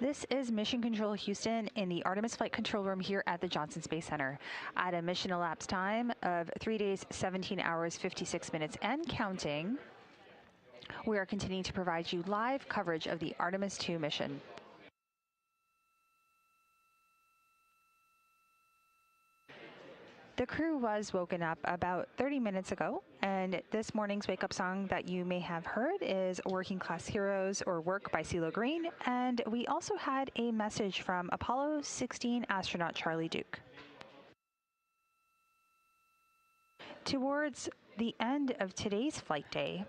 This is Mission Control Houston in the Artemis Flight Control Room here at the Johnson Space Center. At a mission elapsed time of 3 days, 17 hours, 56 minutes and counting, we are continuing to provide you live coverage of the Artemis II mission. The crew was woken up about 30 minutes ago, and this morning's wake-up song that you may have heard is Working Class Heroes or Work by CeeLo Green, and we also had a message from Apollo 16 astronaut Charlie Duke. Towards the end of today's flight day,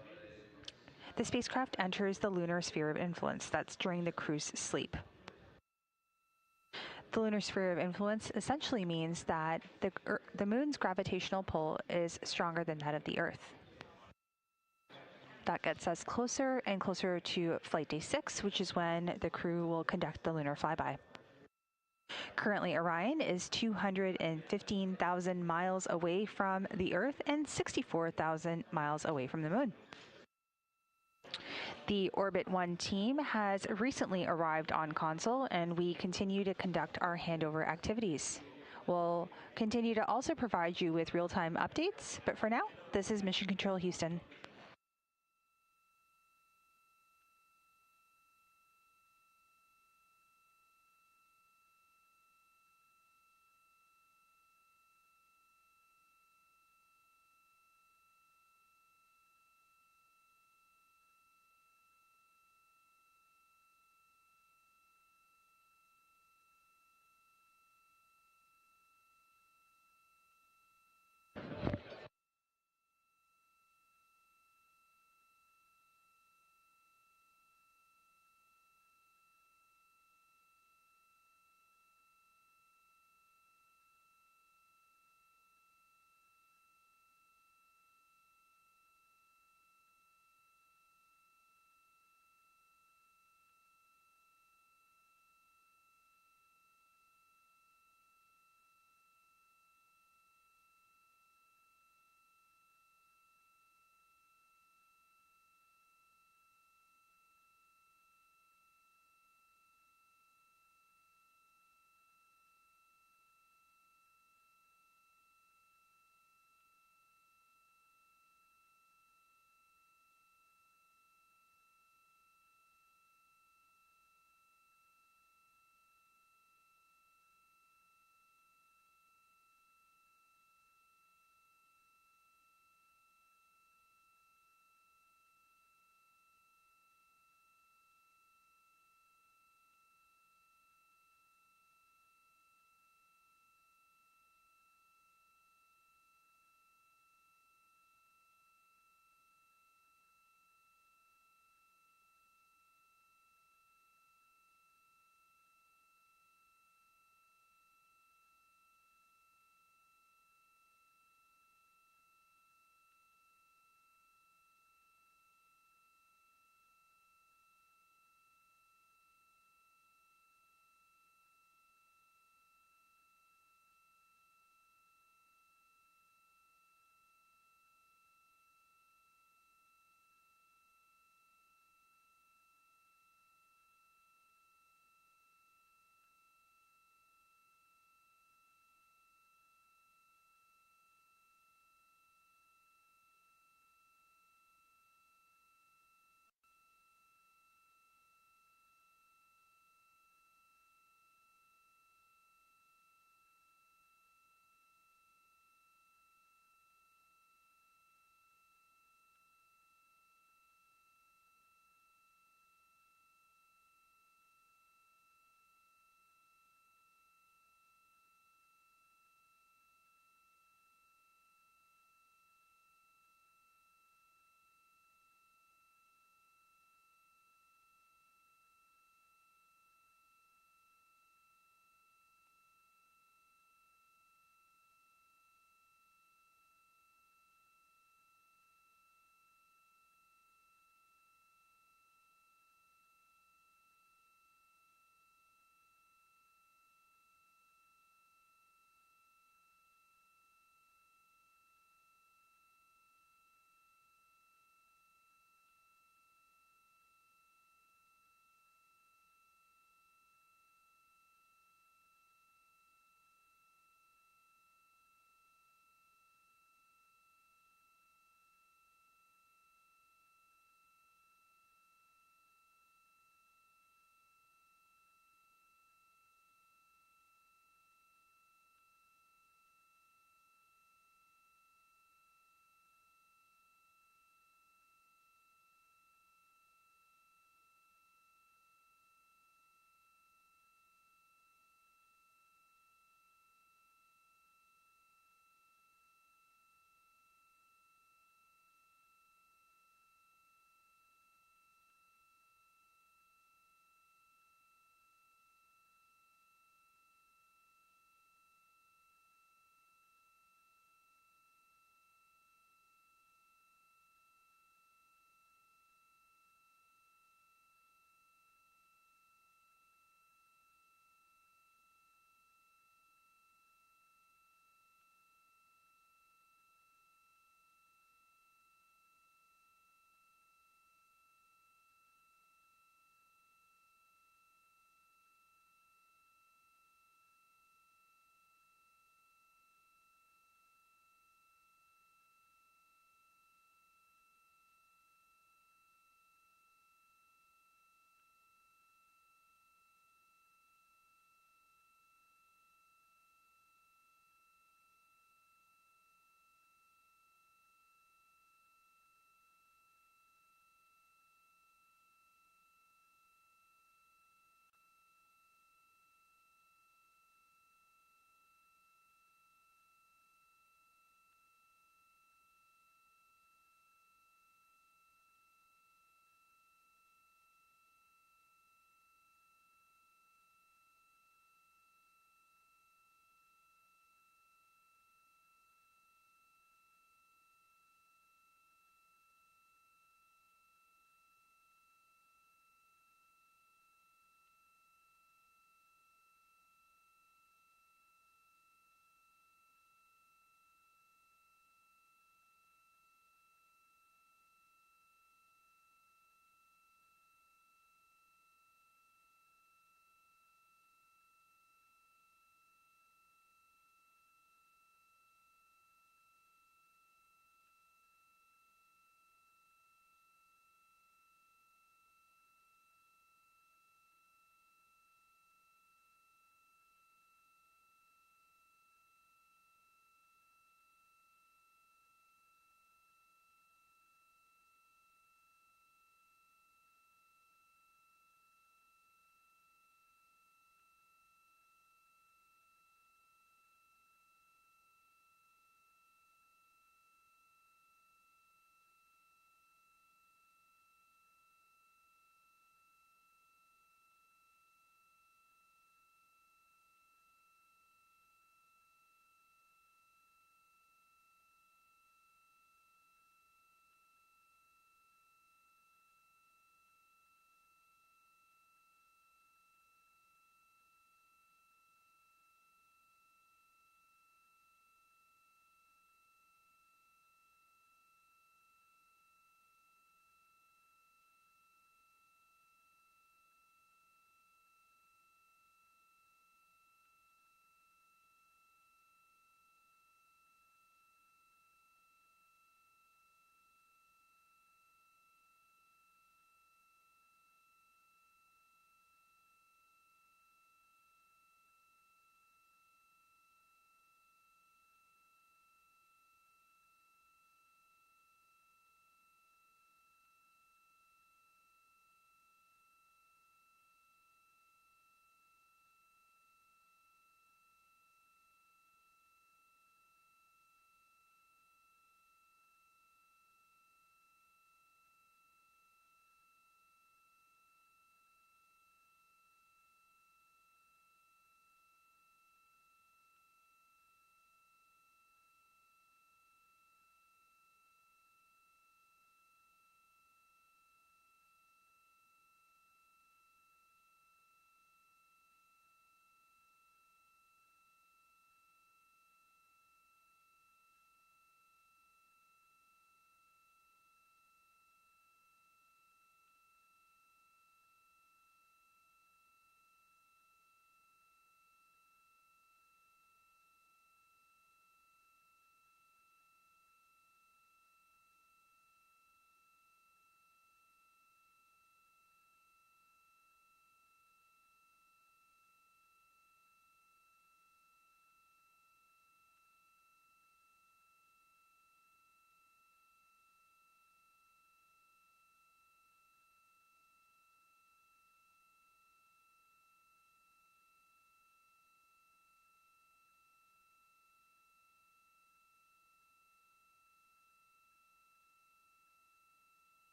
the spacecraft enters the lunar sphere of influence. That's during the crew's sleep. The lunar sphere of influence essentially means that the moon's gravitational pull is stronger than that of the Earth. That gets us closer and closer to flight day 6, which is when the crew will conduct the lunar flyby. Currently, Orion is 215,000 miles away from the Earth and 64,000 miles away from the moon. The Orbit 1 team has recently arrived on console, and we continue to conduct our handover activities. We'll continue to also provide you with real-time updates, but for now, this is Mission Control Houston.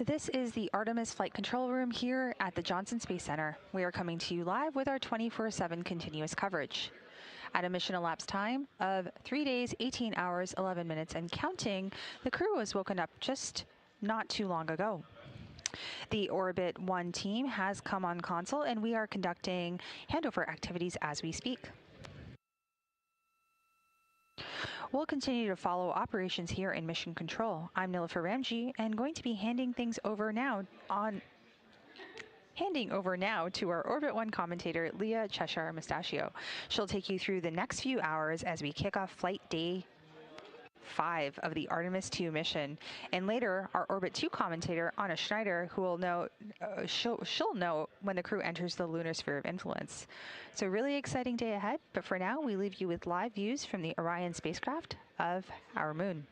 This is the Artemis Flight Control Room here at the Johnson Space Center. We are coming to you live with our 24/7 continuous coverage. At a mission elapsed time of 3 days, 18 hours, 11 minutes, and counting, the crew was woken up just not too long ago. The Orbit 1 team has come on console, and we are conducting handover activities as we speak. We'll continue to follow operations here in Mission Control. I'm Nilofer Ramji, and going to be handing over now to our Orbit 1 commentator, Leah Cheshire Mustachio. She'll take you through the next few hours as we kick off flight day 5 of the Artemis II mission. And later, our Orbit 2 commentator, Anna Schneider, who will know, she'll know when the crew enters the lunar sphere of influence. So really exciting day ahead, but for now, we leave you with live views from the Orion spacecraft of our moon.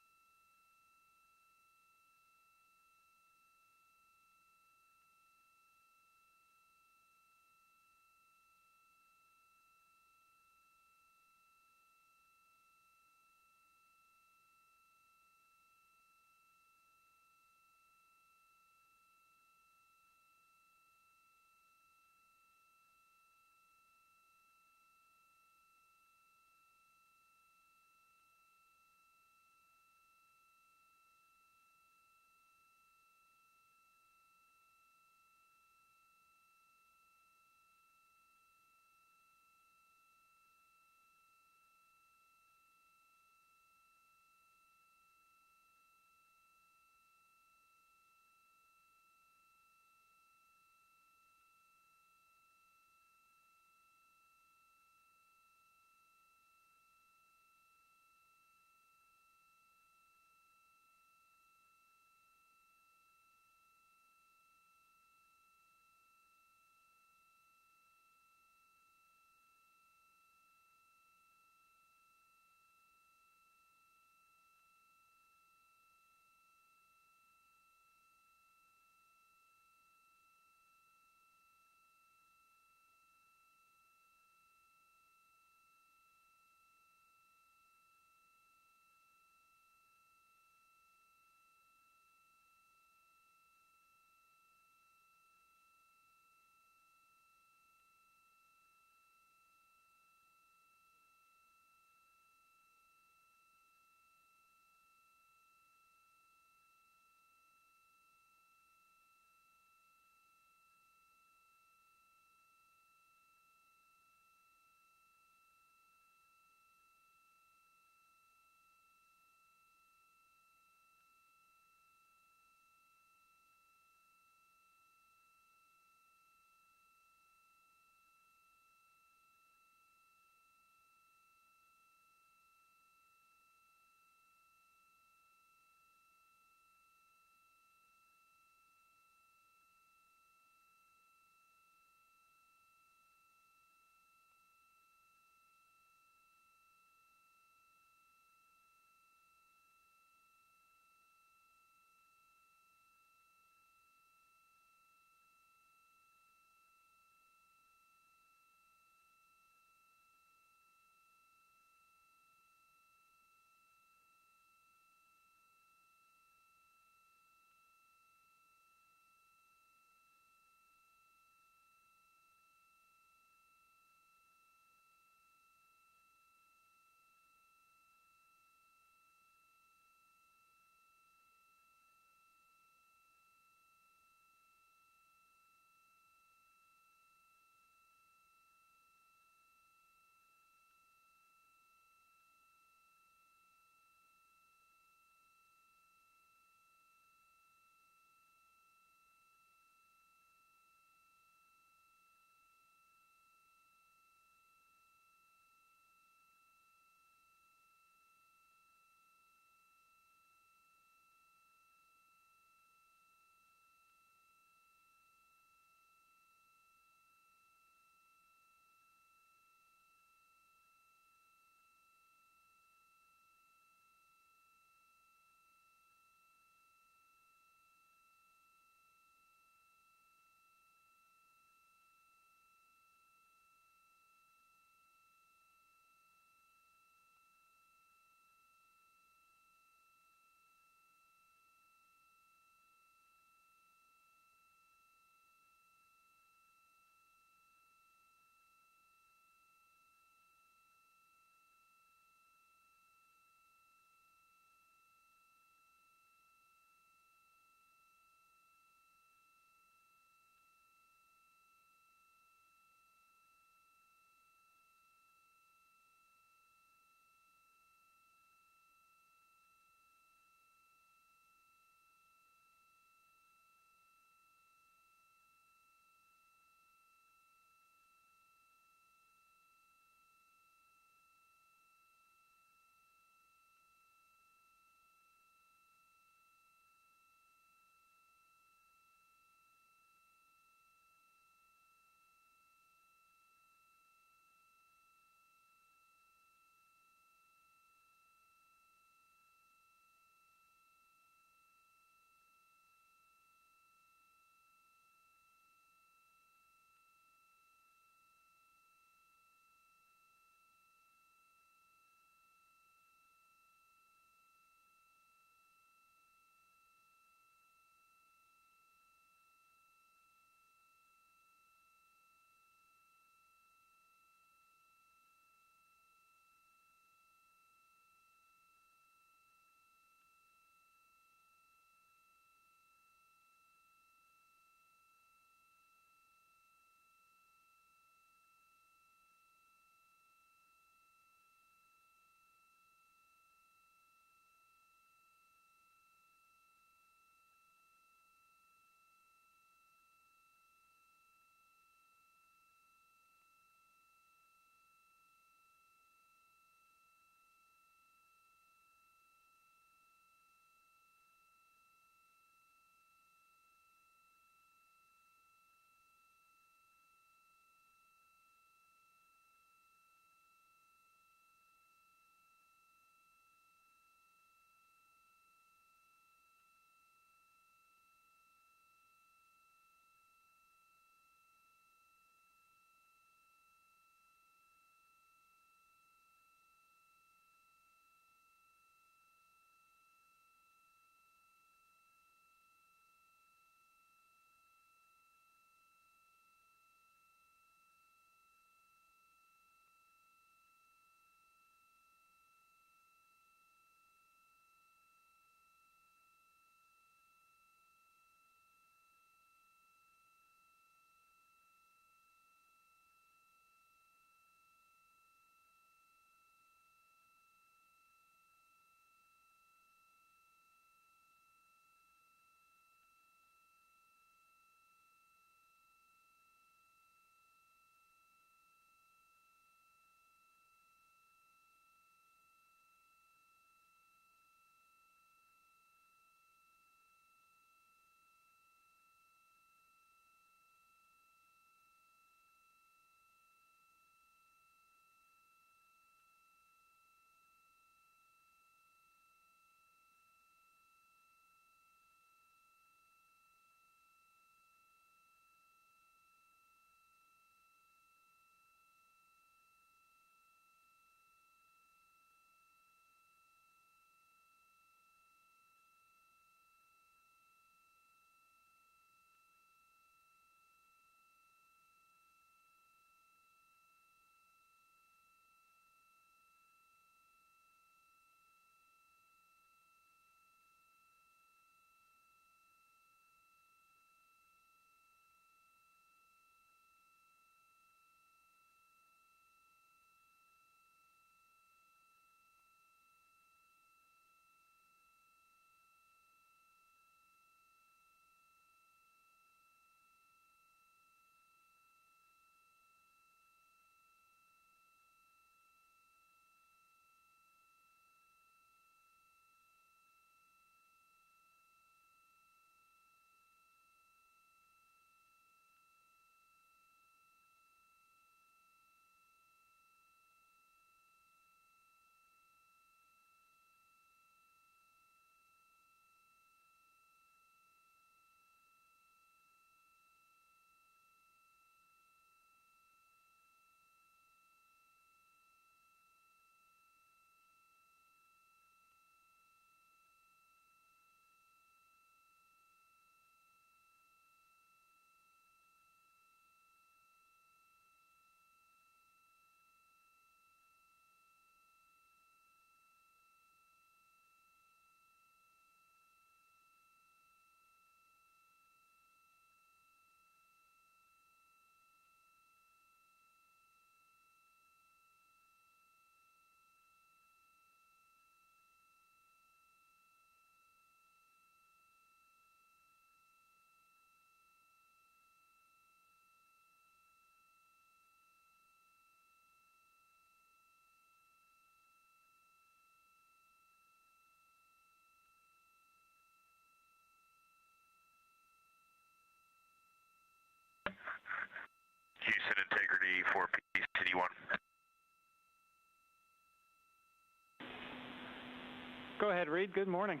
Go ahead, Reed. Good morning.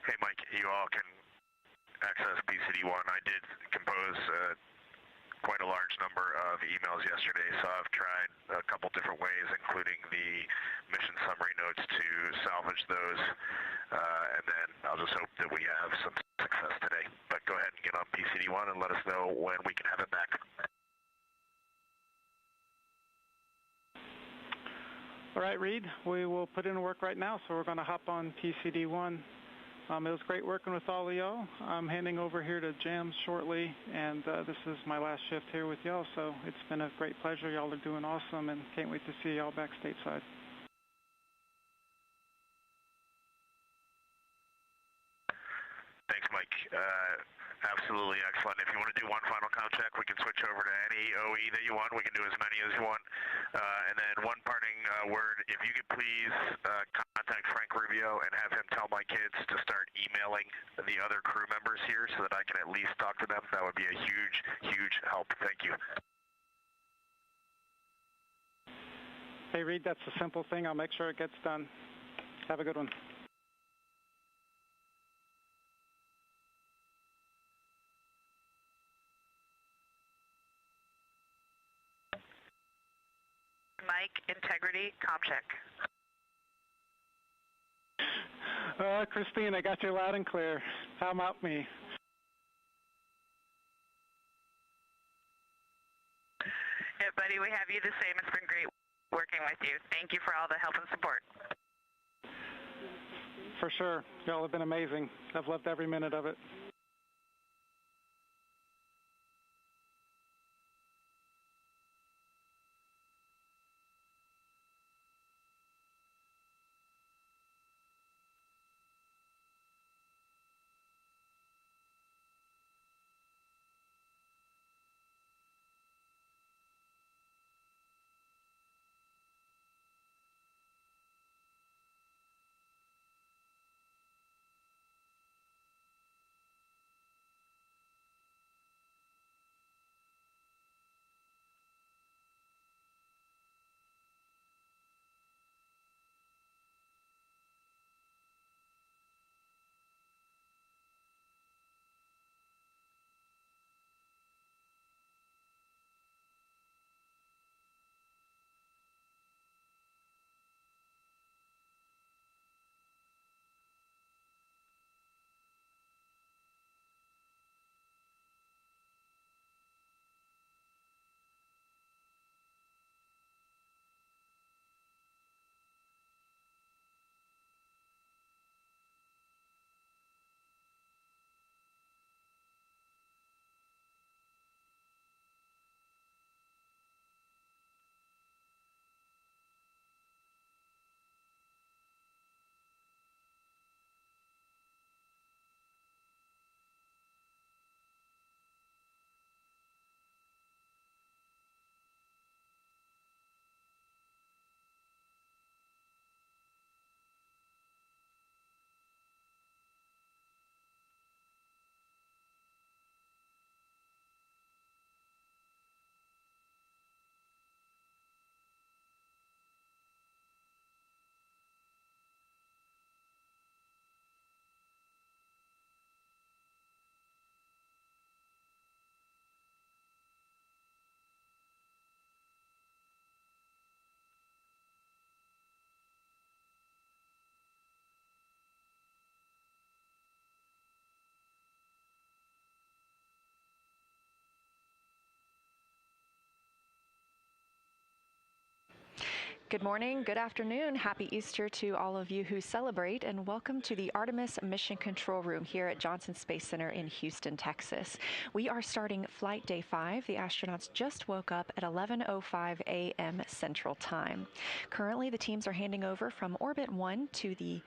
Hey, Mike, you all can access PCD-1. I did compose quite a large number of emails yesterday, so I've tried a couple different ways, including the mission summary notes to salvage those, and then I'll just hope that we have some success today. But go ahead and get on PCD-1 and let us know when we can have it back. All right, Reed, we will put in work right now, so we're going to hop on PCD-1. It was great working with all of y'all. I'm handing over here to Jams shortly, and this is my last shift here with y'all, so it's been a great pleasure. Y'all are doing awesome, and can't wait to see y'all back stateside. Thanks, Mike. Absolutely excellent. If you want to do one final count check, we can switch over to any OE that you want. We can do as many as you want. And then one parting word, if you could please contact Frank Rubio and have him tell my kids to start emailing the other crew members here so that I can at least talk to them. That would be a huge, huge help. Thank you. Hey, Reed, that's a simple thing. I'll make sure it gets done. Have a good one. Mike, integrity, comm check. Christine, I got you loud and clear. How about me? Yeah, buddy, we have you the same. It's been great working with you. Thank you for all the help and support. For sure. Y'all have been amazing. I've loved every minute of it. Good morning, good afternoon, happy Easter to all of you who celebrate, and welcome to the Artemis Mission Control Room here at Johnson Space Center in Houston, Texas. We are starting Flight Day 5. The astronauts just woke up at 11:05 a.m. Central Time. Currently, the teams are handing over from Orbit 1 to the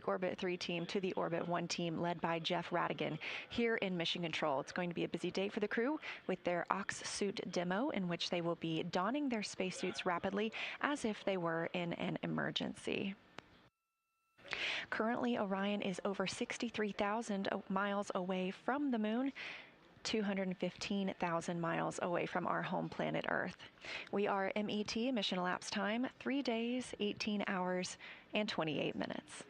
Orbit 3 team to the Orbit 1 team led by Jeff Radigan here in Mission Control. It's going to be a busy day for the crew with their Ox suit demo in which they will be donning their spacesuits rapidly as if they were in an emergency. Currently, Orion is over 63,000 miles away from the moon. 215,000 miles away from our home planet Earth. We are MET, mission elapsed time, 3 days, 18 hours, and 28 minutes.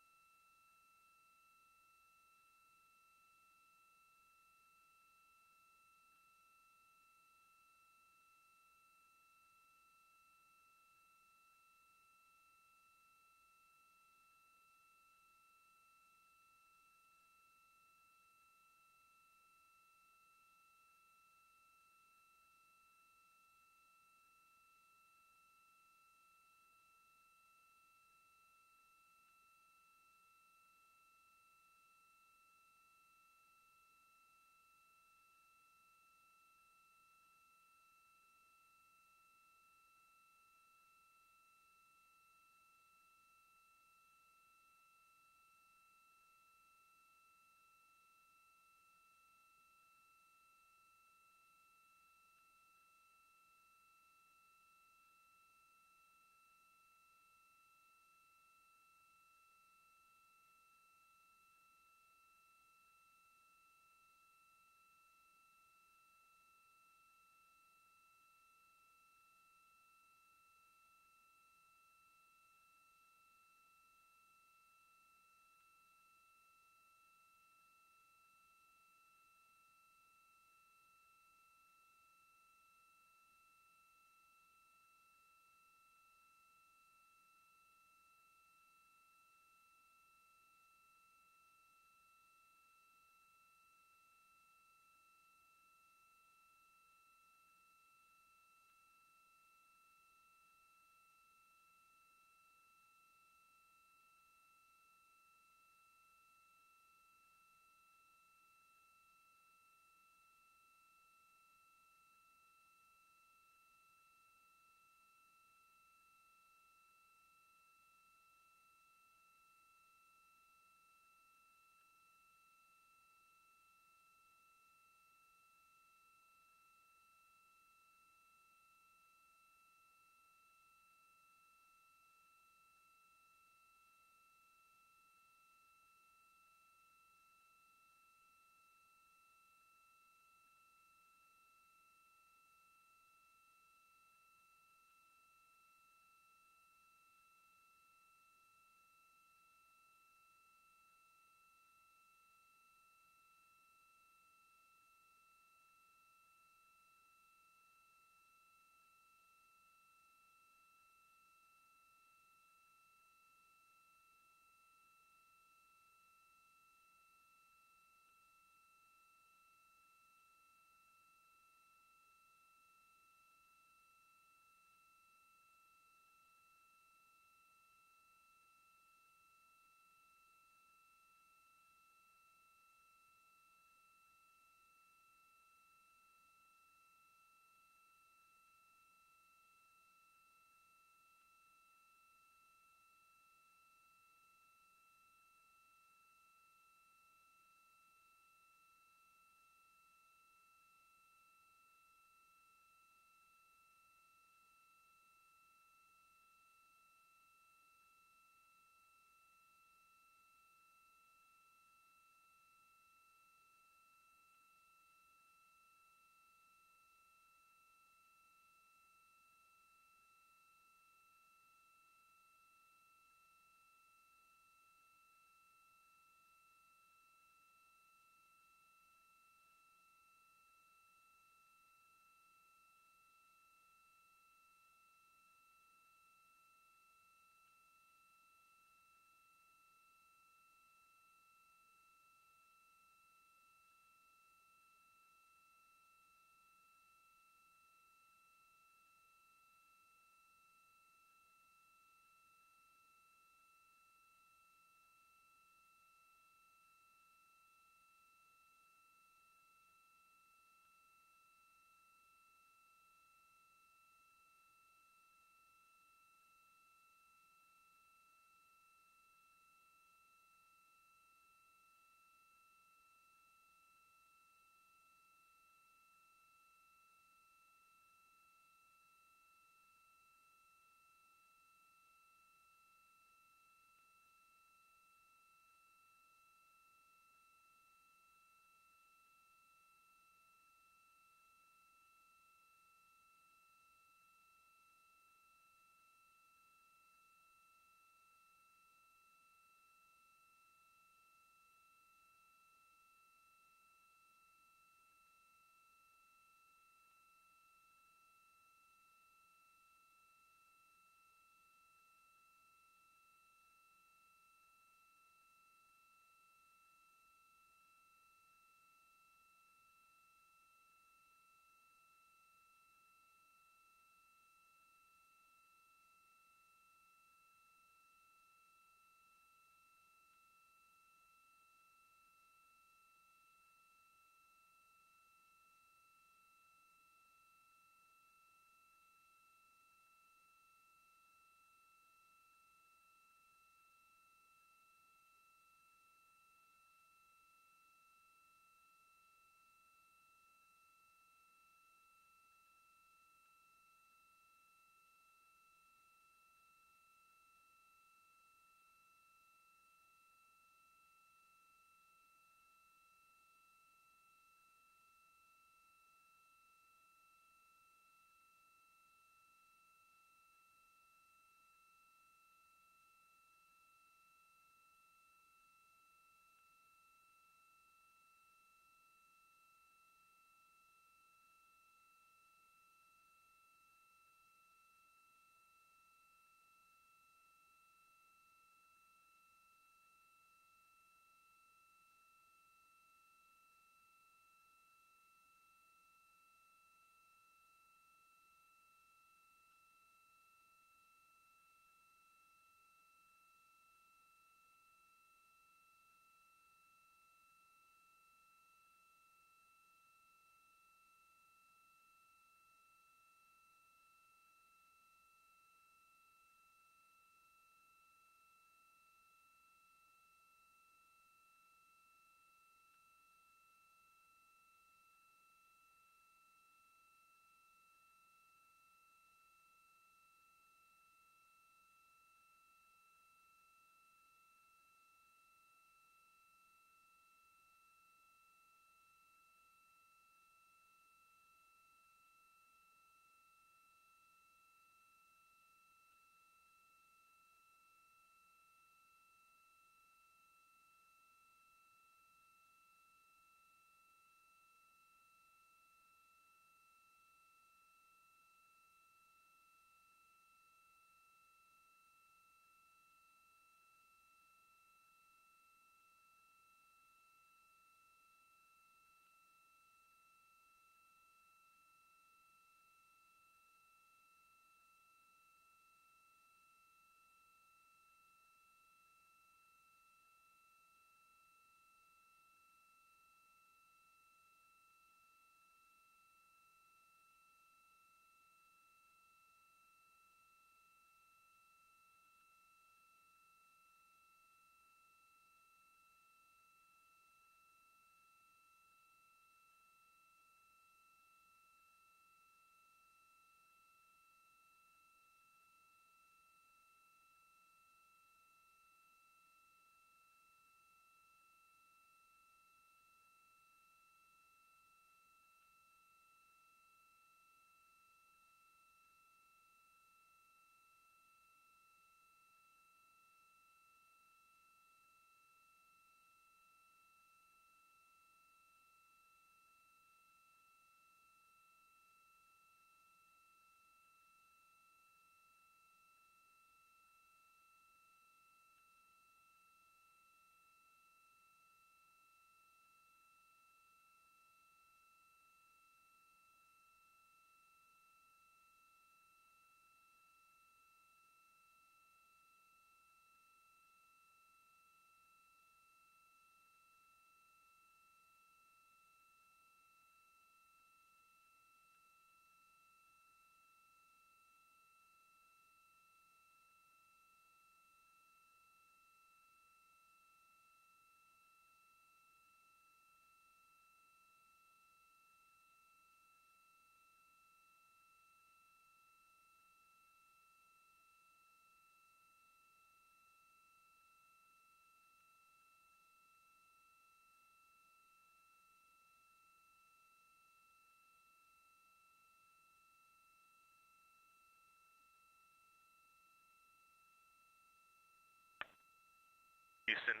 system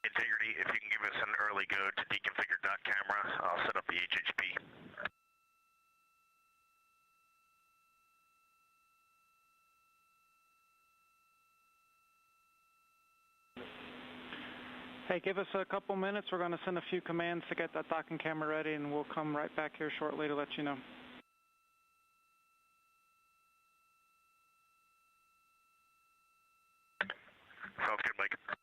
integrity. If you can give us an early go to deconfigure dot camera, I'll set up the HHP. Hey, give us a couple minutes. We're going to send a few commands to get that docking camera ready, and we'll come right back here shortly to let you know. Sounds good, Mike.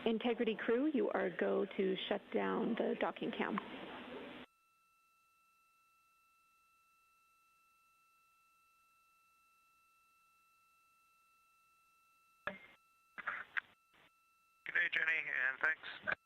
Integrity crew, you are go to shut down the docking cam. Good day, Jenny, and thanks.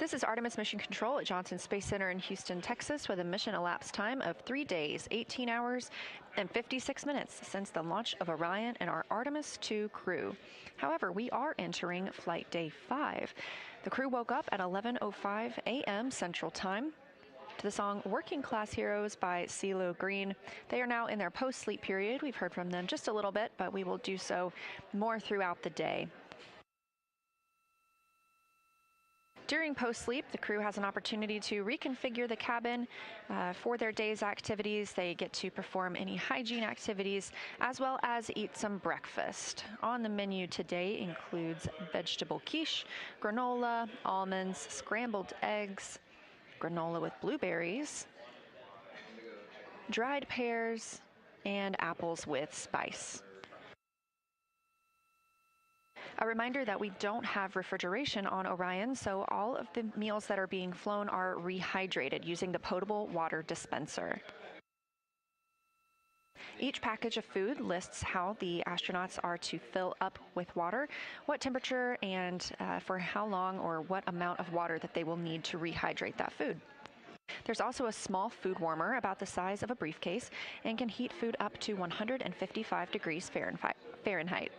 This is Artemis Mission Control at Johnson Space Center in Houston, Texas, with a mission elapsed time of 3 days, 18 hours, and 56 minutes since the launch of Orion and our Artemis II crew. However, we are entering Flight Day 5. The crew woke up at 11:05 a.m. Central Time to the song Working Class Heroes by CeeLo Green. They are now in their post-sleep period. We've heard from them just a little bit, but we will do so more throughout the day. During post-sleep, the crew has an opportunity to reconfigure the cabin for their day's activities. They get to perform any hygiene activities, as well as eat some breakfast. On the menu today includes vegetable quiche, granola, almonds, scrambled eggs, granola with blueberries, dried pears, and apples with spice. A reminder that we don't have refrigeration on Orion, so all of the meals that are being flown are rehydrated using the potable water dispenser. Each package of food lists how the astronauts are to fill up with water, what temperature, and for how long or what amount of water that they will need to rehydrate that food. There's also a small food warmer about the size of a briefcase and can heat food up to 155 degrees Fahrenheit.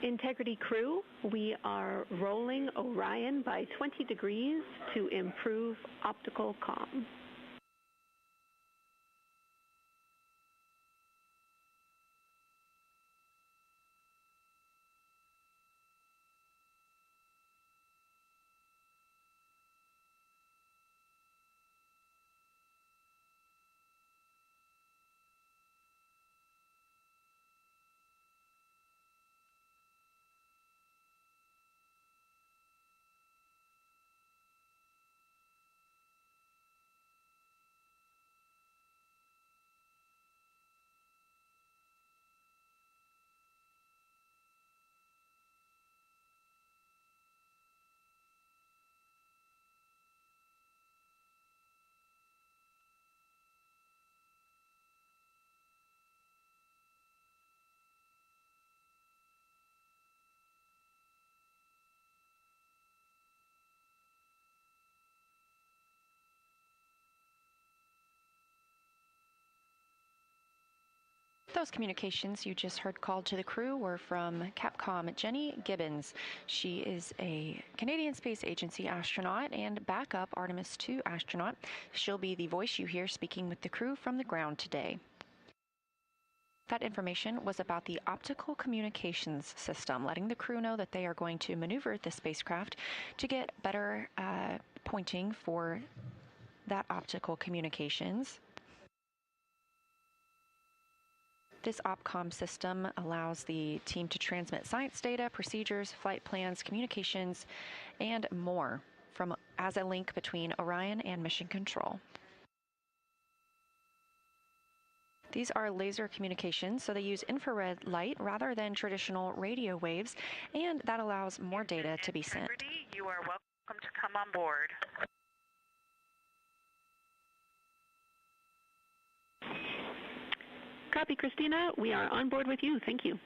Integrity crew, we are rolling Orion by 20 degrees to improve optical comm. Those communications you just heard called to the crew were from Capcom Jenny Gibbons. She is a Canadian Space Agency astronaut and backup Artemis II astronaut. She'll be the voice you hear speaking with the crew from the ground today. That information was about the optical communications system, letting the crew know that they are going to maneuver the spacecraft to get better pointing for that optical communications. This OPCOM system allows the team to transmit science data, procedures, flight plans, communications, and more as a link between Orion and Mission Control. These are laser communications, so they use infrared light rather than traditional radio waves, and that allows more data to be sent. You are welcome to come on board. Copy, Christina. We are on board with you. Thank you.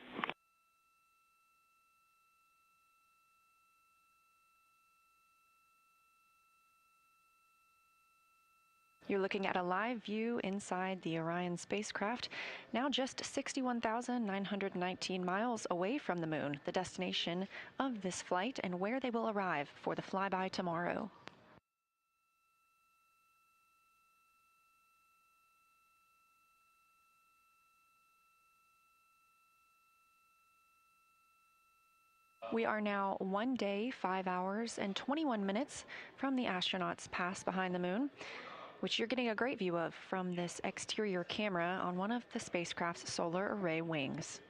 You're looking at a live view inside the Orion spacecraft, now just 61,919 miles away from the moon, the destination of this flight and where they will arrive for the flyby tomorrow. We are now 1 day, 5 hours, and 21 minutes from the astronauts' pass behind the moon, which you're getting a great view of from this exterior camera on one of the spacecraft's solar array wings.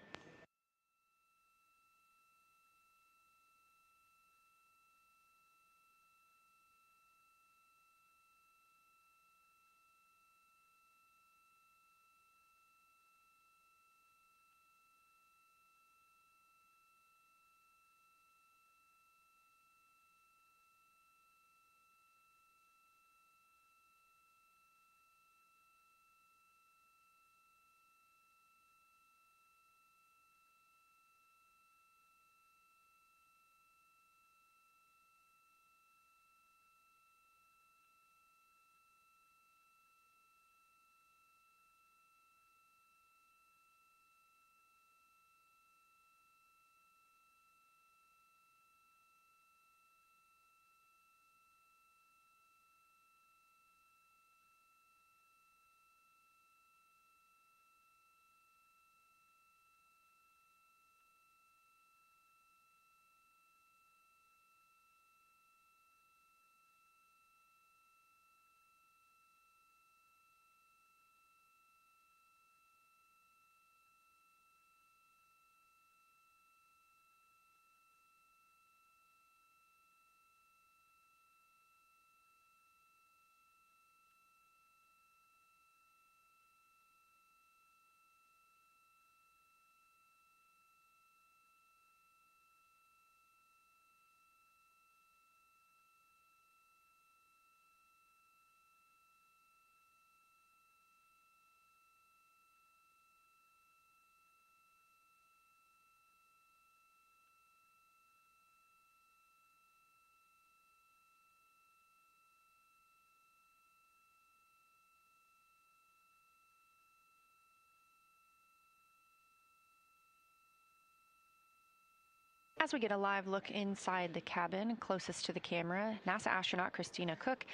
As we get a live look inside the cabin, closest to the camera, NASA astronaut Christina Cook,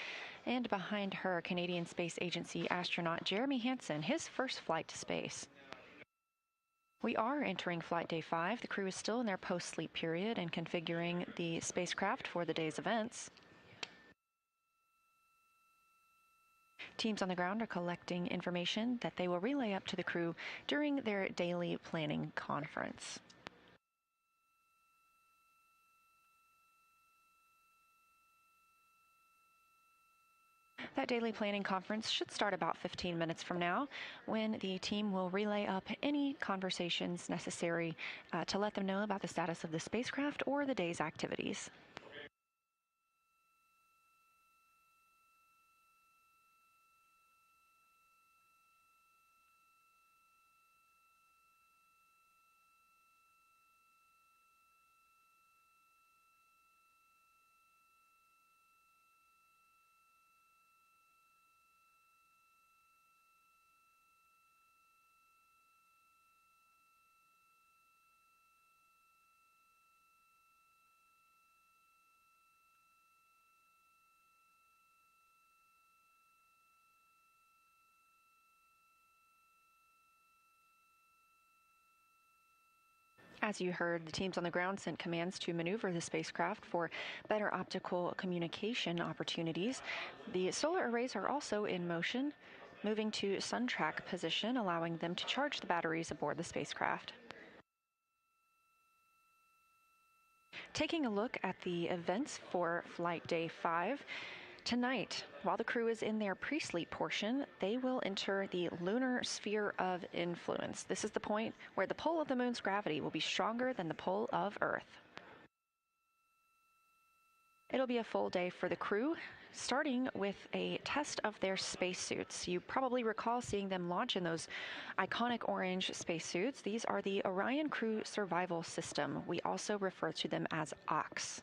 and behind her, Canadian Space Agency astronaut Jeremy Hansen, his first flight to space. We are entering Flight Day 5. The crew is still in their post-sleep period and configuring the spacecraft for the day's events. Teams on the ground are collecting information that they will relay up to the crew during their daily planning conference. That daily planning conference should start about 15 minutes from now, when the team will relay up any conversations necessary to let them know about the status of the spacecraft or the day's activities. As you heard, the teams on the ground sent commands to maneuver the spacecraft for better optical communication opportunities. The solar arrays are also in motion, moving to sun track position, allowing them to charge the batteries aboard the spacecraft. Taking a look at the events for Flight Day 5, tonight, while the crew is in their pre-sleep portion, they will enter the lunar sphere of influence. This is the point where the pull of the moon's gravity will be stronger than the pull of Earth. It'll be a full day for the crew, starting with a test of their spacesuits. You probably recall seeing them launch in those iconic orange spacesuits. These are the Orion Crew Survival System. We also refer to them as OCS.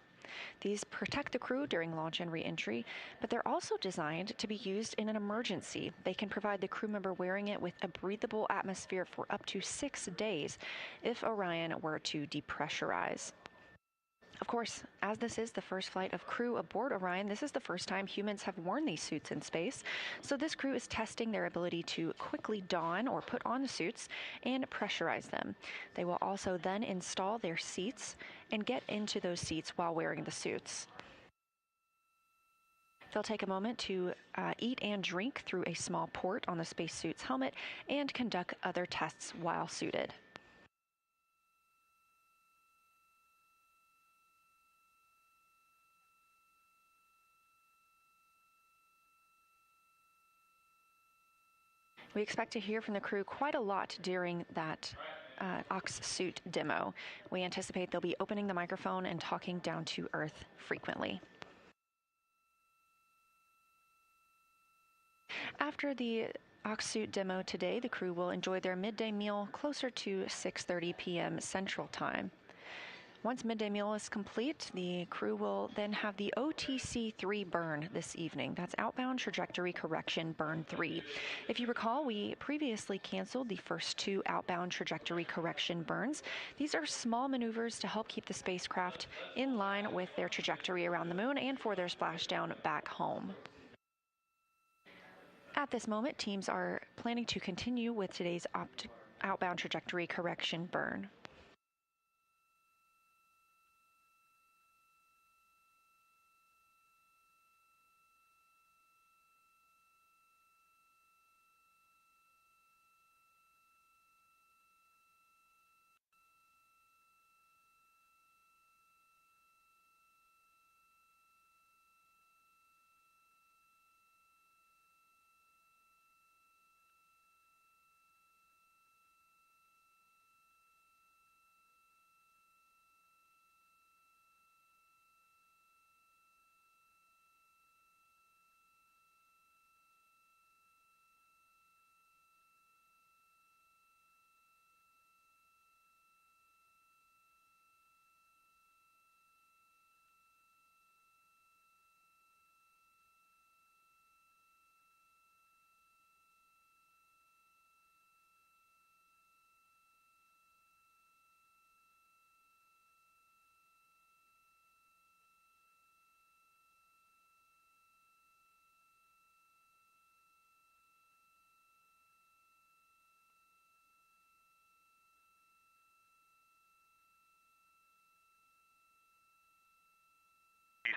These protect the crew during launch and re-entry, but they're also designed to be used in an emergency. They can provide the crew member wearing it with a breathable atmosphere for up to 6 days if Orion were to depressurize. Of course, as this is the first flight of crew aboard Orion, this is the first time humans have worn these suits in space. So this crew is testing their ability to quickly don or put on the suits and pressurize them. They will also then install their seats and get into those seats while wearing the suits. They'll take a moment to eat and drink through a small port on the spacesuit's helmet and conduct other tests while suited. We expect to hear from the crew quite a lot during that OCS suit demo. We anticipate they'll be opening the microphone and talking down to Earth frequently. After the OCS suit demo today, the crew will enjoy their midday meal closer to 6:30 p.m. Central Time. Once midday meal is complete, the crew will then have the OTC-3 burn this evening. That's Outbound Trajectory Correction Burn 3. If you recall, we previously canceled the first 2 outbound trajectory correction burns. These are small maneuvers to help keep the spacecraft in line with their trajectory around the moon and for their splashdown back home. At this moment, teams are planning to continue with today's outbound trajectory correction burn.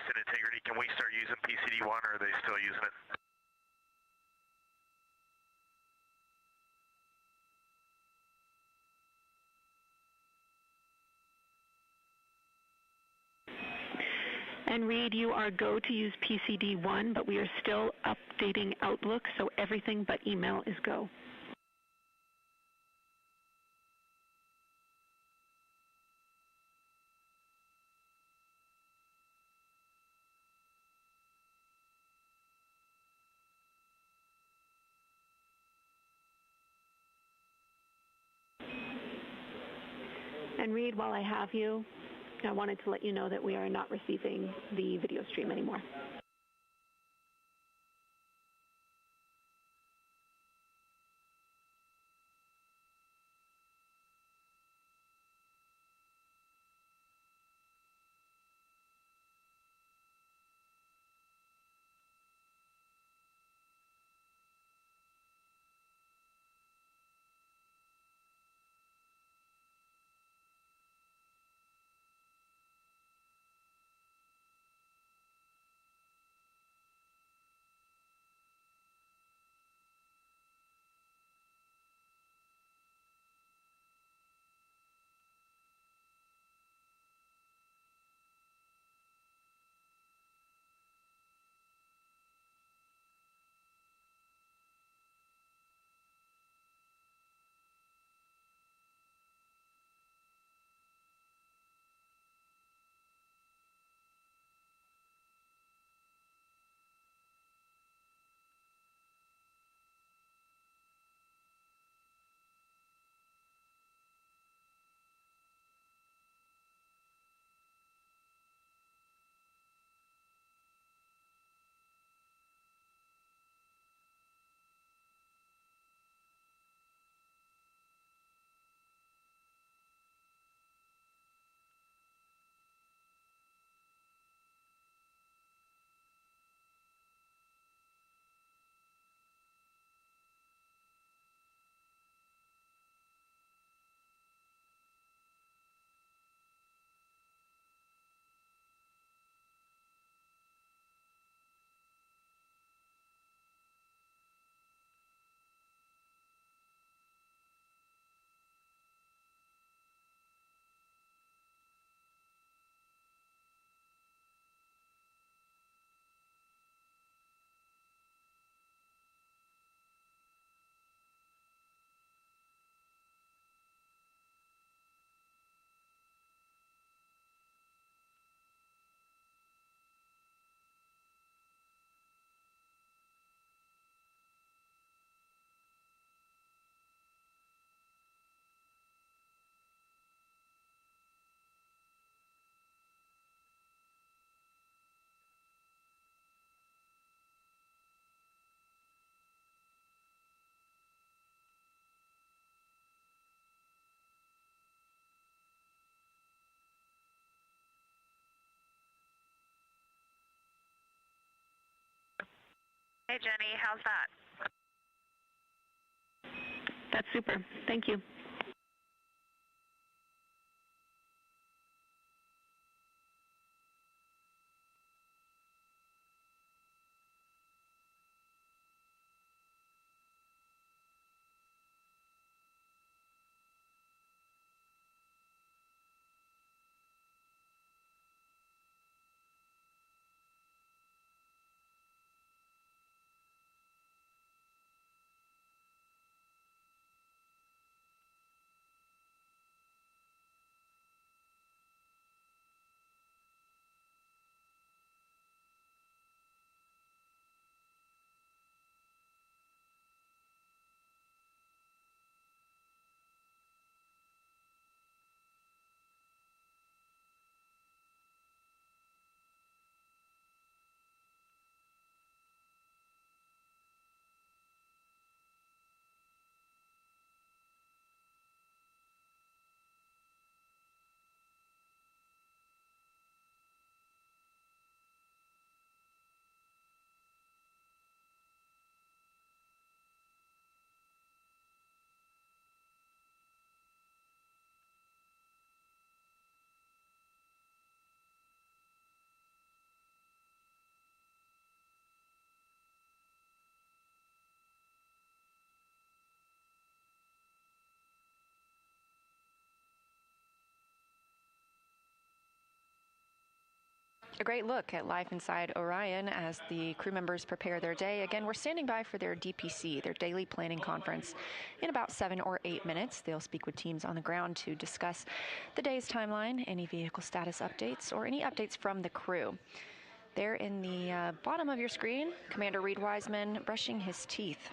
Piston integrity. Can we start using PCD-1, or are they still using it? And Reed, you are go to use PCD-1, but we are still updating Outlook, so everything but email is go. And Reed, while I have you, I wanted to let you know that we are not receiving the video stream anymore. Hey, Jenny, how's that? That's super. Thank you. A great look at life inside Orion as the crew members prepare their day. Again, we're standing by for their DPC, their daily planning conference. In about 7 or 8 minutes, they'll speak with teams on the ground to discuss the day's timeline, any vehicle status updates, or any updates from the crew. There in the bottom of your screen, Commander Reed Wiseman brushing his teeth.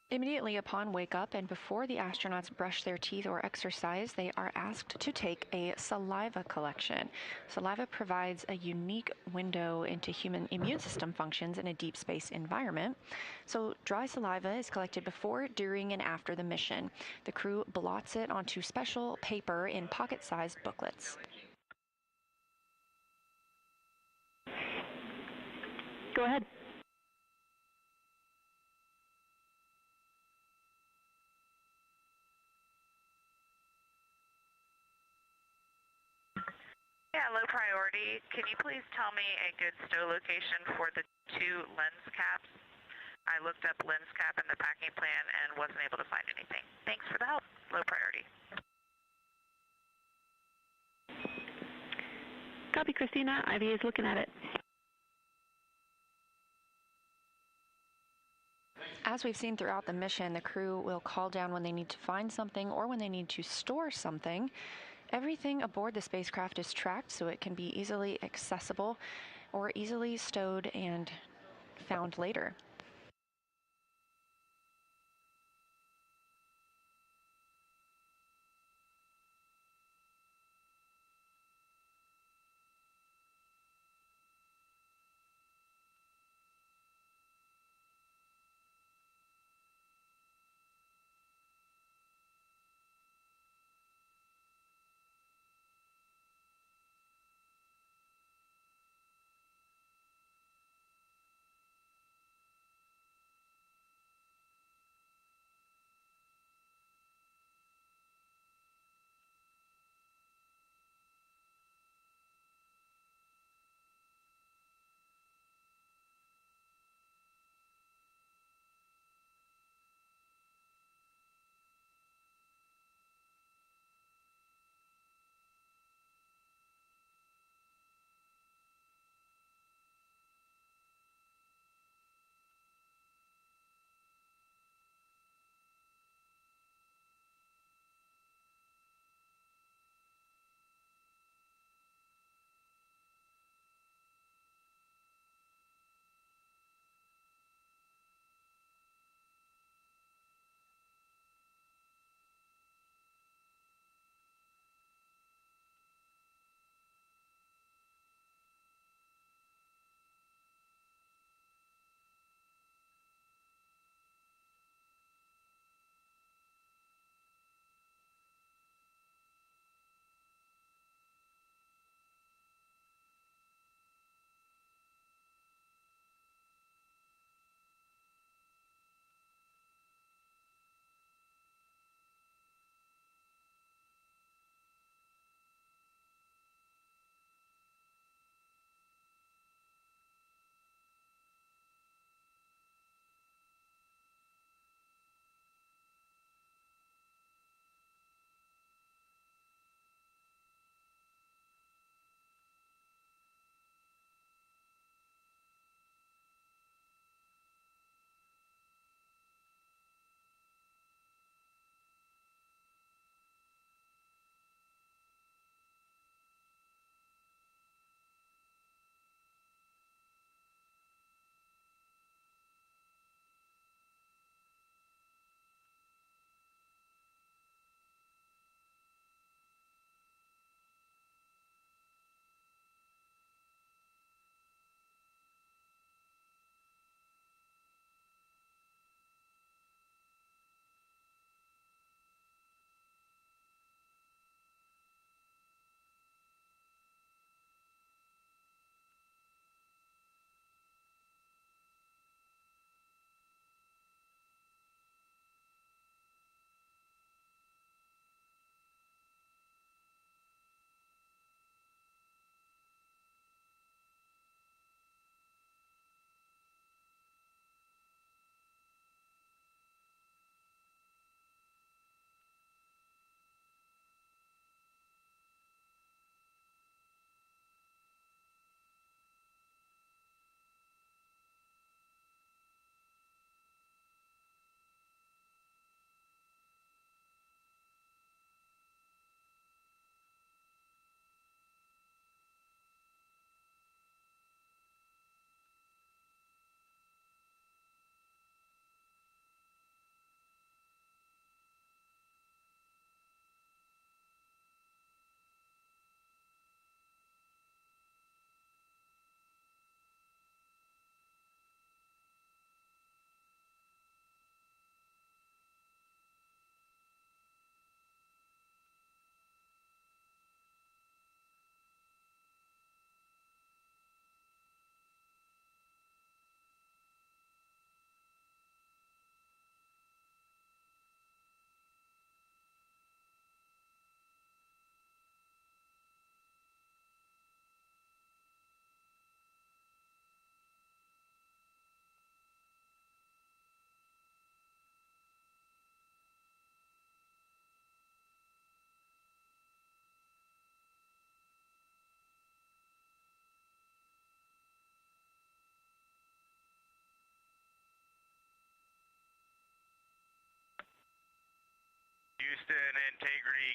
Immediately upon wake up and before the astronauts brush their teeth or exercise, they are asked to take a saliva collection. Saliva provides a unique window into human immune system functions in a deep space environment. So dry saliva is collected before, during, and after the mission. The crew blots it onto special paper in pocket-sized booklets. Go ahead. Yeah, low priority. Can you please tell me a good stow location for the 2 lens caps? I looked up lens cap in the packing plan and wasn't able to find anything. Thanks for the help. Low priority. Copy, Christina. Ivy is looking at it. As we've seen throughout the mission, the crew will call down when they need to find something or when they need to store something. Everything aboard the spacecraft is tracked so it can be easily accessible or easily stowed and found later.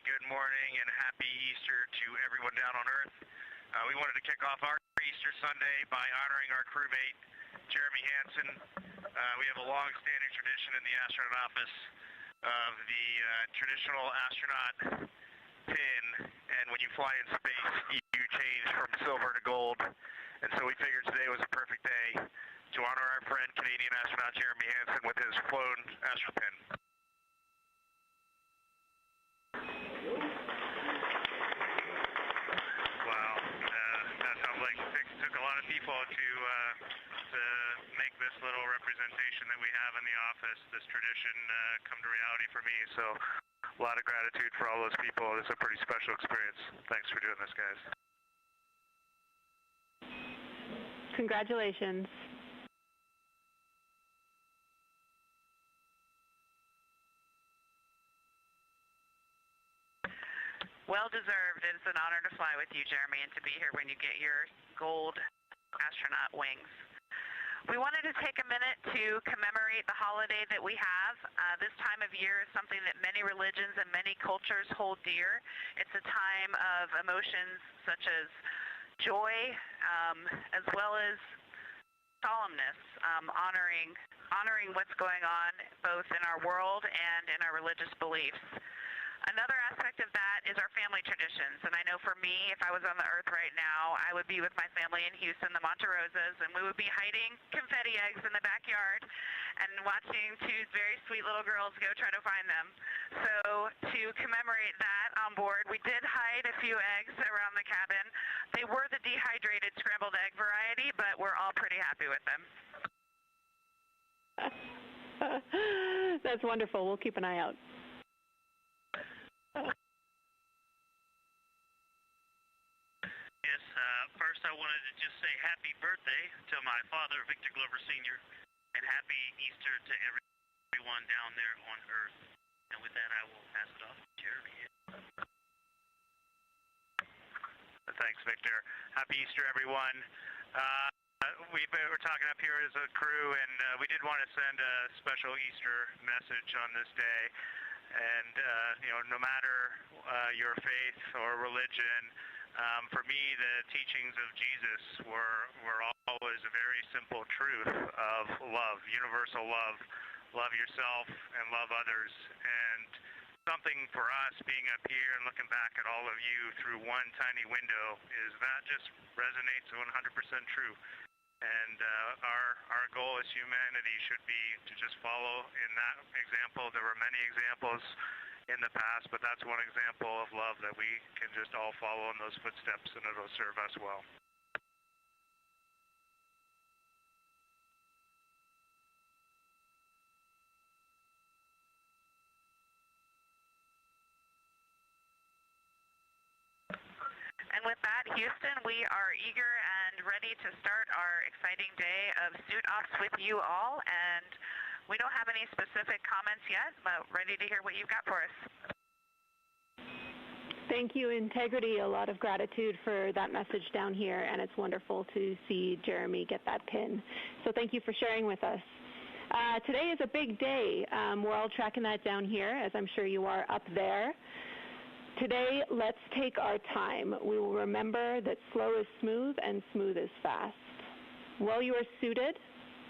good morning, and happy Easter to everyone down on Earth. We wanted to kick off our Easter Sunday by honoring our crewmate, Jeremy Hansen. We have a long-standing tradition in the astronaut office of the traditional astronaut pin, and when you fly in space, you change from silver to gold. And so we figured today was a perfect day to honor our friend, Canadian astronaut Jeremy Hansen, with his flown astro pin. Wow, that sounds like it took a lot of people to make this little representation that we have in the office, this tradition, come to reality for me. So a lot of gratitude for all those people. It's a pretty special experience. Thanks for doing this, guys. Congratulations. Well deserved. It's an honor to fly with you, Jeremy, and to be here when you get your gold astronaut wings. We wanted to take a minute to commemorate the holiday that we have. This time of year is something that many religions and many cultures hold dear. It's a time of emotions such as joy, as well as solemnness, honoring what's going on both in our world and in our religious beliefs. Another aspect of that is our family traditions, and I know for me, if I was on the Earth right now, I would be with my family in Houston, the Monte Rosas, and we would be hiding confetti eggs in the backyard and watching two very sweet little girls go try to find them. So to commemorate that on board, we did hide a few eggs around the cabin. They were the dehydrated scrambled egg variety, but we're all pretty happy with them. That's wonderful. We'll keep an eye out. Yes, first I wanted to just say happy birthday to my father, Victor Glover Sr., and happy Easter to everyone down there on Earth. And with that, I will pass it off to Jeremy. Thanks, Victor. Happy Easter, everyone. We're talking up here as a crew, and we did want to send a special Easter message on this day. And, no matter your faith or religion, for me, the teachings of Jesus were always a very simple truth of love, universal love. Love yourself and love others. And something for us being up here and looking back at all of you through one tiny window is that just resonates 100% true. And our goal as humanity should be to just follow in that example. There were many examples in the past, but that's one example of love that we can just all follow in those footsteps, and it'll serve us well. And with that, Houston, we are eager and ready to start our exciting day of suit ops with you all. And we don't have any specific comments yet, but ready to hear what you've got for us. Thank you, Integrity. A lot of gratitude for that message down here, and it's wonderful to see Jeremy get that pin. So thank you for sharing with us. Today is a big day. We're all tracking that down here, as I'm sure you are up there. Today, let's take our time. We will remember that slow is smooth and smooth is fast. While you are suited,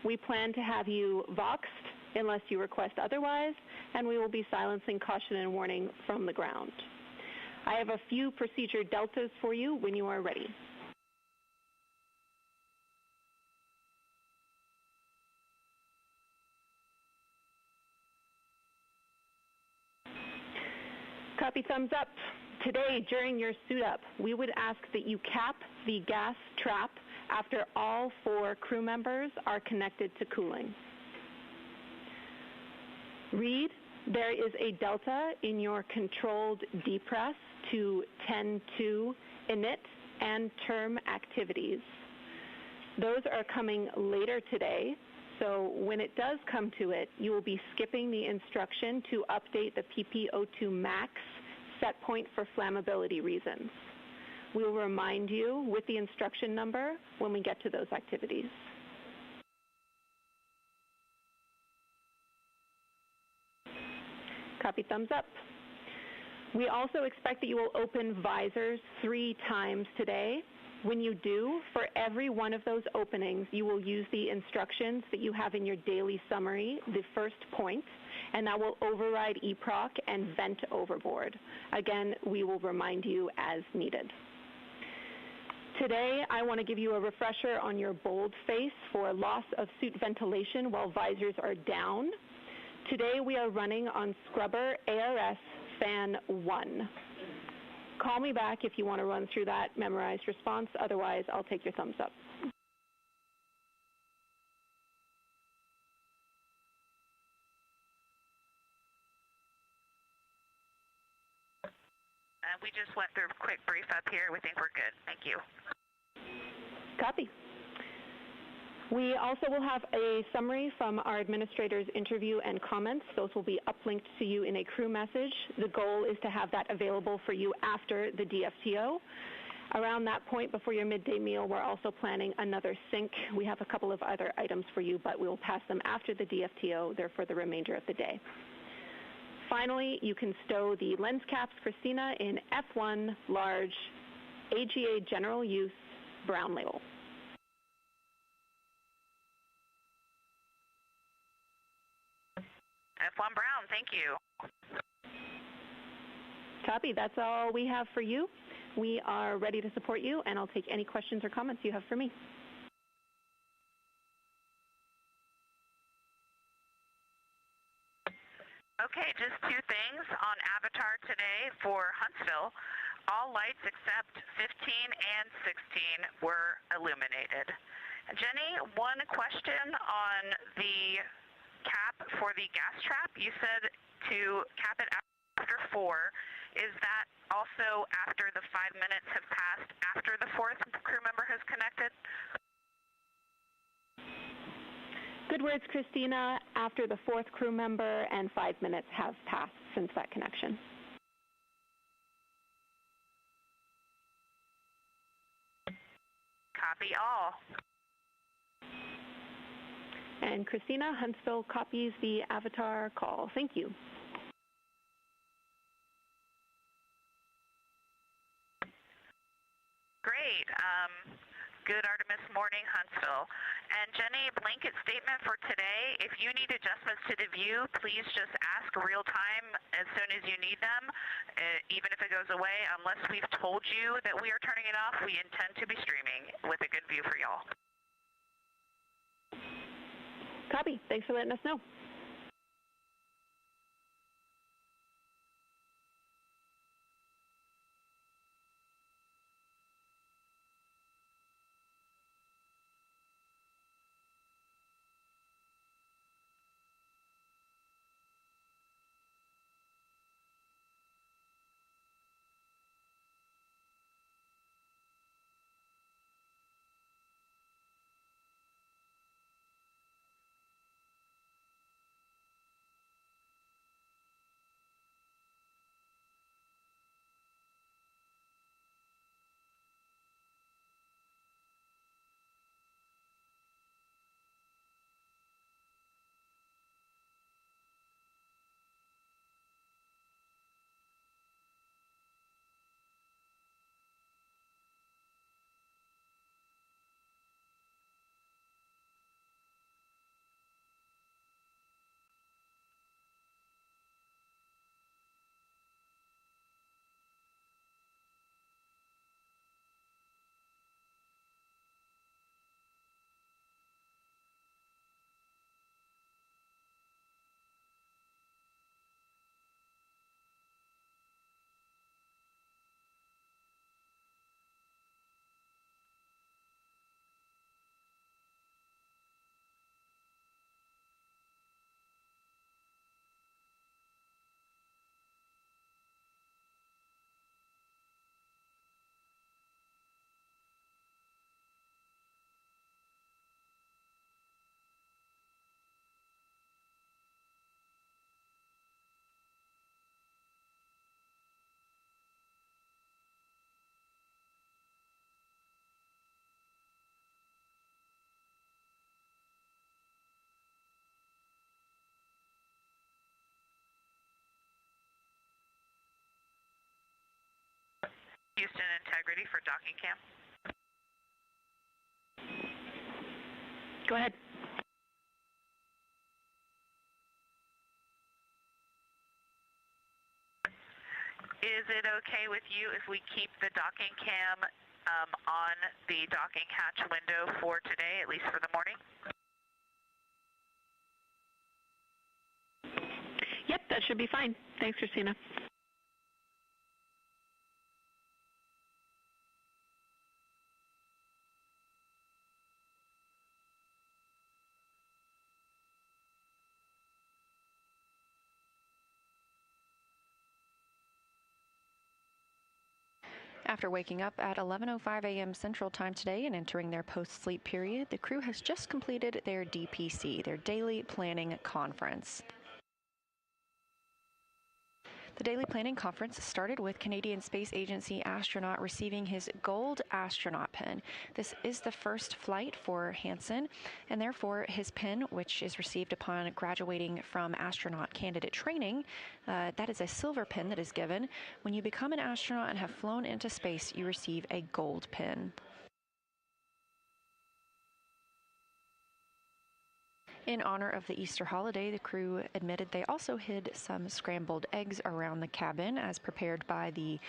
we plan to have you voxed unless you request otherwise, and we will be silencing caution and warning from the ground. I have a few procedure deltas for you when you are ready. Copy, thumbs up. Today, during your suit up, we would ask that you cap the gas trap after all 4 crew members are connected to cooling. Read, there is a delta in your controlled depress to 10-2 init and term activities. Those are coming later today, so when it does come to it, you will be skipping the instruction to update the PPO2 max set point for flammability reasons. We will remind you with the instruction number when we get to those activities. Copy, thumbs up. We also expect that you will open visors 3 times today. When you do, for every one of those openings, you will use the instructions that you have in your daily summary, the first point, and that will override EPROC and vent overboard. Again, we will remind you as needed. Today, I want to give you a refresher on your bold face for loss of suit ventilation while visors are down. Today, we are running on scrubber ARS fan 1. Call me back if you want to run through that memorized response. Otherwise, I'll take your thumbs up. We just went through a quick brief up here. We think we're good. Thank you. Copy. We also will have a summary from our administrator's interview and comments. Those will be uplinked to you in a crew message. The goal is to have that available for you after the DFTO. Around that point before your midday meal, we're also planning another sync. We have a couple of other items for you, but we will pass them after the DFTO. They're for the remainder of the day. Finally, you can stow the lens caps, Christina, in F1 large AGA general use brown label. F1 brown, thank you. Copy. That's all we have for you. We are ready to support you, and I'll take any questions or comments you have for me. Okay, just 2 things on Avatar today for Huntsville. All lights except 15 and 16 were illuminated. Jenny, one question on the cap for the gas trap. You said to cap it after 4. Is that also after the 5 minutes have passed after the 4th crew member has connected? Good words, Christina. After the 4th crew member and 5 minutes have passed since that connection. Copy all. And Christina, Huntsville copies the Avatar call. Thank you. Great. Good Artemis morning, Huntsville. And Jenny, blanket statement for today. If you need adjustments to the view, please just ask real time as soon as you need them, even if it goes away. Unless we've told you that we are turning it off, we intend to be streaming with a good view for y'all. Copy. Thanks for letting us know. Houston integrity for docking cam. Go ahead. Is it okay with you if we keep the docking cam on the docking hatch window for today, at least for the morning? Yep, that should be fine. Thanks, Christina. After waking up at 11:05 a.m. Central Time today and entering their post-sleep period, the crew has just completed their DPC, their Daily Planning Conference. The Daily Planning Conference started with Canadian Space Agency astronaut receiving his gold astronaut pin. This is the first flight for Hansen, and therefore his pin, which is received upon graduating from astronaut candidate training, that is a silver pin that is given. When you become an astronaut and have flown into space, you receive a gold pin. In honor of the Easter holiday, the crew admitted they also hid some scrambled eggs around the cabin as prepared by the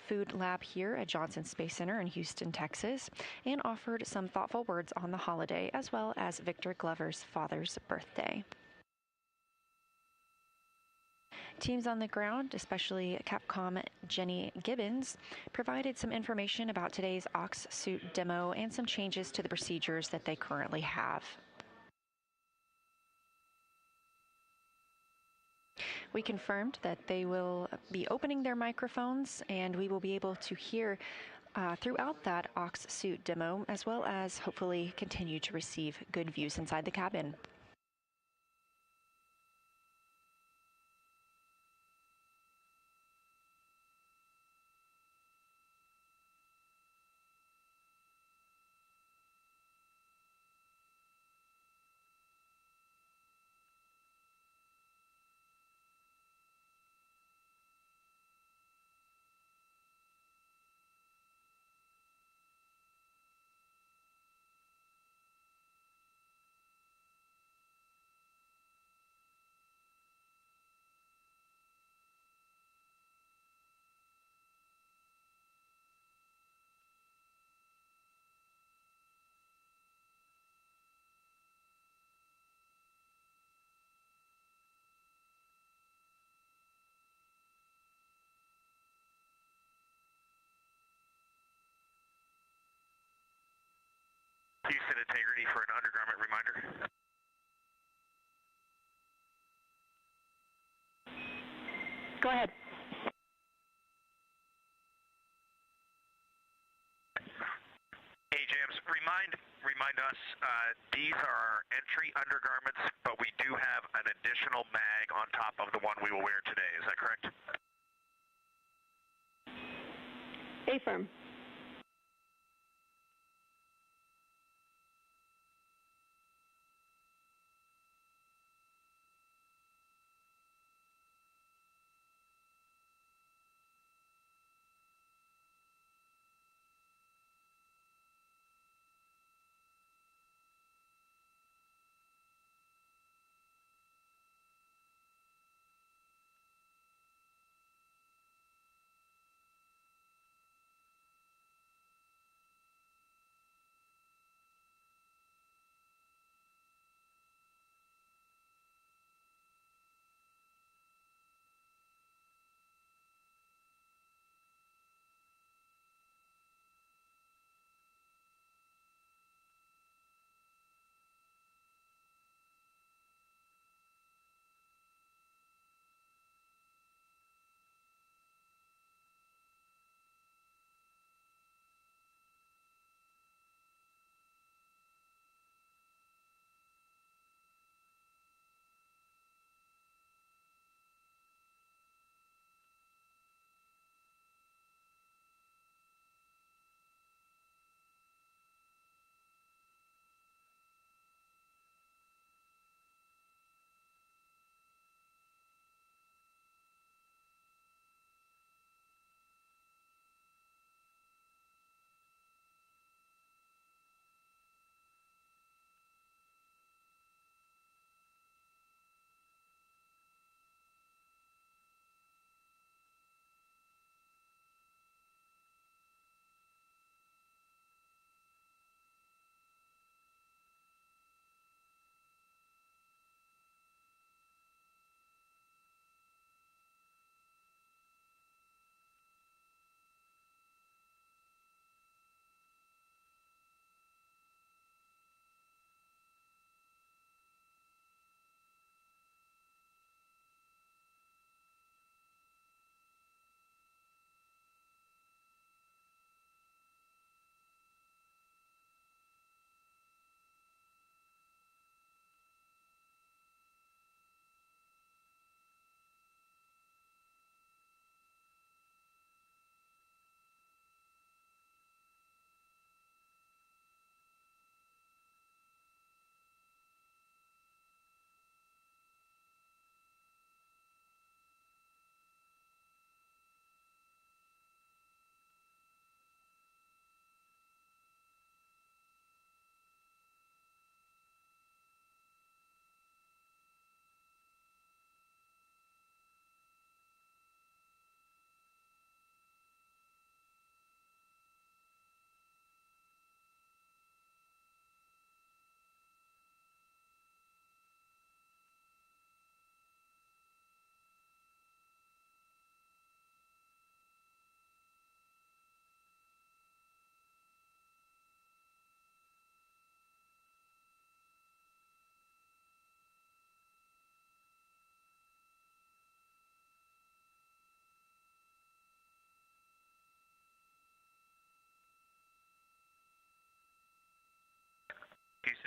food lab here at Johnson Space Center in Houston, Texas, and offered some thoughtful words on the holiday as well as Victor Glover's father's birthday. Teams on the ground, especially Capcom Jenny Gibbons, provided some information about today's Ox suit demo and some changes to the procedures that they currently have. We confirmed that they will be opening their microphones and we will be able to hear throughout that Ox suit demo, as well as hopefully continue to receive good views inside the cabin. Houston integrity for an undergarment reminder. Go ahead. Hey, James, remind us, these are our entry undergarments, but we do have an additional mag on top of the one we will wear today. Is that correct? Affirm.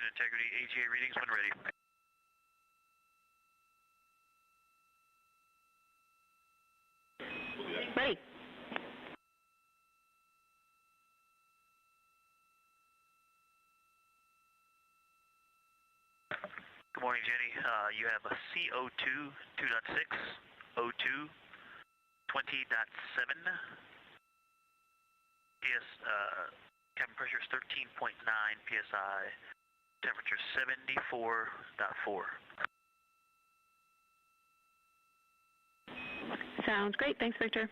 integrity, AGA readings when ready. Ready. Good morning, Jenny. You have a CO2 2.6, O2 20.7. Cabin pressure is 13.9 psi. Temperature 74.4. Sounds great. Thanks, Victor.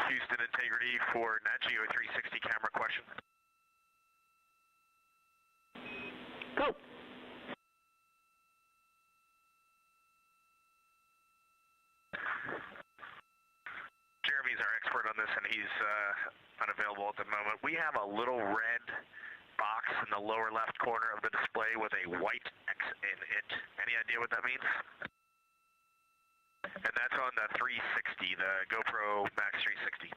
Houston integrity for Nat Geo 360 camera question. Go. Jeremy's our expert on this, and he's unavailable at the moment. We have a little red box in the lower left corner of the display with a white X in it. Any idea what that means? And that's on the 360, the GoPro Max 360.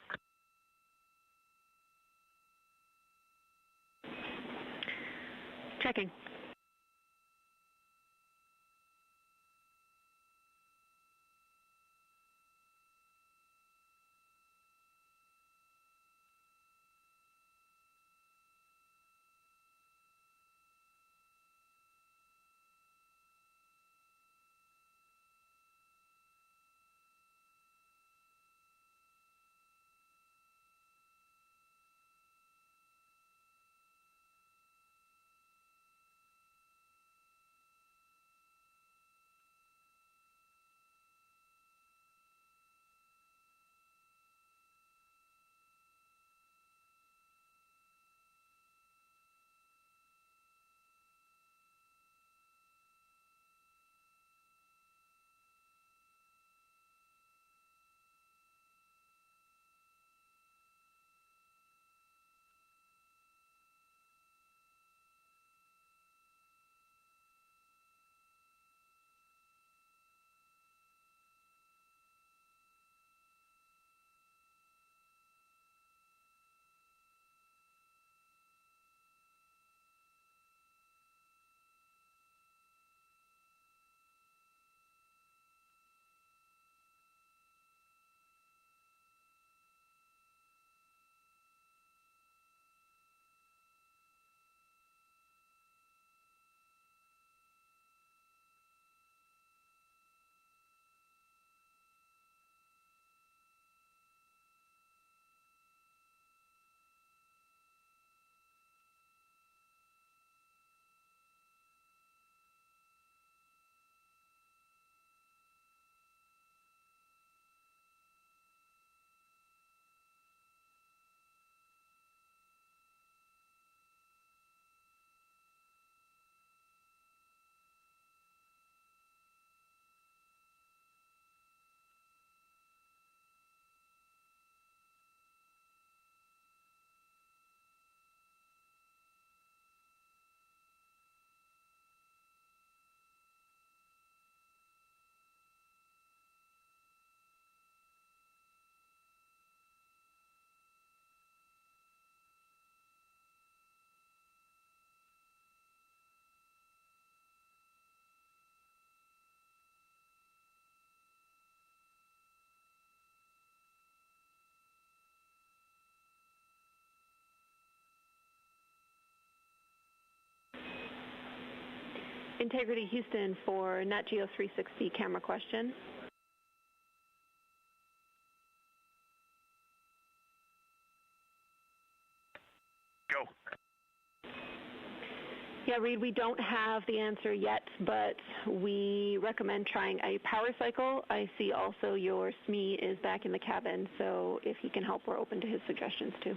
Checking. Integrity Houston for Nat Geo 360 camera question. Go. Yeah, Reed, we don't have the answer yet, but we recommend trying a power cycle. I see also your SME is back in the cabin, so if he can help, we're open to his suggestions too.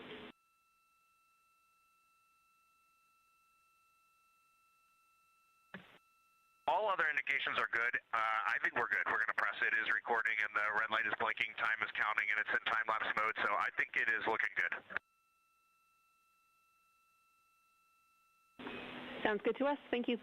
All other indications are good. I think we're good. We're going to press it. It is recording, and the red light is blinking. Time is counting, and it's in time-lapse mode, so I think it is looking good. Sounds good to us. Thank you.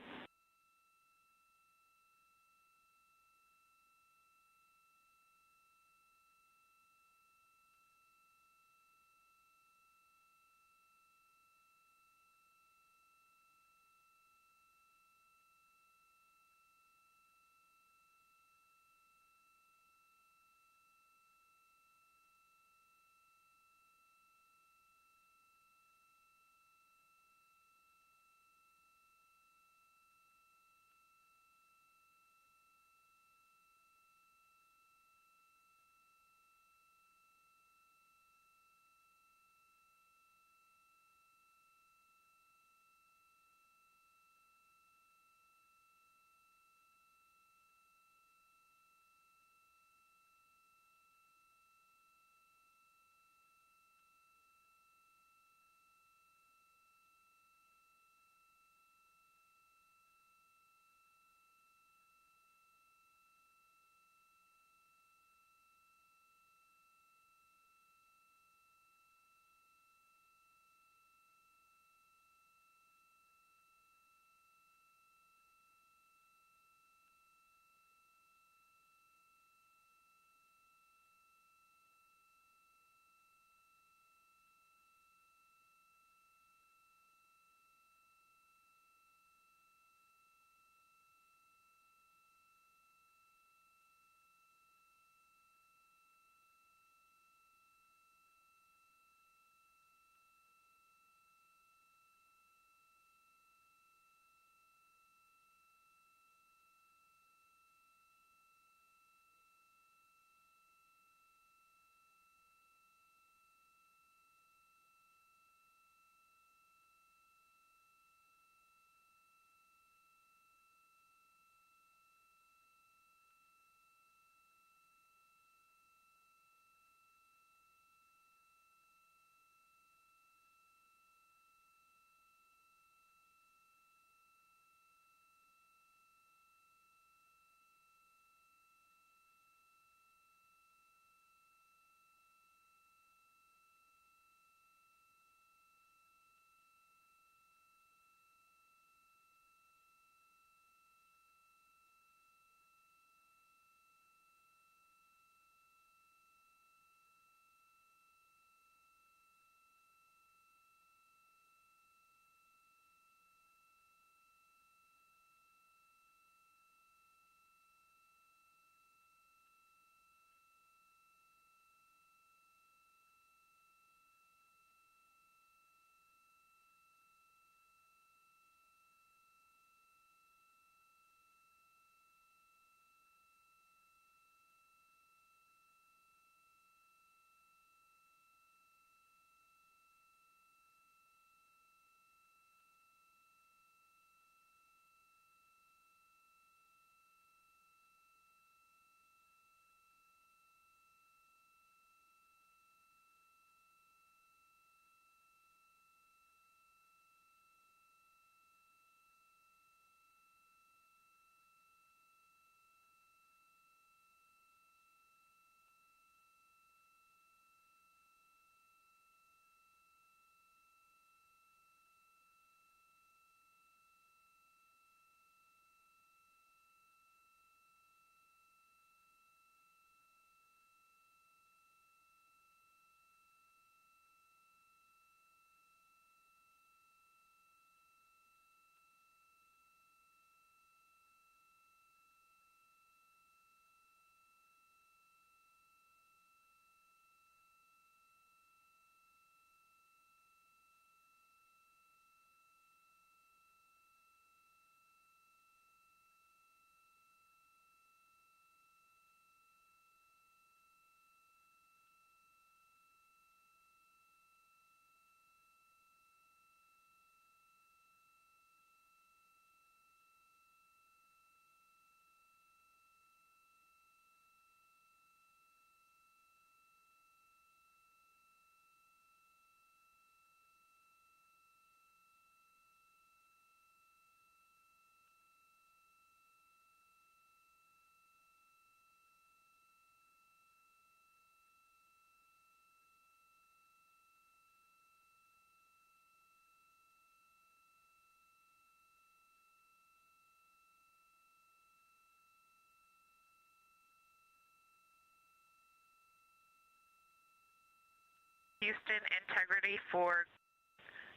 Houston, integrity for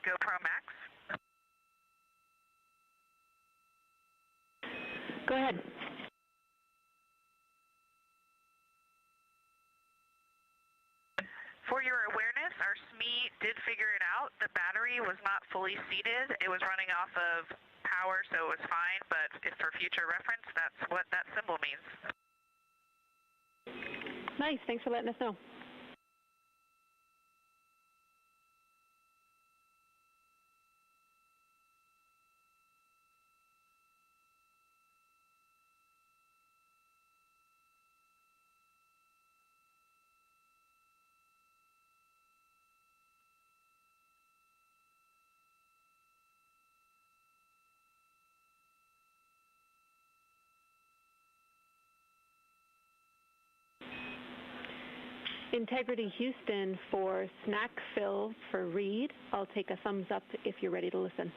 GoPro Max. Go ahead. For your awareness, our SME did figure it out. The battery was not fully seated. It was running off of power, so it was fine, but for future reference, that's what that symbol means. Nice. Thanks for letting us know. Integrity Houston for snack fill for Reed. I'll take a thumbs up if you're ready to listen.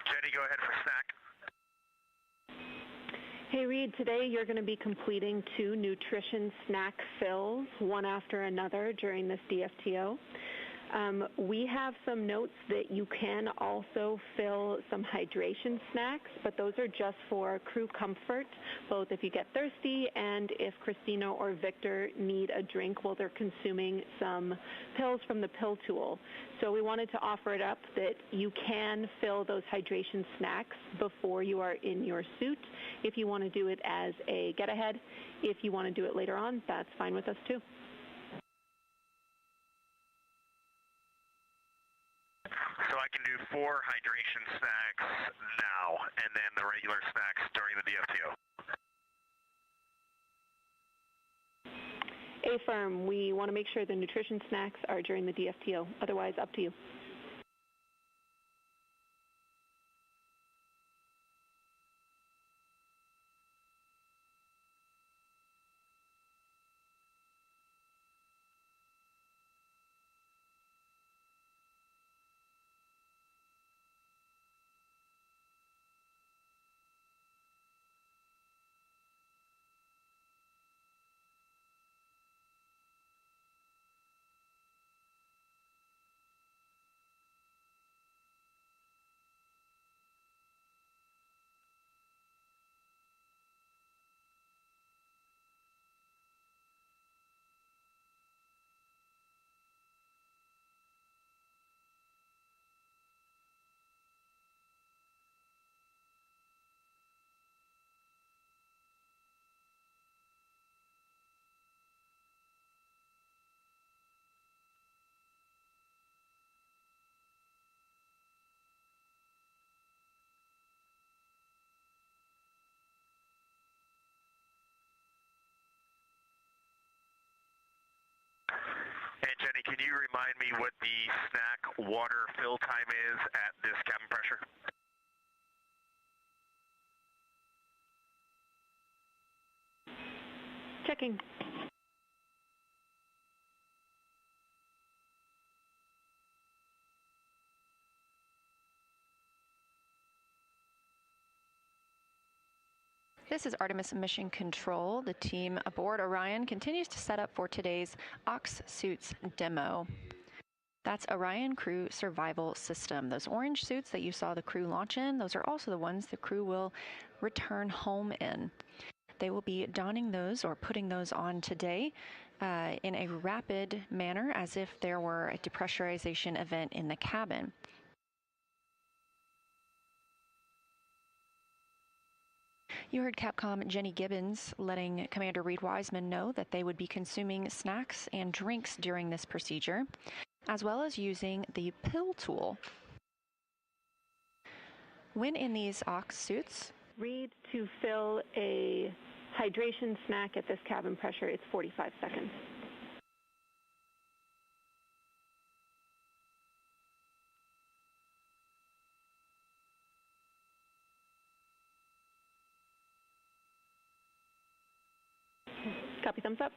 Jenny, go ahead for snack. Hey Reed, today you're going to be completing 2 nutrition snack fills, one after another during this DFTO. We have some notes that you can also fill some hydration snacks, but those are just for crew comfort, both if you get thirsty and if Christina or Victor need a drink while they're consuming some pills from the pill tool. So we wanted to offer it up that you can fill those hydration snacks before you are in your suit. If you want to do it as a get-ahead, if you want to do it later on, that's fine with us too. So I can do 4 hydration snacks now, and then the regular snacks during the DFTO. Affirm, we want to make sure the nutrition snacks are during the DFTO. Otherwise, up to you. And Jenny, can you remind me what the snack water fill time is at this cabin pressure? Checking. This is Artemis Mission Control. The team aboard Orion continues to set up for today's Ox Suits demo. That's Orion Crew Survival System. Those orange suits that you saw the crew launch in, those are also the ones the crew will return home in. They will be donning those or putting those on today in a rapid manner as if there were a depressurization event in the cabin. You heard Capcom Jenny Gibbons letting Commander Reed Wiseman know that they would be consuming snacks and drinks during this procedure, as well as using the pill tool. When in these Ox suits, Reed, to fill a hydration snack at this cabin pressure, it's 45 seconds. Copy, thumbs up.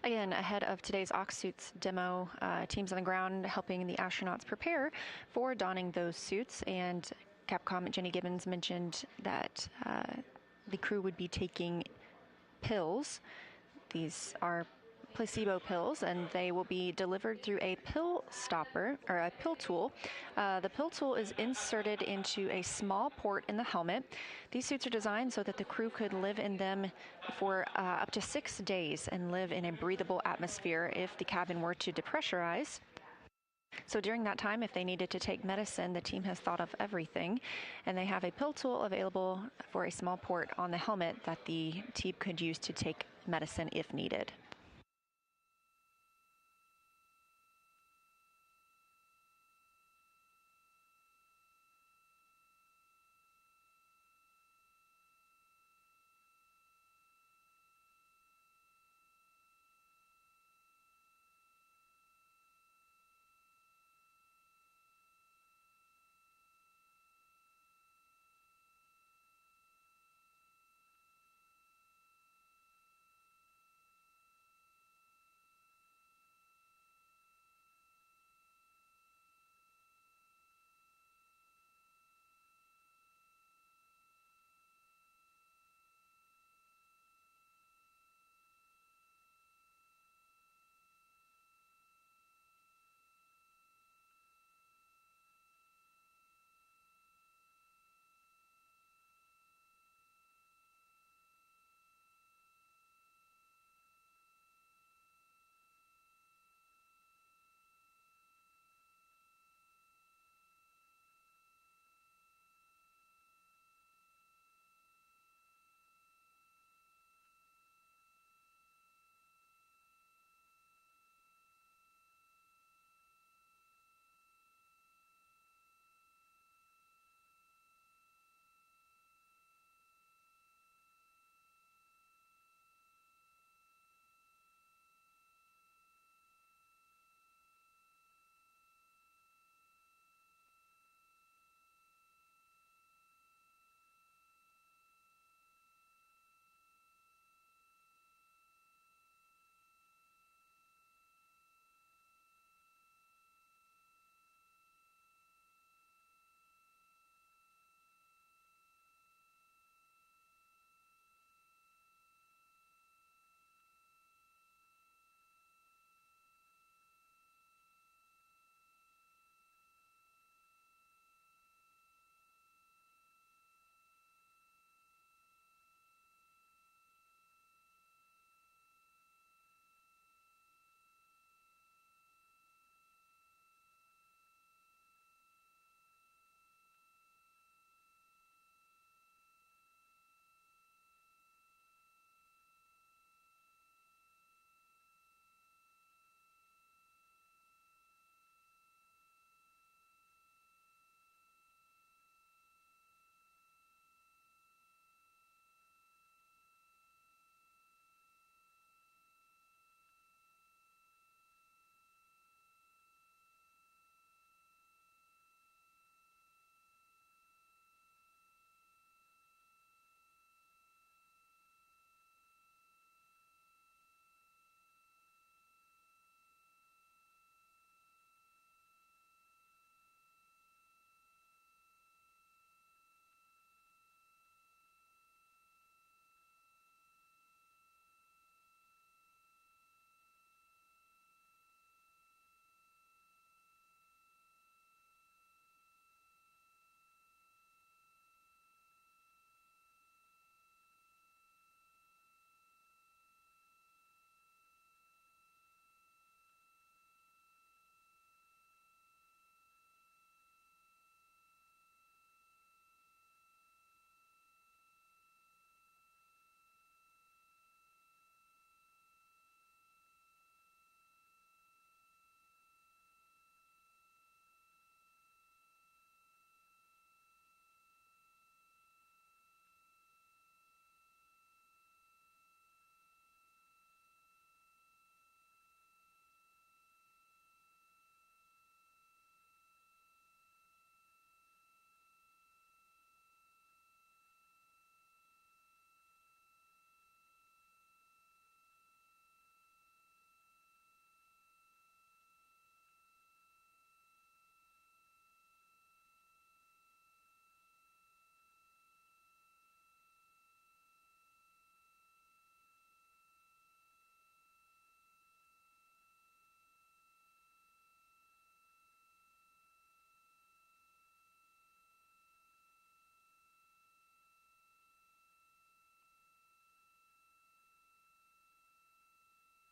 again, ahead of today's Ox suits demo, teams on the ground helping the astronauts prepare for donning those suits. And Capcom Jenny Gibbons mentioned that the crew would be taking pills. These are placebo pills, and they will be delivered through a pill stopper or a pill tool. The pill tool is inserted into a small port in the helmet. These suits are designed so that the crew could live in them for up to 6 days and live in a breathable atmosphere if the cabin were to depressurize. So during that time, if they needed to take medicine, the team has thought of everything, and they have a pill tool available for a small port on the helmet that the team could use to take medicine if needed.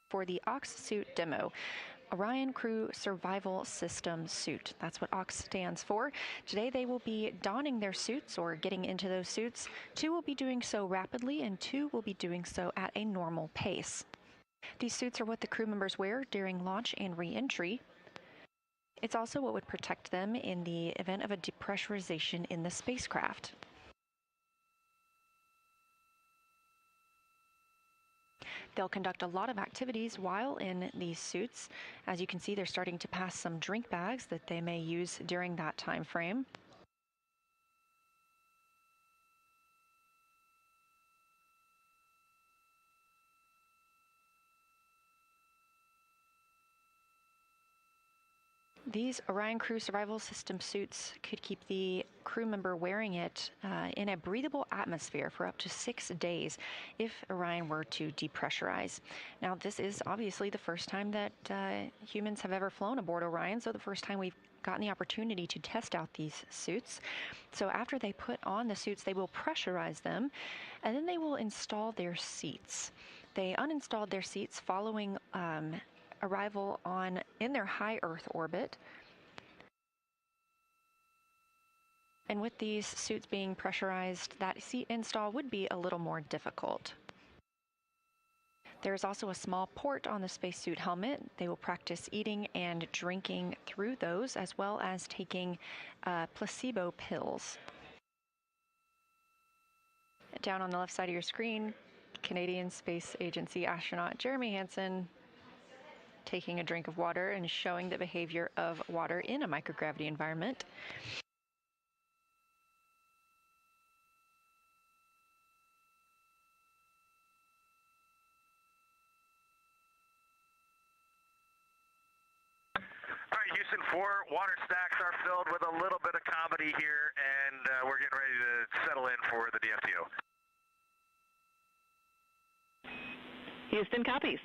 for the OX suit demo. Orion Crew Survival System Suit. That's what OX stands for. Today they will be donning their suits or getting into those suits. 2 will be doing so rapidly and 2 will be doing so at a normal pace. These suits are what the crew members wear during launch and re-entry. It's also what would protect them in the event of a depressurization in the spacecraft. They'll conduct a lot of activities while in these suits. As you can see, they're starting to pass some drink bags that they may use during that time frame. These Orion Crew Survival System suits could keep the crew member wearing it in a breathable atmosphere for up to 6 days if Orion were to depressurize. Now, this is obviously the first time that humans have ever flown aboard Orion, so the first time we've gotten the opportunity to test out these suits. So after they put on the suits, they will pressurize them, and then they will install their seats. They uninstalled their seats following arrival in their high Earth orbit. And with these suits being pressurized, that seat install would be a little more difficult. There is also a small port on the spacesuit helmet. They will practice eating and drinking through those, as well as taking placebo pills. Down on the left side of your screen, Canadian Space Agency astronaut Jeremy Hansen taking a drink of water and showing the behavior of water in a microgravity environment. All right, Houston 4, water stacks are filled with a little bit of comedy here, and we're getting ready to settle in for the DFTO. Houston copies.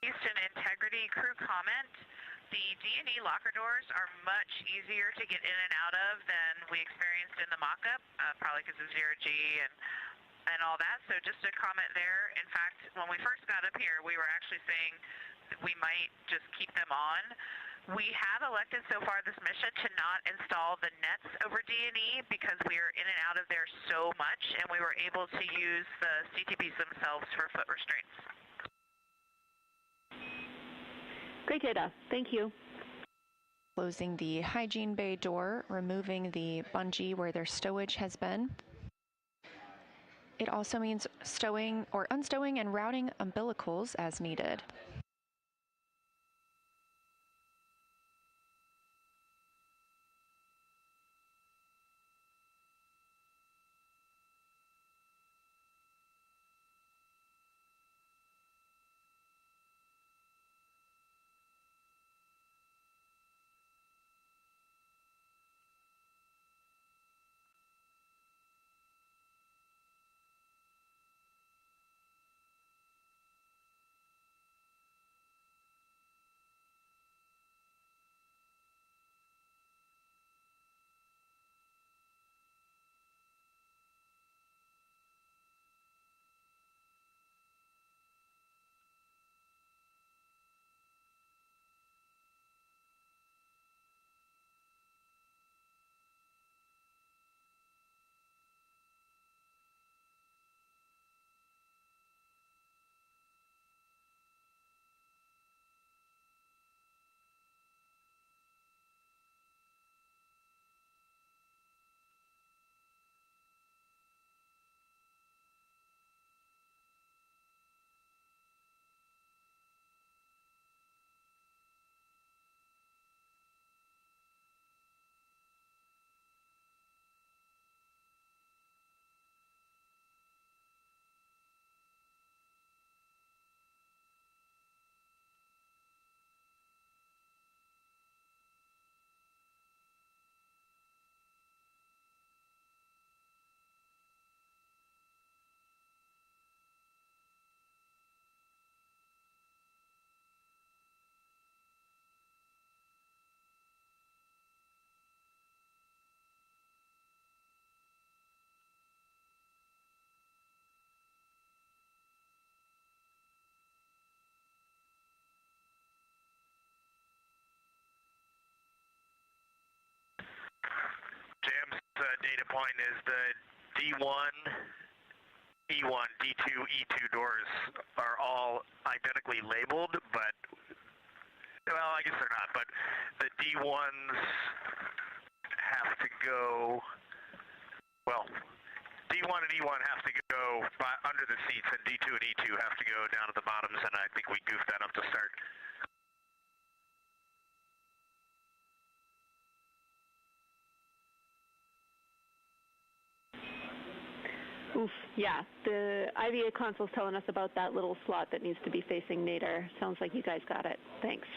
Houston integrity crew comment. The D&E locker doors are much easier to get in and out of than we experienced in the mock-up, probably because of zero-G and all that. So just a comment there. In fact, when we first got up here, we were actually saying that we might just keep them on. We have elected so far this mission to not install the nets over D&E because we are in and out of there so much, and we were able to use the CTBs themselves for foot restraints. Great data. Thank you. Closing the hygiene bay door, removing the bungee where their stowage has been. It also means stowing or unstowing and routing umbilicals as needed. Jam's data point is the D1, E1, D2, E2 doors are all identically labeled, but, well, I guess they're not, but the D1s have to go, well, D1 and E1 have to go under the seats, and D2 and E2 have to go down at the bottoms, and I think we goofed that up to start. Oof, yeah. The IVA console's telling us about that little slot that needs to be facing nadir. Sounds like you guys got it. Thanks.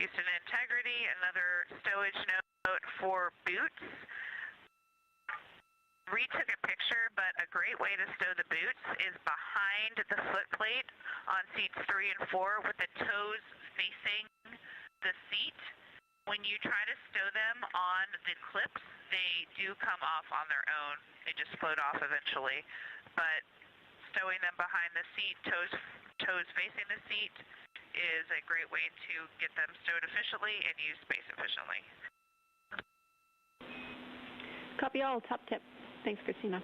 Houston Integrity, another stowage note for boots. Reed took a picture, but a great way to stow the boots is behind the footplate on seats 3 and 4 with the toes facing the seat. When you try to stow them on the clips, they do come off on their own. They just float off eventually. But stowing them behind the seat, toes facing the seat, is a great way to get them stowed efficiently and use space efficiently. Copy all, top tip. Thanks, Christina.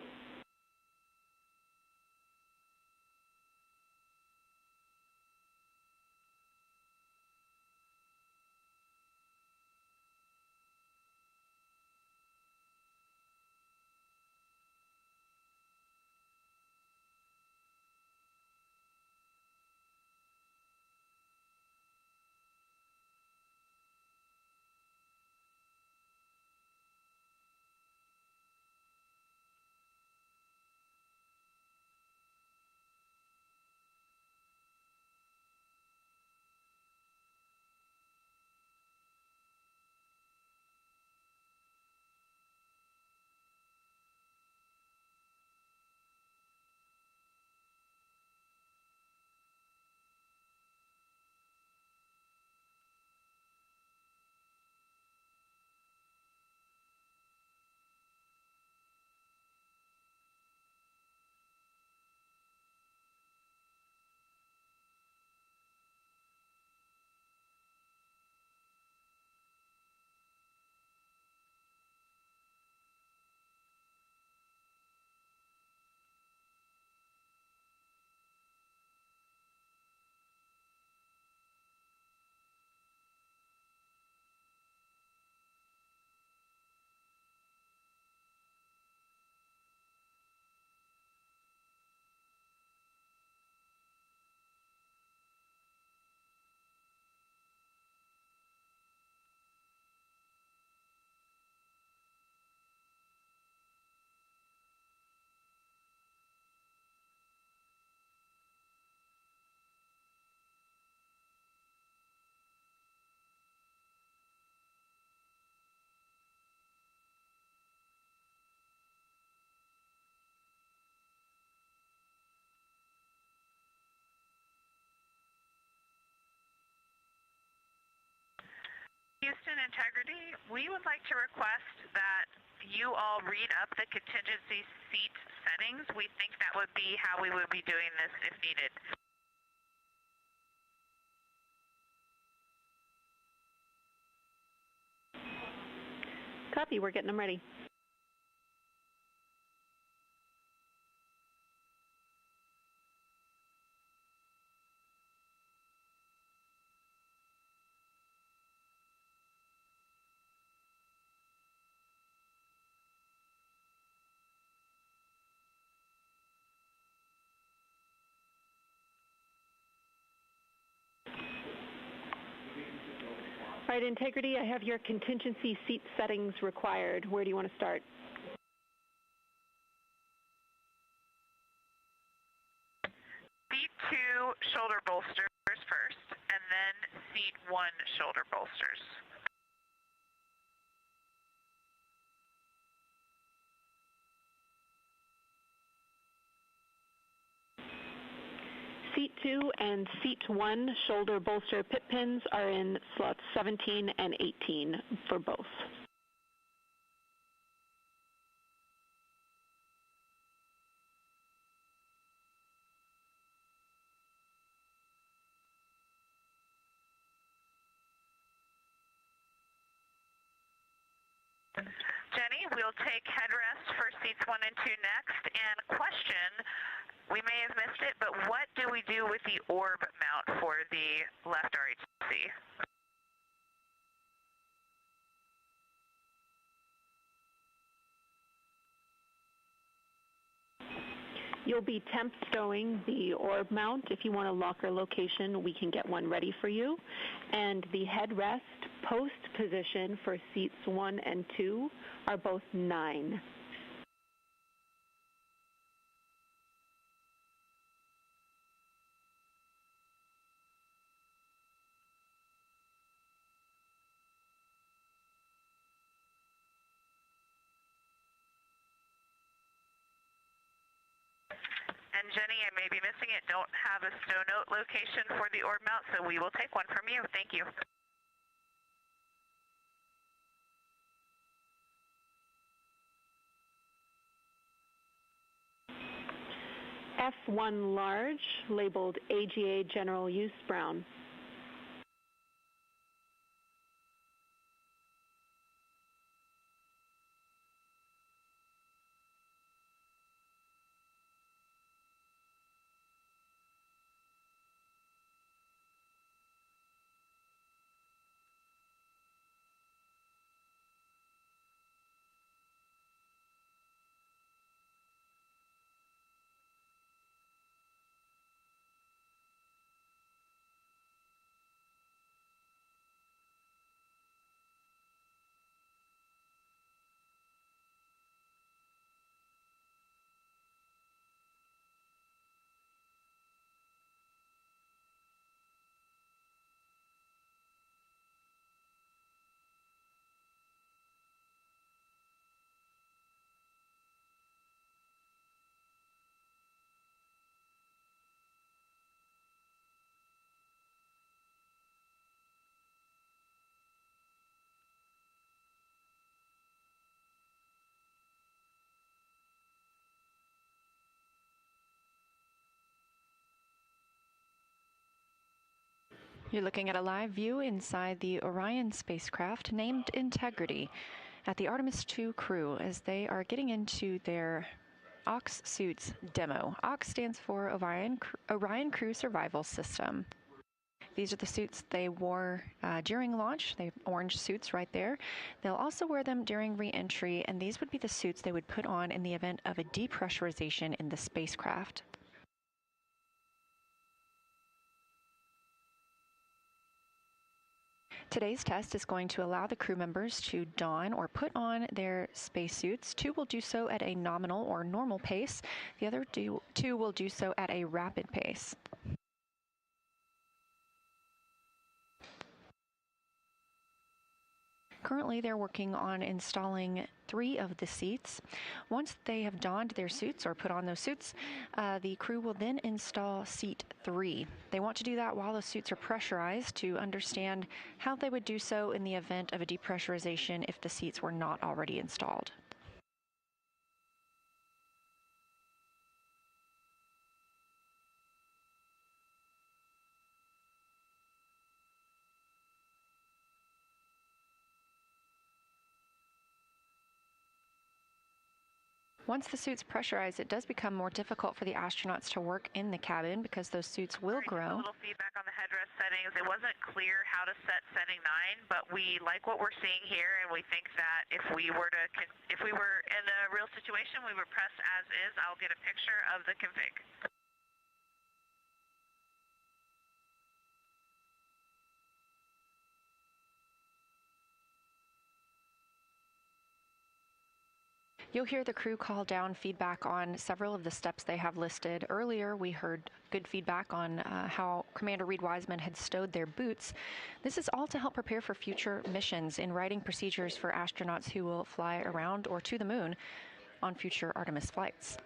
Houston Integrity, we would like to request that you all read up the contingency seat settings. We think that would be how we would be doing this if needed. Copy, we're getting them ready. All right, Integrity, I have your contingency seat settings required. Where do you want to start? Seat 2 shoulder bolsters first, and then seat 1 shoulder bolsters. Seat 2 and Seat 1 shoulder bolster pit pins are in slots 17 and 18 for both. Jenny, we'll take headrest for seats 1 and 2 next. And question, we may have missed it, but what do we do with the orb mount for the left RHC? You'll be temp stowing the orb mount. If you want a locker location, we can get one ready for you. And the headrest post position for seats 1 and 2 are both 9. Jenny, I may be missing it, don't have a stow note location for the orb mount, so we will take one from you. Thank you. F1 large, labeled AGA General Use Brown. You're looking at a live view inside the Orion spacecraft named Integrity at the Artemis II crew as they are getting into their OX suits demo. OX stands for Orion Crew Survival System. These are the suits they wore during launch. They have orange suits right there. They'll also wear them during re-entry, and these would be the suits they would put on in the event of a depressurization in the spacecraft. Today's test is going to allow the crew members to don or put on their spacesuits. Two will do so at a nominal or normal pace. The other two will do so at a rapid pace. Currently, they're working on installing 3 of the seats. Once they have donned their suits or put on those suits, the crew will then install seat 3. They want to do that while the suits are pressurized to understand how they would do so in the event of a depressurization if the seats were not already installed. Once the suit's pressurized, it does become more difficult for the astronauts to work in the cabin because those suits will grow. Just a little feedback on the headrest settings. It wasn't clear how to set setting 9, but we like what we're seeing here, and we think that if we were in a real situation, we would press as is. I'll get a picture of the config. You'll hear the crew call down feedback on several of the steps they have listed. Earlier, we heard good feedback on how Commander Reed Wiseman had stowed their boots. This is all to help prepare for future missions in writing procedures for astronauts who will fly around or to the moon on future Artemis flights.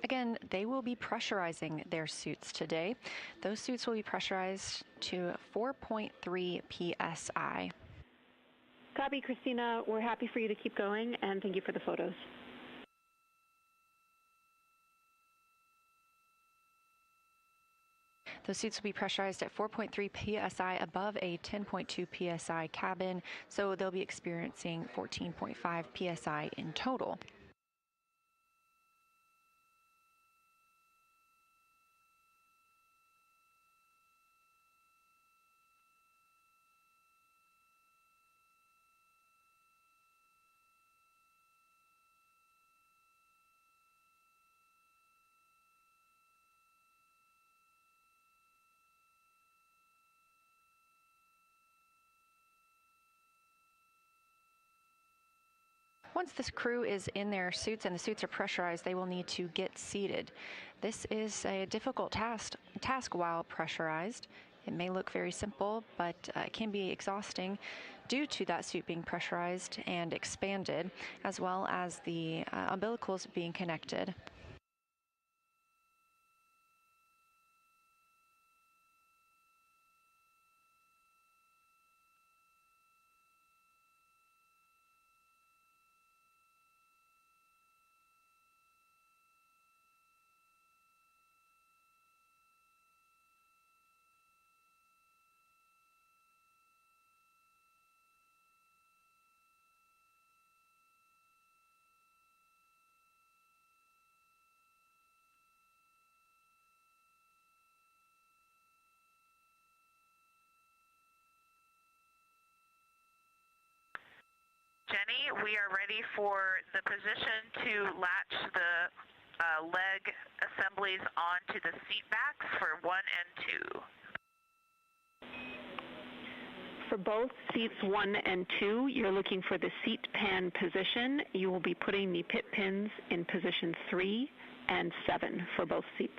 Again, they will be pressurizing their suits today. Those suits will be pressurized to 4.3 psi. Copy, Christina. We're happy for you to keep going, and thank you for the photos. Those suits will be pressurized at 4.3 psi above a 10.2 psi cabin, so they'll be experiencing 14.5 psi in total. Once this crew is in their suits and the suits are pressurized, they will need to get seated. This is a difficult task while pressurized. It may look very simple, but it can be exhausting due to that suit being pressurized and expanded, as well as the umbilicals being connected. Jenny, we are ready for the position to latch the leg assemblies onto the seat backs for 1 and 2. For both seats 1 and 2, you're looking for the seat pan position. You will be putting the pit pins in position 3 and 7 for both seats.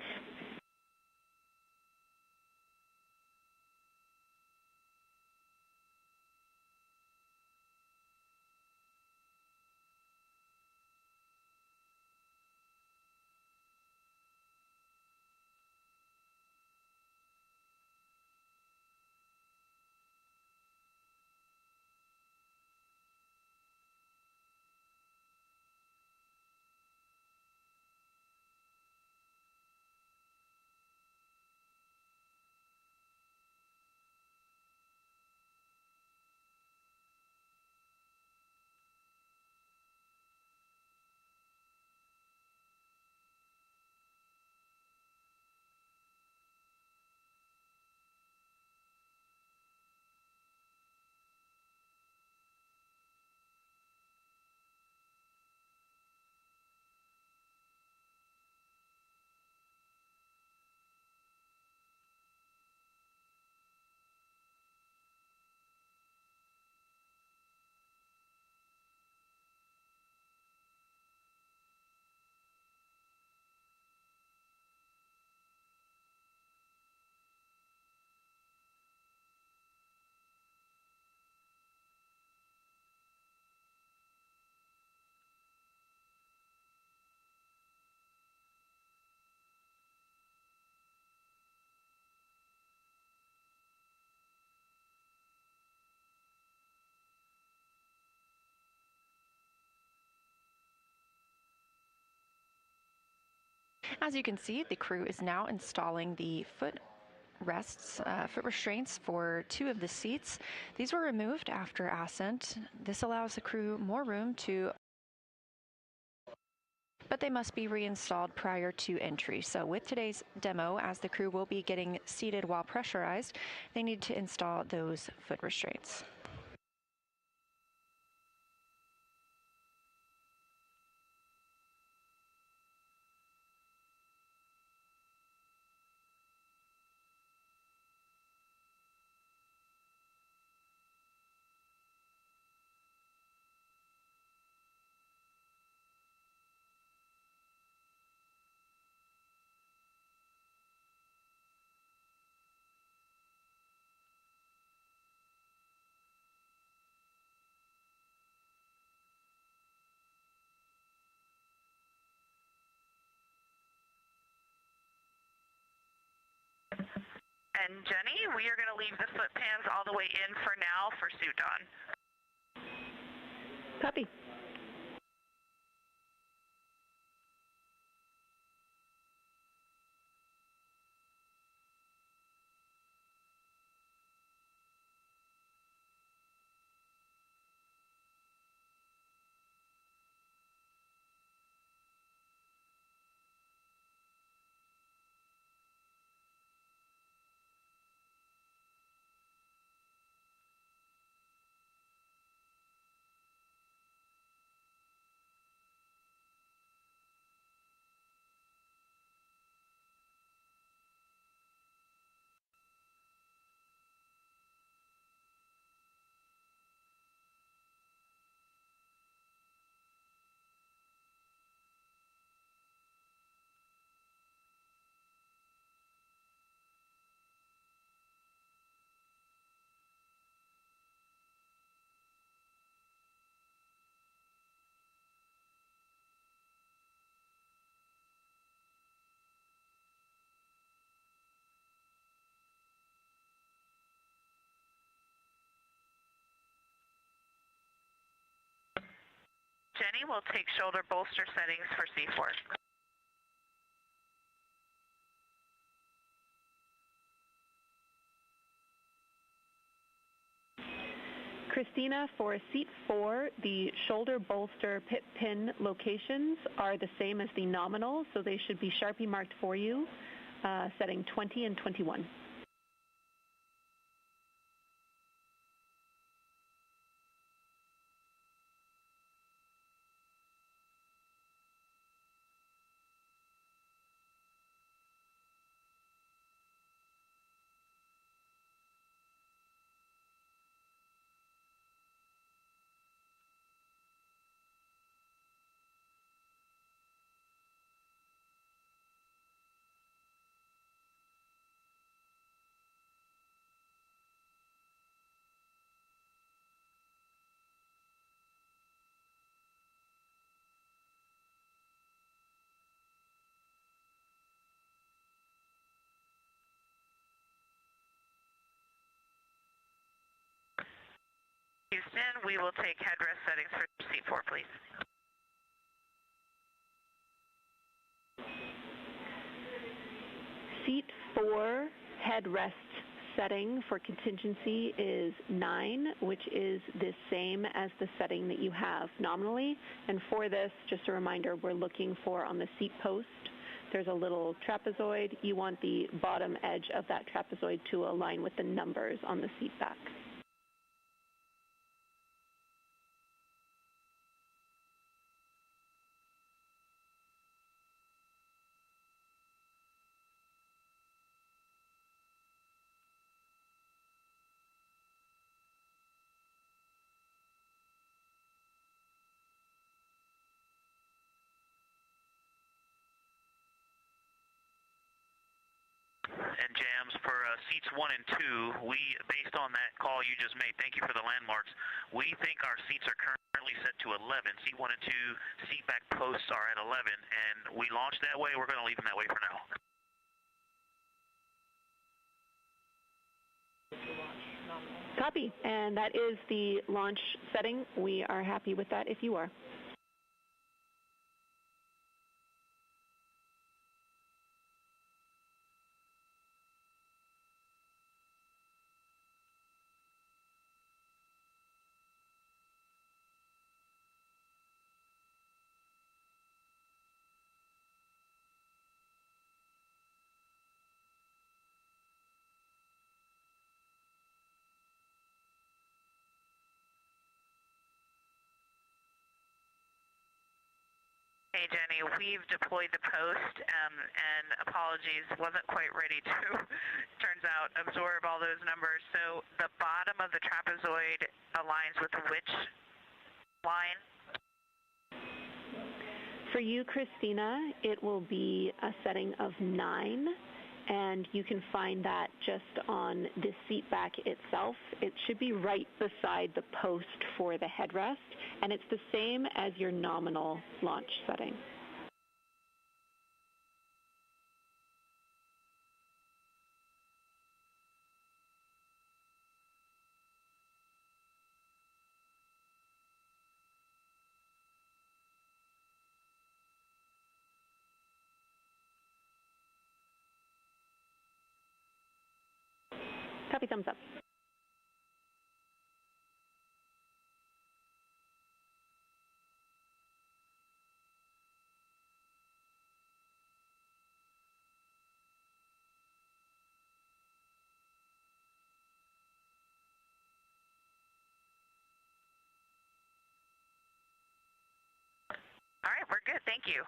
As you can see, the crew is now installing the foot restraints for 2 of the seats. These were removed after ascent. This allows the crew more room but they must be reinstalled prior to entry. So with today's demo, as the crew will be getting seated while pressurized, they need to install those foot restraints. And Jenny, we are going to leave the foot pans all the way in for now for suit on. Copy. Jenny will take shoulder bolster settings for C4. Christina, for seat 4, the shoulder bolster pin locations are the same as the nominal, so they should be Sharpie marked for you, setting 20 and 21. Houston, we will take headrest settings for seat 4, please. Seat 4 headrest setting for contingency is 9, which is the same as the setting that you have nominally. And for this, just a reminder, we're looking for on the seat post, there's a little trapezoid. You want the bottom edge of that trapezoid to align with the numbers on the seat back. And Jams, for seats 1 and 2, we, based on that call you just made, thank you for the landmarks, we think our seats are currently set to 11. Seat 1 and 2 seat back posts are at 11, and we launched that way. We're going to leave them that way for now. Copy, and that is the launch setting. We are happy with that if you are. Hey Jenny, we've deployed the post, and apologies, wasn't quite ready to, turns out, absorb all those numbers. So the bottom of the trapezoid aligns with which line? For you, Christina, it will be a setting of 9, and you can find that just on the seat back itself. It should be right beside the post for the headrest, and it's the same as your nominal launch setting. Copy, thumbs up. All right, we're good, thank you.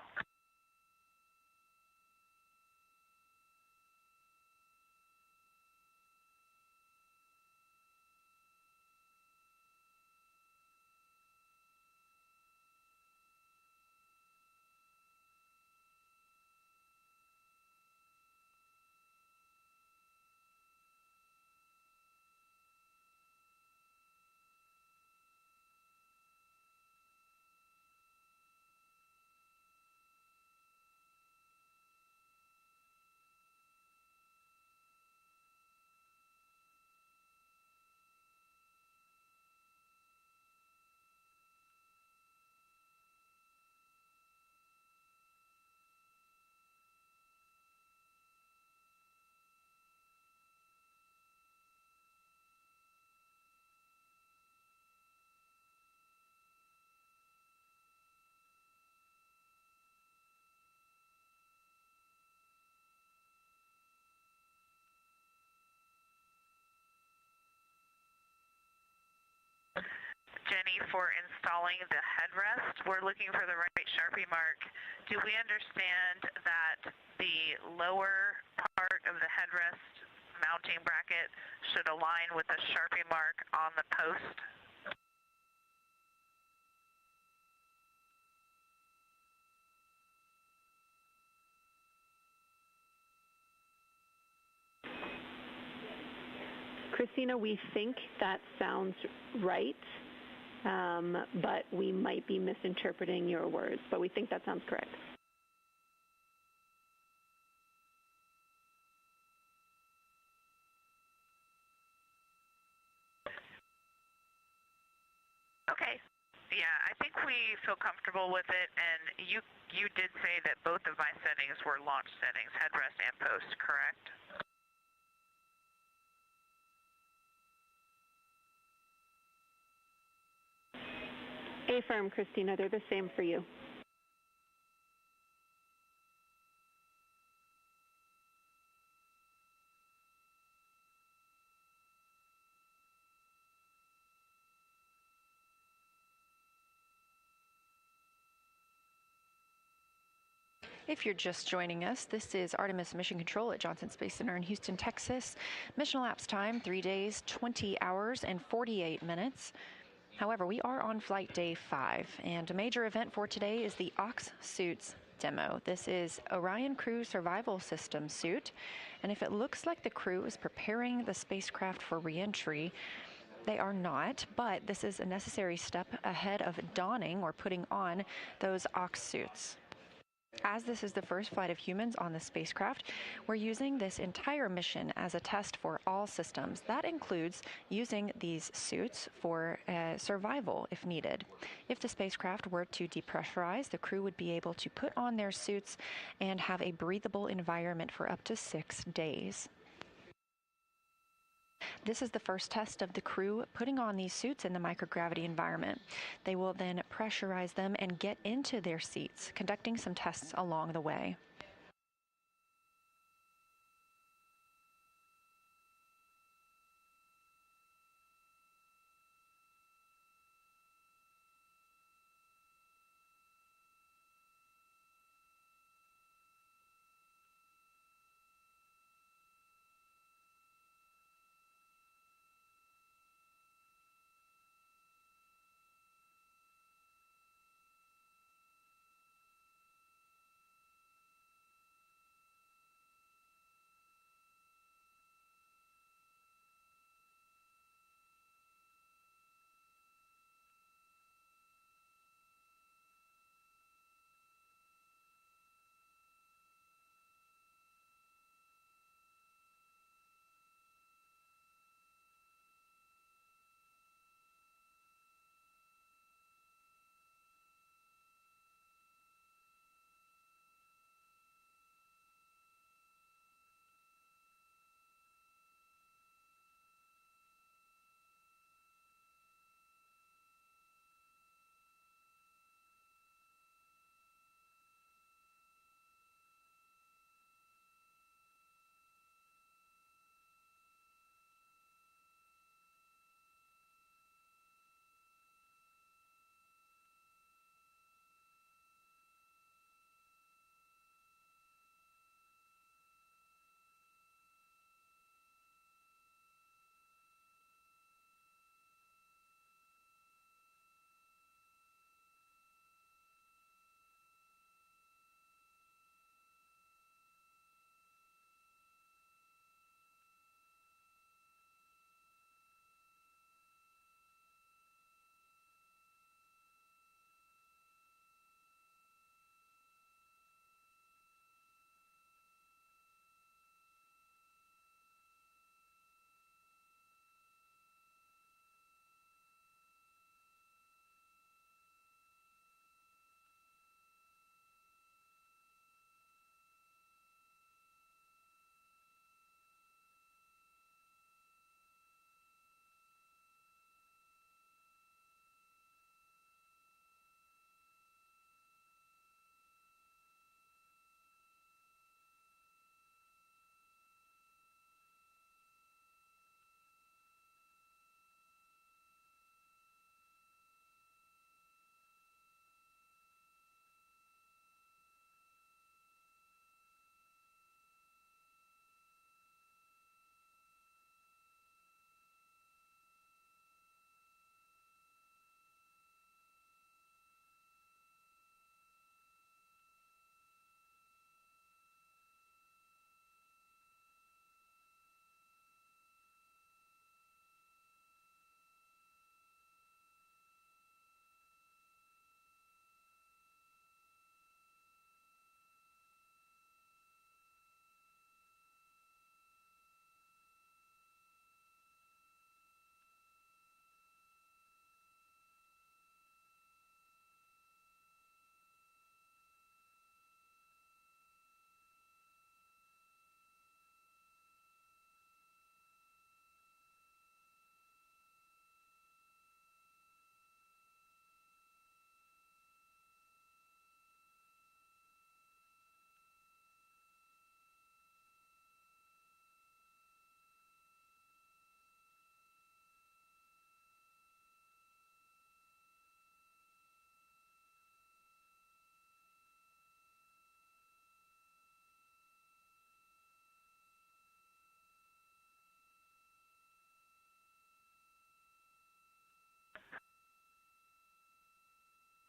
Jenny, for installing the headrest. We're looking for the right Sharpie mark. Do we understand that the lower part of the headrest mounting bracket should align with the Sharpie mark on the post? Christina, we think that sounds right, but we might be misinterpreting your words, but we think that sounds correct. Okay. Yeah, I think we feel comfortable with it, and you did say that both of my settings were launch settings, headrest and post, correct? Affirm, Christina, they're the same for you. If you're just joining us, this is Artemis Mission Control at Johnson Space Center in Houston, Texas. Mission elapsed time, 3 days, 20 hours, and 48 minutes. However, we are on flight day 5, and a major event for today is the Ox Suits demo. This is Orion Crew Survival System suit, and if it looks like the crew is preparing the spacecraft for re-entry, they are not, but this is a necessary step ahead of donning or putting on those Ox suits. As this is the first flight of humans on the spacecraft, we're using this entire mission as a test for all systems. That includes using these suits for survival if needed. If the spacecraft were to depressurize, the crew would be able to put on their suits and have a breathable environment for up to 6 days. This is the first test of the crew putting on these suits in the microgravity environment. They will then pressurize them and get into their seats, conducting some tests along the way.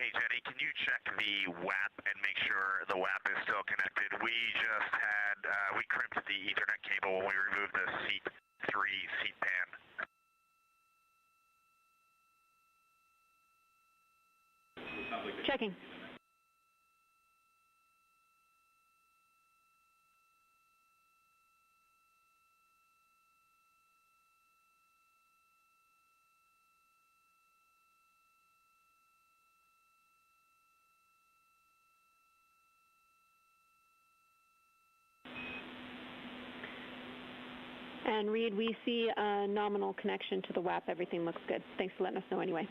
Hey Jenny, can you check the WAP and make sure the WAP is still connected? We just had, we crimped the Ethernet cable when we removed the seat 3 seat pan. Checking. And Reed, we see a nominal connection to the WAP. Everything looks good. Thanks for letting us know anyway.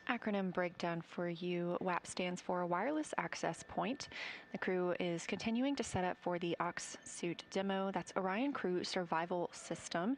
Acronym breakdown for you. WAP stands for Wireless Access Point. The crew is continuing to set up for the Ox suit demo. That's Orion Crew Survival System.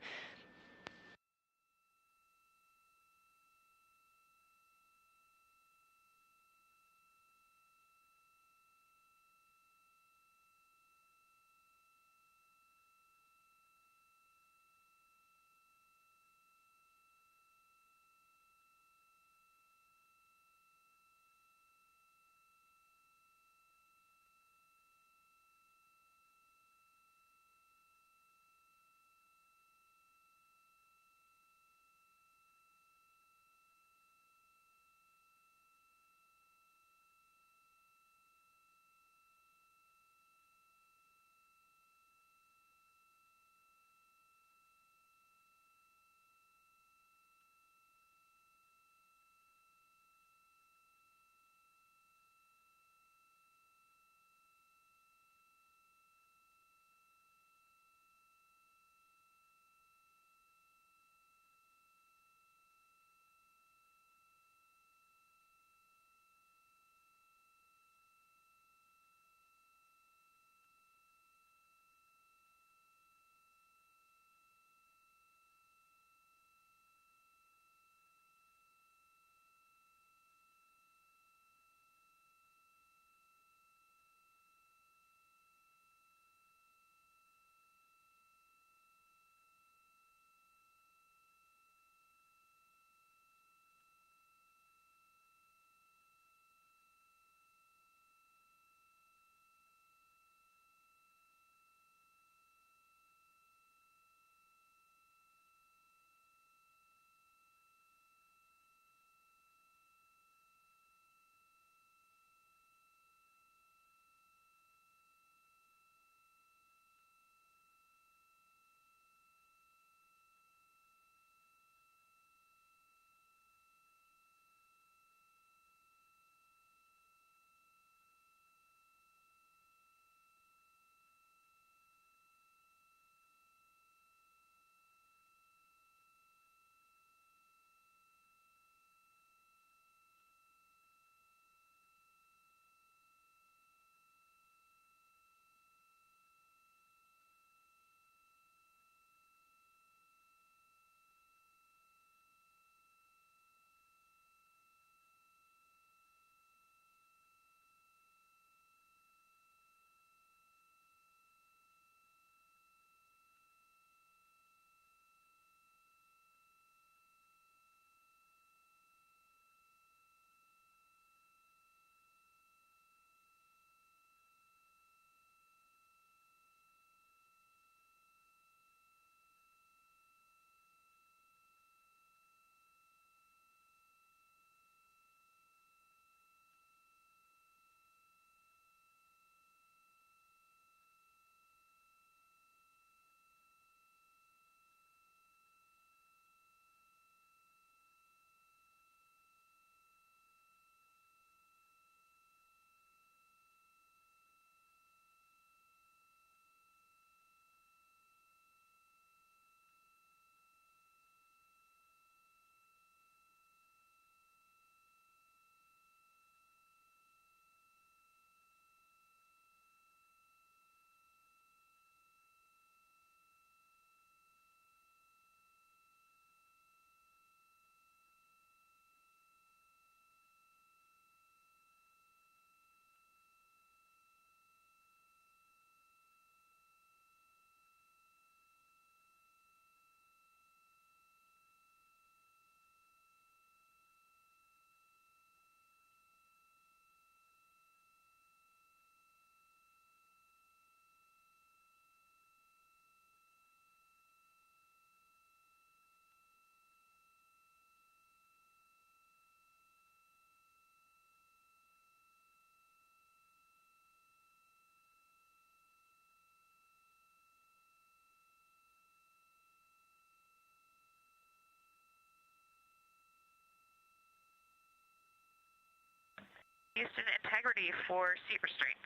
Houston, integrity for seat restraints.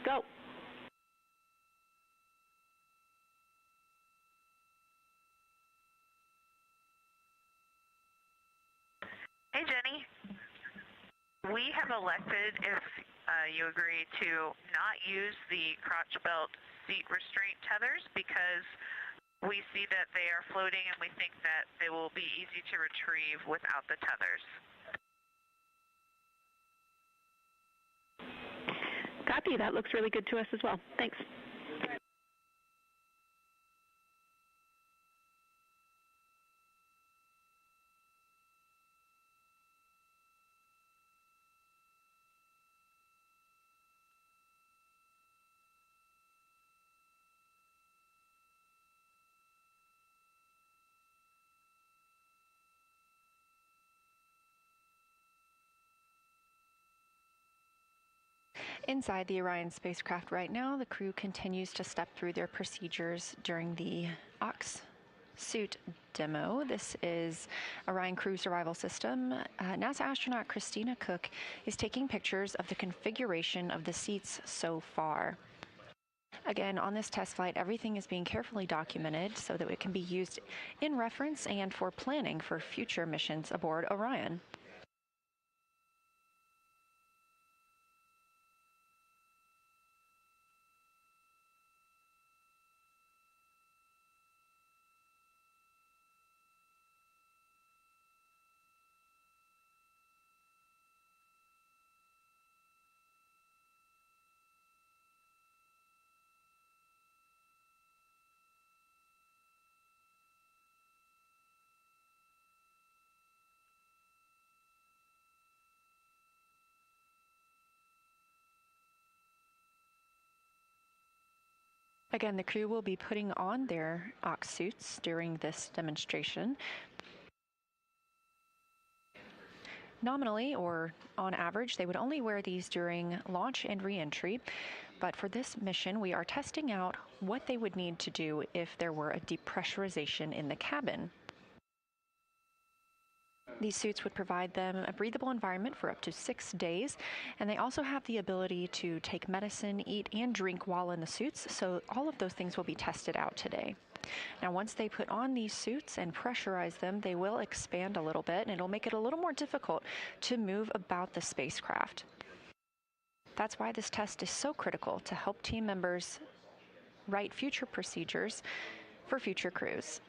Go. Hey, Jenny. We have elected, if you agree, to not use the crotch belt seat restraint tethers because we see that they are floating and we think that they will be easy to retrieve without the tethers. Copy. That looks really good to us as well. Thanks. Inside the Orion spacecraft right now, the crew continues to step through their procedures during the Ox suit demo. This is Orion Crew Survival System. NASA astronaut Christina Cook is taking pictures of the configuration of the seats so far. Again, on this test flight, everything is being carefully documented so that it can be used in reference and for planning for future missions aboard Orion. Again, the crew will be putting on their Ox suits during this demonstration. Nominally, or on average, they would only wear these during launch and re-entry. But for this mission, we are testing out what they would need to do if there were a depressurization in the cabin. These suits would provide them a breathable environment for up to 6 days, and they also have the ability to take medicine, eat, and drink while in the suits, so all of those things will be tested out today. Now, once they put on these suits and pressurize them, they will expand a little bit, and it'll make it a little more difficult to move about the spacecraft. That's why this test is so critical to help team members write future procedures for future crews.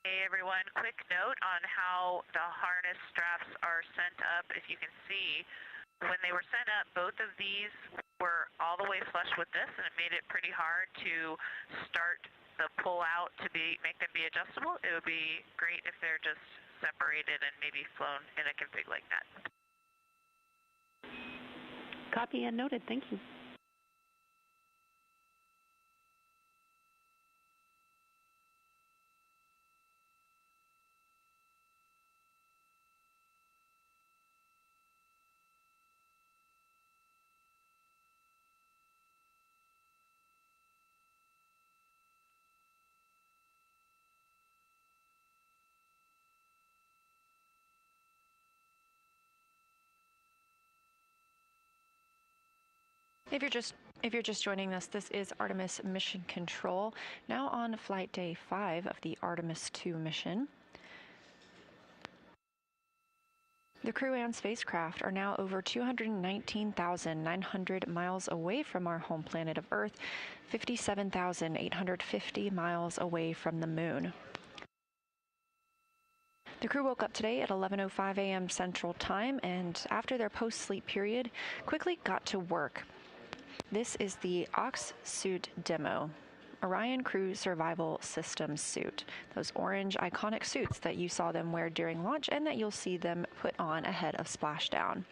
Hey everyone, quick note on how the harness straps are sent up. If you can see, when they were sent up, both of these were all the way flush with this, and it made it pretty hard to start the pull out to make them be adjustable. It would be great if they're just separated and maybe flown in a config like that. Copy and noted. Thank you. If you're just joining us, this is Artemis Mission Control, now on flight day 5 of the Artemis II mission. The crew and spacecraft are now over 219,900 miles away from our home planet of Earth, 57,850 miles away from the Moon. The crew woke up today at 11:05 a.m. Central Time, and after their post-sleep period, quickly got to work. This is the Ox suit demo, Orion Crew Survival System suit. Those orange iconic suits that you saw them wear during launch and that you'll see them put on ahead of splashdown.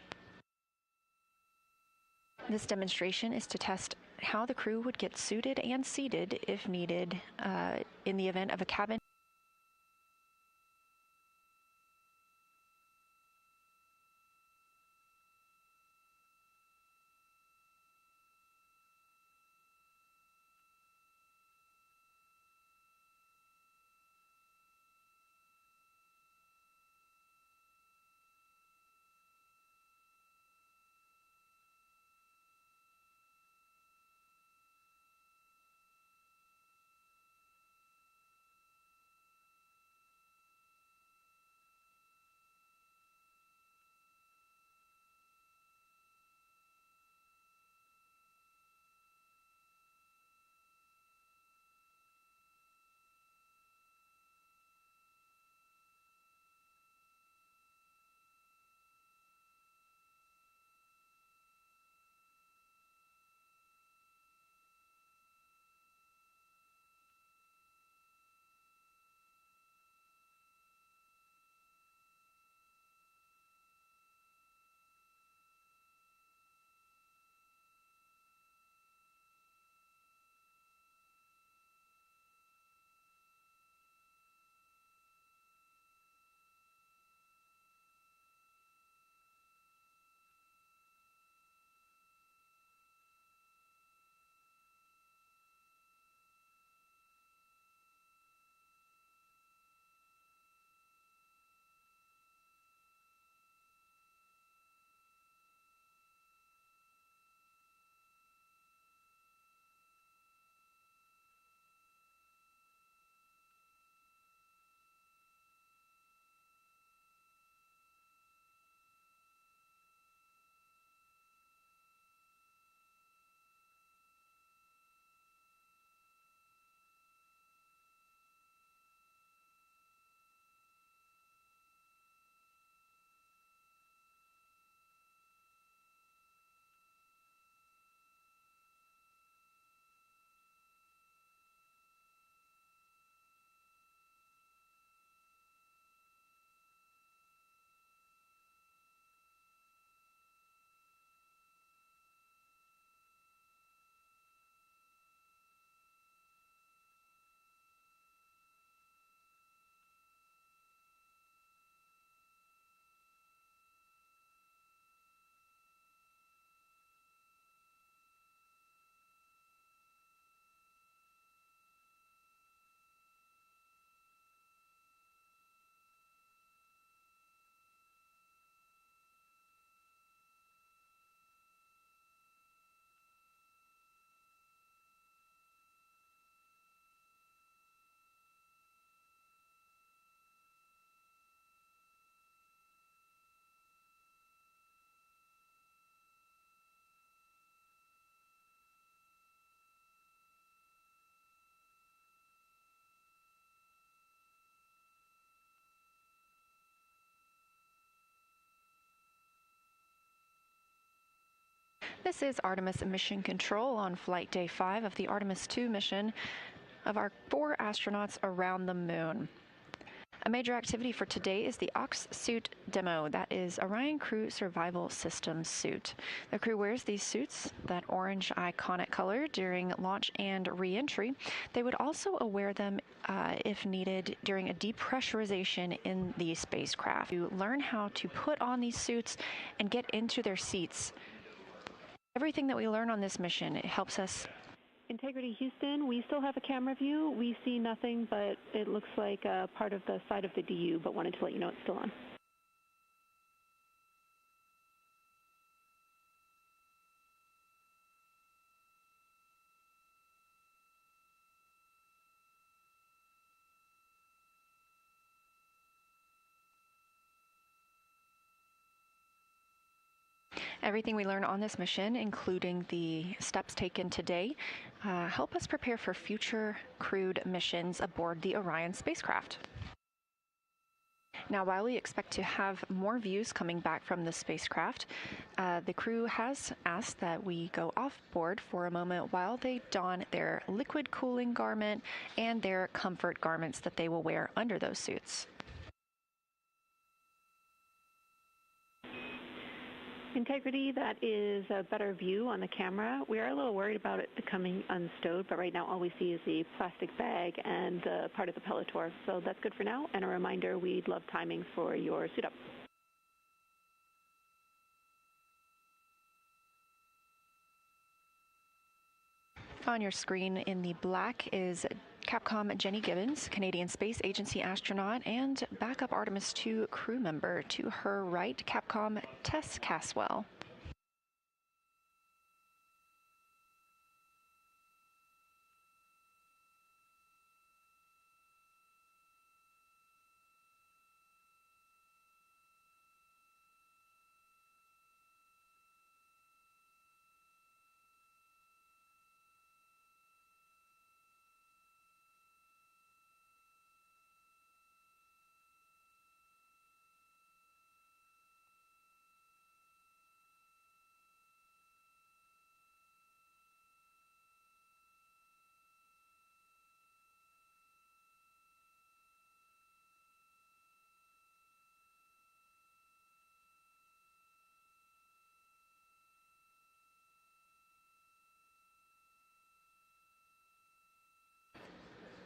This demonstration is to test how the crew would get suited and seated if needed in the event of a cabin. This is Artemis Mission Control on Flight Day 5 of the Artemis II mission of our 4 astronauts around the moon. A major activity for today is the Ox suit demo. That is Orion Crew Survival System suit. The crew wears these suits, that orange iconic color, during launch and re-entry. They would also wear them if needed during a depressurization in the spacecraft. To learn how to put on these suits and get into their seats. Everything that we learn on this mission, it helps us. Integrity Houston, we still have a camera view. We see nothing, but it looks like part of the side of the DU, but wanted to let you know it's still on. Everything we learn on this mission, including the steps taken today, help us prepare for future crewed missions aboard the Orion spacecraft. Now, while we expect to have more views coming back from the spacecraft, the crew has asked that we go off board for a moment while they don their liquid cooling garment and their comfort garments that they will wear under those suits. Integrity, that is a better view on the camera. We are a little worried about it becoming unstowed, but right now all we see is the plastic bag and part of the Pelotor. So that's good for now, and a reminder, we'd love timing for your suit up. On your screen in the black is Capcom Jenny Gibbons, Canadian Space Agency astronaut and backup Artemis II crew member. To her right, Capcom Tess Caswell.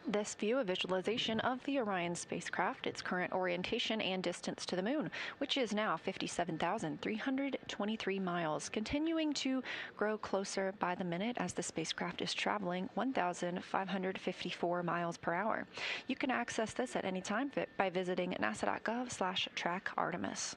This view, a visualization of the Orion spacecraft, its current orientation and distance to the moon, which is now 57,323 miles, continuing to grow closer by the minute as the spacecraft is traveling 1,554 miles per hour. You can access this at any time by visiting nasa.gov/track-Artemis.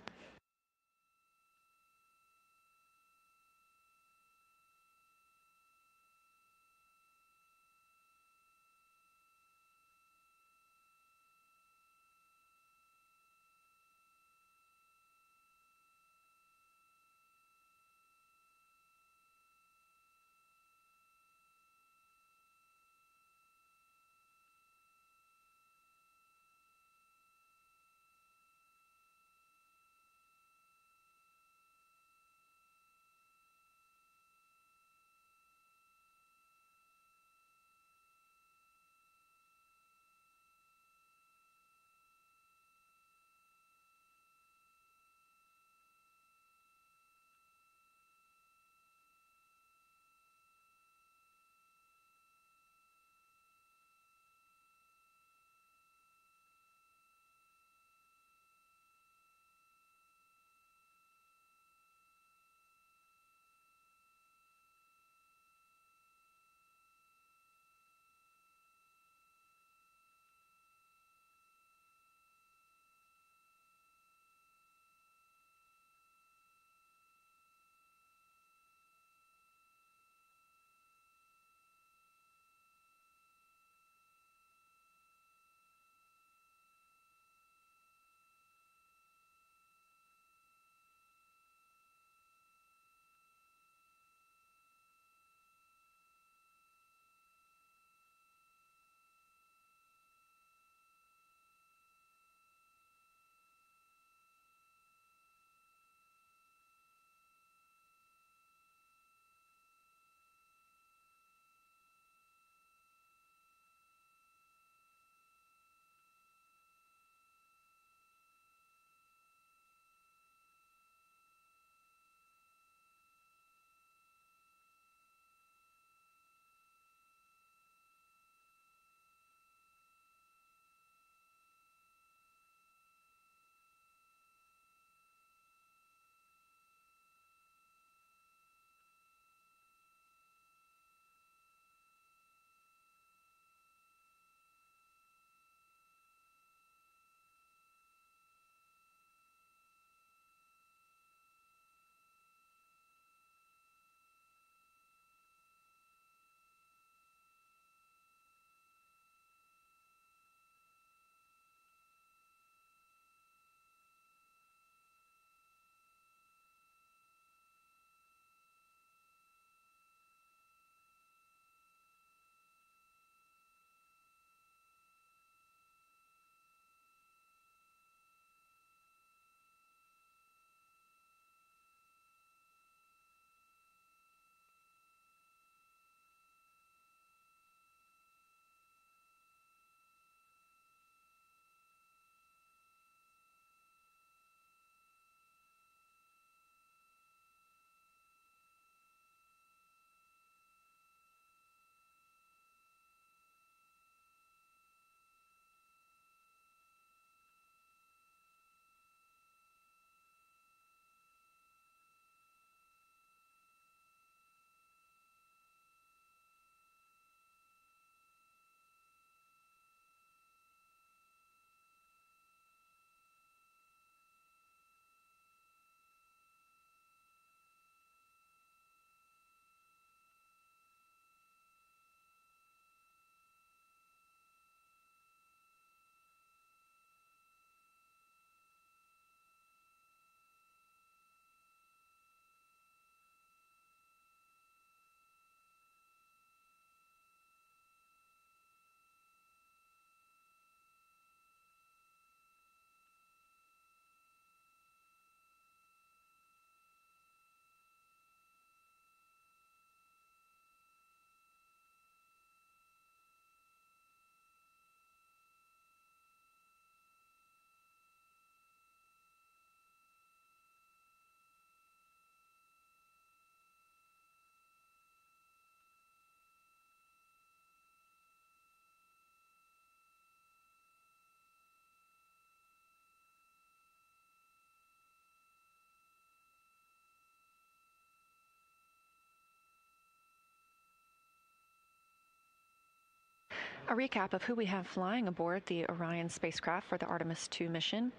A recap of who we have flying aboard the Orion spacecraft for the Artemis II mission.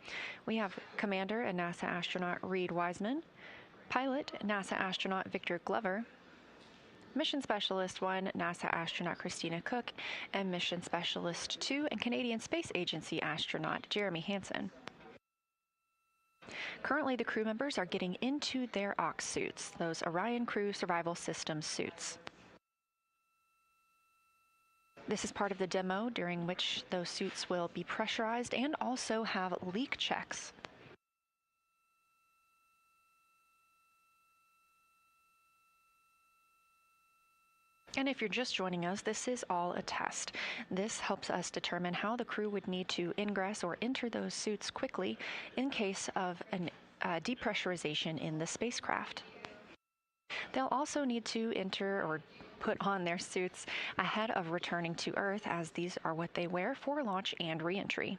We have Commander and NASA astronaut Reed Wiseman, Pilot NASA astronaut Victor Glover, Mission Specialist 1 NASA astronaut Christina Cook, and Mission Specialist 2 and Canadian Space Agency astronaut Jeremy Hansen. Currently, the crew members are getting into their OX suits, those Orion Crew Survival System suits. This is part of the demo during which those suits will be pressurized and also have leak checks. And if you're just joining us, this is all a test. This helps us determine how the crew would need to ingress or enter those suits quickly in case of a depressurization in the spacecraft. They'll also need to enter or put on their suits ahead of returning to Earth, as these are what they wear for launch and re-entry.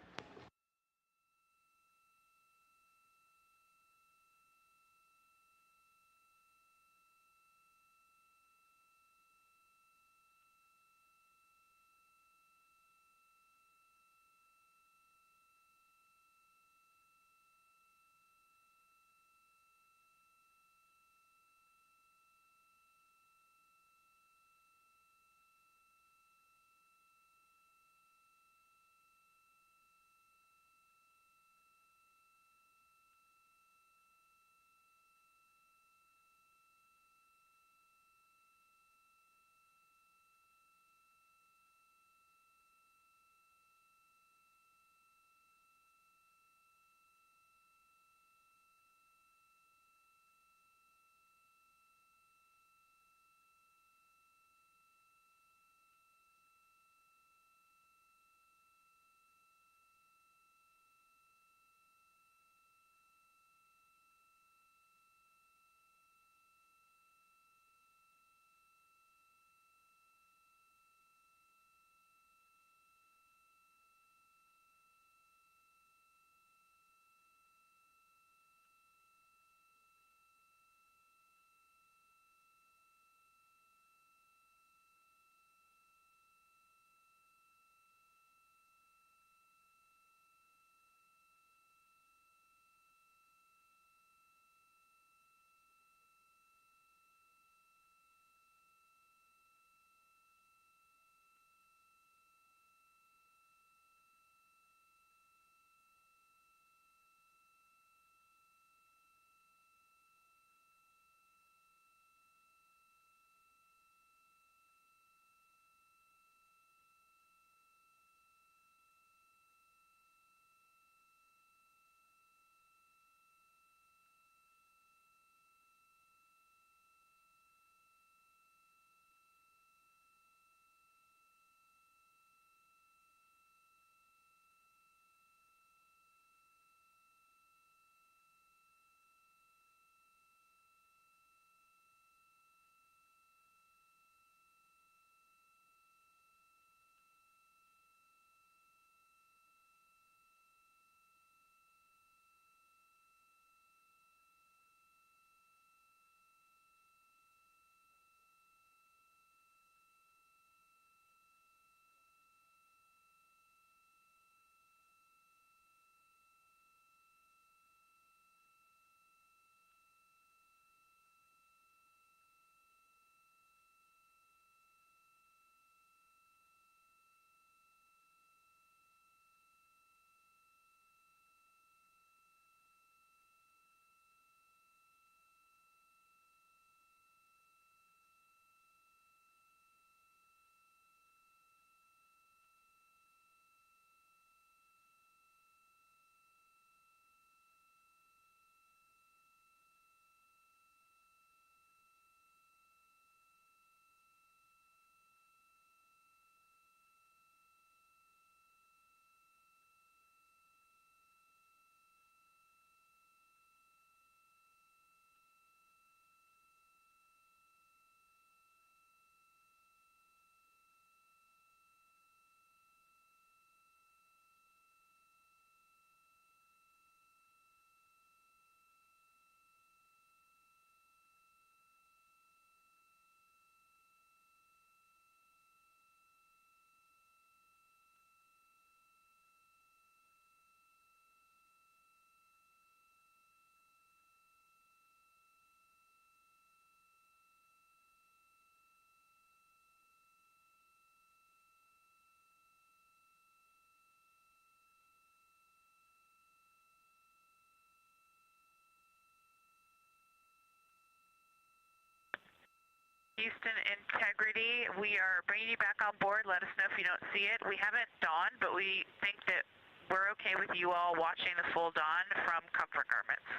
Houston Integrity, we are bringing you back on board. Let us know if you don't see it. We haven't dawned, but we think that we're okay with you all watching the full dawn from comfort garments.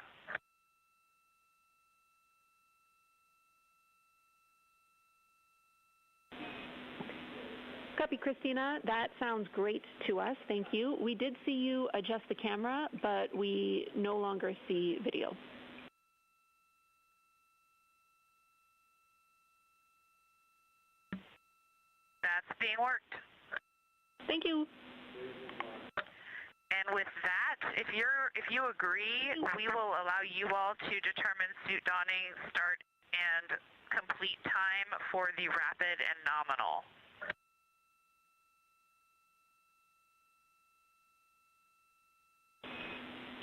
Copy, Christina. That sounds great to us. Thank you. We did see you adjust the camera, but we no longer see video. That's being worked. Thank you. And with that, if you agree, we will allow you all to determine suit donning start and complete time for the rapid and nominal.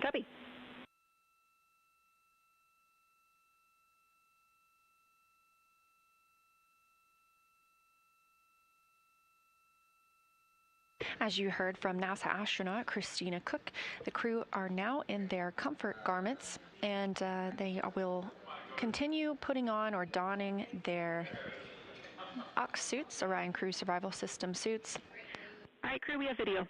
Copy. As you heard from NASA astronaut Christina Cook, the crew are now in their comfort garments, and they will continue putting on or donning their OX suits, Orion Crew Survival System suits. All right, crew, we have video.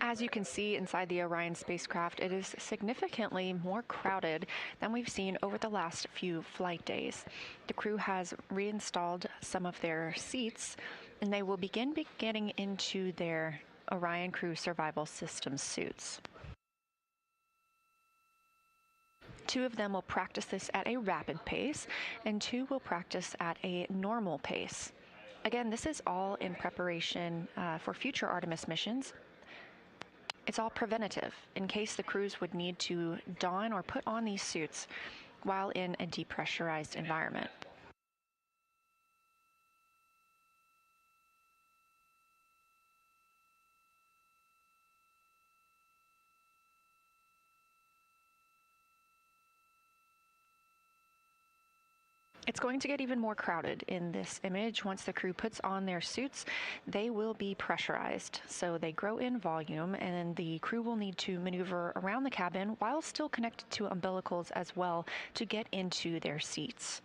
As you can see inside the Orion spacecraft, it is significantly more crowded than we've seen over the last few flight days. The crew has reinstalled some of their seats, and they will begin getting into their Orion Crew Survival System suits. 2 of them will practice this at a rapid pace, and 2 will practice at a normal pace. Again, this is all in preparation for future Artemis missions. It's all preventative in case the crews would need to don or put on these suits while in a depressurized environment. It's going to get even more crowded in this image. Once the crew puts on their suits, they will be pressurized. So they grow in volume, and the crew will need to maneuver around the cabin while still connected to umbilicals as well to get into their seats.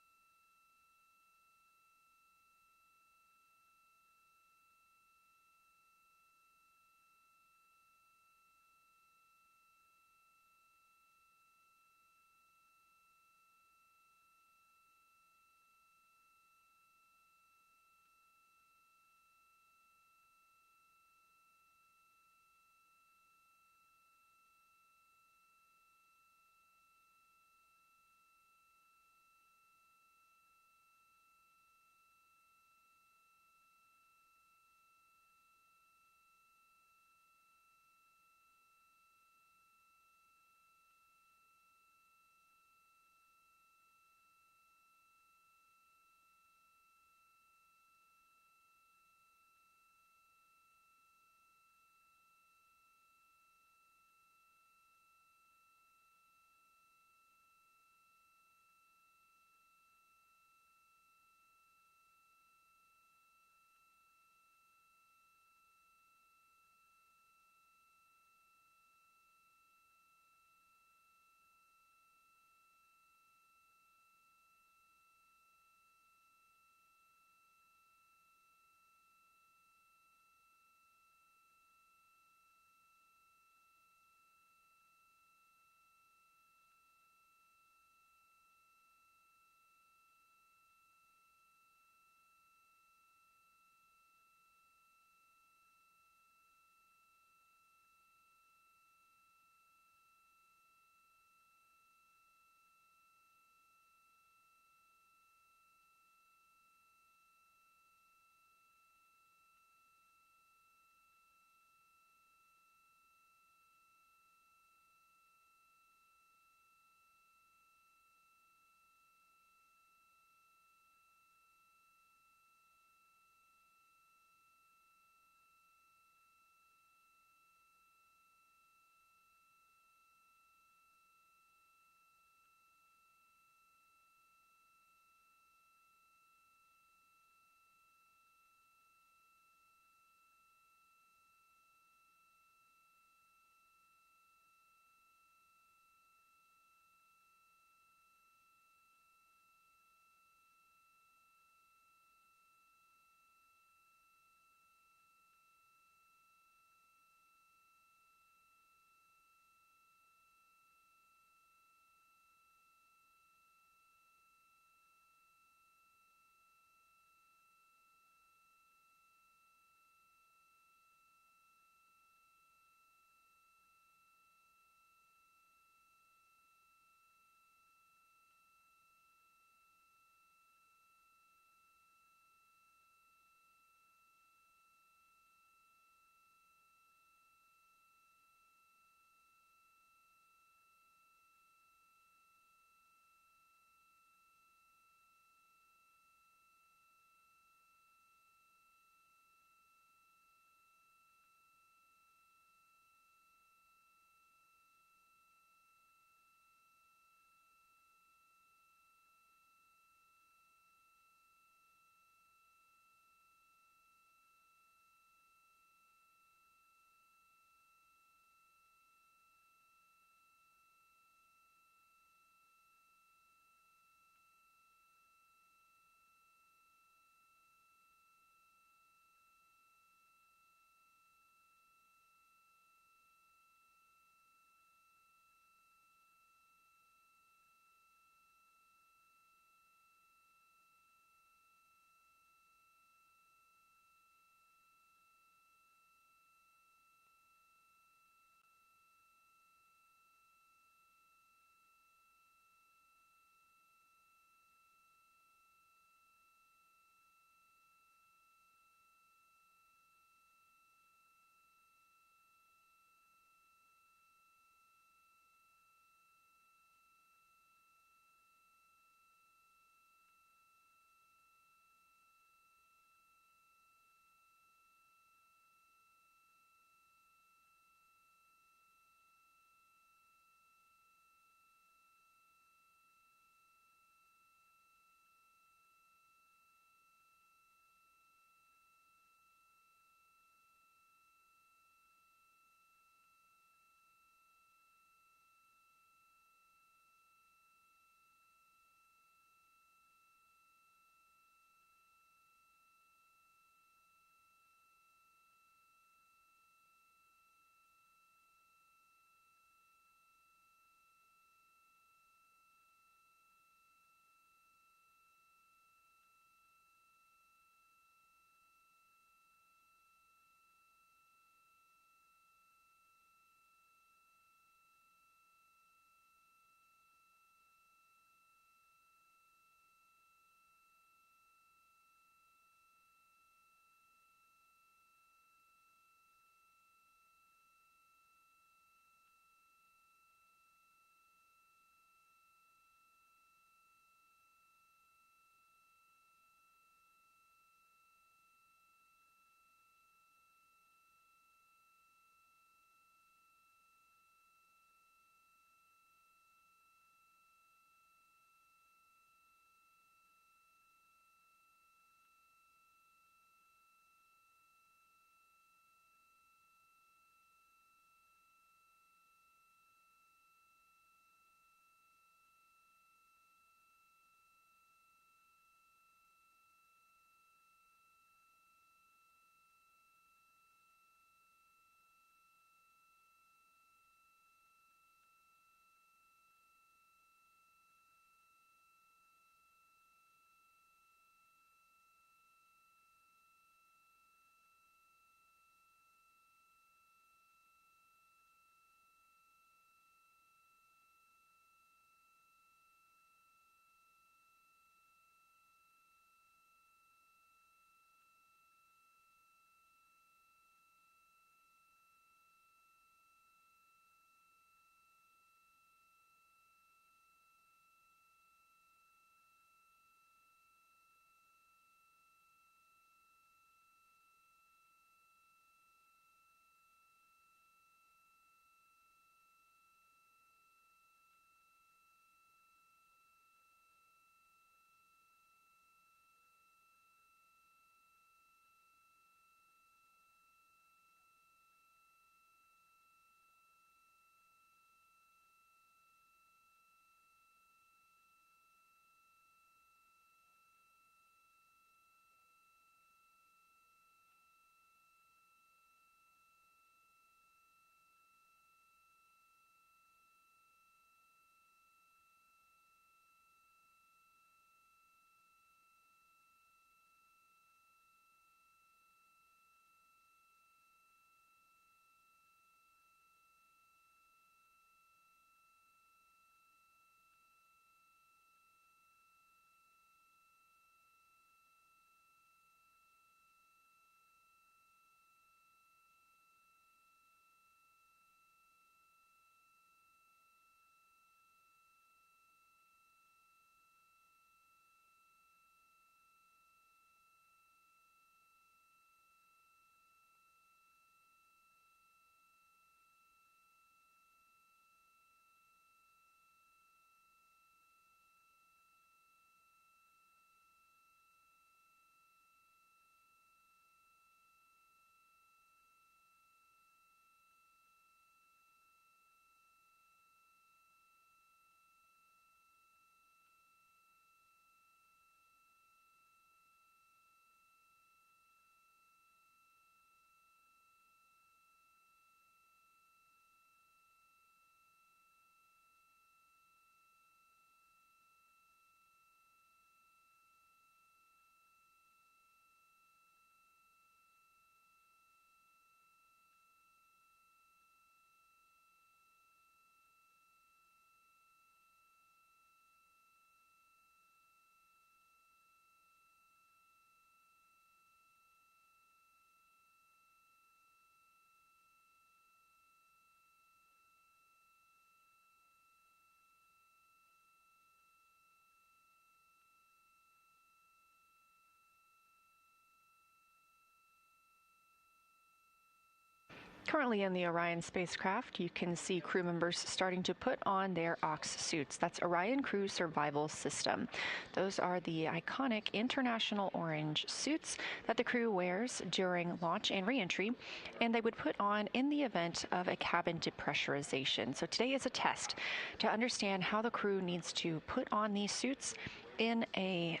Currently in the Orion spacecraft, you can see crew members starting to put on their OX suits. That's Orion Crew Survival System. Those are the iconic international orange suits that the crew wears during launch and reentry, and they would put on in the event of a cabin depressurization. So today is a test to understand how the crew needs to put on these suits in a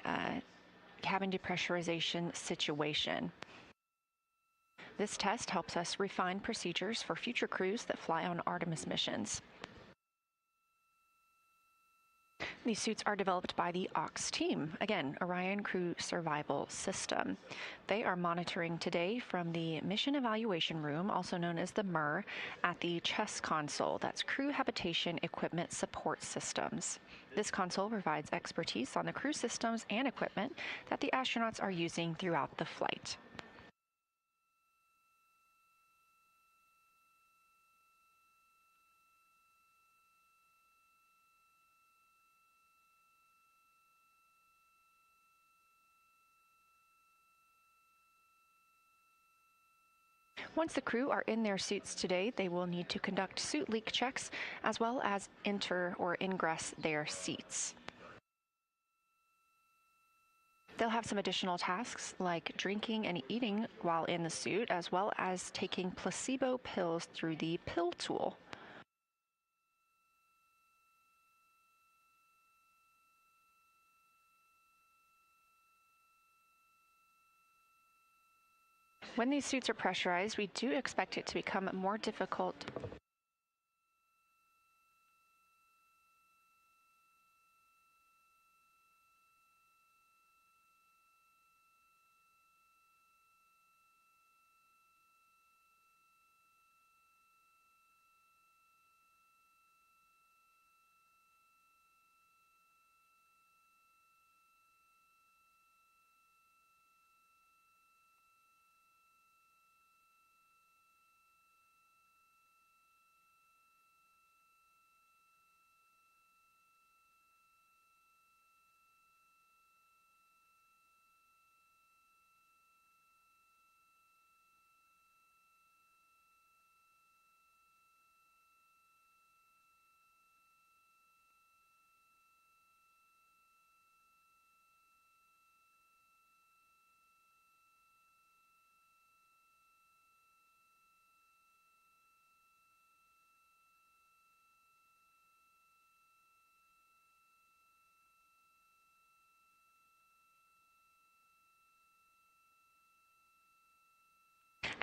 cabin depressurization situation. This test helps us refine procedures for future crews that fly on Artemis missions. These suits are developed by the OX team, again, Orion Crew Survival System. They are monitoring today from the Mission Evaluation Room, also known as the MIR, at the chess console. That's Crew Habitation Equipment Support Systems. This console provides expertise on the crew systems and equipment that the astronauts are using throughout the flight. Once the crew are in their suits today, they will need to conduct suit leak checks as well as enter or ingress their seats. They'll have some additional tasks like drinking and eating while in the suit, as well as taking placebo pills through the pill tool. When these suits are pressurized, we do expect it to become more difficult.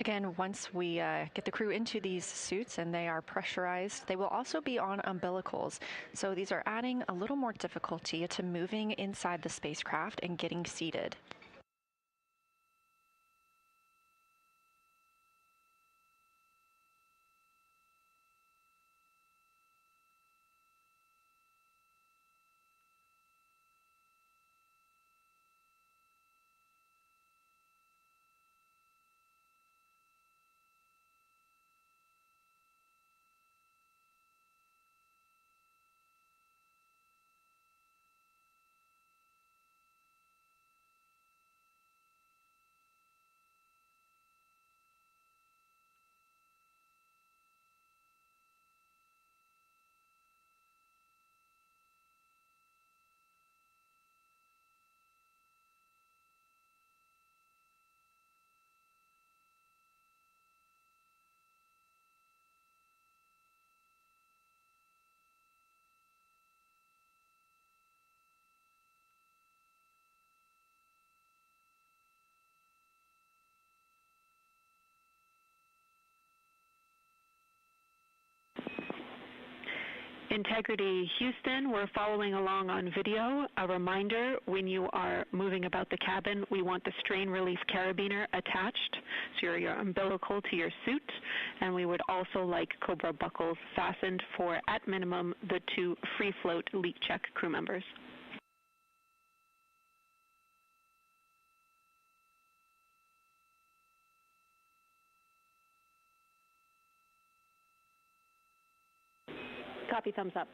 Again, once we get the crew into these suits and they are pressurized, they will also be on umbilicals. So these are adding a little more difficulty to moving inside the spacecraft and getting seated. Integrity Houston, we're following along on video. A reminder, when you are moving about the cabin, we want the strain relief carabiner attached, so your umbilical to your suit, and we would also like Cobra buckles fastened for, at minimum, the 2 free float leak check crew members. Copy, thumbs up.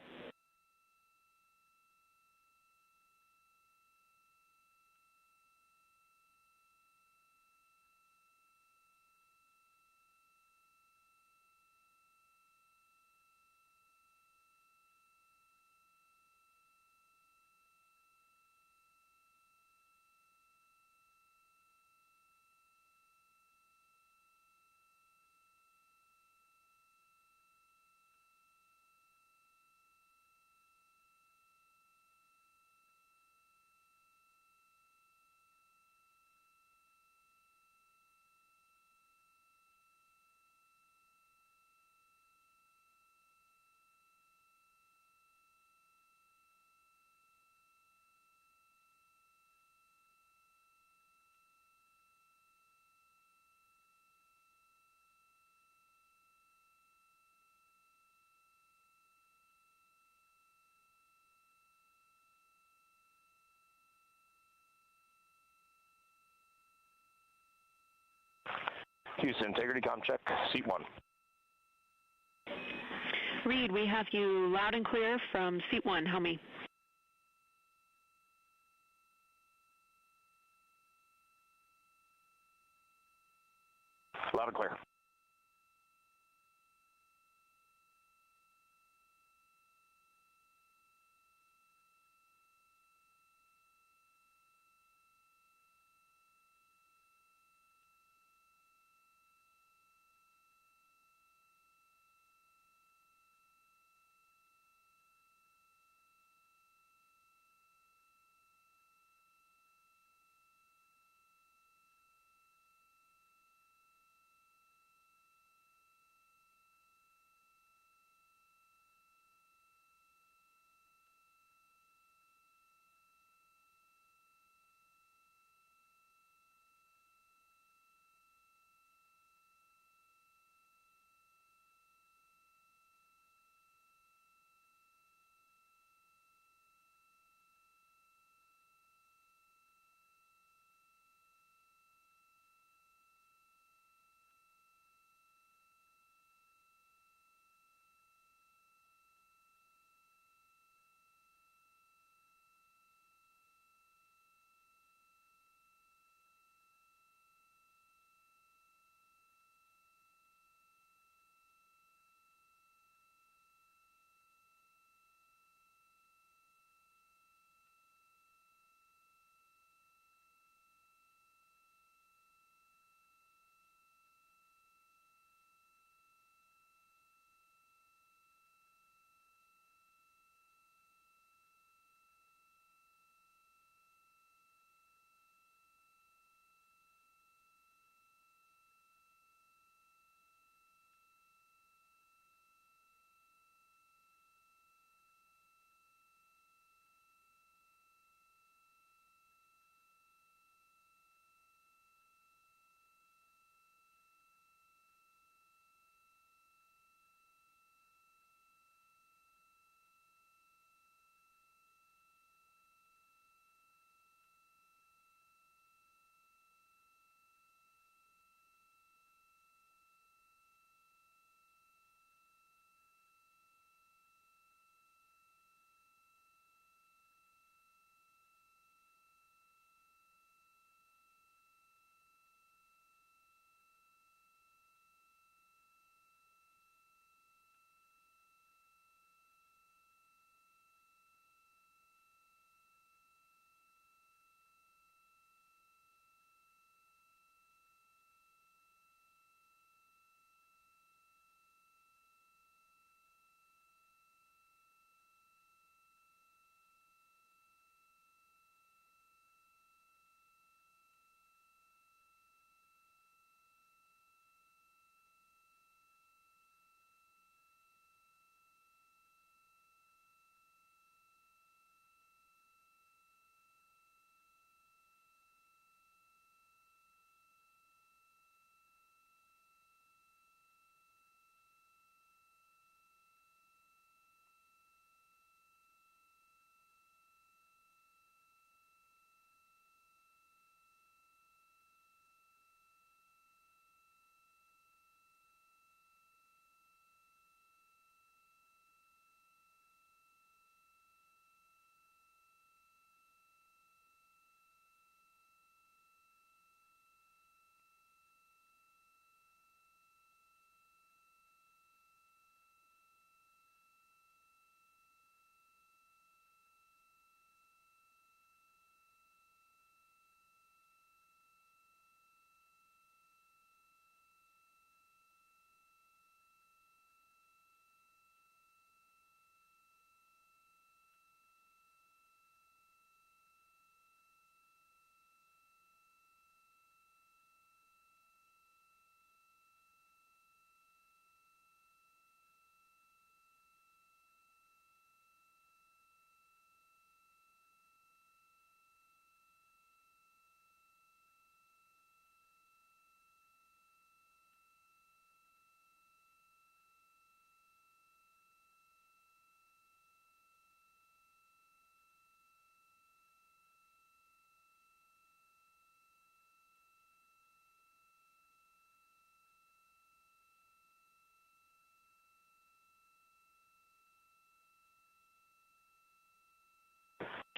Houston, integrity com check, seat 1. Reed, we have you loud and clear from seat 1. How me? Loud and clear.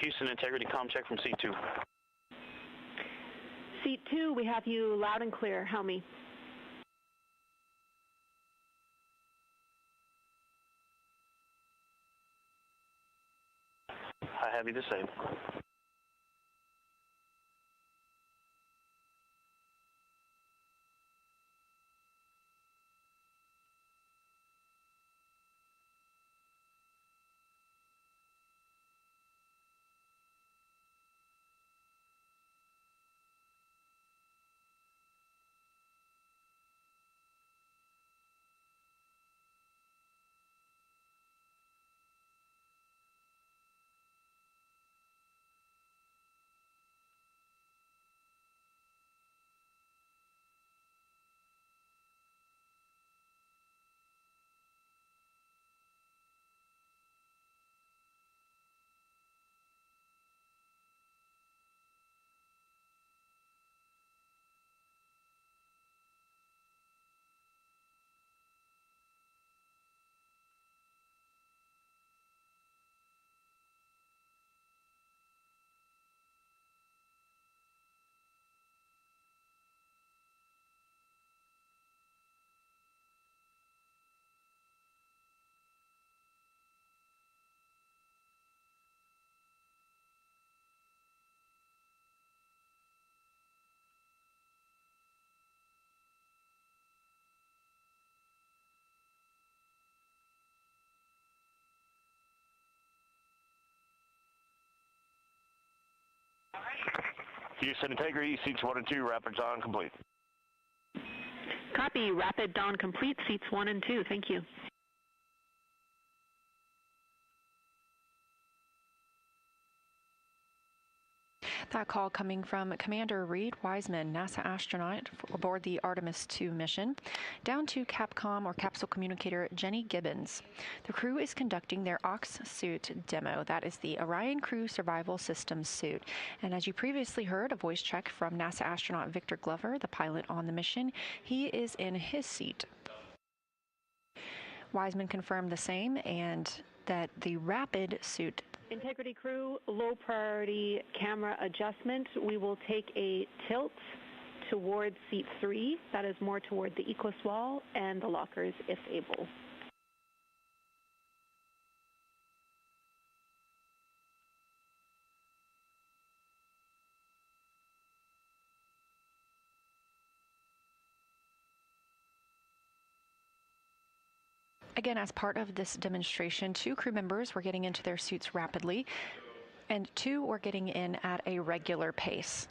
Houston, integrity comm check from seat 2. Seat 2, we have you loud and clear. Helmy. I have you the same. Houston, integrity, seats 1 and 2, rapids on, complete. Copy. Rapid dawn complete. Seats 1 and 2. Thank you. That call coming from Commander Reed Wiseman, NASA astronaut aboard the Artemis II mission, down to Capcom or Capsule communicator Jenny Gibbons. The crew is conducting their OX suit demo. That is the Orion Crew Survival Systems suit. And as you previously heard, a voice check from NASA astronaut Victor Glover, the pilot on the mission. He is in his seat. Wiseman confirmed the same and that the rapid suit. Integrity crew, low priority camera adjustment. We will take a tilt towards seat 3. That is more toward the Equus wall and the lockers if able. Again, as part of this demonstration, 2 crew members were getting into their suits rapidly, and 2 were getting in at a regular pace.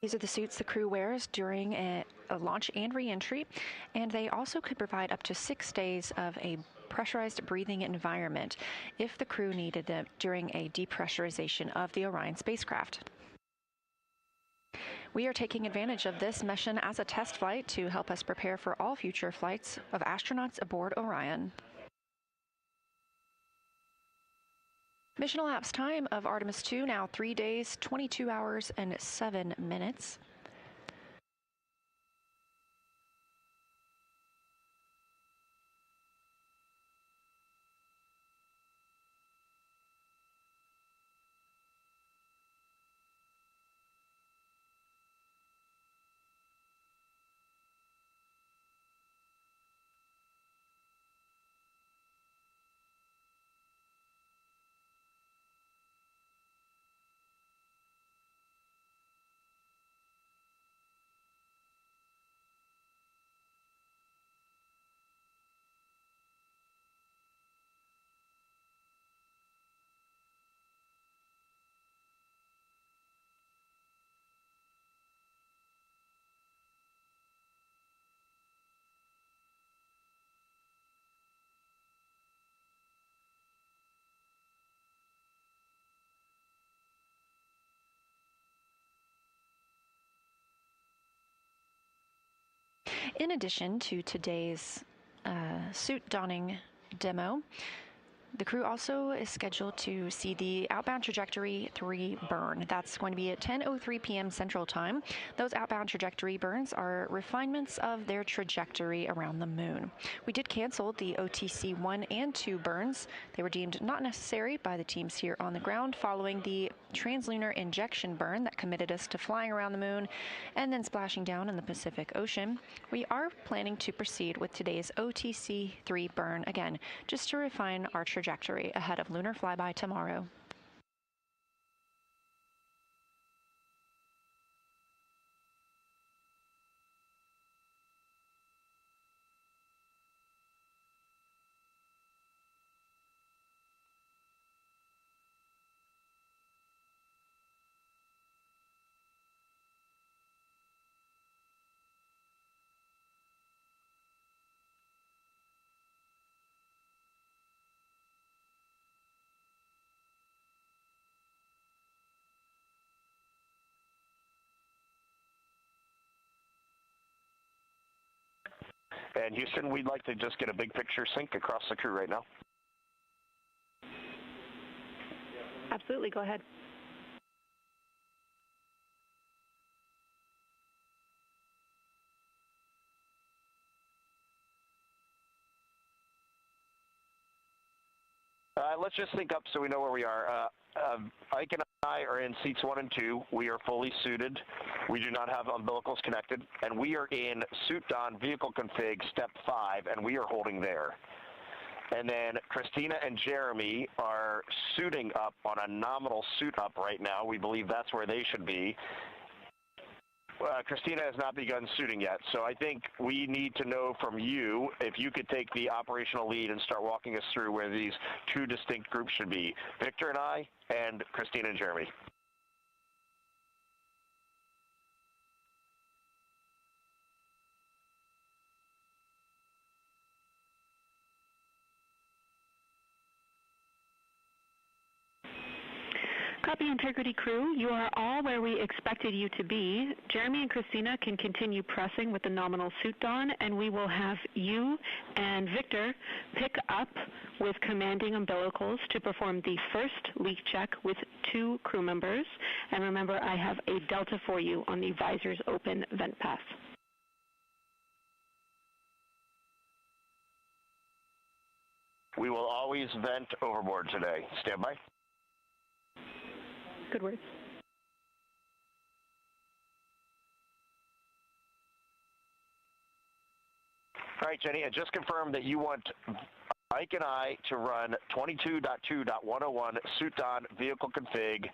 These are the suits the crew wears during a launch and re-entry, and they also could provide up to 6 days of a pressurized breathing environment if the crew needed them during a depressurization of the Orion spacecraft. We are taking advantage of this mission as a test flight to help us prepare for all future flights of astronauts aboard Orion. Mission elapsed time of Artemis II, now 3 days, 22 hours, and 7 minutes. In addition to today's suit donning demo, The crew also is scheduled to see the Outbound Trajectory 3 burn. That's going to be at 10:03 p.m. Central Time. Those outbound trajectory burns are refinements of their trajectory around the moon. We did cancel the OTC 1 and 2 burns. They were deemed not necessary by the teams here on the ground following the Trans-Lunar injection burn that committed us to flying around the moon and then splashing down in the Pacific Ocean. We are planning to proceed with today's OTC 3 burn again, just to refine our trajectory ahead of lunar flyby tomorrow. And Houston, we'd like to just get a big picture sync across the crew right now. Absolutely, go ahead. Let's just sync up so we know where we are. Ike and I are in seats 1 and 2. We are fully suited. We do not have umbilicals connected. And we are in suit on vehicle config step 5, and we are holding there. And then Christina and Jeremy are suiting up on a nominal suit up right now. We believe that's where they should be. Christina has not begun suiting yet, so I think we need to know from you if you could take the operational lead and start walking us through where these two distinct groups should be, Victor and I, and Christina and Jeremy. Copy, Integrity crew. You are all where we expected you to be. Jeremy and Christina can continue pressing with the nominal suit on, and we will have you and Victor pick up with commanding umbilicals to perform the first leak check with 2 crew members. And remember, I have a delta for you on the visors open vent path. We will always vent overboard today. Stand by. Good words. All right, Jenny, and just confirm that you want Ike and I to run 22.2.101 suit on vehicle config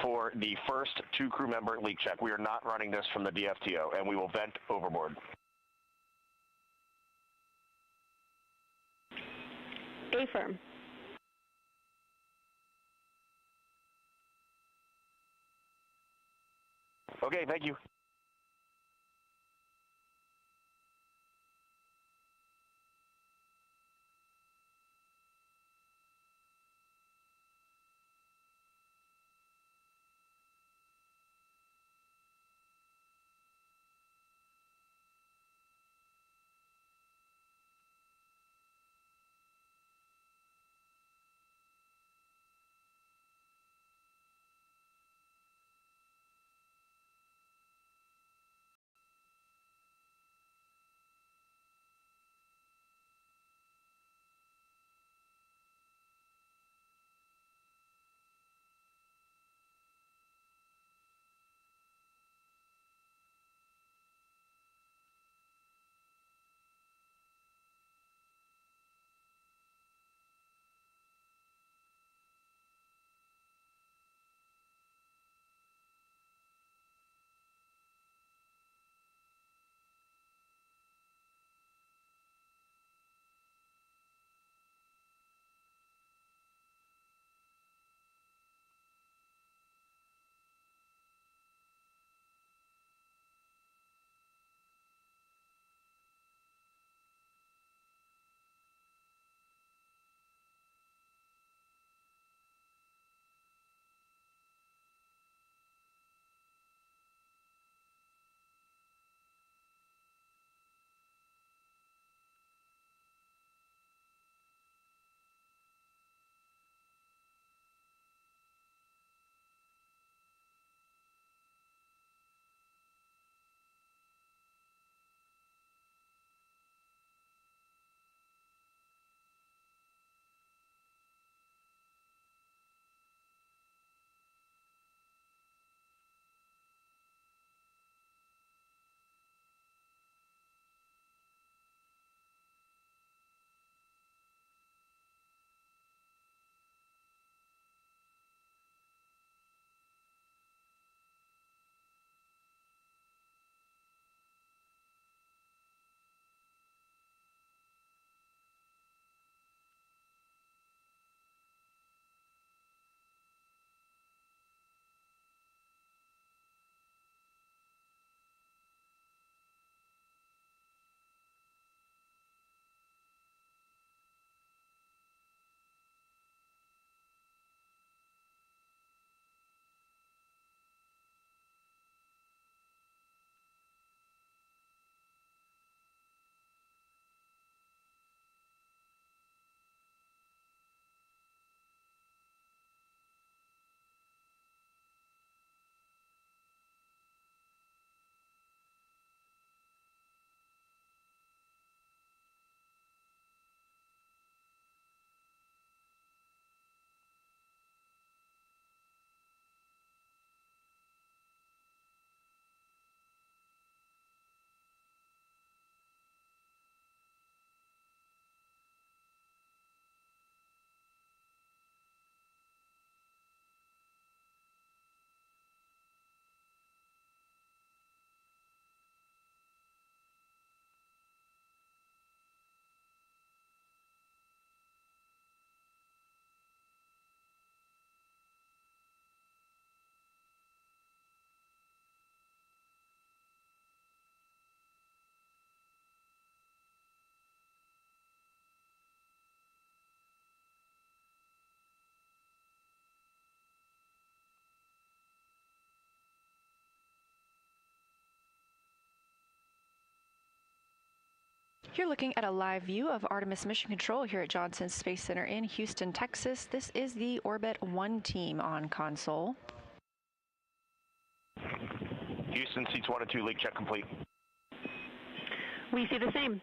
for the first 2 crew member leak check. We are not running this from the DFTO, and we will vent overboard. Affirm. Okay, thank you. You're looking at a live view of Artemis Mission Control here at Johnson Space Center in Houston, Texas. This is the Orbit 1 team on console. Houston, seats 1 and 2, leak check complete. We see the same.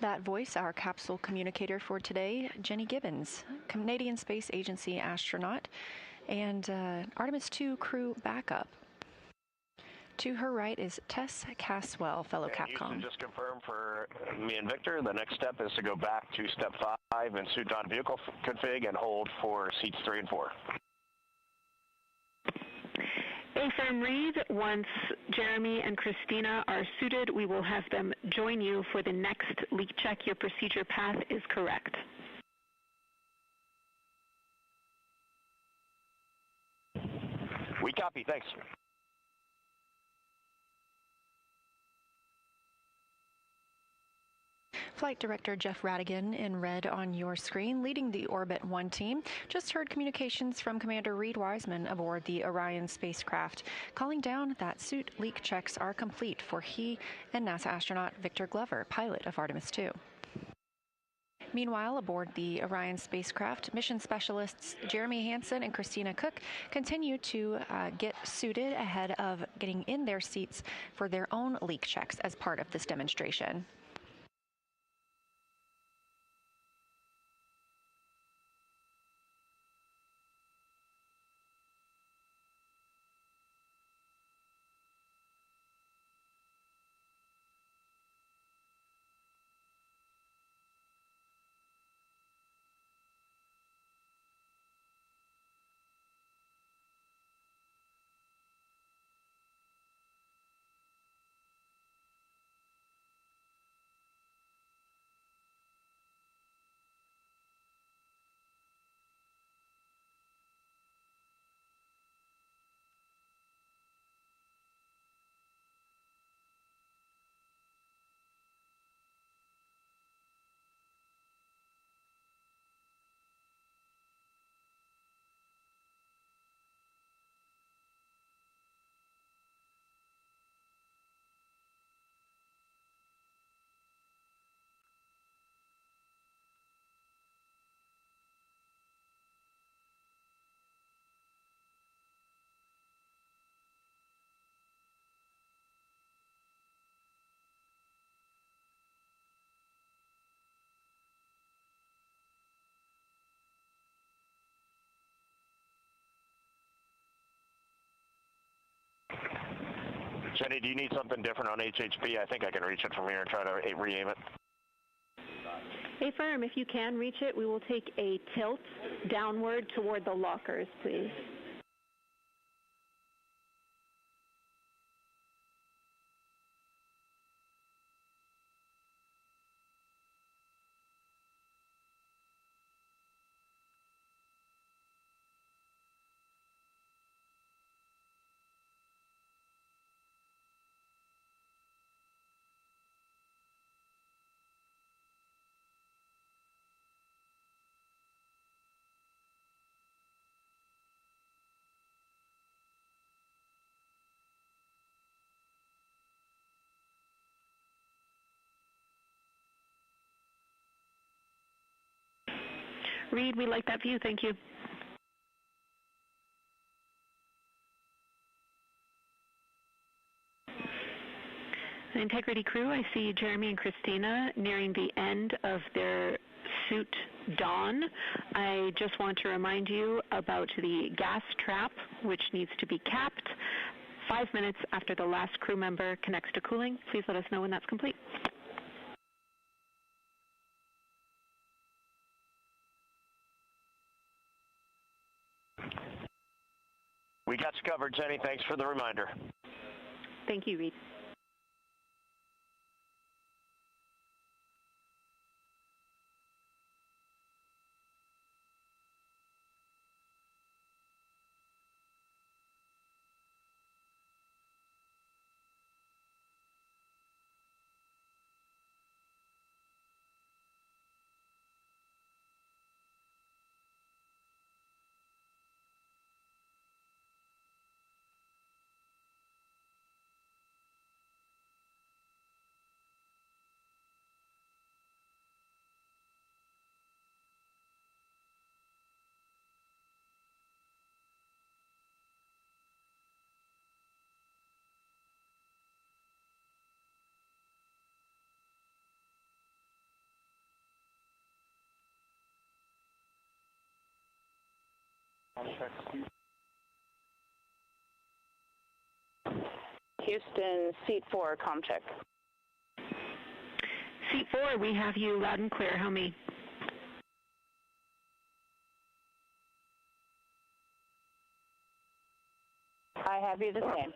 That voice, our capsule communicator for today, Jenny Gibbons, Canadian Space Agency astronaut, and Artemis II crew backup. To her right is Tess Caswell, fellow Capcom. Houston, just confirm for me and Victor, the next step is to go back to step 5 and suit on vehicle config and hold for seats 3 and 4. Affirm Reed, once Jeremy and Christina are suited, we will have them join you for the next leak check. Your procedure path is correct. We copy, thanks. Flight Director Jeff Radigan in red on your screen, leading the Orbit 1 team. Just heard communications from Commander Reed Wiseman aboard the Orion spacecraft, calling down that suit leak checks are complete for he and NASA astronaut Victor Glover, pilot of Artemis II. Meanwhile, aboard the Orion spacecraft, mission specialists Jeremy Hansen and Christina Cook continue to get suited ahead of getting in their seats for their own leak checks as part of this demonstration. Jenny, do you need something different on HHB? I think I can reach it from here and try to re-aim it. Affirm, if you can reach it, we will take a tilt downward toward the lockers, please. Reed, we like that view. Thank you. Integrity crew, I see Jeremy and Christina nearing the end of their suit dawn. I just want to remind you about the gas trap, which needs to be capped 5 minutes after the last crew member connects to cooling. Please let us know when that's complete. We got you covered, Jenny. Thanks for the reminder. Thank you, Reed. Houston, seat 4, comm check. Seat 4, we have you loud and clear. How me? I have you the same.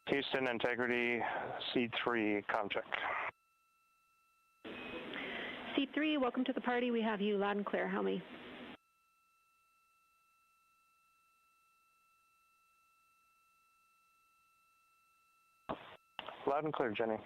Houston, integrity, C3, comm check. Seat 3, welcome to the party. We have you loud and clear. How me? Loud and clear, Jenny.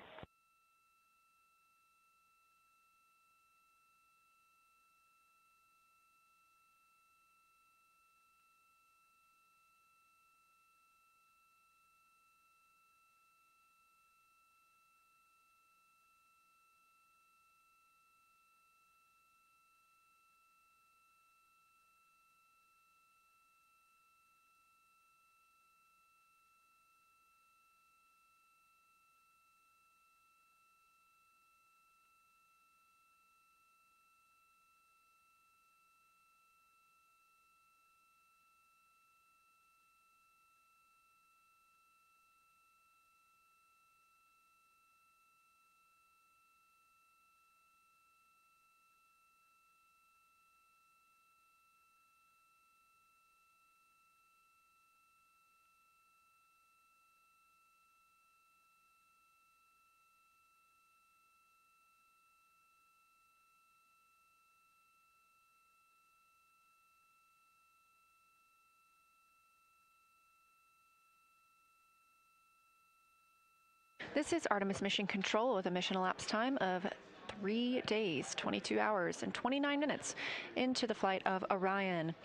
This is Artemis Mission Control with a mission elapsed time of 3 days, 22 hours, and 29 minutes into the flight of Orion.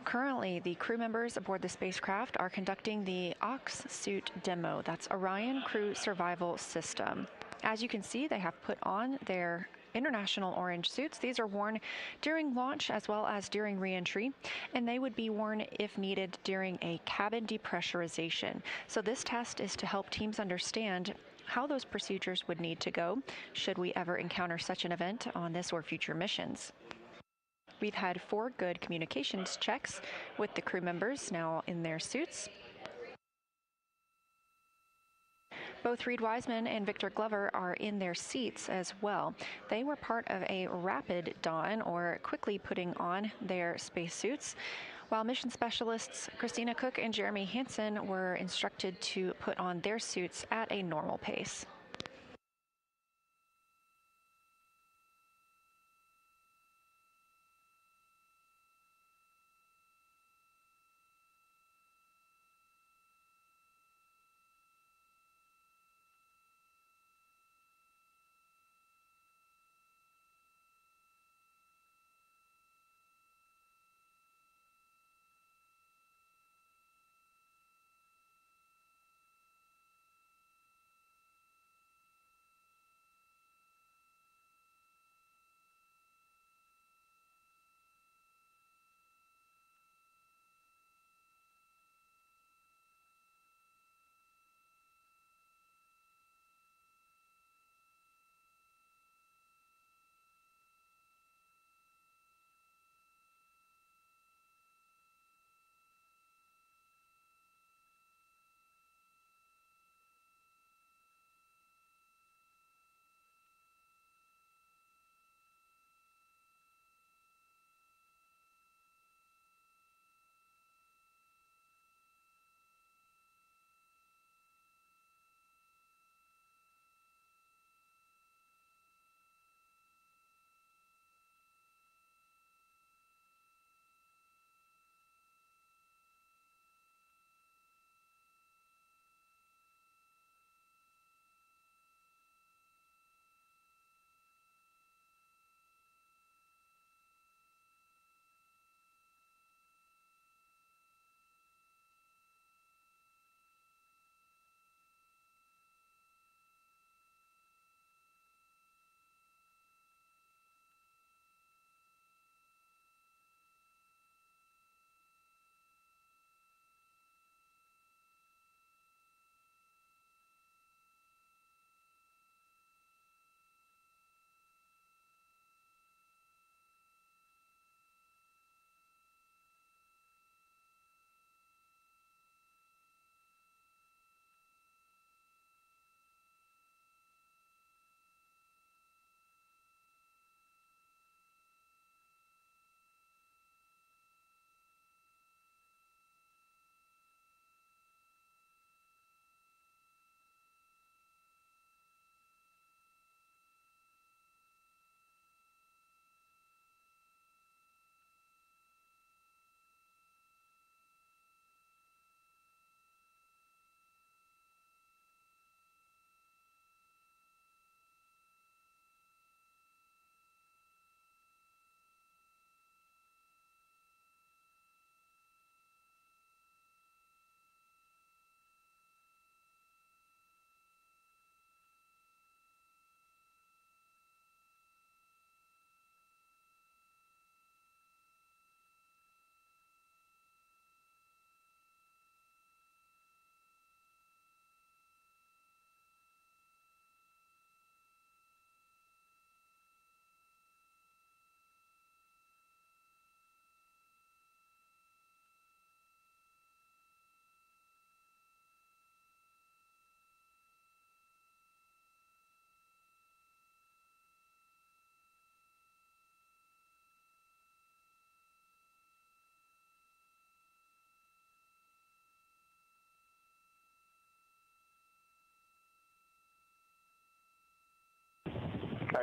Currently, the crew members aboard the spacecraft are conducting the Ox suit demo. That's Orion Crew Survival System. As you can see, they have put on their international orange suits. These are worn during launch as well as during re-entry, and they would be worn if needed during a cabin depressurization. So this test is to help teams understand how those procedures would need to go should we ever encounter such an event on this or future missions. We've had 4 good communications checks with the crew members now in their suits. Both Reed Wiseman and Victor Glover are in their seats as well. They were part of a rapid don, or quickly putting on their spacesuits, while mission specialists Christina Cook and Jeremy Hansen were instructed to put on their suits at a normal pace.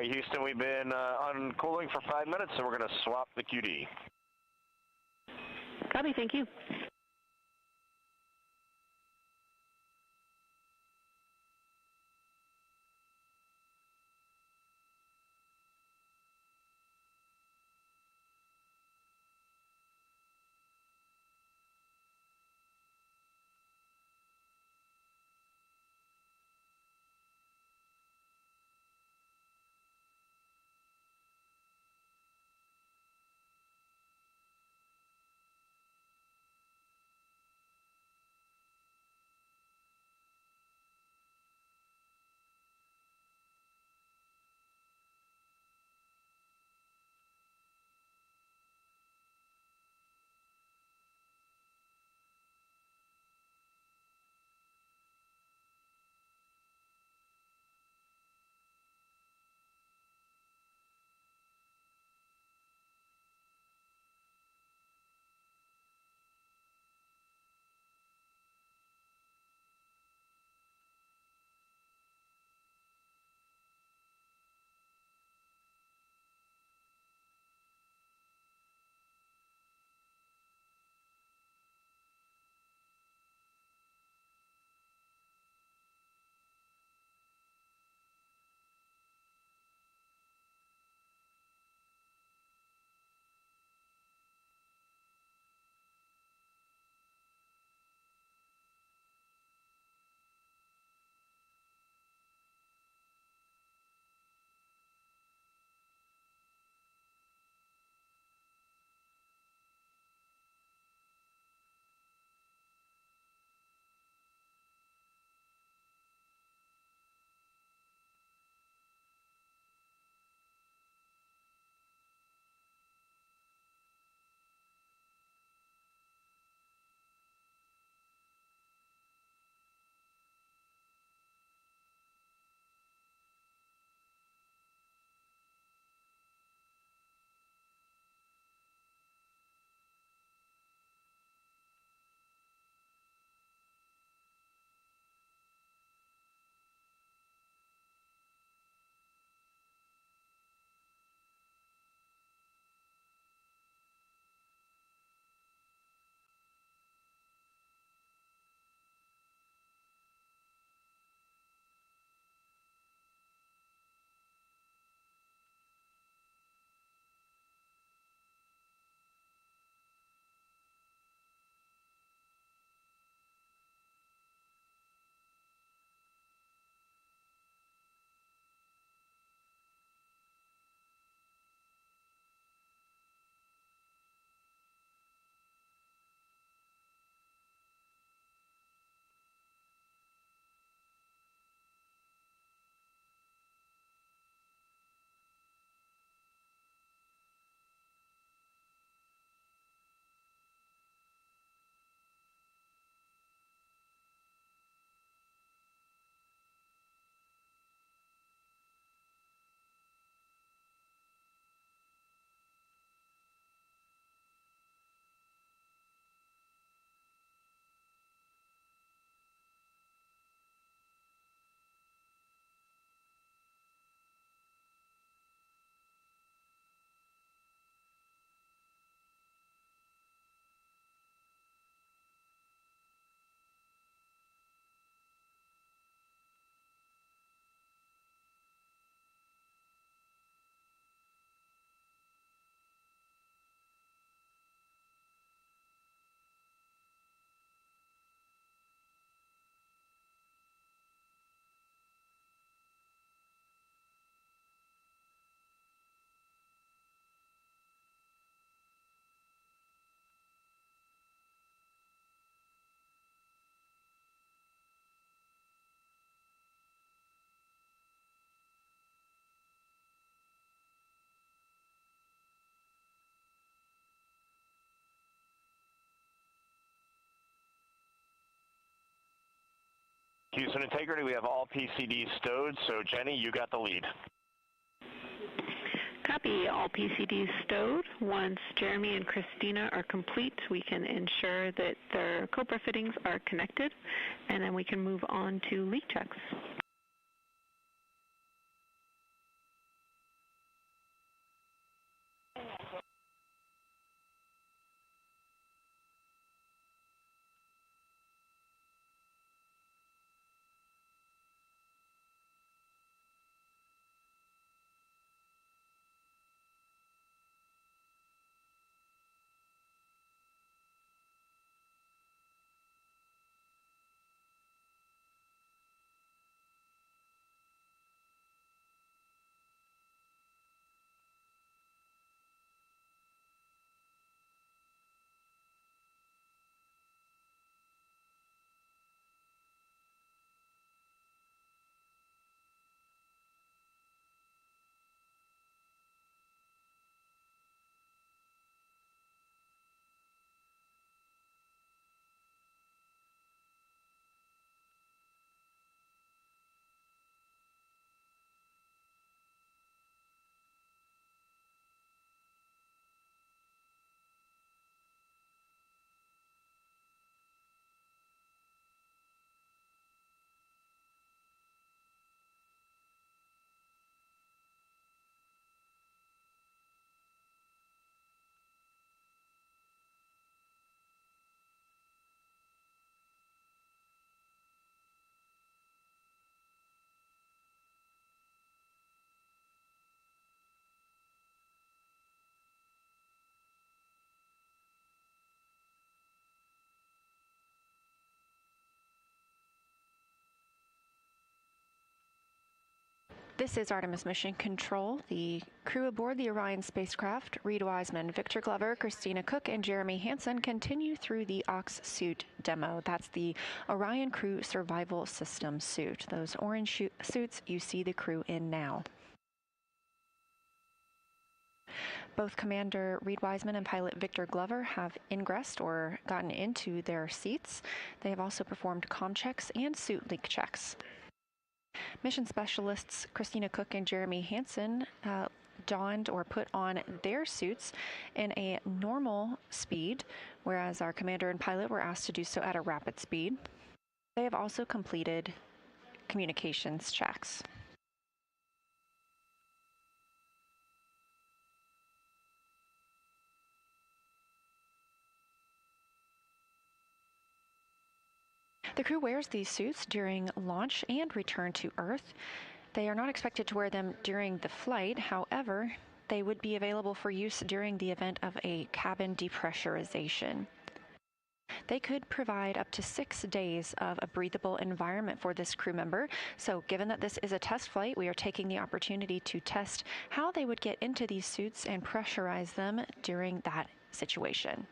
right, Houston, we've been on cooling for 5 minutes, so we're going to swap the QD. Copy, thank you. Houston Integrity, we have all PCDs stowed, so Jenny, you got the lead. Copy, all PCDs stowed. Once Jeremy and Christina are complete, we can ensure that their Cobra fittings are connected, and then we can move on to leak checks. This is Artemis Mission Control. The crew aboard the Orion spacecraft, Reed Wiseman, Victor Glover, Christina Cook, and Jeremy Hansen, continue through the Ox suit demo. That's the Orion Crew Survival System suit. Those orange suits you see the crew in now. Both Commander Reed Wiseman and pilot Victor Glover have ingressed or gotten into their seats. They have also performed comm checks and suit leak checks. Mission specialists Christina Cook and Jeremy Hansen donned or put on their suits in a normal speed, whereas our commander and pilot were asked to do so at a rapid speed. They have also completed communications checks. The crew wears these suits during launch and return to Earth. They are not expected to wear them during the flight. However, they would be available for use during the event of a cabin depressurization. They could provide up to 6 days of a breathable environment for this crew member. So given that this is a test flight, we are taking the opportunity to test how they would get into these suits and pressurize them during that situation.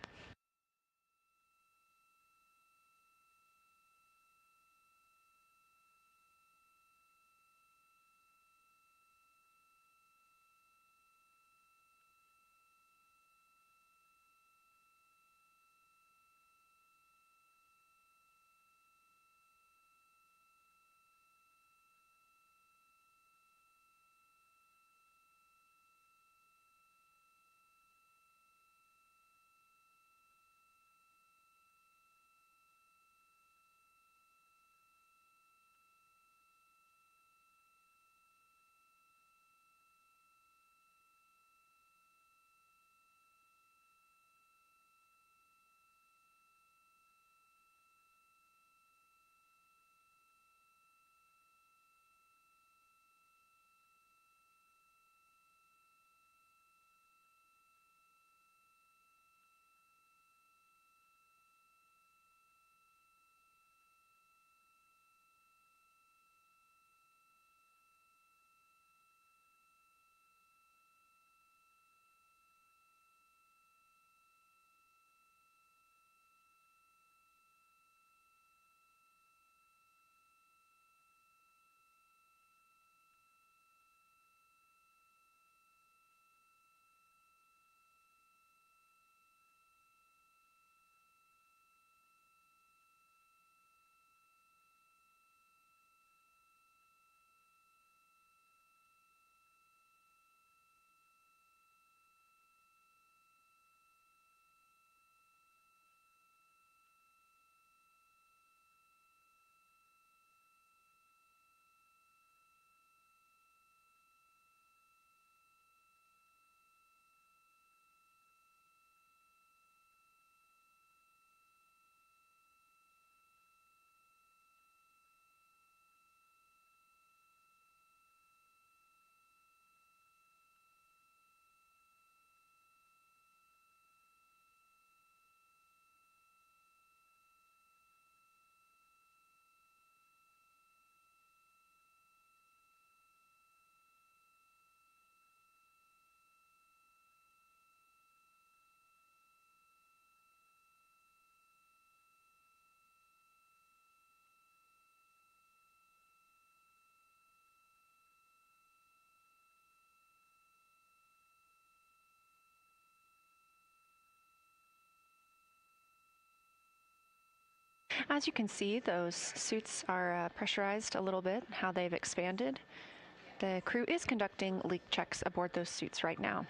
As you can see, those suits are pressurized a little bit, how they've expanded. The crew is conducting leak checks aboard those suits right now.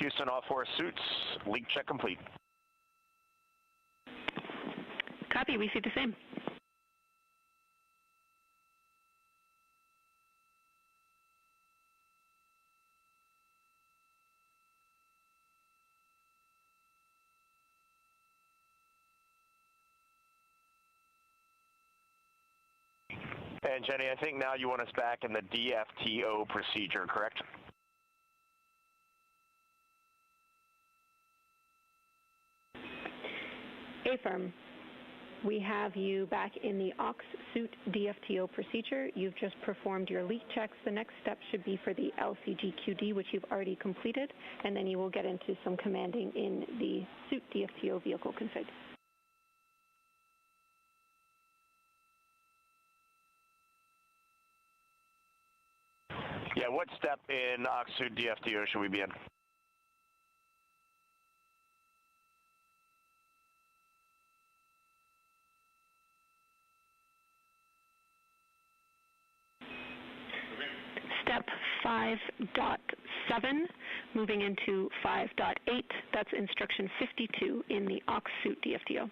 Houston, all 4 suits. Leak check complete. Copy. We see the same. And Jenny, I think now you want us back in the DFTO procedure, correct? Affirm. We have you back in the aux suit DFTO procedure. You've just performed your leak checks. The next step should be for the LCGQD, which you've already completed, and then you will get into some commanding in the suit DFTO vehicle config. Yeah, what step in aux suit DFTO should we be in? Step 5.7, moving into 5.8. That's instruction 52 in the aux suit DFTO.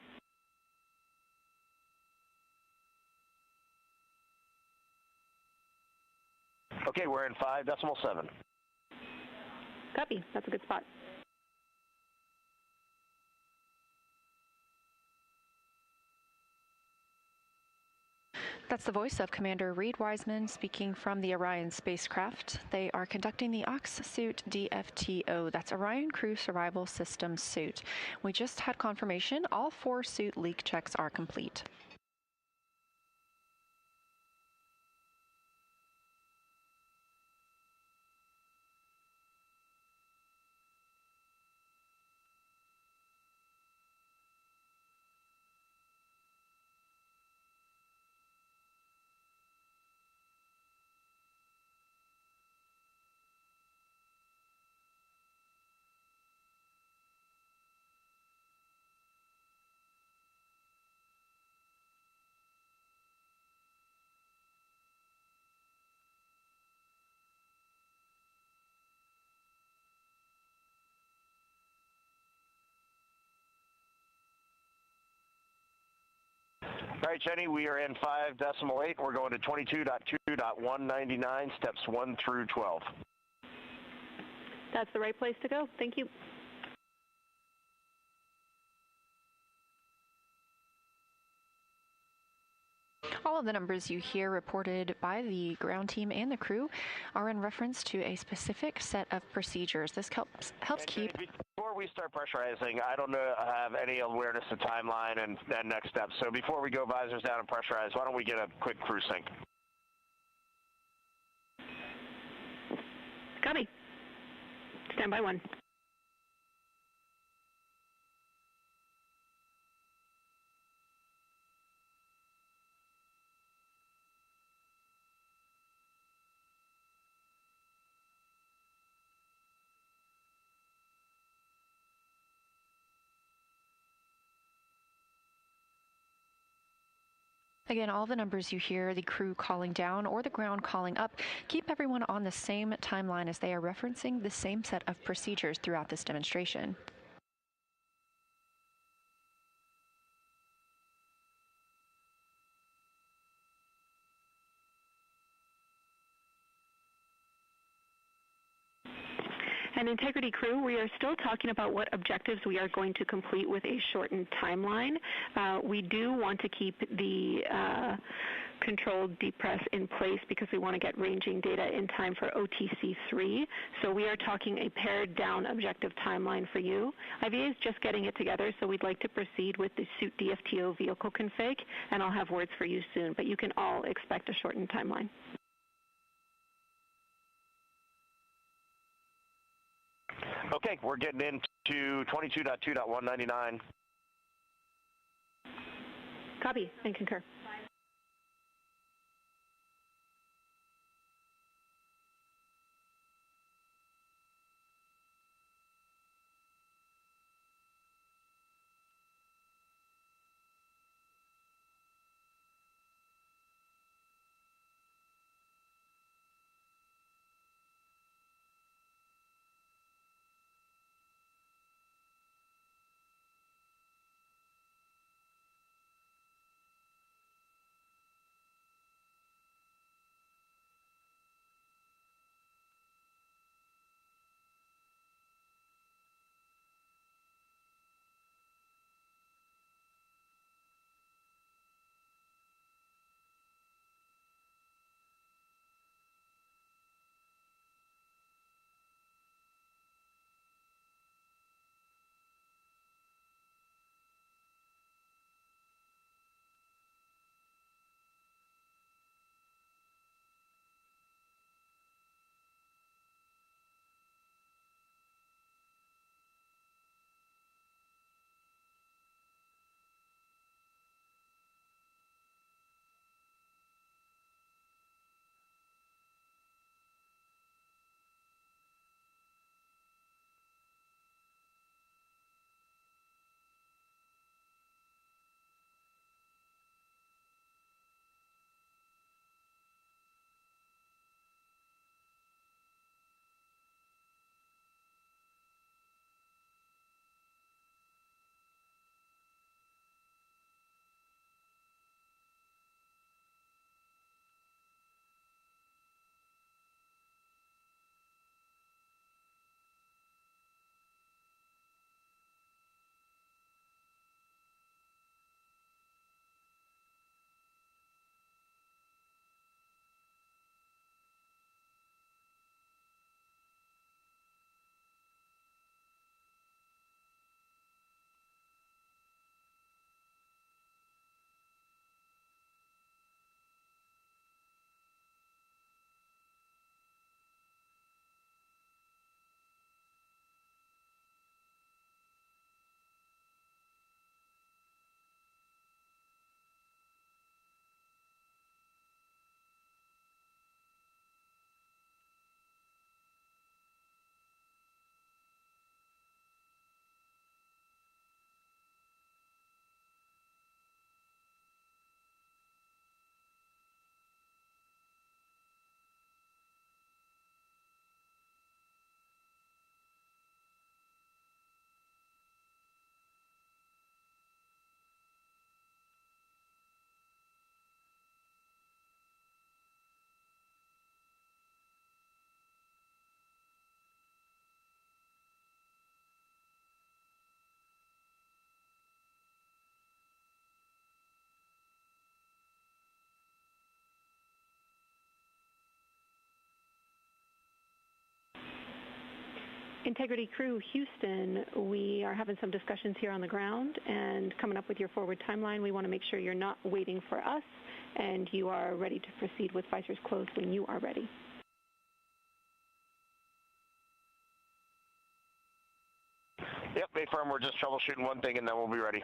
Okay, we're in 5.7. Copy. That's a good spot. That's the voice of Commander Reed Wiseman speaking from the Orion spacecraft. They are conducting the aux suit DFTO. That's Orion Crew Survival System suit. We just had confirmation all 4 suit leak checks are complete. All right, Jenny, we are in 5.8. We're going to 22.2.199, steps 1 through 12. That's the right place to go. Thank you. All of the numbers you hear reported by the ground team and the crew are in reference to a specific set of procedures. This helps keep... Before we start pressurizing, I don't have any awareness of timeline and next steps. So before we go visors down and pressurize, why don't we get a quick crew sync? Copy. Stand by 1. Again, all the numbers you hear, the crew calling down or the ground calling up, keep everyone on the same timeline as they are referencing the same set of procedures throughout this demonstration. And Integrity Crew, we are still talking about what objectives we are going to complete with a shortened timeline. We do want to keep the controlled depress in place because we want to get ranging data in time for OTC3. So we are talking a pared down objective timeline for you. IVA is just getting it together, so we'd like to proceed with the suit DFTO vehicle config, and I'll have words for you soon, but you can all expect a shortened timeline. Okay, we're getting into 22.2.199. Copy and concur. Integrity Crew Houston, we are having some discussions here on the ground and coming up with your forward timeline. We want to make sure you're not waiting for us and you are ready to proceed with visors closed when you are ready. Yep, Bay Firm, we're just troubleshooting one thing and then we'll be ready.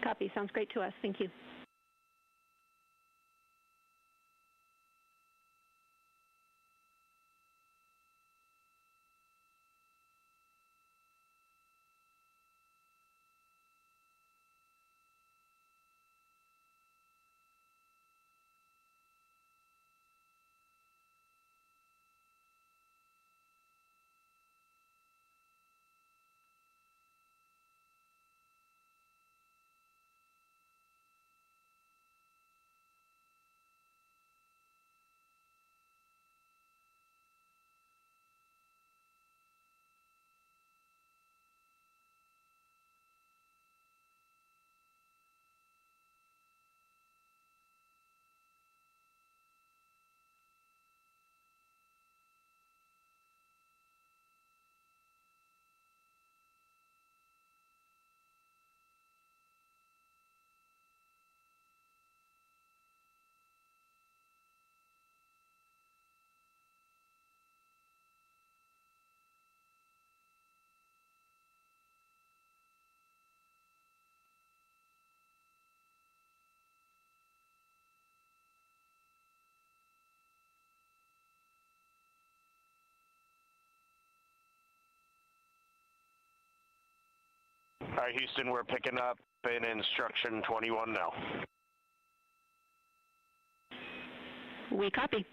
Copy, sounds great to us. Thank you. All right, Houston, we're picking up in instruction 21 now. We copy.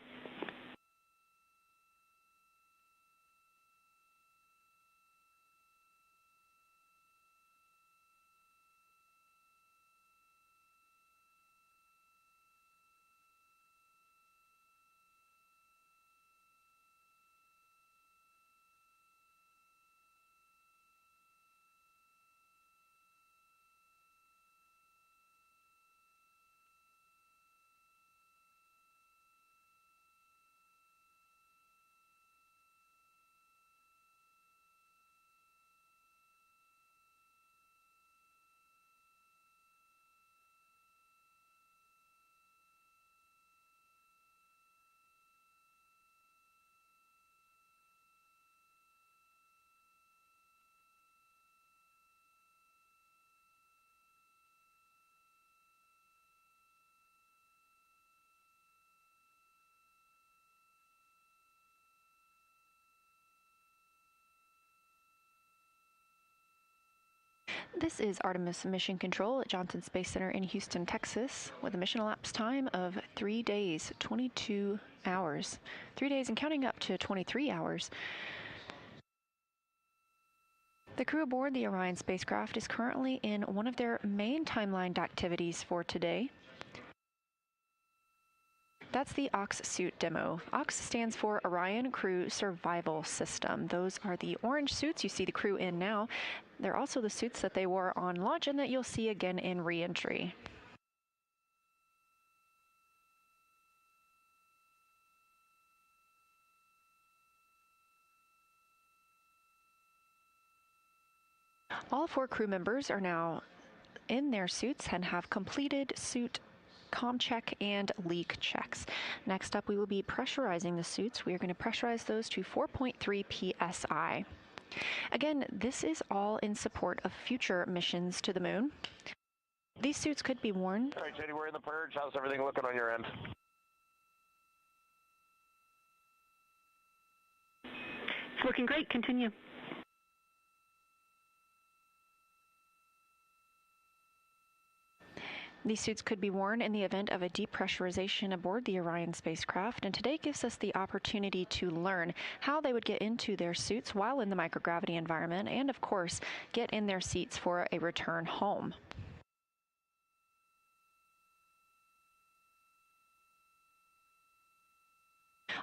This is Artemis Mission Control at Johnson Space Center in Houston, Texas, with a mission elapsed time of 3 days, 22 hours. 3 days and counting up to 23 hours. The crew aboard the Orion spacecraft is currently in one of their main timelined activities for today. That's the OX suit demo. OX stands for Orion Crew Survival System. Those are the orange suits you see the crew in now. They're also the suits that they wore on launch and that you'll see again in re-entry. All 4 crew members are now in their suits and have completed suit comm check and leak checks. Next up, we will be pressurizing the suits. We are going to pressurize those to 4.3 psi. Again, this is all in support of future missions to the moon. These suits could be worn. All right, JD, we're in the purge. How's everything looking on your end? It's looking great. Continue. These suits could be worn in the event of a depressurization aboard the Orion spacecraft, and today gives us the opportunity to learn how they would get into their suits while in the microgravity environment, and of course, get in their seats for a return home.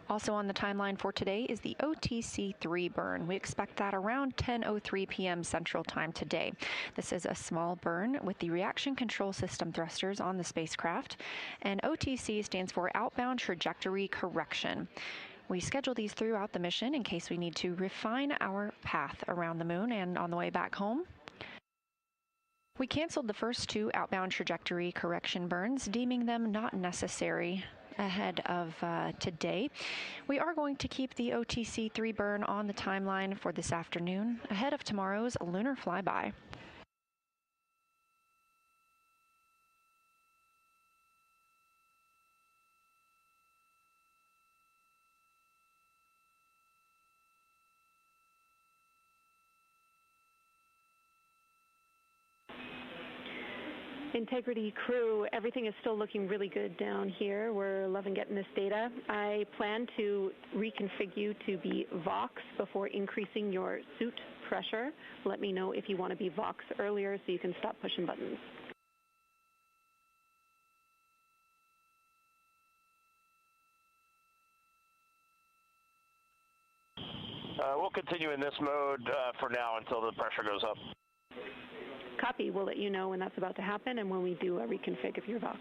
Also on the timeline for today is the OTC-3 burn. We expect that around 10:03 p.m. Central Time today. This is a small burn with the reaction control system thrusters on the spacecraft, and OTC stands for Outbound Trajectory Correction. We schedule these throughout the mission in case we need to refine our path around the moon and on the way back home. We canceled the first 2 outbound trajectory correction burns, deeming them not necessary ahead of today. We are going to keep the OTC-3 burn on the timeline for this afternoon, ahead of tomorrow's lunar flyby. Integrity crew, everything is still looking really good down here. We're loving getting this data. I plan to reconfigure you to be Vox before increasing your suit pressure. Let me know if you want to be Vox earlier so you can stop pushing buttons. We'll continue in this mode for now until the pressure goes up. Copy. We'll let you know when that's about to happen and when we do a reconfig of your Vox.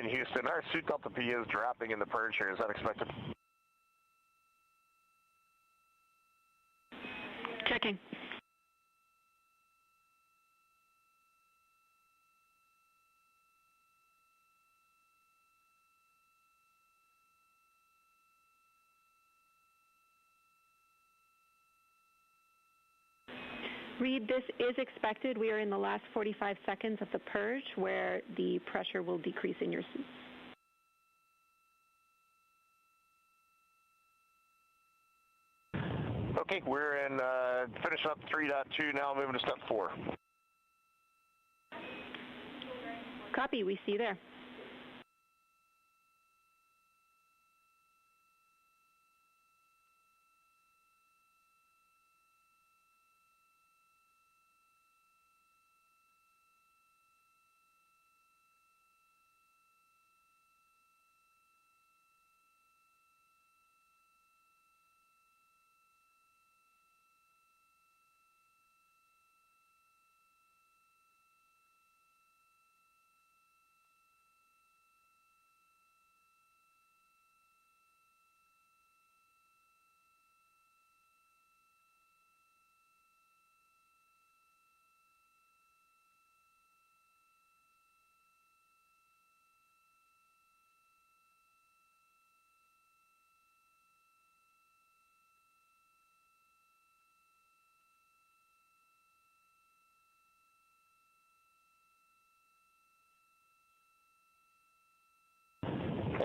In Houston, our suit delta P is dropping in the purge here. Is that expected? Checking. Reed, this is expected. We are in the last 45 seconds of the purge where the pressure will decrease in your suit. Okay, we're in finishing up 3.2 now, moving to step 4. Copy. We see you there.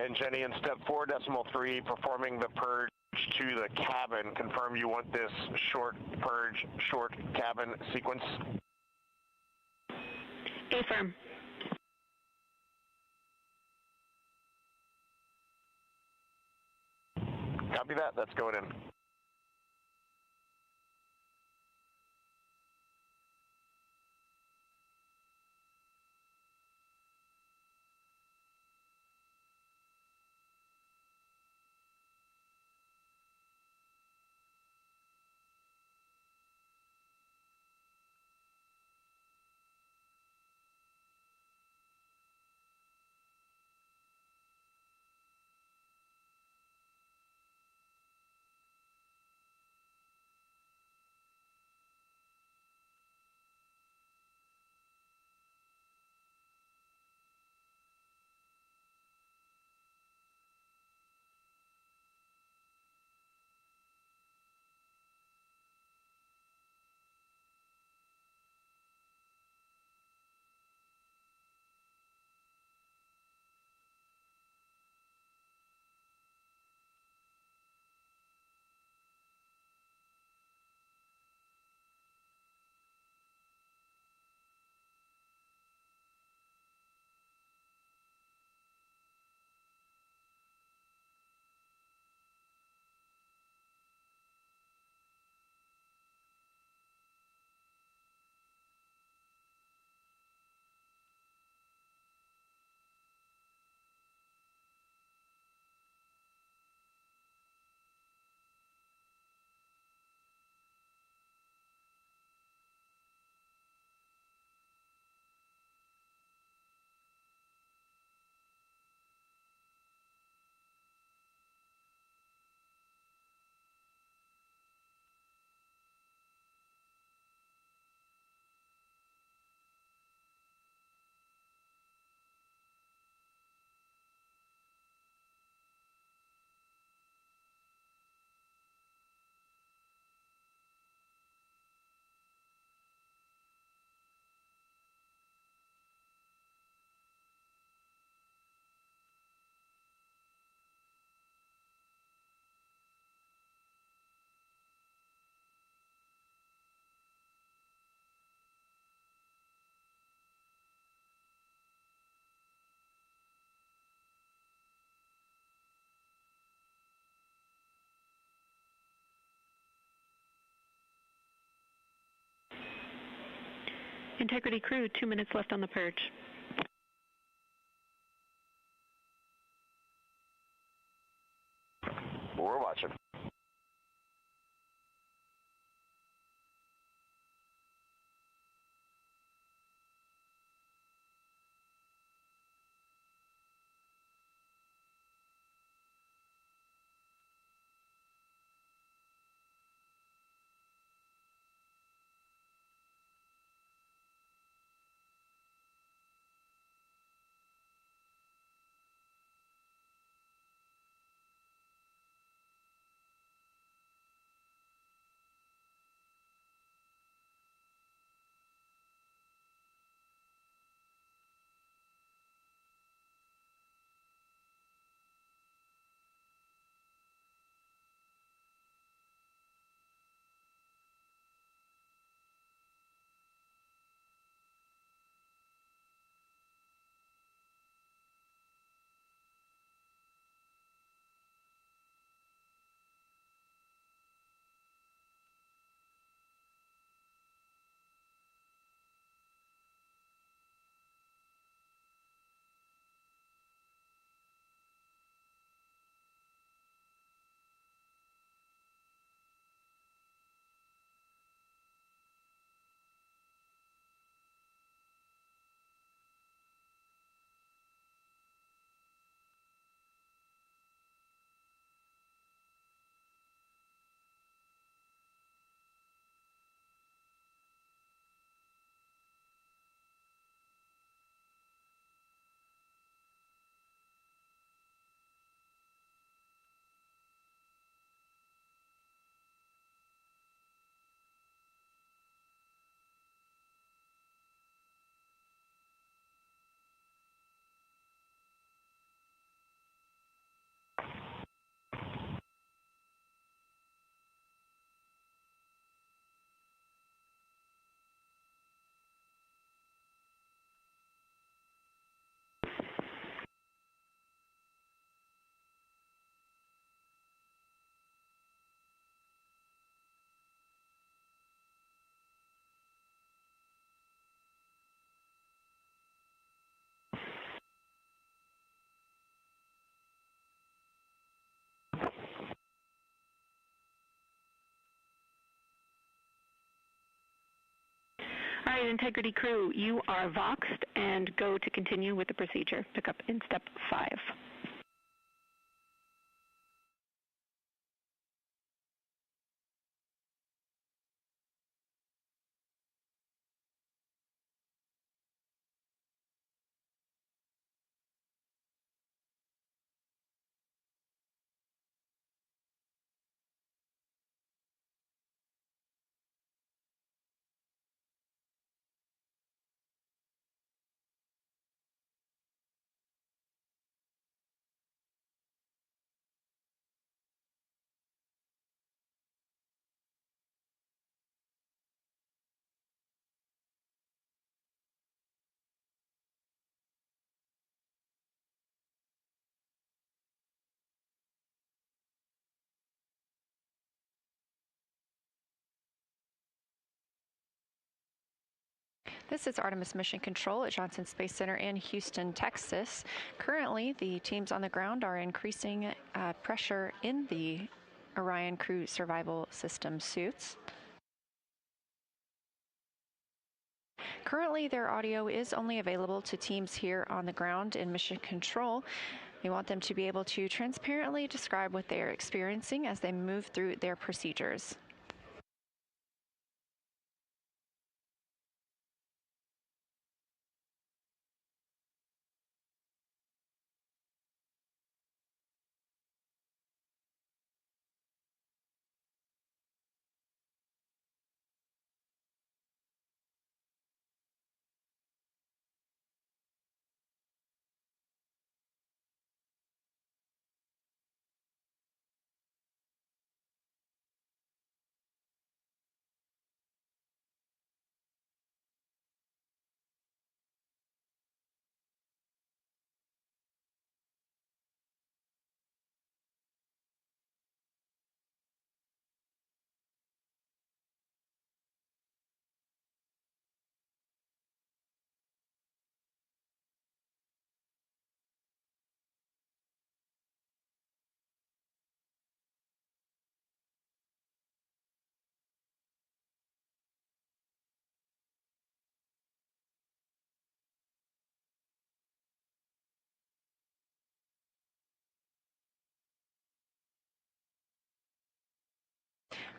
And Jenny, in step 4.3, performing the purge to the cabin, confirm you want this short purge, short cabin sequence? Affirm. Copy that. That's going in. Integrity crew, 2 minutes left on the purge. We're watching. All right, Integrity crew, you are voxed and go to continue with the procedure. Pick up in step 5. This is Artemis Mission Control at Johnson Space Center in Houston, Texas. Currently, the teams on the ground are increasing pressure in the Orion crew survival system suits. Currently, their audio is only available to teams here on the ground in Mission Control. We want them to be able to transparently describe what they are experiencing as they move through their procedures.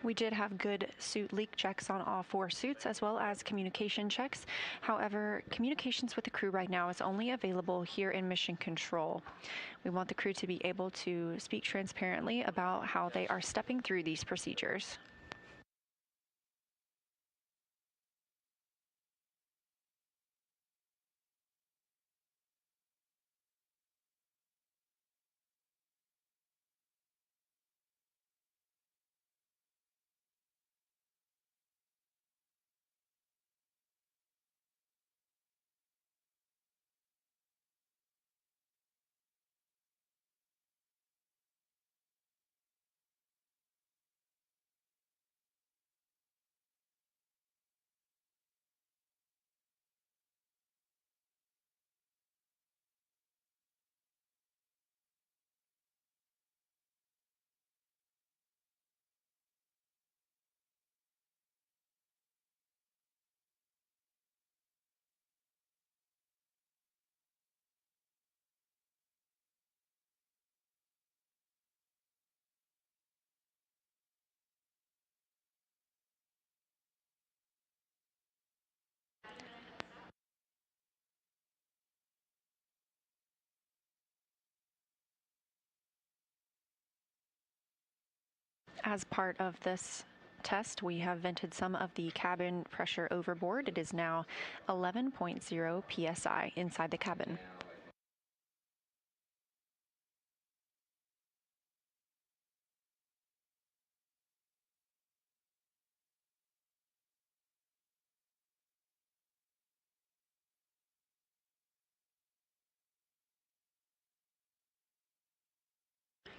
We did have good suit leak checks on all 4 suits, as well as communication checks. However, communications with the crew right now is only available here in Mission Control. We want the crew to be able to speak transparently about how they are stepping through these procedures. As part of this test, we have vented some of the cabin pressure overboard. It is now 11.0 psi inside the cabin.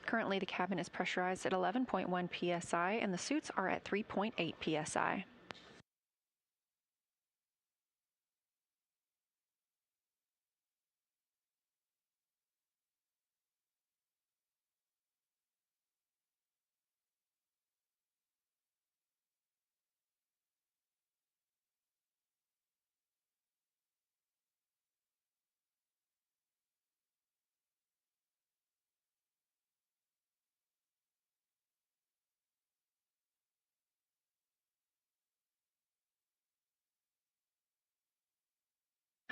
Currently, the cabin is pressurized at 11.1 psi, and the suits are at 3.8 psi.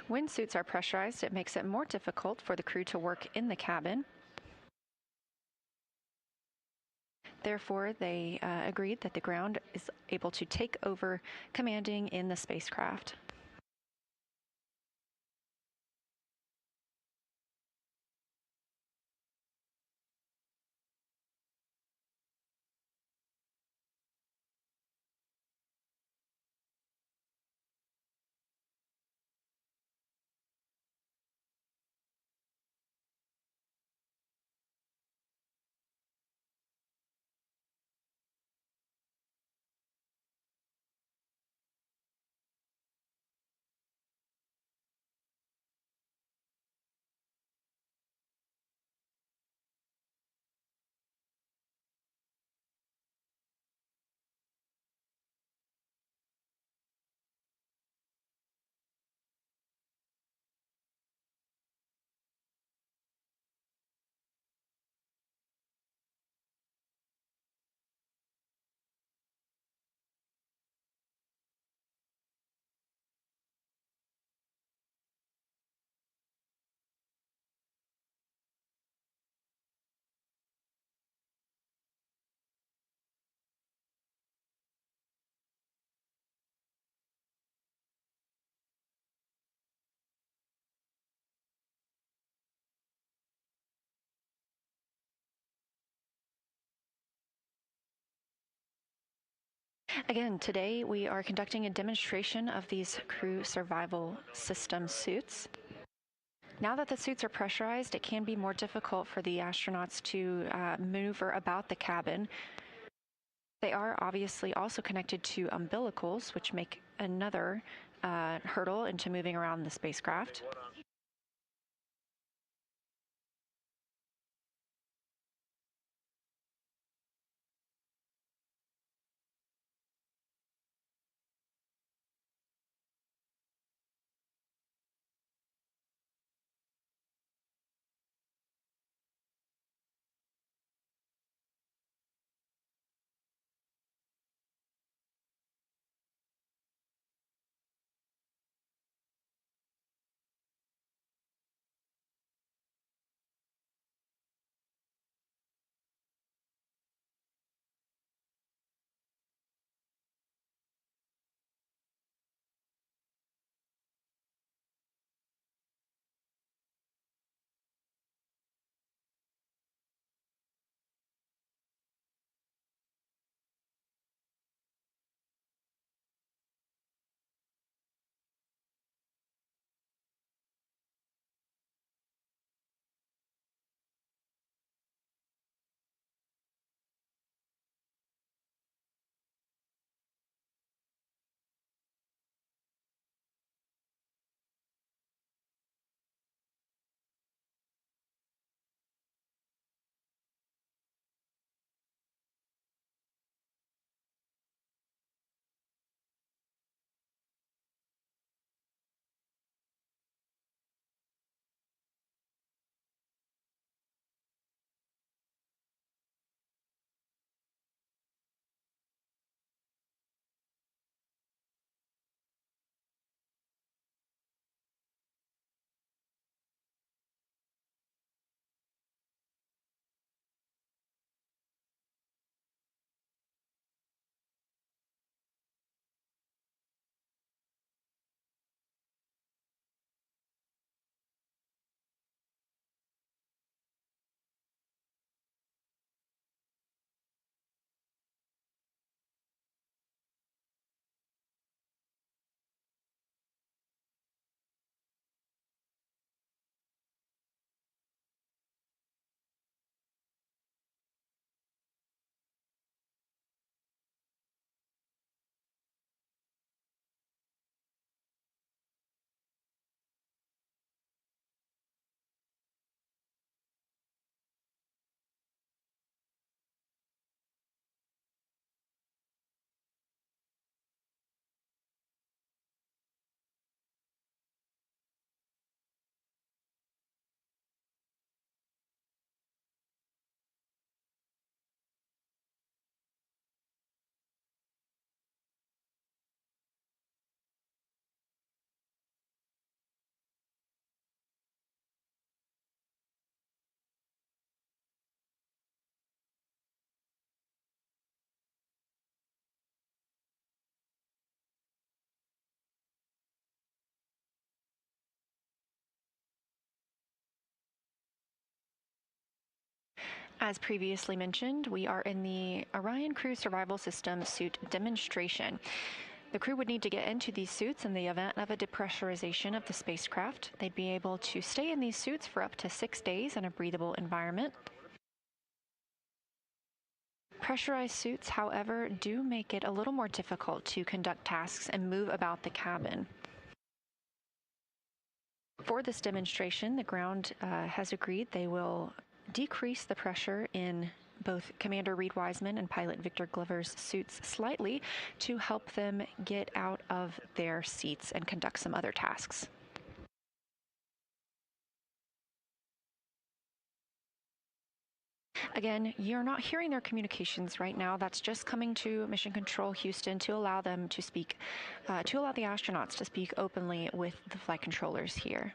When suits are pressurized, it makes it more difficult for the crew to work in the cabin. Therefore, they agreed that the ground is able to take over commanding in the spacecraft. Again, today we are conducting a demonstration of these crew survival system suits. Now that the suits are pressurized, it can be more difficult for the astronauts to maneuver about the cabin. They are obviously also connected to umbilicals, which make another hurdle into moving around the spacecraft. As previously mentioned, we are in the Orion Crew Survival System suit demonstration. The crew would need to get into these suits in the event of a depressurization of the spacecraft. They'd be able to stay in these suits for up to 6 days in a breathable environment. Pressurized suits, however, do make it a little more difficult to conduct tasks and move about the cabin. For this demonstration, the ground has agreed they will decrease the pressure in both Commander Reed Wiseman and pilot Victor Glover's suits slightly to help them get out of their seats and conduct some other tasks. Again, you're not hearing their communications right now. That's just coming to Mission Control Houston to allow them to speak, to allow the astronauts to speak openly with the flight controllers here.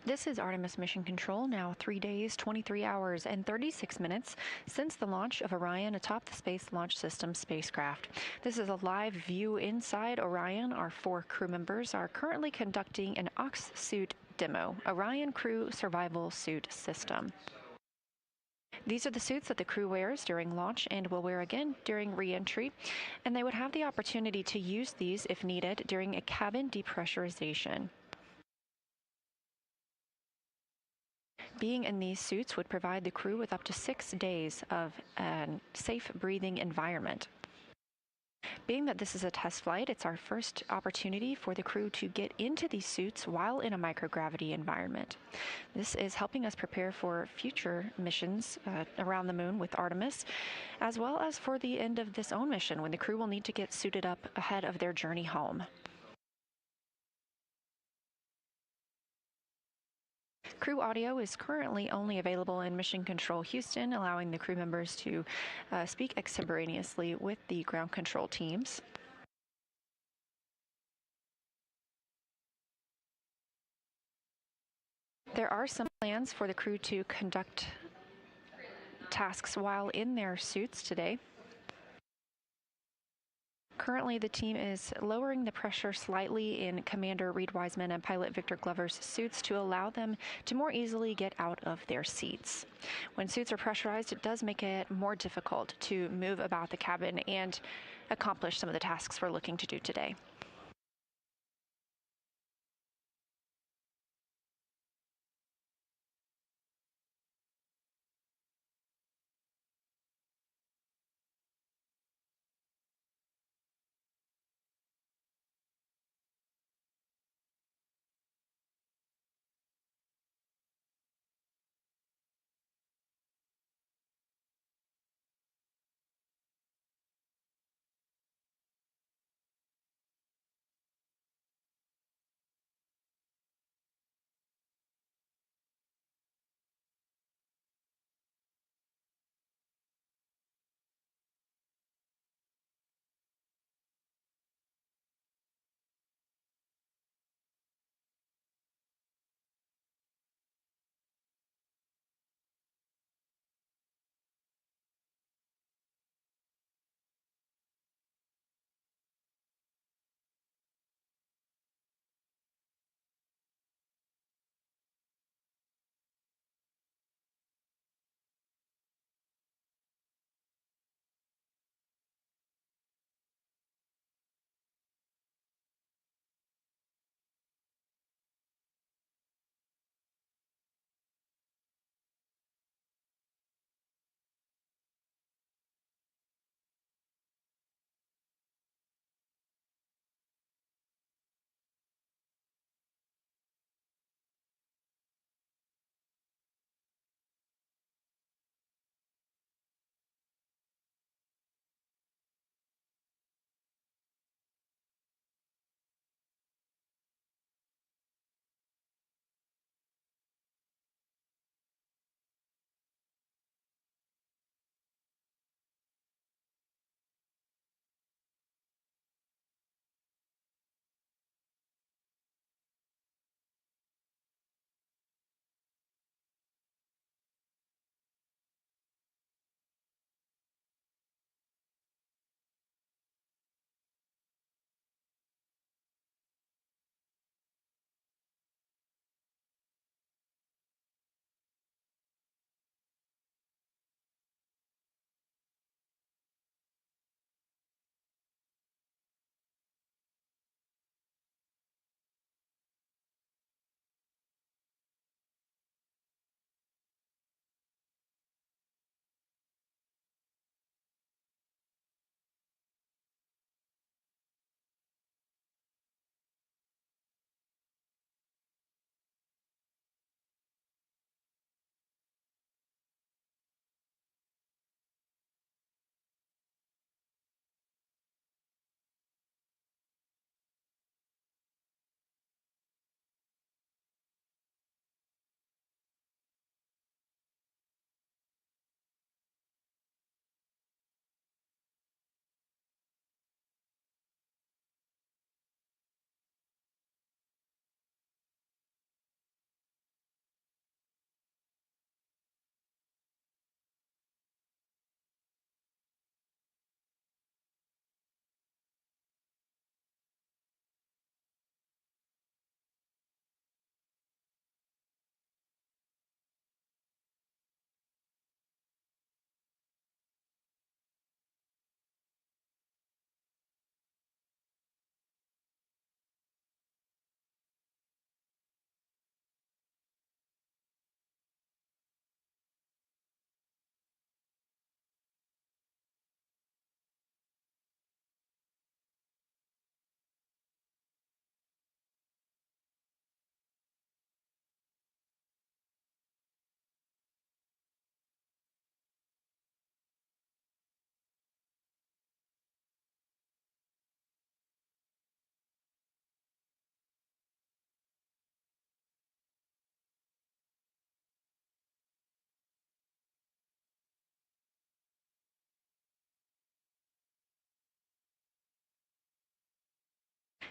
This is Artemis Mission Control, now 3 days, 23 hours, and 36 minutes since the launch of Orion atop the Space Launch System spacecraft. This is a live view inside Orion. Our 4 crew members are currently conducting an Ox suit demo, Orion Crew Survival Suit System. These are the suits that the crew wears during launch and will wear again during re-entry, and they would have the opportunity to use these if needed during a cabin depressurization. Being in these suits would provide the crew with up to 6 days of a safe breathing environment. Being that this is a test flight, it's our first opportunity for the crew to get into these suits while in a microgravity environment. This is helping us prepare for future missions around the moon with Artemis, as well as for the end of this own mission when the crew will need to get suited up ahead of their journey home. Crew audio is currently only available in Mission Control Houston, allowing the crew members to speak extemporaneously with the ground control teams. There are some plans for the crew to conduct tasks while in their suits today. Currently, the team is lowering the pressure slightly in Commander Reed Wiseman and Pilot Victor Glover's suits to allow them to more easily get out of their seats. When suits are pressurized, it does make it more difficult to move about the cabin and accomplish some of the tasks we're looking to do today.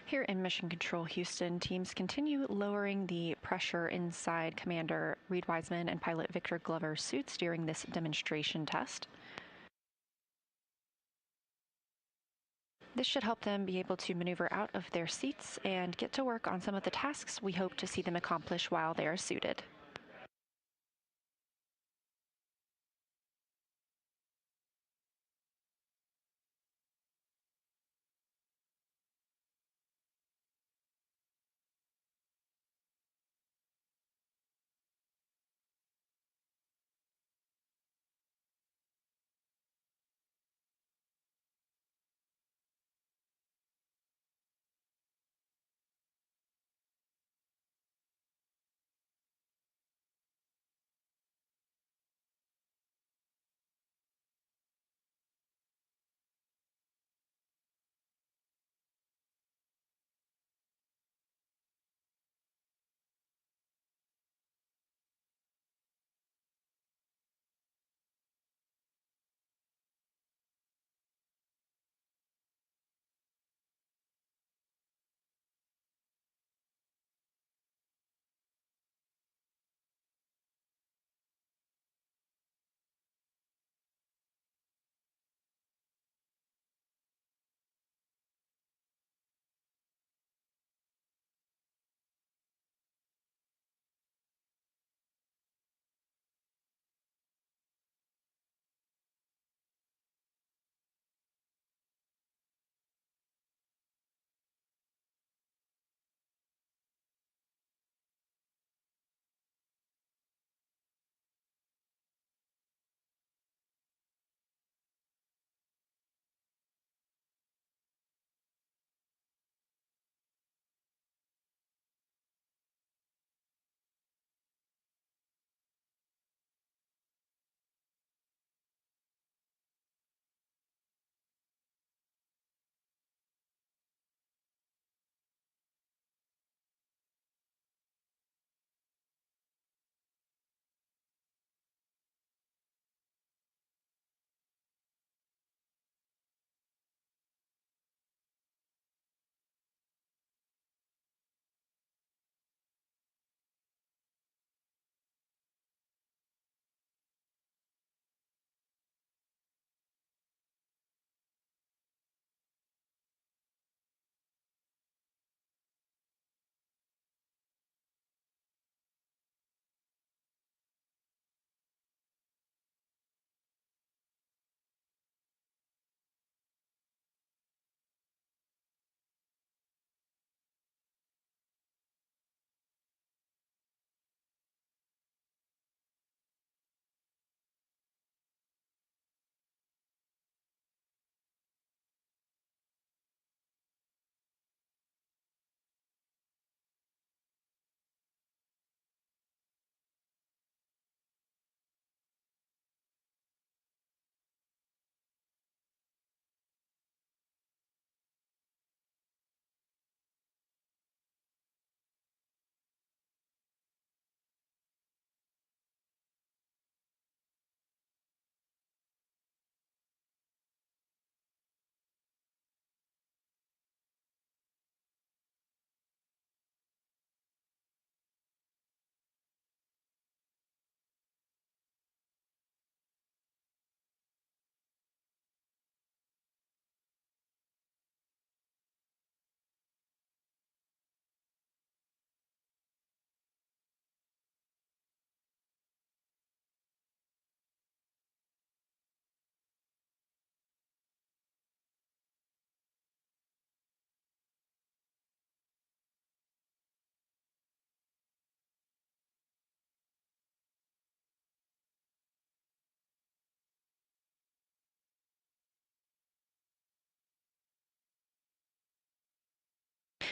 Here in Mission Control Houston, teams continue lowering the pressure inside Commander Reed Wiseman and pilot Victor Glover's suits during this demonstration test. This should help them be able to maneuver out of their seats and get to work on some of the tasks we hope to see them accomplish while they are suited.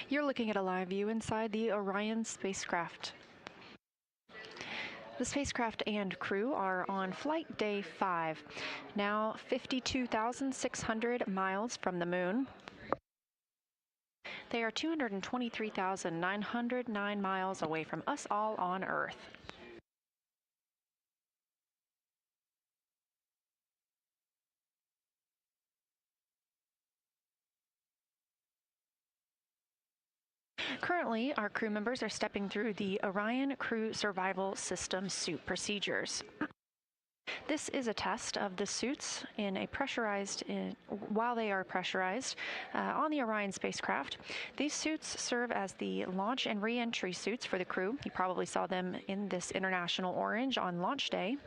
You're looking at a live view inside the Orion spacecraft. The spacecraft and crew are on flight day 5, now 52,600 miles from the moon. They are 223,909 miles away from us all on Earth. Currently, our crew members are stepping through the Orion Crew Survival System suit procedures. This is a test of the suits while they are pressurized on the Orion spacecraft. These suits serve as the launch and re-entry suits for the crew. You probably saw them in this international orange on launch day.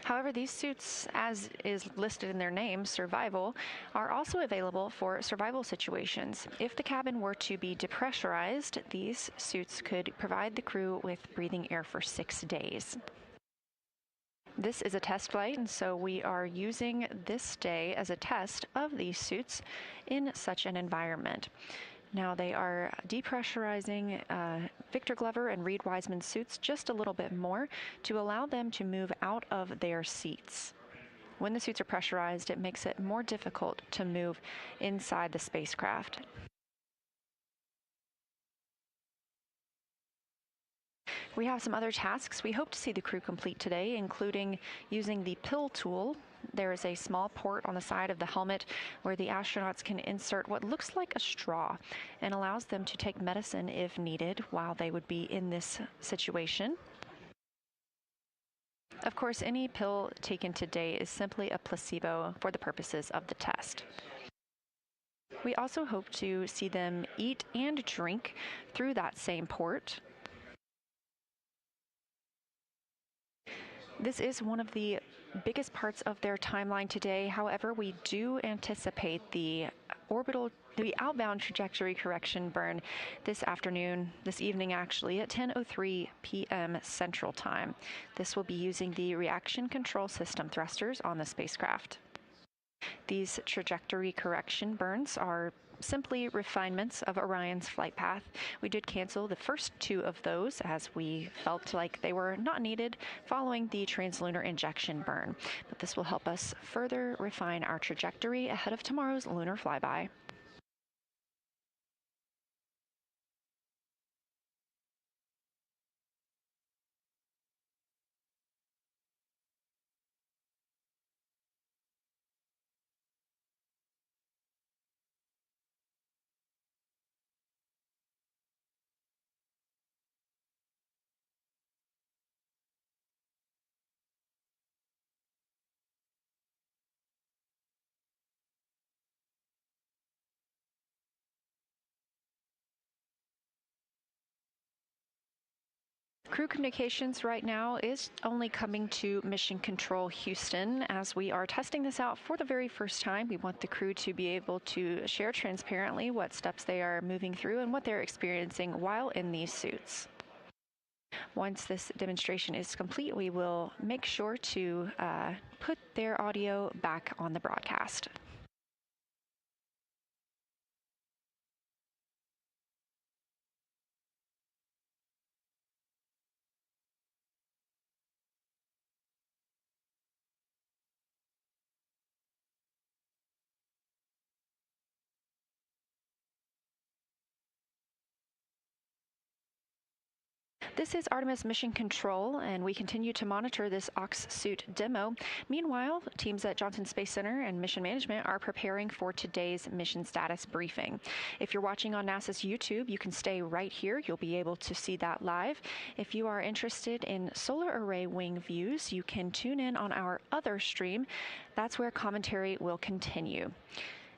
However, these suits, as is listed in their name, survival, are also available for survival situations. If the cabin were to be depressurized, these suits could provide the crew with breathing air for 6 days. This is a test flight, and so we are using this day as a test of these suits in such an environment. Now they are depressurizing Victor Glover and Reed Wiseman's suits just a little bit more to allow them to move out of their seats. When the suits are pressurized, it makes it more difficult to move inside the spacecraft. We have some other tasks we hope to see the crew complete today, including using the pill tool. There is a small port on the side of the helmet where the astronauts can insert what looks like a straw and allows them to take medicine if needed while they would be in this situation. Of course, any pill taken today is simply a placebo for the purposes of the test. We also hope to see them eat and drink through that same port. This is one of the biggest parts of their timeline today. However, we do anticipate the outbound trajectory correction burn this evening actually, at 10:03 p.m. Central Time. This will be using the reaction control system thrusters on the spacecraft. These trajectory correction burns are simply refinements of Orion's flight path. We did cancel the first 2 of those as we felt like they were not needed following the Trans-Lunar injection burn. But this will help us further refine our trajectory ahead of tomorrow's lunar flyby. Crew communications right now is only coming to Mission Control Houston. As we are testing this out for the very first time, we want the crew to be able to share transparently what steps they are moving through and what they're experiencing while in these suits. Once this demonstration is complete, we will make sure to put their audio back on the broadcast. This is Artemis Mission Control, and we continue to monitor this Ox suit demo. Meanwhile, teams at Johnson Space Center and Mission Management are preparing for today's mission status briefing. If you're watching on NASA's YouTube, you can stay right here. You'll be able to see that live. If you are interested in solar array wing views, you can tune in on our other stream. That's where commentary will continue.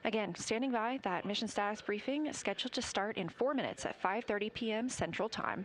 Again, standing by, that mission status briefing is scheduled to start in 4 minutes at 5:30 p.m. Central Time.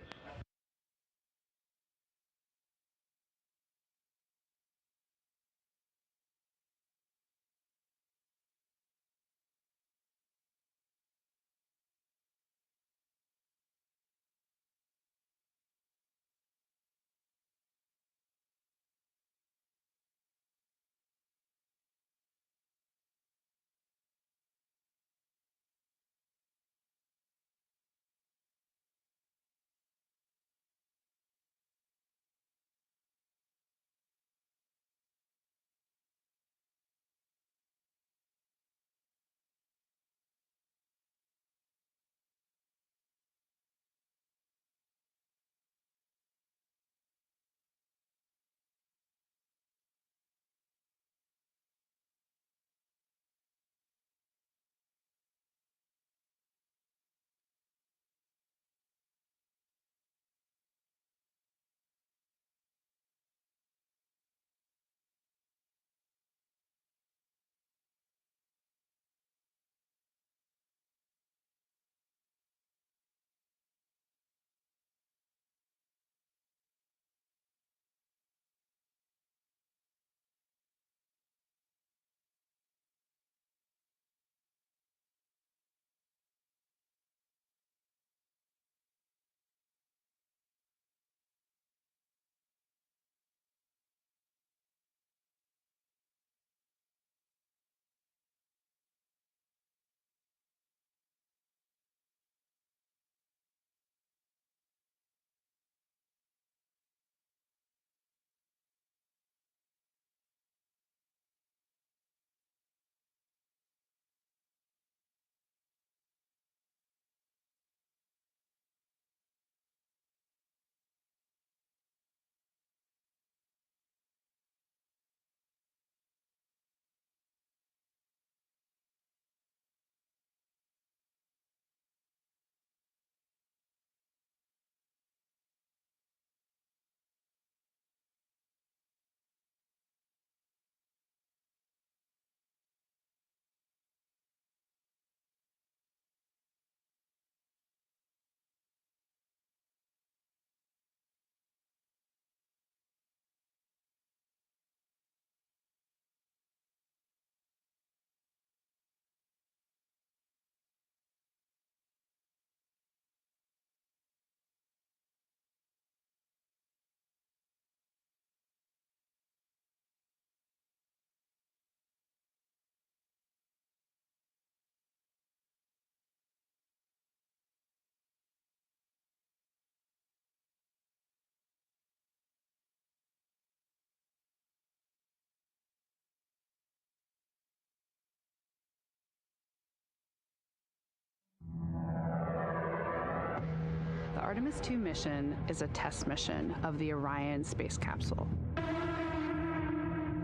Artemis II mission is a test mission of the Orion space capsule.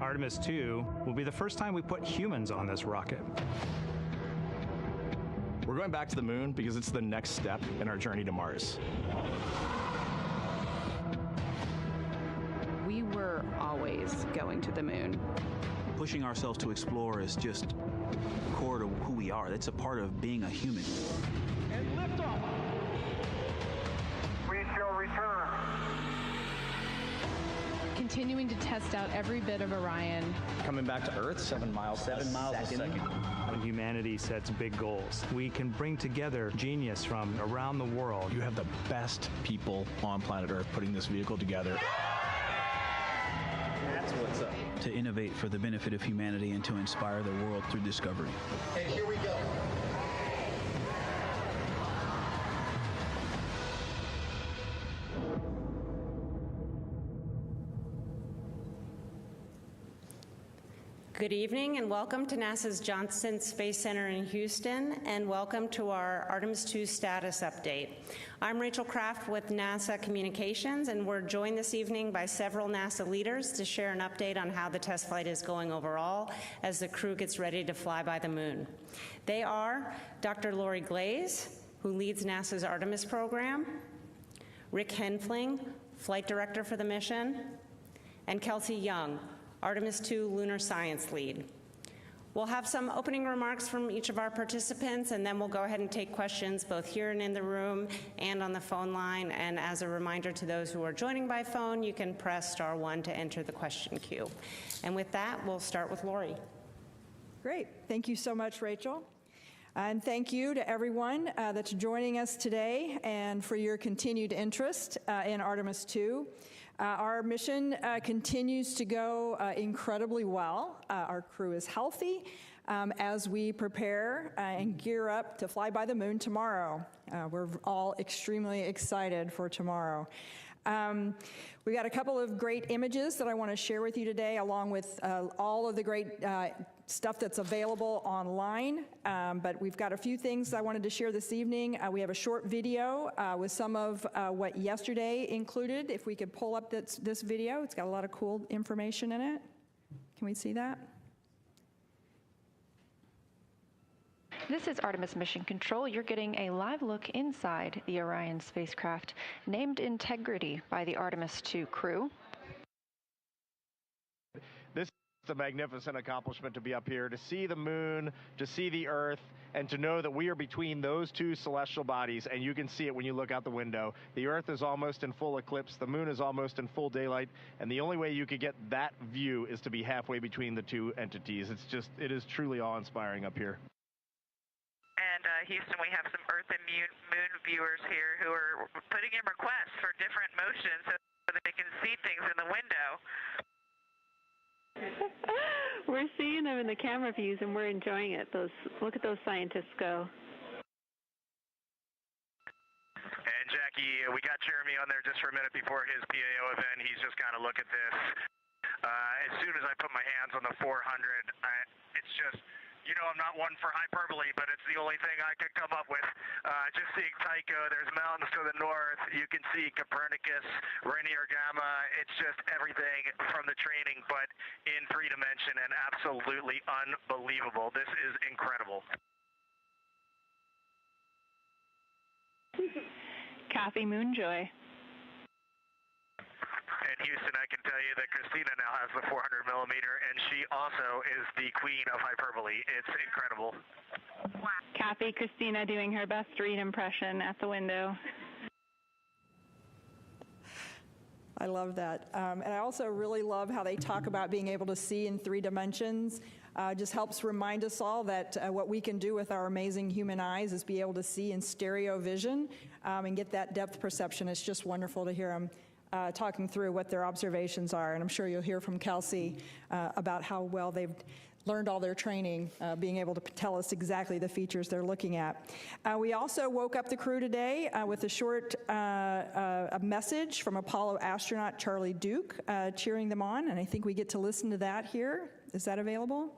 Artemis II will be the first time we put humans on this rocket. We're going back to the moon because it's the next step in our journey to Mars. We were always going to the moon. Pushing ourselves to explore is just core to who we are. That's a part of being a human. And liftoff. We shall return. Continuing to test out every bit of Orion. Coming back to Earth, 7 miles a second. When humanity sets big goals, we can bring together genius from around the world. You have the best people on planet Earth putting this vehicle together. That's what's up. To innovate for the benefit of humanity and to inspire the world through discovery. And here we go. Good evening and welcome to NASA's Johnson Space Center in Houston, and welcome to our Artemis II status update. I'm Rachel Kraft with NASA Communications, and we're joined this evening by several NASA leaders to share an update on how the test flight is going overall as the crew gets ready to fly by the moon. They are Dr. Lori Glaze, who leads NASA's Artemis program, Rick Henfling, Flight Director for the mission, and Kelsey Young, Artemis II Lunar Science Lead. We'll have some opening remarks from each of our participants, and then we'll go ahead and take questions both here and in the room and on the phone line. And as a reminder to those who are joining by phone, you can press *1 to enter the question queue. And with that, we'll start with Lori. Great. Thank you so much, Rachel. And thank you to everyone that's joining us today and for your continued interest in Artemis II. Our mission continues to go incredibly well. Our crew is healthy as we prepare and gear up to fly by the moon tomorrow. We're all extremely excited for tomorrow. We got a couple of great images that I want to share with you today, along with all of the great stuff that's available online. But we've got a few things I wanted to share this evening. We have a short video with some of what yesterday included. If we could pull up this video, it's got a lot of cool information in it. Can we see that? This is Artemis Mission Control. You're getting a live look inside the Orion spacecraft, named Integrity by the Artemis II crew. This is a magnificent accomplishment to be up here, to see the moon, to see the Earth, and to know that we are between those two celestial bodies, and you can see it when you look out the window. The Earth is almost in full eclipse, the moon is almost in full daylight, and the only way you could get that view is to be halfway between the two entities. It is truly awe-inspiring up here. And Houston, we have some Earth and Moon viewers here who are putting in requests for different motions so that they can see things in the window. We're seeing them in the camera views, and we're enjoying it. Look at those scientists go. And Jackie, we got Jeremy on there just for a minute before his PAO event. He's just got to look at this. As soon as I put my hands on the 400, it's just... You know, I'm not one for hyperbole, but it's the only thing I could come up with. Just seeing Tycho, there's mountains to the north. You can see Copernicus, Rainier Gamma. It's just everything from the training, but in 3 dimension and absolutely unbelievable. This is incredible. Kathy Moonjoy. And Houston, I can tell you that Christina now has the 400 millimeter, and she also is the queen of hyperbole. It's incredible. Kathy, Christina doing her best read impression at the window. I love that. And I also really love how they talk about being able to see in 3 dimensions. Just helps remind us all that what we can do with our amazing human eyes is be able to see in stereo vision and get that depth perception. It's just wonderful to hear them talking through what their observations are. And I'm sure you'll hear from Kelsey about how well they've learned all their training, being able to tell us exactly the features they're looking at. We also woke up the crew today with a short a message from Apollo astronaut Charlie Duke cheering them on, and I think we get to listen to that here. Is that available?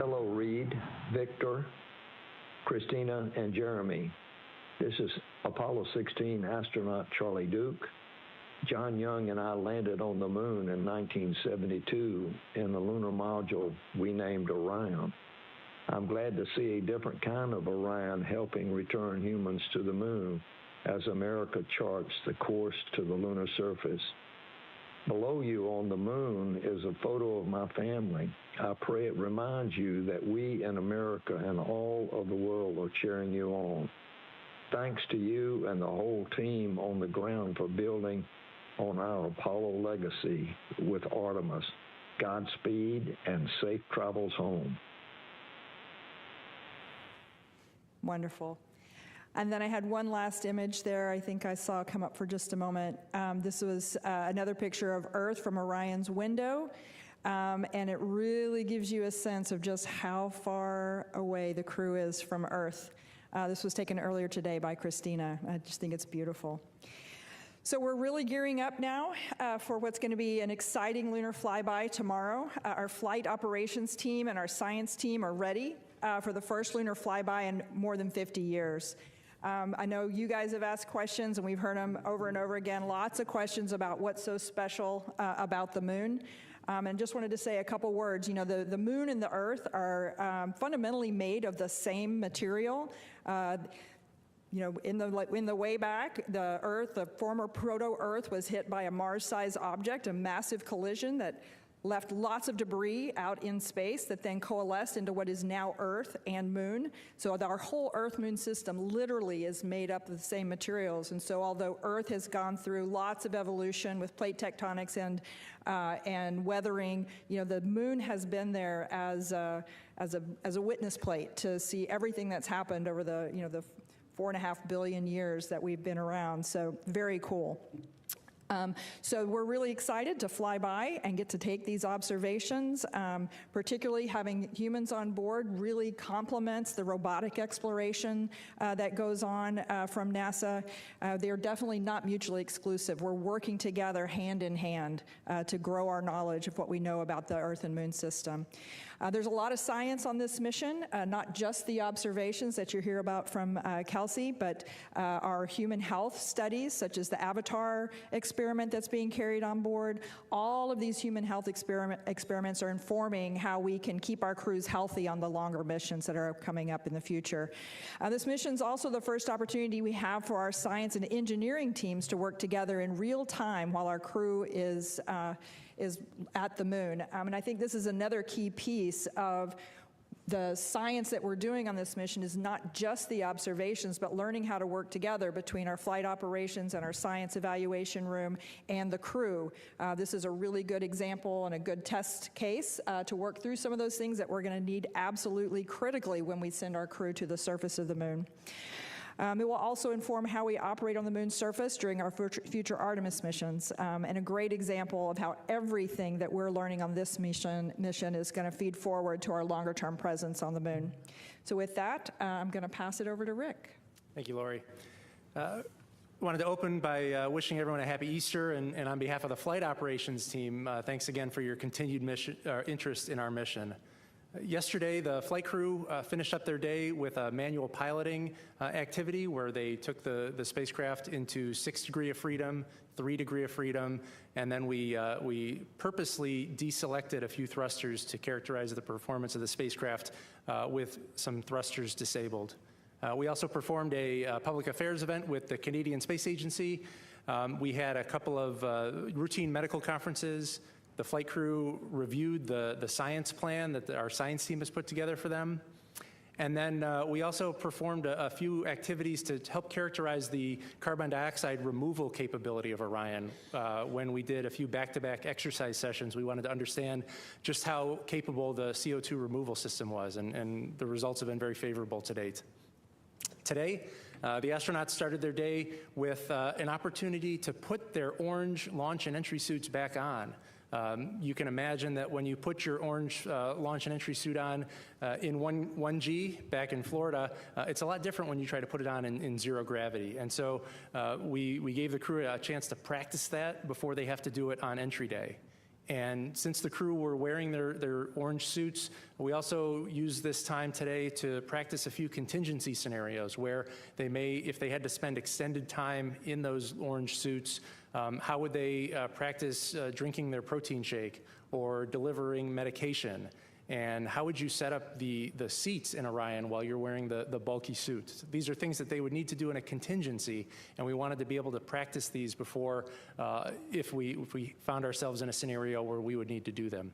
Hello, Reed, Victor, Christina, and Jeremy. This is Apollo 16 astronaut Charlie Duke. John Young and I landed on the moon in 1972 in the lunar module we named Orion. I'm glad to see a different kind of Orion helping return humans to the moon as America charts the course to the lunar surface. Below you on the moon is a photo of my family. I pray it reminds you that we in America and all of the world are cheering you on. Thanks to you and the whole team on the ground for building on our Apollo legacy with Artemis. Godspeed and safe travels home. Wonderful. And then I had one last image there I think I saw come up for just a moment. This was another picture of Earth from Orion's window, and it really gives you a sense of just how far away the crew is from Earth. This was taken earlier today by Christina. I just think it's beautiful. So we're really gearing up now for what's going to be an exciting lunar flyby tomorrow. Our flight operations team and our science team are ready for the first lunar flyby in more than 50 years. I know you guys have asked questions, and we've heard them over and over again, lots of questions about what's so special about the moon. And just wanted to say a couple words. You know, the moon and the Earth are fundamentally made of the same material. You know, in the way back, the Earth, the former proto-Earth, was hit by a Mars-sized object, a massive collision that left lots of debris out in space that then coalesced into what is now Earth and Moon. So our whole Earth-Moon system literally is made up of the same materials. And so although Earth has gone through lots of evolution with plate tectonics and weathering, you know, the Moon has been there as a witness plate to see everything that's happened over the 4.5 billion years that we've been around. So very cool. So we're really excited to fly by and get to take these observations. Particularly having humans on board really complements the robotic exploration that goes on from NASA. They're definitely not mutually exclusive. We're working together hand in hand to grow our knowledge of what we know about the Earth and Moon system. There's a lot of science on this mission, not just the observations that you hear about from Kelsey, but our human health studies, such as the Avatar experiment that's being carried on board. All of these human health experiments are informing how we can keep our crews healthy on the longer missions that are coming up in the future. This mission is also the first opportunity we have for our science and engineering teams to work together in real time while our crew is at the moon. And I think this is another key piece of the science that we're doing on this mission is not just the observations, but learning how to work together between our flight operations and our science evaluation room and the crew. This is a really good example and a good test case to work through some of those things that we're going to need absolutely critically when we send our crew to the surface of the moon. It will also inform how we operate on the moon's surface during our future Artemis missions, and a great example of how everything that we're learning on this mission is going to feed forward to our longer-term presence on the moon. So with that, I'm going to pass it over to Rick. Thank you, Lori. Wanted to open by wishing everyone a happy Easter, and on behalf of the flight operations team, thanks again for your continued interest in our mission. Yesterday, the flight crew finished up their day with a manual piloting activity where they took the spacecraft into 6 degrees of freedom, 3 degrees of freedom, and then we purposely deselected a few thrusters to characterize the performance of the spacecraft with some thrusters disabled. We also performed a public affairs event with the Canadian Space Agency. We had a couple of routine medical conferences. The flight crew reviewed the science plan that our science team has put together for them. And then we also performed a few activities to help characterize the carbon dioxide removal capability of Orion. When we did a few back-to-back exercise sessions, we wanted to understand just how capable the CO2 removal system was, and the results have been very favorable to date. Today, the astronauts started their day with an opportunity to put their orange launch and entry suits back on. You can imagine that when you put your orange launch and entry suit on in 1G back in Florida, it's a lot different when you try to put it on in zero gravity. And so we gave the crew a chance to practice that before they have to do it on entry day. And since the crew were wearing their orange suits, we also used this time today to practice a few contingency scenarios where they may, if they had to spend extended time in those orange suits, how would they practice drinking their protein shake or delivering medication? And how would you set up the seats in Orion while you're wearing the bulky suits? These are things that they would need to do in a contingency, and we wanted to be able to practice these before if we found ourselves in a scenario where we would need to do them.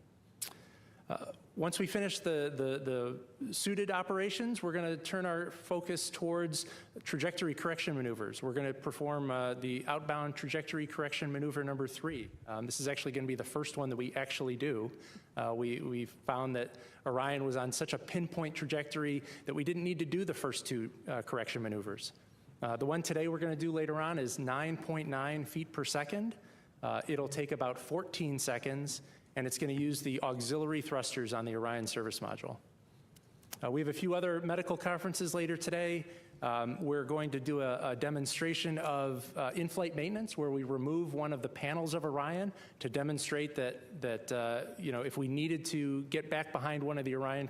Once we finish the suited operations, we're going to turn our focus towards trajectory correction maneuvers. We're going to perform the outbound trajectory correction maneuver number 3. This is actually going to be the first one that we actually do. We found that Orion was on such a pinpoint trajectory that we didn't need to do the first 2 correction maneuvers. The one today we're going to do later on is 9.9 feet per second. It'll take about 14 seconds, and it's going to use the auxiliary thrusters on the Orion service module. We have a few other medical conferences later today. We're going to do a demonstration of in-flight maintenance where we remove one of the panels of Orion to demonstrate that if we needed to get back behind one of the Orion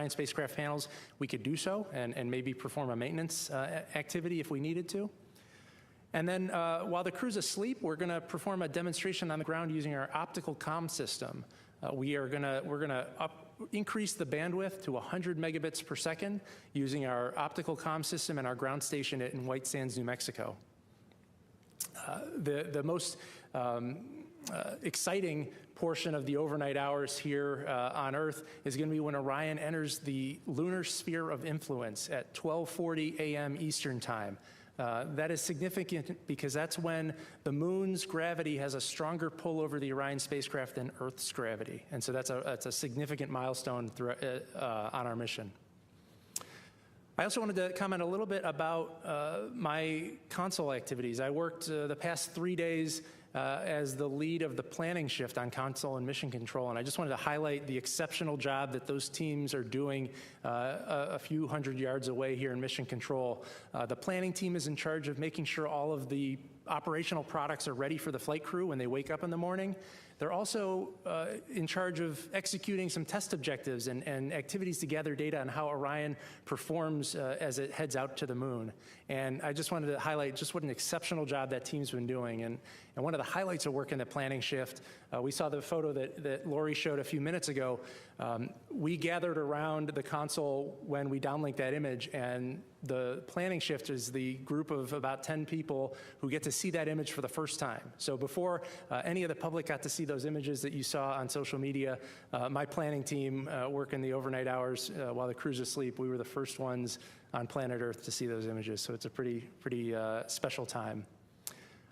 spacecraft panels, we could do so and maybe perform a maintenance activity if we needed to. And then while the crew's asleep, we're going to perform a demonstration on the ground using our optical comm system. We're going to increase the bandwidth to 100 megabits per second using our optical comm system and our ground station in White Sands, New Mexico. The most exciting portion of the overnight hours here on Earth is going to be when Orion enters the lunar sphere of influence at 12:40 a.m. Eastern Time. That is significant because that's when the moon's gravity has a stronger pull over the Orion spacecraft than Earth's gravity. And so that's a significant milestone on our mission. I also wanted to comment a little bit about my console activities. I worked the past 3 days as the lead of the planning shift on console and mission control, and I just wanted to highlight the exceptional job that those teams are doing a few hundred yards away here in mission control. The planning team is in charge of making sure all of the operational products are ready for the flight crew when they wake up in the morning. They're also in charge of executing some test objectives and activities to gather data on how Orion performs as it heads out to the moon. And I just wanted to highlight just what an exceptional job that team's been doing. And one of the highlights of working the planning shift, we saw the photo that Lori showed a few minutes ago. We gathered around the console when we downlinked that image, and the planning shift is the group of about 10 people who get to see that image for the first time. So before any of the public got to see those images that you saw on social media, my planning team working the overnight hours while the crew's asleep, we were the first ones on planet Earth to see those images. So it's a pretty special time.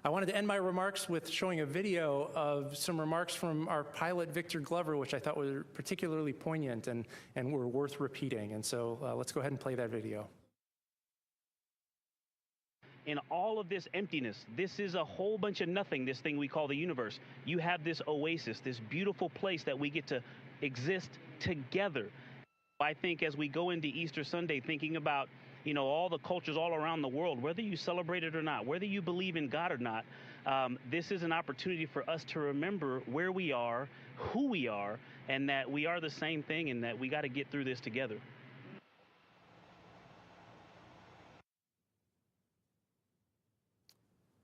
I wanted to end my remarks with showing a video of some remarks from our pilot, Victor Glover, which I thought were particularly poignant and were worth repeating. And so let's go ahead and play that video. In all of this emptiness, this is a whole bunch of nothing, this thing we call the universe. You have this oasis, this beautiful place that we get to exist together. I think as we go into Easter Sunday, thinking about all the cultures all around the world, whether you celebrate it or not, whether you believe in God or not, this is an opportunity for us to remember where we are, who we are, and that we are the same thing and that we got to get through this together.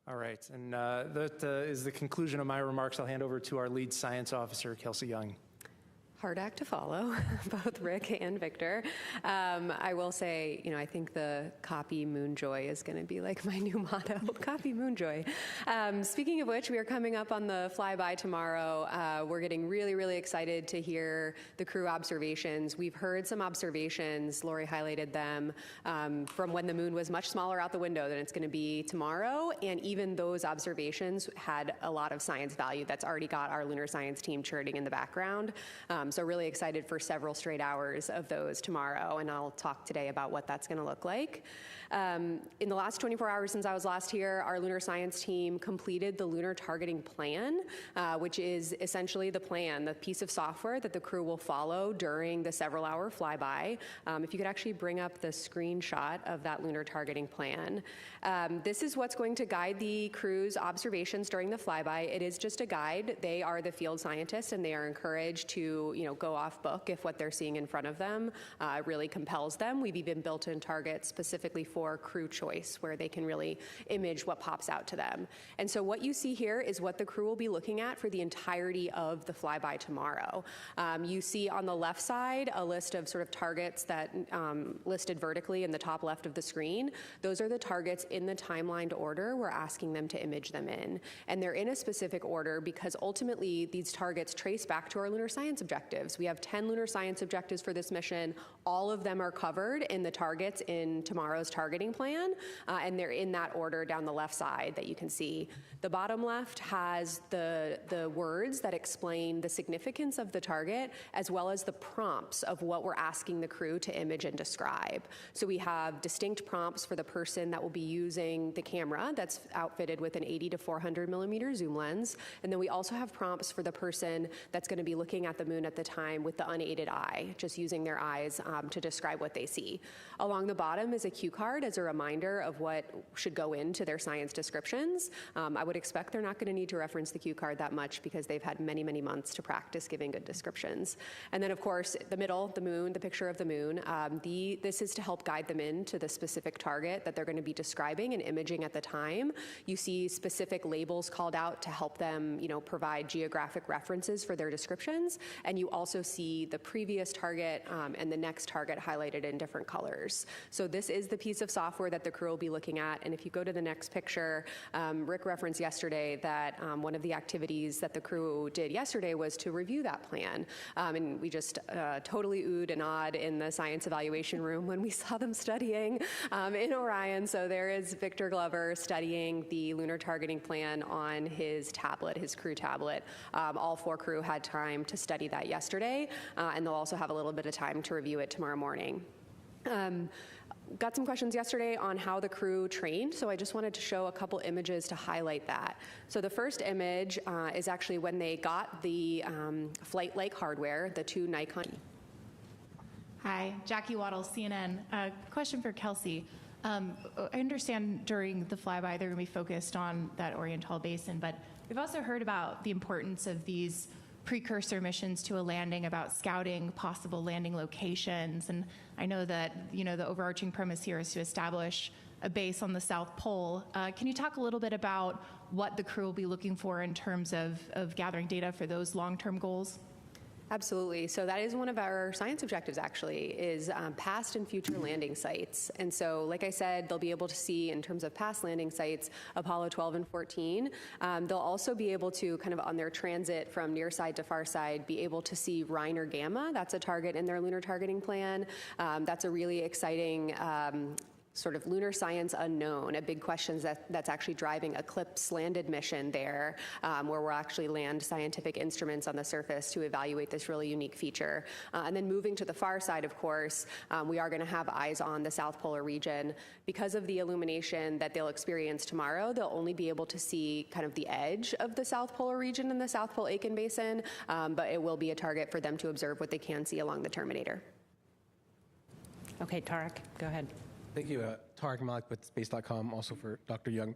All right, and that is the conclusion of my remarks. I'll hand over to our lead science officer, Kelsey Young. Hard act to follow, both Rick and Victor. I will say, I think the copy Moonjoy is going to be like my new motto, copy Moonjoy. Speaking of which, we are coming up on the flyby tomorrow. We're getting really, really excited to hear the crew observations. We've heard some observations, Lori highlighted them, from when the moon was much smaller out the window than it's going to be tomorrow. And even those observations had a lot of science value that's already got our lunar science team churning in the background. So really excited for several straight hours of those tomorrow, and I'll talk today about what that's going to look like. In the last 24 hours since I was last here, our lunar science team completed the lunar targeting plan, which is essentially the plan, the piece of software that the crew will follow during the several-hour flyby. If you could actually bring up the screenshot of that lunar targeting plan. This is what's going to guide the crew's observations during the flyby. It is just a guide. They are the field scientists, and they are encouraged to, go off book if what they're seeing in front of them really compels them. We've even built in targets specifically for crew choice, where they can really image what pops out to them. And so what you see here is what the crew will be looking at for the entirety of the flyby tomorrow. You see on the left side a list of sort of targets that listed vertically in the top left of the screen. Those are the targets in the timelined order we're asking them to image them in. And they're in a specific order because ultimately these targets trace back to our lunar science objectives. We have 10 lunar science objectives for this mission. All of them are covered in the targets in tomorrow's targeting plan, and they're in that order down the left side that you can see. The bottom left has the words that explain the significance of the target, as well as the prompts of what we're asking the crew to image and describe. So we have distinct prompts for the person that will be using the camera that's outfitted with an 80 to 400 millimeter zoom lens, and then we also have prompts for the person that's going to be looking at the moon at the time with the unaided eye, just using their eyes to describe what they see. Along the bottom is a cue card as a reminder of what should go into their science descriptions. I would expect they're not going to need to reference the cue card that much because they've had many, many months to practice giving good descriptions. And then, of course, the middle, the moon, the picture of the moon, this is to help guide them into the specific target that they're going to be describing and imaging at the time. You see specific labels called out to help them, provide geographic references for their descriptions. And you also see the previous target and the next target highlighted in different colors. So this is the piece of software that the crew will be looking at. And if you go to the next picture, Rick referenced yesterday that one of the activities that the crew did yesterday was to review that plan. And we just totally oohed and awed in the science evaluation room when we saw them studying in Orion. So there is Victor Glover studying the lunar targeting plan on his tablet, his crew tablet. All 4 crew had time to study that yesterday, and they'll also have a little bit of time to review it tomorrow morning. Got some questions yesterday on how the crew trained, so I just wanted to show a couple images to highlight that. So the first image is actually when they got the flight-like hardware, the 2 Nikon. Hi, Jackie Waddles, CNN. Question for Kelsey. I understand during the flyby they're going to be focused on that Oriental Basin, but we've also heard about the importance of these precursor missions to a landing, about scouting possible landing locations. And I know that, the overarching premise here is to establish a base on the South Pole. Can you talk a little bit about what the crew will be looking for in terms of gathering data for those long-term goals? Absolutely. So that is one of our science objectives, actually, is past and future landing sites. And so, like I said, they'll be able to see, in terms of past landing sites, Apollo 12 and 14. They'll also be able to, kind of on their transit from near side to far side, be able to see Reiner Gamma. That's a target in their lunar targeting plan. That's a really exciting sort of lunar science unknown, a big question that's actually driving Eclipse landed mission there, where we'll actually land scientific instruments on the surface to evaluate this really unique feature. And then moving to the far side, of course, we are going to have eyes on the South Polar region. Because of the illumination that they'll experience tomorrow, they'll only be able to see kind of the edge of the South Polar region in the South Pole Aitken Basin, but it will be a target for them to observe what they can see along the Terminator. Okay, Tarek, go ahead. Thank you. Tarek Malik with Space.com, also for Dr. Young.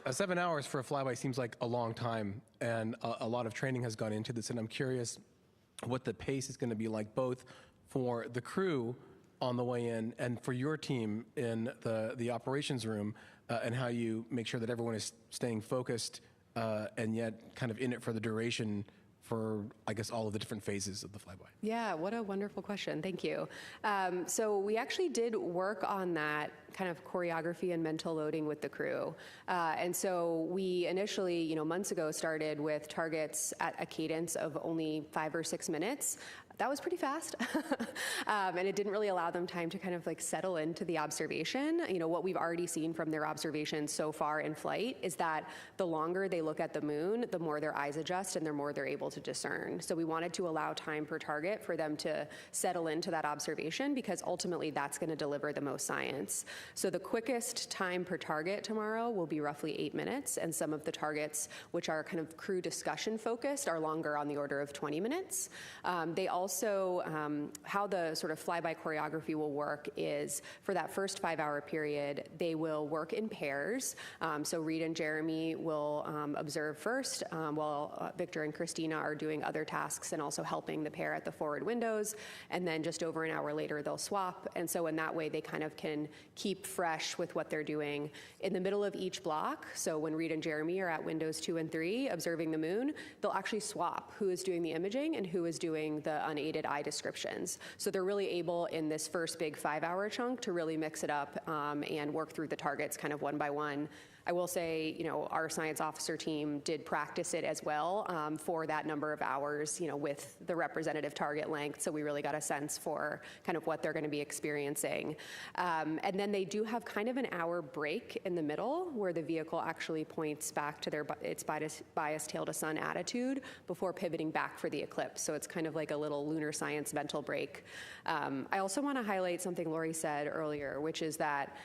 7 hours for a flyby seems like a long time, and a lot of training has gone into this, and I'm curious what the pace is going to be like, both for the crew on the way in and for your team in the operations room, and how you make sure that everyone is staying focused and yet kind of in it for the duration for, I guess, all of the different phases of the flyby? Yeah, what a wonderful question. Thank you. So we actually did work on that kind of choreography and mental loading with the crew. And so we initially, months ago, started with targets at a cadence of only 5 or 6 minutes. That was pretty fast. And it didn't really allow them time to kind of like settle into the observation. What we've already seen from their observations so far in flight is that the longer they look at the moon, the more their eyes adjust and the more they're able to to discern. So we wanted to allow time per target for them to settle into that observation, because ultimately that's going to deliver the most science. So the quickest time per target tomorrow will be roughly 8 minutes, and some of the targets, which are kind of crew discussion focused, are longer, on the order of 20 minutes. They also, how the sort of flyby choreography will work is, for that first 5-hour period, they will work in pairs. So Reed and Jeremy will observe first, while Victor and Christina are doing other tasks and also helping the pair at the forward windows. And then just over an hour later, they'll swap. And so in that way, they kind of can keep fresh with what they're doing. In the middle of each block, so when Reed and Jeremy are at windows 2 and 3 observing the moon, they'll actually swap who is doing the imaging and who is doing the unaided eye descriptions. So they're really able in this first big 5-hour chunk to really mix it up and work through the targets kind of one by one. I will say, our science officer team did practice it as well for that number of hours, with the representative target length. So we really got a sense for kind of what they're going to be experiencing. And then they do have kind of an hour break in the middle where the vehicle actually points back to its bias tail to sun attitude before pivoting back for the eclipse. So it's kind of like a little lunar science mental break. I also want to highlight something Lori said earlier, which is that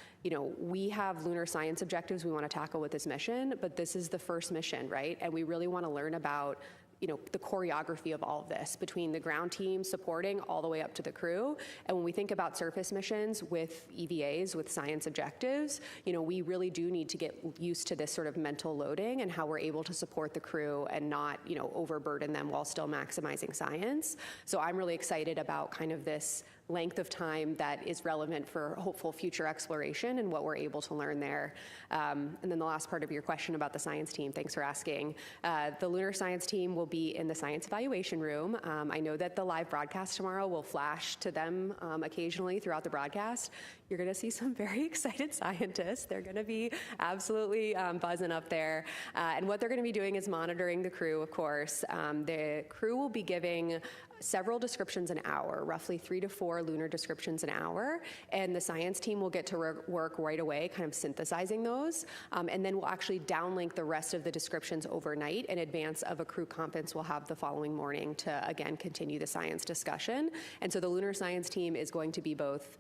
we have lunar science objectives we want to tackle with this mission, but this is the first mission, right? And we really want to learn about the choreography of all of this, between the ground team supporting all the way up to the crew. And when we think about surface missions with EVAs, with science objectives, we really do need to get used to this sort of mental loading and how we're able to support the crew and not, overburden them while still maximizing science. So I'm really excited about kind of this length of time that is relevant for hopeful future exploration and what we're able to learn there. And then the last part of your question about the science team, thanks for asking. The lunar science team will be in the science evaluation room. I know that the live broadcast tomorrow will flash to them occasionally throughout the broadcast. You're going to see some very excited scientists. They're going to be absolutely buzzing up there. And what they're going to be doing is monitoring the crew, of course. The crew will be giving several descriptions an hour, roughly 3 to 4 lunar descriptions an hour, and the science team will get to work right away, kind of synthesizing those, and then we'll actually downlink the rest of the descriptions overnight in advance of a crew conference we'll have the following morning to, again, continue the science discussion. And so the lunar science team is going to be both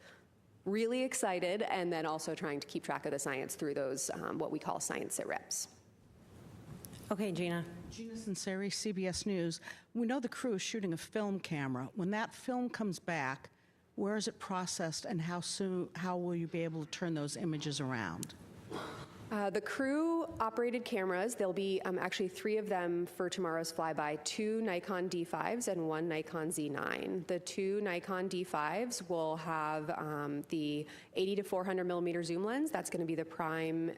really excited and then also trying to keep track of the science through those, what we call science sit reps. Okay, Gina. Gina Sinceri, CBS News. We know the crew is shooting a film camera. When that film comes back, where is it processed, and how will you be able to turn those images around? The crew operated cameras. There'll be actually 3 of them for tomorrow's flyby, 2 Nikon D5s and 1 Nikon Z9. The 2 Nikon D5s will have the 80 to 400 millimeter zoom lens. That's going to be the prime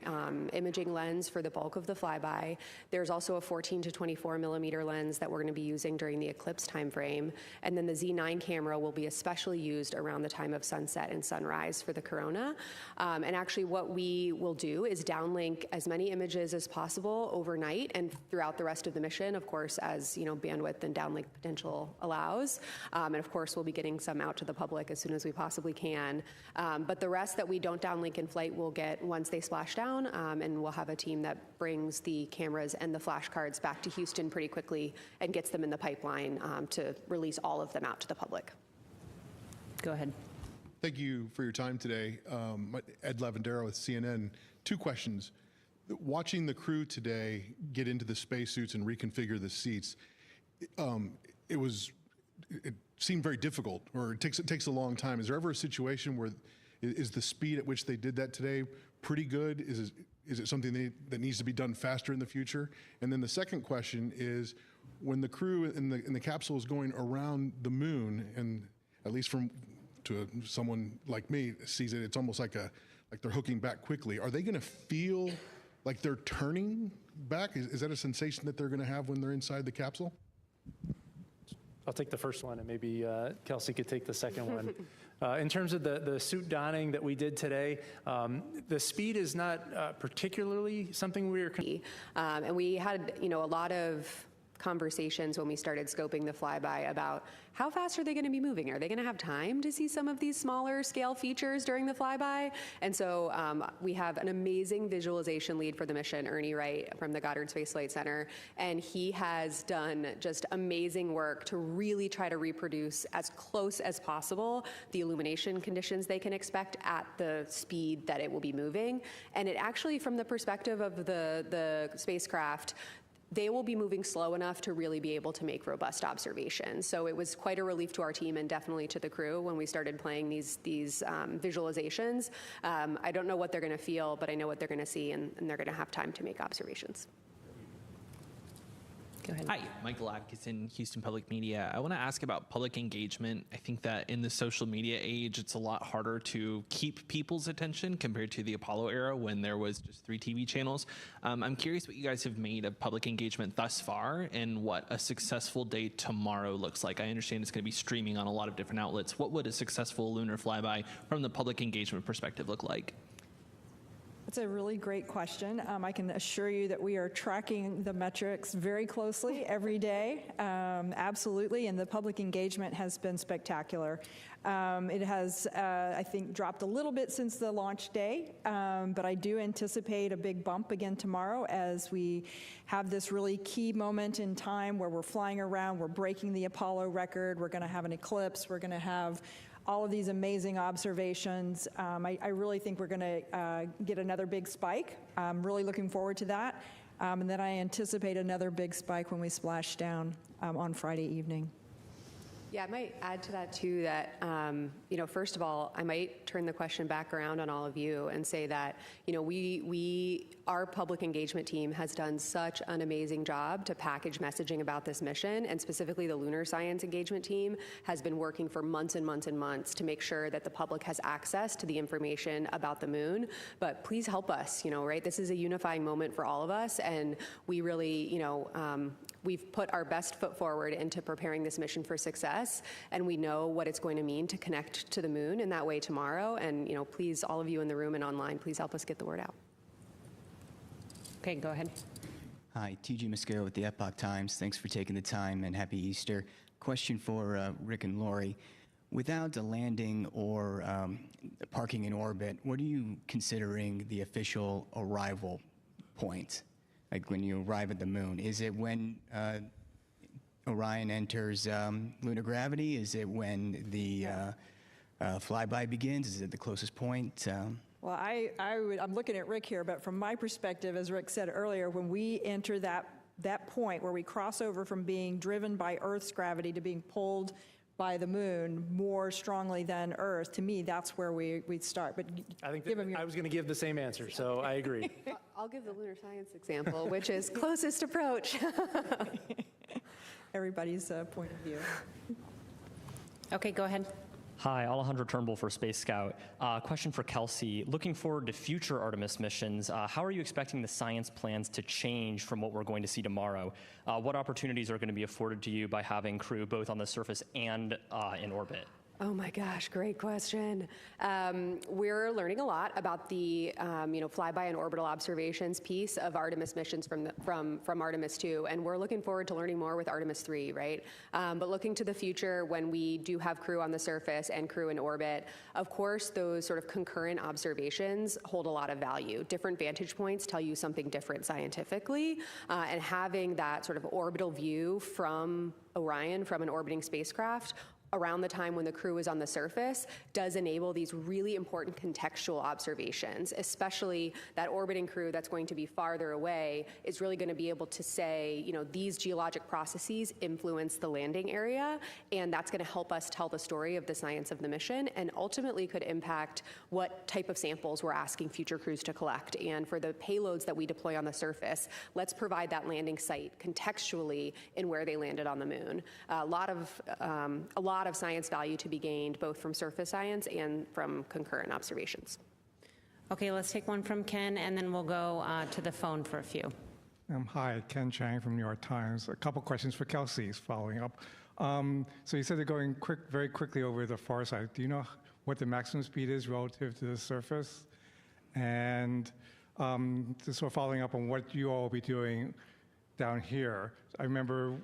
imaging lens for the bulk of the flyby. There's also a 14 to 24 millimeter lens that we're going to be using during the eclipse timeframe. And then the Z9 camera will be especially used around the time of sunset and sunrise for the corona. And actually what we will do is downlink as many images as possible overnight and throughout the rest of the mission, of course, as bandwidth and downlink potential allows. And of course, we'll be getting some out to the public as soon as we possibly can. But the rest that we don't downlink in flight, we'll get once they splash down, and we'll have a team that brings the cameras and the flashcards back to Houston pretty quickly and gets them in the pipeline to release all of them out to the public. Go ahead. Thank you for your time today. Ed Lavandero with CNN. 2 questions. Watching the crew today get into the spacesuits and reconfigure the seats, it seemed very difficult, or it takes a long time. Is there ever a situation where is the speed at which they did that today pretty good? Is it something that needs to be done faster in the future? And then the second question is, when the crew in the capsule is going around the moon, and at least to someone like me sees it, it's almost like they're hooking back quickly. Are they going to feel like they're turning back? Is that a sensation that they're going to have when they're inside the capsule? I'll take the first one, and maybe Kelsey could take the second one. In terms of the suit donning that we did today, the speed is not particularly something we were... And we had, a lot of conversations when we started scoping the flyby about how fast are they going to be moving? Are they going to have time to see some of these smaller scale features during the flyby? And so we have an amazing visualization lead for the mission, Ernie Wright from the Goddard Space Flight Center, and he has done just amazing work to really try to reproduce as close as possible the illumination conditions they can expect at the speed that it will be moving. And it actually, from the perspective of the spacecraft, they will be moving slow enough to really be able to make robust observations. So it was quite a relief to our team and definitely to the crew when we started playing these visualizations. I don't know what they're going to feel, but I know what they're going to see, and they're going to have time to make observations. Go ahead. Hi, Michael Atkinson, Houston Public Media. I want to ask about public engagement. I think that in the social media age, it's a lot harder to keep people's attention compared to the Apollo era when there was just 3 TV channels. I'm curious what you guys have made of public engagement thus far and what a successful day tomorrow looks like. I understand it's going to be streaming on a lot of different outlets. What would a successful lunar flyby from the public engagement perspective look like? That's a really great question. I can assure you that we are tracking the metrics very closely every day, absolutely, and the public engagement has been spectacular. It has, I think, dropped a little bit since the launch day, but I do anticipate a big bump again tomorrow as we have this really key moment in time where we're flying around, we're breaking the Apollo record, we're going to have an eclipse, we're going to have all of these amazing observations. I really think we're going to get another big spike. I'm really looking forward to that. And then I anticipate another big spike when we splash down on Friday evening. Yeah, I might add to that too that, first of all, I might turn the question back around on all of you and say that, our public engagement team has done such an amazing job to package messaging about this mission, and specifically the lunar science engagement team has been working for months and months and months to make sure that the public has access to the information about the moon. But please help us, right? This is a unifying moment for all of us, and we really, we've put our best foot forward into preparing this mission for success, and we know what it's going to mean to connect to the moon in that way tomorrow. And please, all of you in the room and online, please help us get the word out. Okay, go ahead. Hi, TG Mascaro with the Epoch Times. Thanks for taking the time, and happy Easter. Question for Rick and Lori. Without a landing or parking in orbit, what are you considering the official arrival point? Like when you arrive at the moon? Is it when Orion enters lunar gravity? Is it when the flyby begins? Is it the closest point? Well, I'm looking at Rick here, but from my perspective, as Rick said earlier, when we enter that point where we cross over from being driven by Earth's gravity to being pulled by the moon more strongly than Earth, to me, that's where we'd start. But I think I was going to give the same answer, so I agree. I'll give the lunar science example, which is closest approach. Everybody's point of view. Okay, go ahead. Hi, Alejandro Turnbull for Space Scout. Question for Kelsey. Looking forward to future Artemis missions, how are you expecting the science plans to change from what we're going to see tomorrow? What opportunities are going to be afforded to you by having crew both on the surface and in orbit? Oh my gosh, great question. We're learning a lot about the flyby and orbital observations piece of Artemis missions from Artemis II, and we're looking forward to learning more with Artemis III, right? But looking to the future, when we do have crew on the surface and crew in orbit, of course, those sort of concurrent observations hold a lot of value. Different vantage points tell you something different scientifically, and having that sort of orbital view from Orion, from an orbiting spacecraft, around the time when the crew is on the surface does enable these really important contextual observations, especially that orbiting crew that's going to be farther away is really going to be able to say, these geologic processes influence the landing area, and that's going to help us tell the story of the science of the mission and ultimately could impact what type of samples we're asking future crews to collect. And for the payloads that we deploy on the surface, let's provide that landing site contextually in where they landed on the moon. A lot of science value to be gained both from surface science and from concurrent observations. Okay, let's take one from Ken, and then we'll go to the phone for a few. Hi, Ken Chang from New York Times. A couple questions for Kelsey following up. So you said they're going very quickly over the far side. Do you know what the maximum speed is relative to the surface? And just sort of following up on what you all will be doing down here. I remember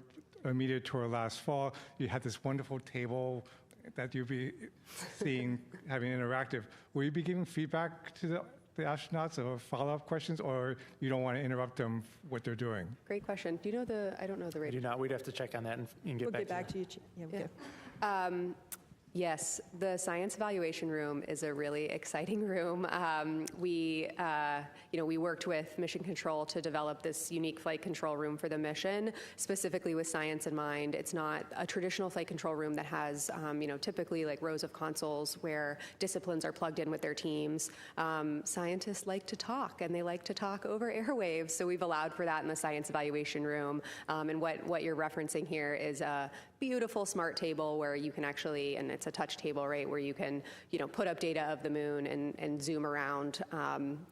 a media tour last fall. You had this wonderful table that you'd be seeing, having interactive. Will you be giving feedback to the astronauts or follow-up questions, or you don't want to interrupt them what they're doing? Great question. Do you know I don't know the rate. We do not. We'd have to check on that and get We'll back get back to you. Yeah. Yes, the science evaluation room is a really exciting room. We worked with Mission Control to develop this unique flight control room for the mission, specifically with science in mind. It's not a traditional flight control room that has, typically like rows of consoles where disciplines are plugged in with their teams. Scientists like to talk, and they like to talk over airwaves, so we've allowed for that in the science evaluation room. And what you're referencing here is a beautiful smart table where you can actually, and it's a touch table, right, where you can, put up data of the moon and zoom around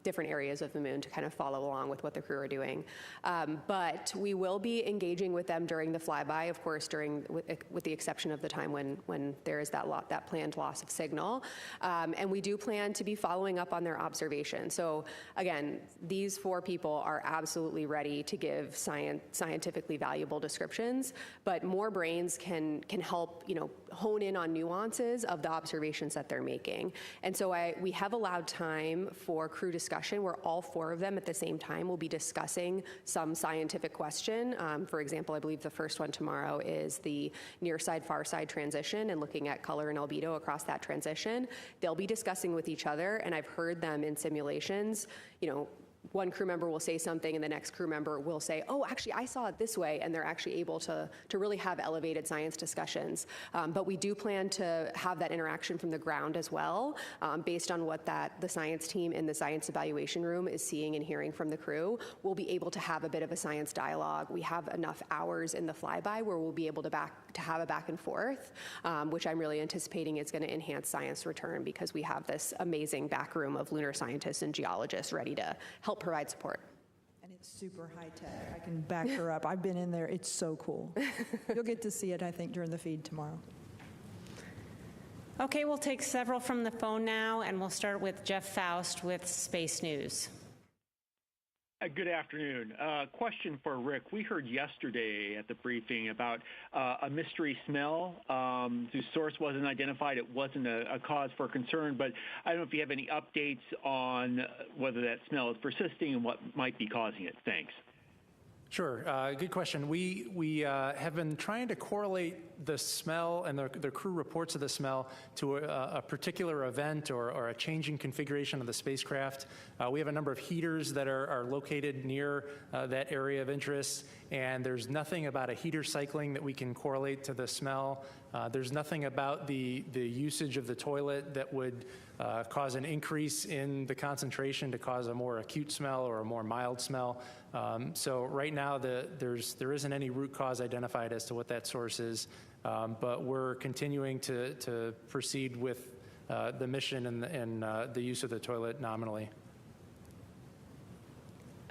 different areas of the moon to kind of follow along with what the crew are doing. But we will be engaging with them during the flyby, of course, with the exception of the time when there is that planned loss of signal. And we do plan to be following up on their observation. So again, these 4 people are absolutely ready to give scientifically valuable descriptions, but more brains can help, hone in on nuances of the observations that they're making. And so we have allowed time for crew discussion where all 4 of them at the same time will be discussing some scientific question. For example, I believe the first one tomorrow is the near side, far side transition and looking at color and albedo across that transition. They'll be discussing with each other, and I've heard them in simulations, one crew member will say something and the next crew member will say, oh, actually, I saw it this way, and they're actually able to really have elevated science discussions. But we do plan to have that interaction from the ground as well, based on what the science team in the science evaluation room is seeing and hearing from the crew. We'll be able to have a bit of a science dialogue. We have enough hours in the flyby where we'll be able to have a back and forth, which I'm really anticipating is going to enhance science return because we have this amazing back room of lunar scientists and geologists ready to help provide support. And it's super high tech. I can back her up. I've been in there. It's so cool. You'll get to see it, I think, during the feed tomorrow. Okay, we'll take several from the phone now, and we'll start with Jeff Faust with Space News. Good afternoon. Question for Rick. We heard yesterday at the briefing about a mystery smell whose source wasn't identified. It wasn't a cause for concern, but I don't know if you have any updates on whether that smell is persisting and what might be causing it. Thanks. Sure. Good question. We have been trying to correlate the smell and the crew reports of the smell to a particular event or a changing configuration of the spacecraft. We have a number of heaters that are located near that area of interest, and there's nothing about a heater cycling that we can correlate to the smell. There's nothing about the usage of the toilet that would cause an increase in the concentration to cause a more acute smell or a more mild smell. So right now, there isn't any root cause identified as to what that source is, but we're continuing to proceed with the mission and the use of the toilet nominally.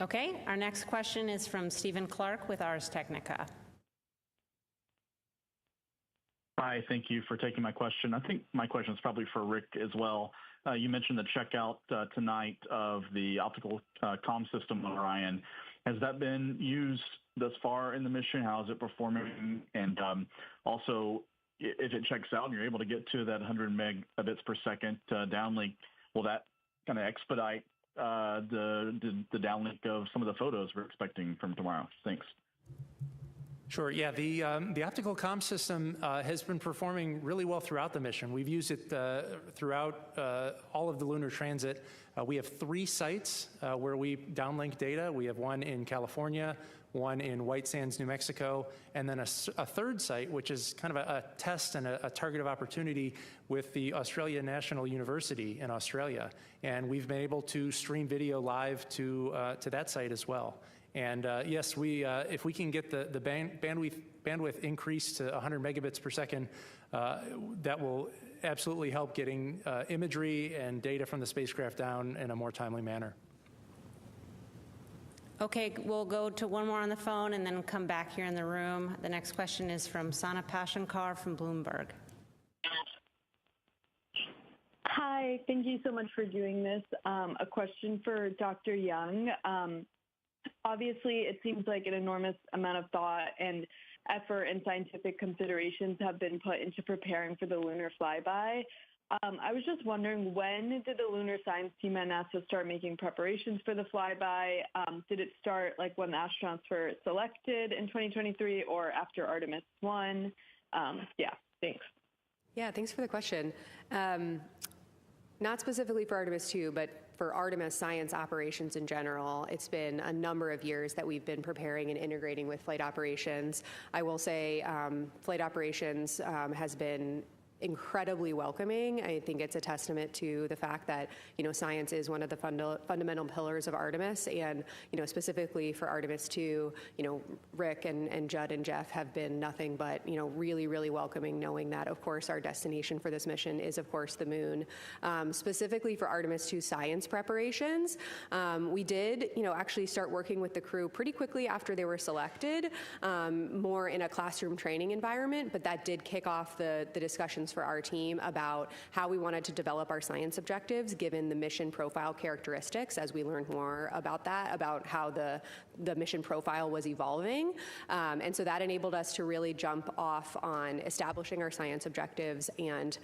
Okay, our next question is from Stephen Clark with Ars Technica. Hi, thank you for taking my question. I think my question is probably for Rick as well. You mentioned the checkout tonight of the optical comm system on Orion. Has that been used thus far in the mission? How is it performing? And also, if it checks out and you're able to get to that 100 megabits per second downlink, will that kind of expedite the downlink of some of the photos we're expecting from tomorrow? Thanks. Sure. Yeah, the optical comm system has been performing really well throughout the mission. We've used it throughout all of the lunar transit. We have 3 sites where we downlink data. We have one in California, one in White Sands, New Mexico, and then a third site, which is kind of a test and a target of opportunity with the Australian National University in Australia. And we've been able to stream video live to that site as well. And yes, if we can get the bandwidth increased to 100 megabits per second, that will absolutely help getting imagery and data from the spacecraft down in a more timely manner. Okay, we'll go to one more on the phone and then come back here in the room. The next question is from Sana Pashankar from Bloomberg. Hi, thank you so much for doing this. A question for Dr. Young. Obviously, it seems like an enormous amount of thought and effort and scientific considerations have been put into preparing for the lunar flyby. I was just wondering, when did the lunar science team at NASA start making preparations for the flyby? Did it start like when the astronauts were selected in 2023 or after Artemis I? Yeah, thanks. Yeah, thanks for the question. Not specifically for Artemis II, but for Artemis science operations in general, it's been a number of years that we've been preparing and integrating with flight operations. I will say flight operations has been incredibly welcoming. I think it's a testament to the fact that, science is one of the fundamental pillars of Artemis, and, specifically for Artemis II, Rick and Judd and Jeff have been nothing but, really, really welcoming, knowing that, of course, our destination for this mission is, of course, the moon. Specifically for Artemis II science preparations, we did, actually start working with the crew pretty quickly after they were selected, more in a classroom training environment, but that did kick off the discussions for our team about how we wanted to develop our science objectives given the mission profile characteristics as we learned more about that, about how the mission profile was evolving. And so that enabled us to really jump off on establishing our science objectives and,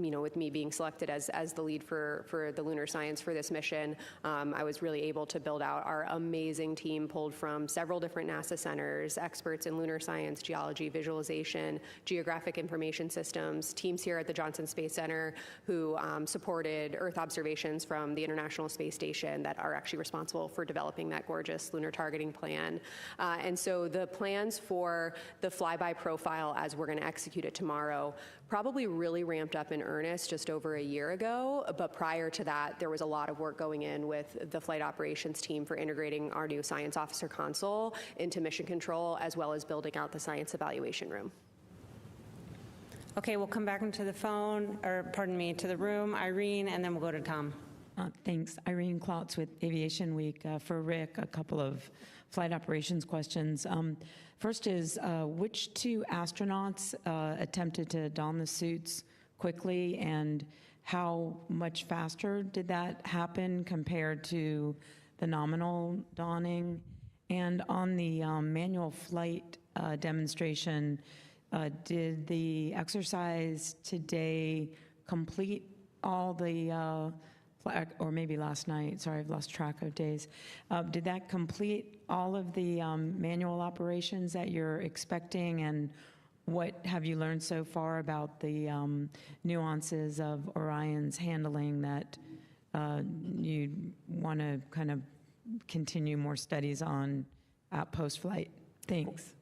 with me being selected as the lead for the lunar science for this mission, I was really able to build out our amazing team pulled from several different NASA centers, experts in lunar science, geology, visualization, geographic information systems, teams here at the Johnson Space Center who supported Earth observations from the International Space Station that are actually responsible for developing that gorgeous lunar targeting plan. And so the plans for the flyby profile as we're going to execute it tomorrow probably really ramped up in earnest just over a year ago. But prior to that, there was a lot of work going in with the flight operations team for integrating our new science officer console into mission control, as well as building out the science evaluation room. Okay, we'll come back into the phone, or pardon me, to the room. Irene, and then we'll go to Tom. Thanks. Irene Klotz with Aviation Week. For Rick, a couple of flight operations questions. First is, which two astronauts attempted to don the suits quickly, and how much faster did that happen compared to the nominal donning? And on the manual flight demonstration, did the exercise today complete all the, or maybe last night, sorry, I've lost track of days. Did that complete all of the manual operations that you're expecting? And what have you learned so far about the nuances of Orion's handling that you want to kind of continue more studies on post-flight? Thanks.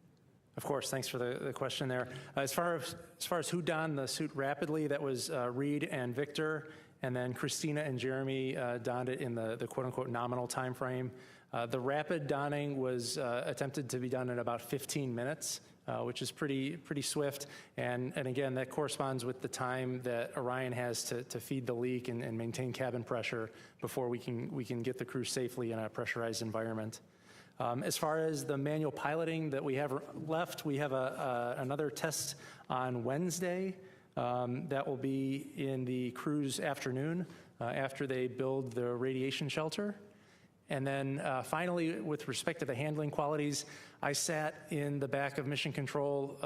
Of course, thanks for the question there. As far as who donned the suit rapidly, that was Reed and Victor, and then Christina and Jeremy donned it in the quote-unquote nominal time frame. The rapid donning was attempted to be done in about 15 minutes, which is pretty swift. And again, that corresponds with the time that Orion has to feed the leak and maintain cabin pressure before we can get the crew safely in a pressurized environment. As far as the manual piloting that we have left, we have another test on Wednesday that will be in the crew's afternoon after they build the radiation shelter. And then finally, with respect to the handling qualities, I sat in the back of Mission Control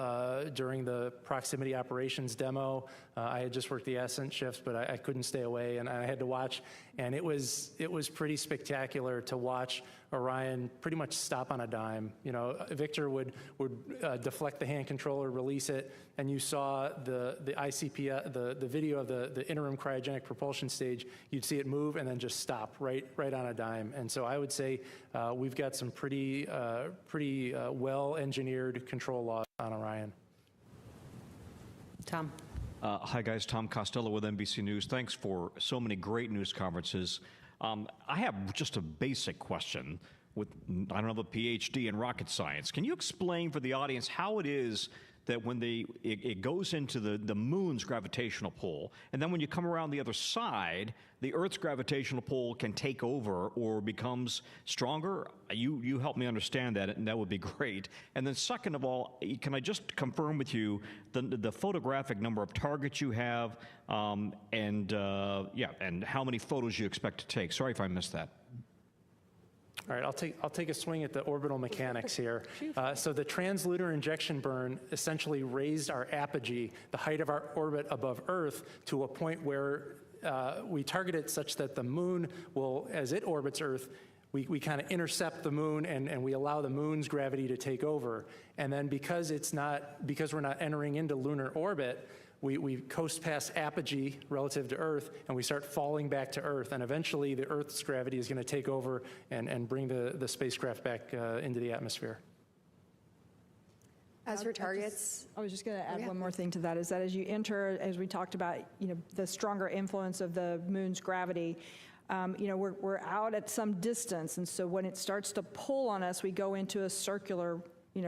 during the proximity operations demo. I had just worked the ascent shifts, but I couldn't stay away, and I had to watch. And it was pretty spectacular to watch Orion pretty much stop on a dime. You know, Victor would deflect the hand controller, release it, and you saw the ICP, the video of the interim cryogenic propulsion stage. You'd see it move and then just stop right on a dime. And so I would say we've got some pretty well-engineered control laws on Orion. Tom. Hi, guys. Tom Costello with NBC News. Thanks for so many great news conferences. I have just a basic question with, I don't have a PhD in rocket science. Can you explain for the audience how it is that when it goes into the moon's gravitational pull, and then when you come around the other side, the Earth's gravitational pull can take over or becomes stronger? You help me understand that, and that would be great. And then second of all, can I just confirm with you the photographic number of targets you have, and how many photos you expect to take? Sorry if I missed that. All right, I'll take a swing at the orbital mechanics here. So the trans-lunar injection burn essentially raised our apogee, the height of our orbit above Earth, to a point where we target it such that the moon will, as it orbits Earth, we kind of intercept the moon and we allow the moon's gravity to take over. And then because we're not entering into lunar orbit, we coast past apogee relative to Earth, and we start falling back to Earth. And eventually, the Earth's gravity is going to take over and bring the spacecraft back into the atmosphere. As for targets, I was just going to add one more thing to that, is that as you enter, as we talked about, the stronger influence of the moon's gravity, we're out at some distance, and so when it starts to pull on us, we go into a circular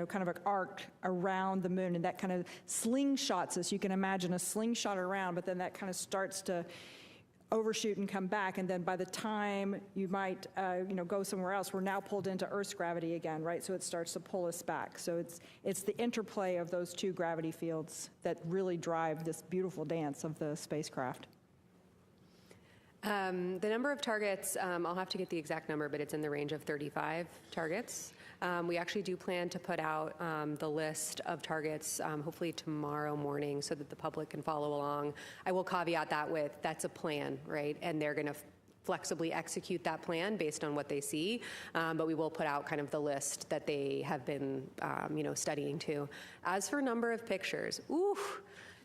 kind of an arc around the moon, and that kind of slingshots us. You can imagine a slingshot around, but then that kind of starts to overshoot and come back, and then by the time you might, go somewhere else, we're now pulled into Earth's gravity again, right? So it starts to pull us back. So it's the interplay of those two gravity fields that really drive this beautiful dance of the spacecraft. The number of targets, I'll have to get the exact number, but it's in the range of 35 targets. We actually do plan to put out the list of targets hopefully tomorrow morning so that the public can follow along. I will caveat that with that's a plan, right? And they're going to flexibly execute that plan based on what they see, but we will put out kind of the list that they have been studying too. As for number of pictures,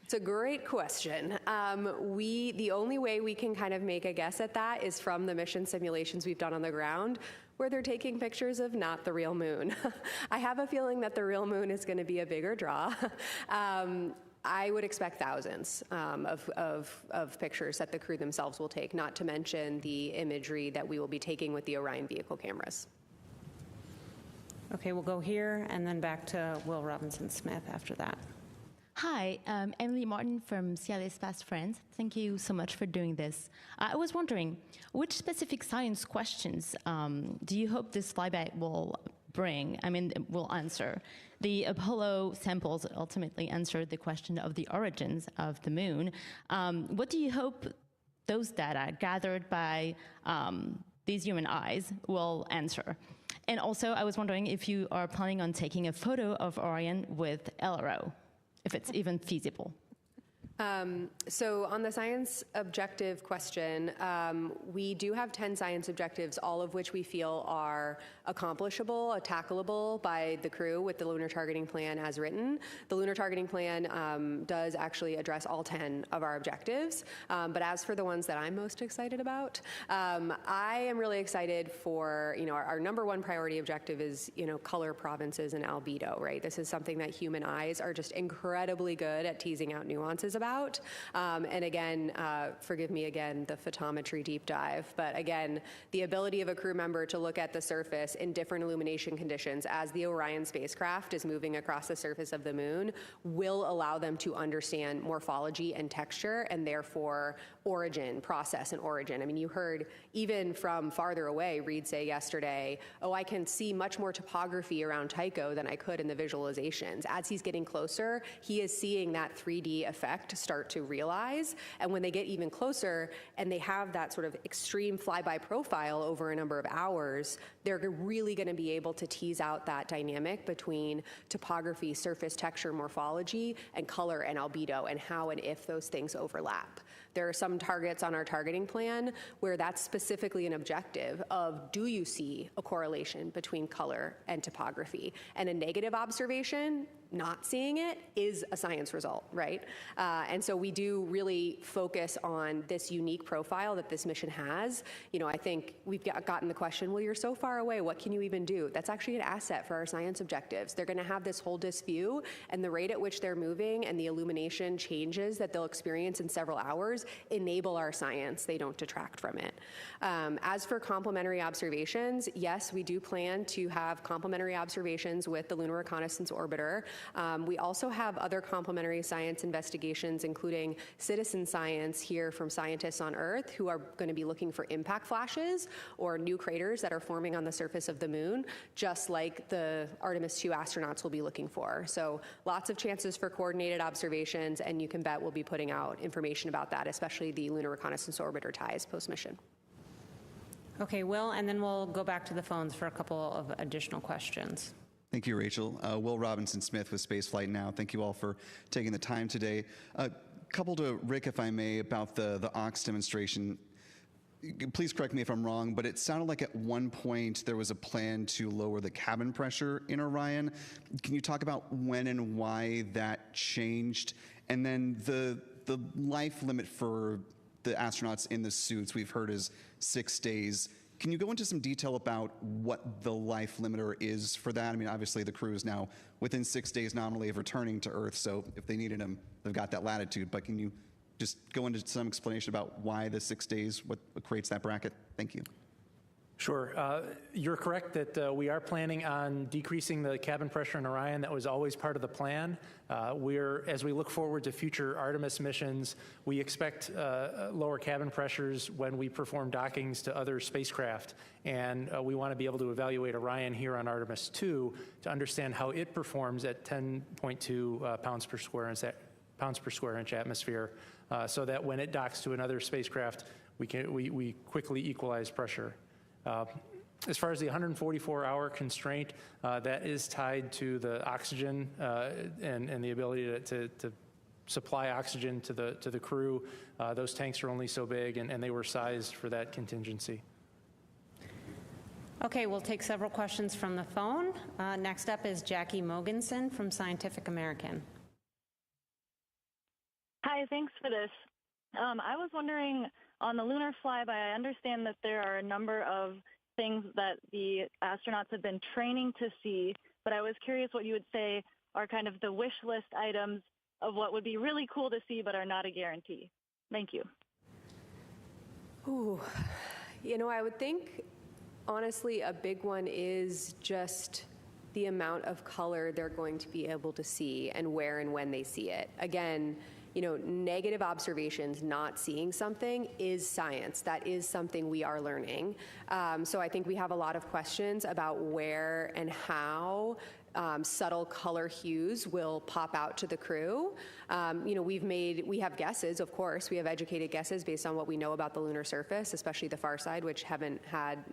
it's a great question. The only way we can kind of make a guess at that is from the mission simulations we've done on the ground, where they're taking pictures of not the real moon. I have a feeling that the real moon is going to be a bigger draw. I would expect thousands of pictures that the crew themselves will take, not to mention the imagery that we will be taking with the Orion vehicle cameras. Okay, we'll go here and then back to Will Robinson-Smith after that. Hi, I'm Emily Martin from CLA's Fast Friends. Thank you so much for doing this. I was wondering, which specific science questions do you hope this flyby will will answer? The Apollo samples ultimately answered the question of the origins of the moon. What do you hope those data gathered by these human eyes will answer? And also, I was wondering if you are planning on taking a photo of Orion with LRO, if it's even feasible. So on the science objective question, we do have 10 science objectives, all of which we feel are accomplishable, tackleable by the crew with the Lunar Targeting Plan as written. The Lunar Targeting Plan does actually address all 10 of our objectives. But as for the ones that I'm most excited about, I am really excited for, our number one priority objective is, color provinces and albedo, right? This is something that human eyes are just incredibly good at teasing out nuances about. And again, forgive me again, the photometry deep dive, but again, the ability of a crew member to look at the surface in different illumination conditions as the Orion spacecraft is moving across the surface of the moon will allow them to understand morphology and texture, and therefore origin, process, and origin. I mean, you heard even from farther away, Reed say yesterday, I can see much more topography around Tycho than I could in the visualizations. As he's getting closer, he is seeing that 3D effect start to realize. And when they get even closer and they have that sort of extreme flyby profile over a number of hours, they're really going to be able to tease out that dynamic between topography, surface texture, morphology, and color and albedo, and how and if those things overlap. There are some targets on our targeting plan where that's specifically an objective of, do you see a correlation between color and topography? And a negative observation, not seeing it, is a science result, right? And so we do really focus on this unique profile that this mission has. I think we've gotten the question, well, you're so far away, what can you even do? That's actually an asset for our science objectives. They're gonna have this whole disk view, and the rate at which they're moving and the illumination changes that they'll experience in several hours enable our science. They don't detract from it. As for complementary observations, yes, we do plan to have complementary observations with the Lunar Reconnaissance Orbiter. We also have other complementary science investigations, including citizen science here from scientists on Earth who are going to be looking for impact flashes or new craters that are forming on the surface of the moon, just like the Artemis II astronauts will be looking for. So lots of chances for coordinated observations, and you can bet we'll be putting out information about that, especially the Lunar Reconnaissance Orbiter ties post-mission. Okay, Will, and then we'll go back to the phones for a couple of additional questions. Thank you, Rachel. Will Robinson-Smith with Spaceflight Now. Thank you all for taking the time today. Couple to Rick, if I may, about the OX demonstration. Please correct me if I'm wrong, but it sounded like at one point there was a plan to lower the cabin pressure in Orion. Can you talk about when and why that changed? And then the life limit for the astronauts in the suits we've heard is 6 days. Can you go into some detail about what the life limiter is for that? I mean, obviously the crew is now within 6 days nominally of returning to Earth, so if they needed them, they've got that latitude. But can you just go into some explanation about why the 6 days, what creates that bracket? Thank you. Sure. You're correct that we are planning on decreasing the cabin pressure in Orion. That was always part of the plan. As we look forward to future Artemis missions, we expect lower cabin pressures when we perform dockings to other spacecraft. And we want to be able to evaluate Orion here on Artemis II to understand how it performs at 10.2 pounds per square inch atmosphere, so that when it docks to another spacecraft, we quickly equalize pressure. As far as the 144-hour constraint, that is tied to the oxygen and the ability to supply oxygen to the crew. Those tanks are only so big, and they were sized for that contingency. Okay, we'll take several questions from the phone. Next up is Jackie Mogensen from Scientific American. Hi, thanks for this. I was wondering, on the lunar flyby, I understand that there are a number of things that the astronauts have been training to see, but I was curious what you would say are kind of the wish list items of what would be really cool to see but are not a guarantee. Thank you. Ooh, I would think, honestly, a big one is just the amount of color they're going to be able to see and where and when they see it. Again, negative observations, not seeing something, is science. That is something we are learning. So I think we have a lot of questions about where and how subtle color hues will pop out to the crew. We have guesses, of course. We have educated guesses based on what we know about the lunar surface, especially the far side, which haven't had,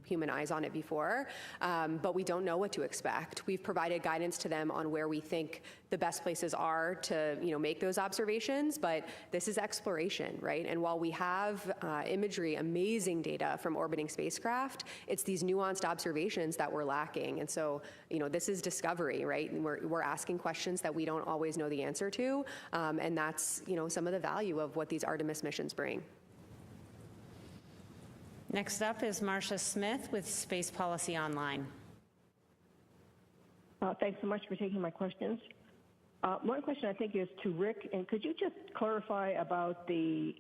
human eyes on it before. But we don't know what to expect. We've provided guidance to them on where we think the best places are to, make those observations, but this is exploration, right? And while we have imagery, amazing data from orbiting spacecraft, it's these nuanced observations that we're lacking. And so, this is discovery, right? And we're asking questions that we don't always know the answer to, and that's, some of the value of what these Artemis missions bring. Next up is Marcia Smith with Space Policy Online. Thanks so much for taking my questions. One question I think is to Rick, and could you just clarify about the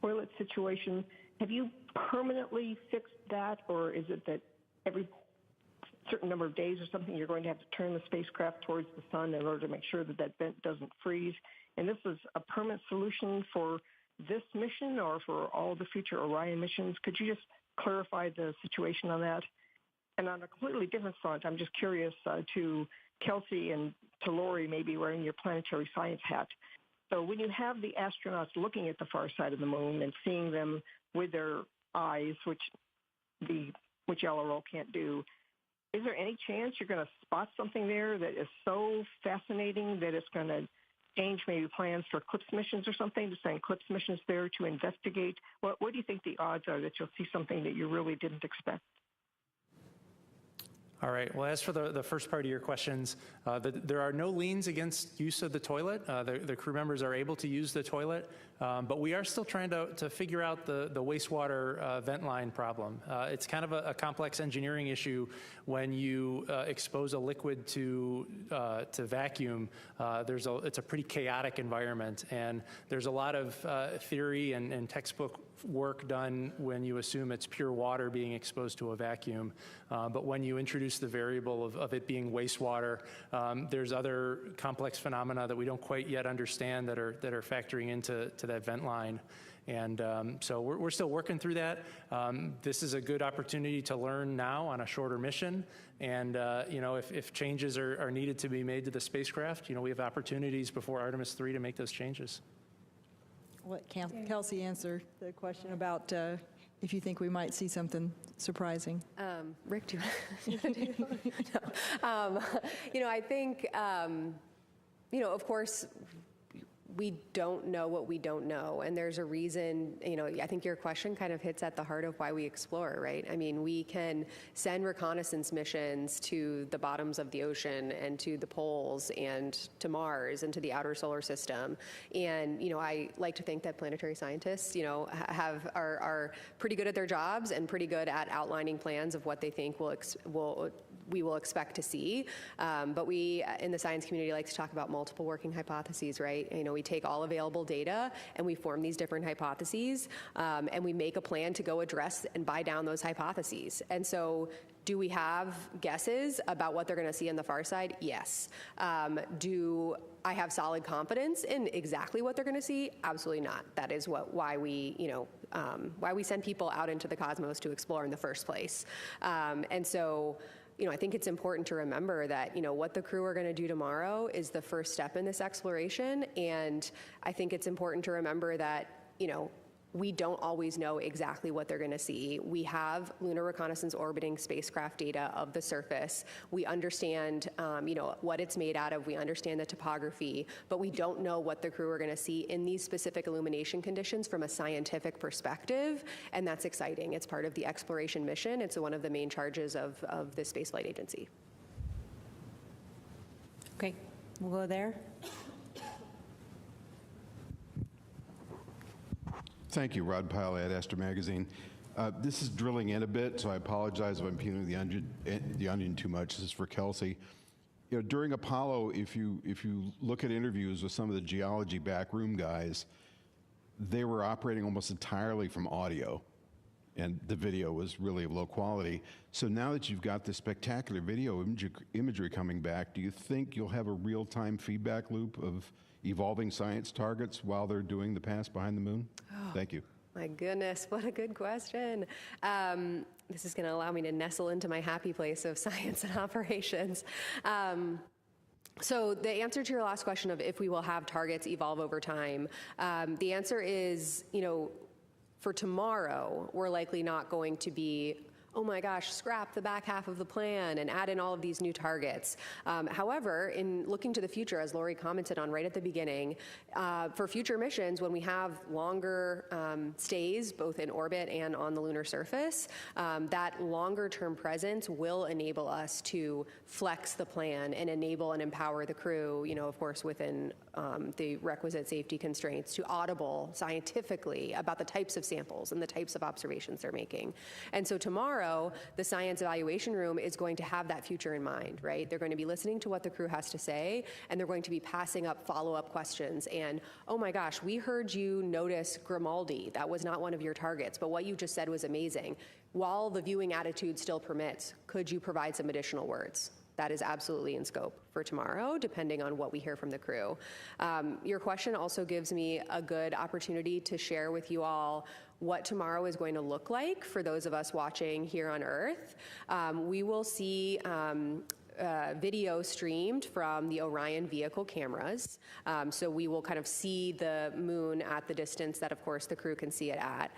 toilet situation? Have you permanently fixed that, or is it that every certain number of days or something you're going to have to turn the spacecraft towards the sun in order to make sure that that vent doesn't freeze? And this is a permanent solution for this mission or for all the future Orion missions? Could you just clarify the situation on that? And on a completely different front, I'm just curious to Kelsey and to Lori, maybe wearing your planetary science hat. So when you have the astronauts looking at the far side of the moon and seeing them with their eyes, which LRO can't do, is there any chance you're going to spot something there that is so fascinating that it's going to change maybe plans for CLIPS missions or something, to send CLIPS missions there to investigate? What do you think the odds are that you'll see something that you really didn't expect? All right. Well, as for the first part of your questions, there are no liens against use of the toilet. The crew members are able to use the toilet, but we are still trying to figure out the wastewater vent line problem. It's kind of a complex engineering issue when you expose a liquid to vacuum. It's a pretty chaotic environment, and there's a lot of theory and textbook work done when you assume it's pure water being exposed to a vacuum. But when you introduce the variable of it being wastewater, there's other complex phenomena that we don't quite yet understand that are factoring into that vent line. And so we're still working through that. This is a good opportunity to learn now on a shorter mission. And if changes are needed to be made to the spacecraft, we have opportunities before Artemis III to make those changes. Let Kelsey answer the question about if you think we might see something surprising. Rick, do you want to do no. I think, of course, we don't know what we don't know. And there's a reason, I think your question kind of hits at the heart of why we explore, right? I mean, we can send reconnaissance missions to the bottoms of the ocean and to the poles and to Mars and to the outer solar system. And, I like to think that planetary scientists, are pretty good at their jobs and pretty good at outlining plans of what they think we will expect to see. But we, in the science community, like to talk about multiple working hypotheses, right? We take all available data and we form these different hypotheses, and we make a plan to go address and buy down those hypotheses. And so, do we have guesses about what they're going to see on the far side? Yes. Do I have solid confidence in exactly what they're going to see? Absolutely not. That is why we send people out into the cosmos to explore in the first place. And so, I think it's important to remember that, what the crew are going to do tomorrow is the first step in this exploration. And I think it's important to remember that, we don't always know exactly what they're going to see. We have lunar reconnaissance orbiting spacecraft data of the surface. We understand, what it's made out of. We understand the topography, but we don't know what the crew are going to see in these specific illumination conditions from a scientific perspective, and that's exciting. It's part of the exploration mission. It's one of the main charges of the Spaceflight Agency. Okay, we'll go there. Thank you, Rod Pyle at Aster Magazine. This is drilling in a bit, so I apologize if I'm peeling the onion too much. This is for Kelsey. During Apollo, if you look at interviews with some of the geology backroom guys, they were operating almost entirely from audio, and the video was really of low quality. So now that you've got this spectacular video imagery coming back, do you think you'll have a real-time feedback loop of evolving science targets while they're doing the pass behind the moon? Thank you. My goodness, what a good question. This is going to allow me to nestle into my happy place of science and operations. So the answer to your last question of if we will have targets evolve over time, the answer is, for tomorrow, we're likely not going to be, oh my gosh, scrap the back half of the plan and add in all of these new targets. However, in looking to the future, as Lori commented on right at the beginning, for future missions, when we have longer stays, both in orbit and on the lunar surface, that longer term presence will enable us to flex the plan and enable and empower the crew, of course, within the requisite safety constraints, to audible scientifically about the types of samples and the types of observations they're making. And so tomorrow, the science evaluation room is going to have that future in mind, right? They're going to be listening to what the crew has to say, and they're going to be passing up follow-up questions. And, oh my gosh, we heard you notice Grimaldi. That was not one of your targets, but what you just said was amazing. While the viewing attitude still permits, could you provide some additional words? That is absolutely in scope for tomorrow, depending on what we hear from the crew. Your question also gives me a good opportunity to share with you all what tomorrow is going to look like for those of us watching here on Earth. We will see video streamed from the Orion vehicle cameras. So we will kind of see the moon at the distance that, of course, the crew can see it at.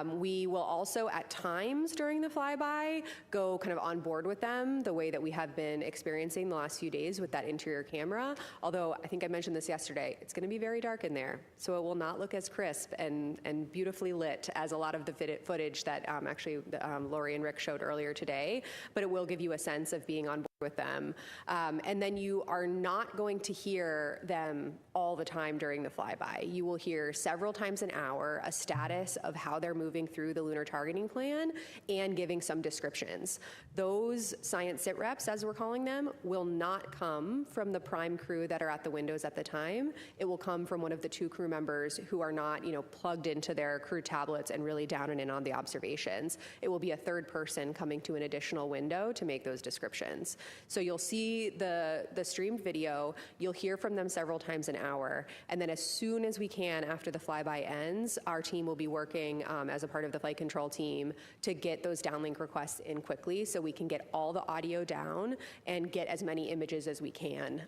We will also, at times during the flyby, go kind of on board with them the way that we have been experiencing the last few days with that interior camera. Although, I think I mentioned this yesterday, it's going to be very dark in there. So it will not look as crisp and beautifully lit as a lot of the footage that actually Lori and Rick showed earlier today. But it will give you a sense of being on board with them. And then you are not going to hear them all the time during the flyby. You will hear several times an hour a status of how they're moving through the lunar targeting plan and giving some descriptions. Those science sit reps, as we're calling them, will not come from the prime crew that are at the windows at the time. It will come from one of the two crew members who are not, plugged into their crew tablets and really down and in on the observations. It will be a third person coming to an additional window to make those descriptions. So you'll see the streamed video, you'll hear from them several times an hour, and then as soon as we can after the flyby ends, our team will be working as a part of the flight control team to get those downlink requests in quickly so we can get all the audio down and get as many images as we can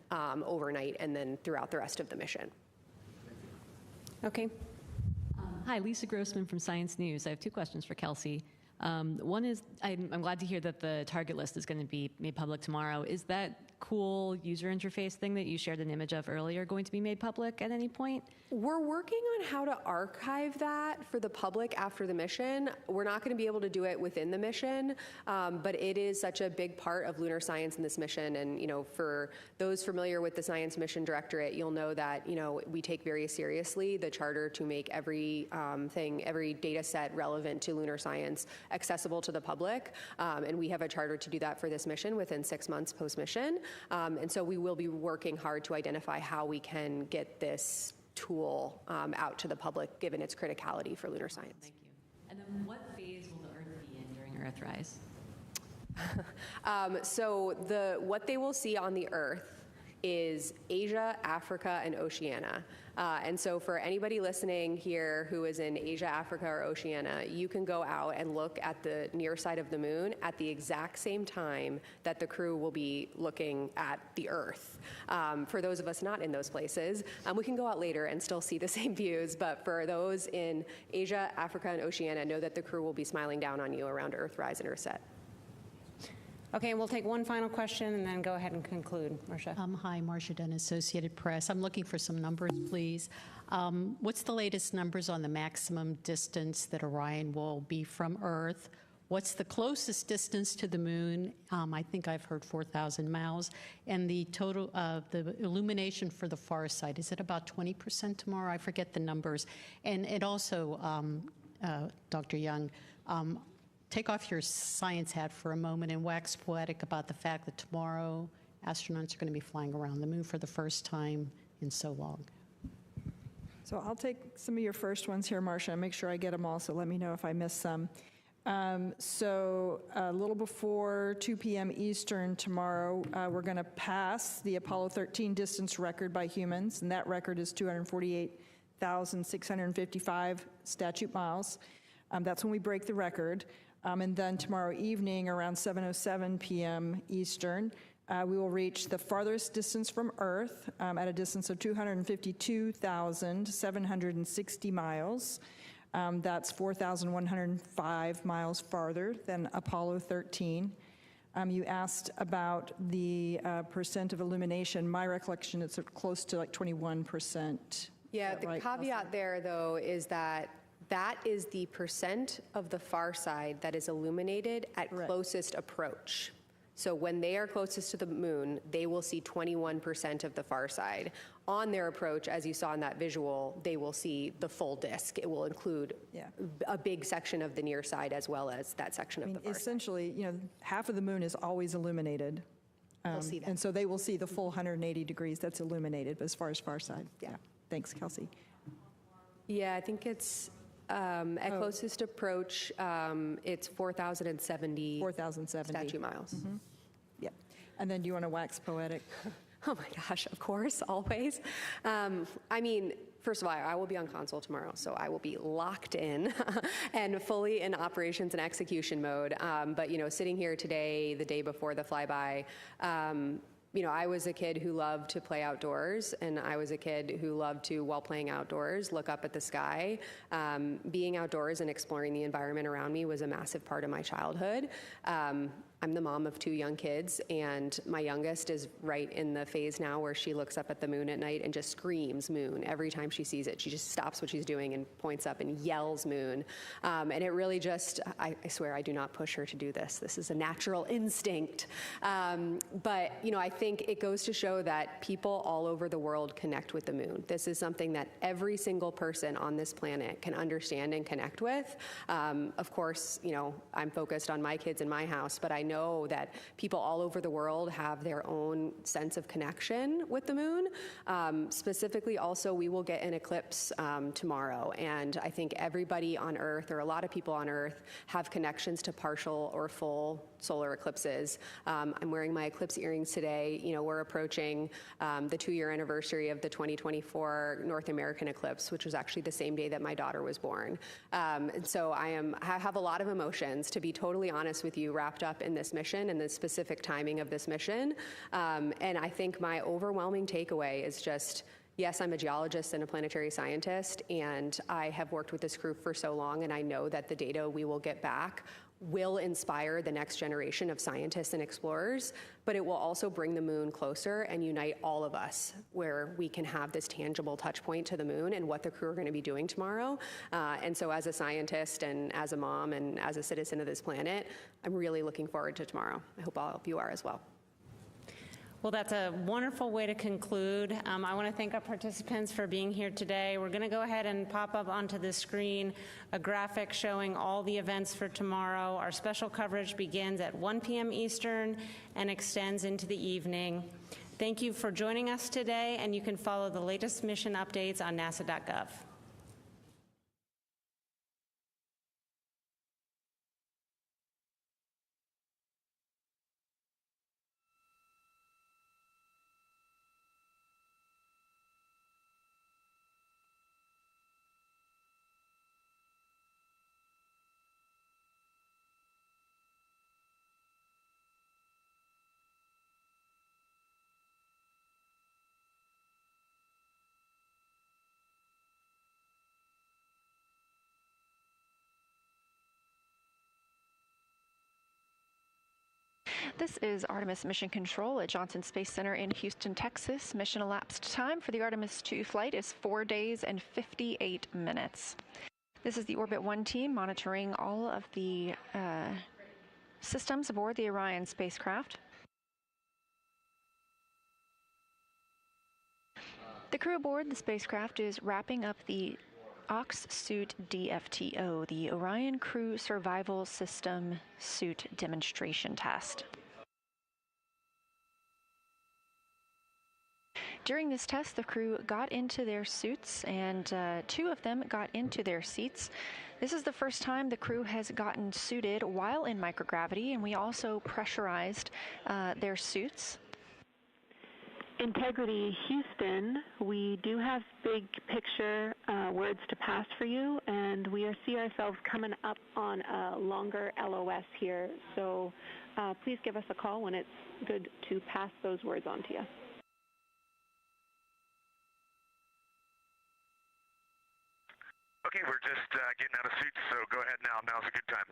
overnight and then throughout the rest of the mission. Okay. Hi, Lisa Grossman from Science News. I have two questions for Kelsey. One is, I'm glad to hear that the target list is going to be made public tomorrow. Is that cool user interface thing that you shared an image of earlier going to be made public at any point? We're working on how to archive that for the public after the mission. We're not going to be able to do it within the mission, but it is such a big part of lunar science in this mission. And, you know, for those familiar with the Science Mission Directorate, you'll know that, you know, we take very seriously the charter to make every every data set relevant to lunar science accessible to the public. And we have a charter to do that for this mission within 6 months post-mission. And so we will be working hard to identify how we can get this tool out to the public, given its criticality for lunar science. Thank you. And then what phase will the Earth be in during Earthrise? So what they will see on the Earth is Asia, Africa, and Oceania. And so for anybody listening here who is in Asia, Africa, or Oceania, you can go out and look at the near side of the moon at the exact same time that the crew will be looking at the Earth. For those of us not in those places, we can go out later and still see the same views, but for those in Asia, Africa, and Oceania, know that the crew will be smiling down on you around Earthrise and Earthset. Okay, we'll take one final question and then go ahead and conclude. Marcia. Hi, Marcia Dunn, Associated Press. I'm looking for some numbers, please. What's the latest numbers on the maximum distance that Orion will be from Earth? What's the closest distance to the moon? I think I've heard 4,000 miles. And the total the illumination for the far side, is it about 20% tomorrow? I forget the numbers. And also, Dr. Young, take off your science hat for a moment and wax poetic about the fact that tomorrow astronauts are going to be flying around the moon for the first time in so long. So I'll take some of your first ones here, Marcia, and make sure I get them all, so let me know if I miss some. So a little before 2 p.m. Eastern tomorrow, we're going to pass the Apollo 13 distance record by humans, and that record is 248,655 statute miles. That's when we break the record. And then tomorrow evening around 7:07 p.m. Eastern, we will reach the farthest distance from Earth at a distance of 252,760 miles. That's 4,105 miles farther than Apollo 13. You asked about the percent of illumination. My recollection, it's close to like 21%. Yeah, the right? caveat there, though, is that is the percent of the far side that is illuminated at closest approach. So when they are closest to the moon, they will see 21% of the far side. On their approach, as you saw in that visual, they will see the full disk. It will include a big section of the near side as well as that section of the far side. Essentially, you know, half of the moon is always illuminated. They'll see that. And so they will see the full 180 degrees that's illuminated, but as far as far side. Yeah. Thanks, Kelsey. Yeah, I think it's at closest approach, it's 4,070 statute miles. Mm-hmm. Yep. And then do you want to wax poetic? Oh my gosh, of course, always. I mean, first of all, I will be on console tomorrow, so I will be locked in and fully in operations and execution mode. But, you know, sitting here today, the day before the flyby, you know, I was a kid who loved to play outdoors, and I was a kid who loved to, while playing outdoors, look up at the sky. Being outdoors and exploring the environment around me was a massive part of my childhood. I'm the mom of 2 young kids, and my youngest is right in the phase now where she looks up at the moon at night and just screams moon every time she sees it. She just stops what she's doing and points up and yells moon. And it really just, I swear I do not push her to do this. This is a natural instinct. But, you know, I think it goes to show that people all over the world connect with the moon. This is something that every single person on this planet can understand and connect with. Of course, you know, I'm focused on my kids in my house, but I know that people all over the world have their own sense of connection with the moon. Specifically, also, we will get an eclipse tomorrow, and I think everybody on Earth, or a lot of people on Earth, have connections to partial or full solar eclipses. I'm wearing my eclipse earrings today. You know, we're approaching the 2-year anniversary of the 2024 North American eclipse, which was actually the same day that my daughter was born. And so I have a lot of emotions, to be totally honest with you, wrapped up in this mission and the specific timing of this mission. And I think my overwhelming takeaway is just, Yes, I'm a geologist and a planetary scientist, and I have worked with this crew for so long, and I know that the data we will get back will inspire the next generation of scientists and explorers, but it will also bring the moon closer and unite all of us, where we can have this tangible touch point to the moon and what the crew are going to be doing tomorrow. And so as a scientist and as a mom and as a citizen of this planet, I'm really looking forward to tomorrow. I hope all of you are as well. Well, that's a wonderful way to conclude. I want to thank our participants for being here today. We're going to go ahead and pop up onto the screen a graphic showing all the events for tomorrow. Our special coverage begins at 1 p.m. Eastern and extends into the evening. Thank you for joining us today, and you can follow the latest mission updates on nasa.gov. This is Artemis Mission Control at Johnson Space Center in Houston, Texas. Mission elapsed time for the Artemis II flight is 4 days and 58 minutes. This is the Orbit 1 team monitoring all of the systems aboard the Orion spacecraft. The crew aboard the spacecraft is wrapping up the Ox Suit DFTO, the Orion Crew Survival System Suit Demonstration Test. During this test, the crew got into their suits, and 2 of them got into their seats. This is the first time the crew has gotten suited while in microgravity, and we also pressurized their suits. Integrity Houston, we do have big picture words to pass for you, and we see ourselves coming up on a longer LOS here, so please give us a call when it's good to pass those words on to you. Okay, we're just getting out of suits, so go ahead now. Now's a good time.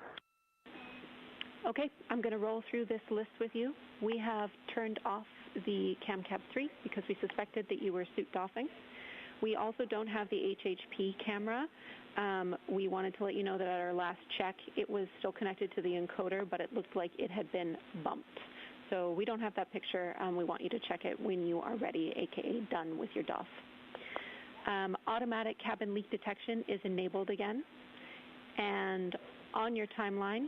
Okay, I'm going to roll through this list with you. We have turned off the CamCab 3 because we suspected that you were suit doffing. We also don't have the HHP camera. We wanted to let you know that at our last check, it was still connected to the encoder, but it looked like it had been bumped. So we don't have that picture. We want you to check it when you are ready, aka done with your doff. Automatic cabin leak detection is enabled again. And on your timeline,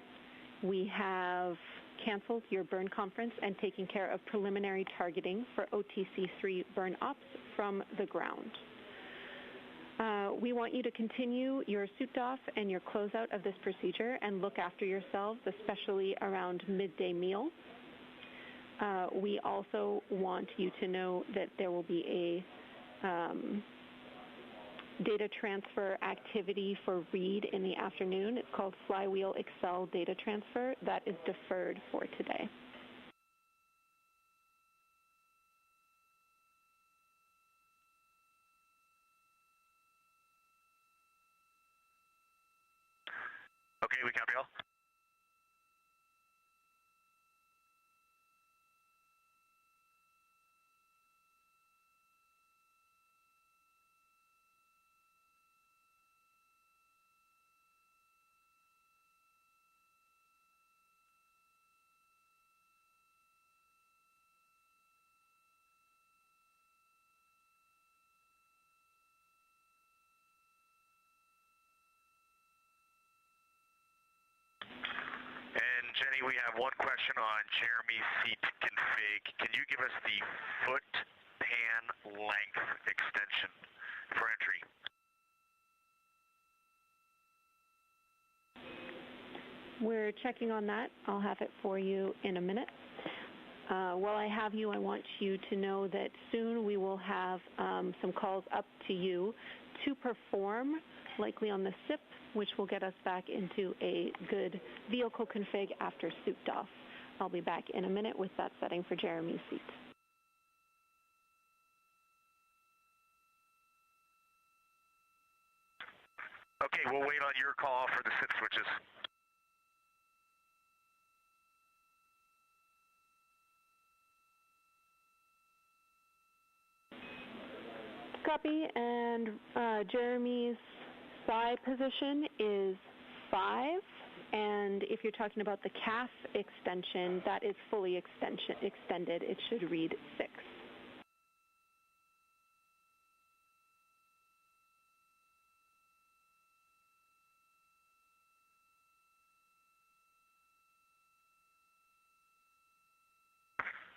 we have canceled your burn conference and taken care of preliminary targeting for OTC-3 burn ops from the ground. We want you to continue your suit doff and your closeout of this procedure and look after yourselves, especially around midday meal. We also want you to know that there will be a data transfer activity for Reed in the afternoon. It's called Flywheel Excel Data Transfer. That is deferred for today. Okay, we copy all. Jenny, we have one question on Jeremy's seat config. Can you give us the foot pan length extension for entry? We're checking on that. I'll have it for you in a minute. While I have you, I want you to know that soon we will have some calls up to you to perform, likely on the SIP, which will get us back into a good vehicle config after suit doff. I'll be back in a minute with that setting for Jeremy's seat. Okay, we'll wait on your call for the SIP switches. Copy, and Jeremy's psi position is 5, and if you're talking about the CAF extension, that is fully extended. It should read 6.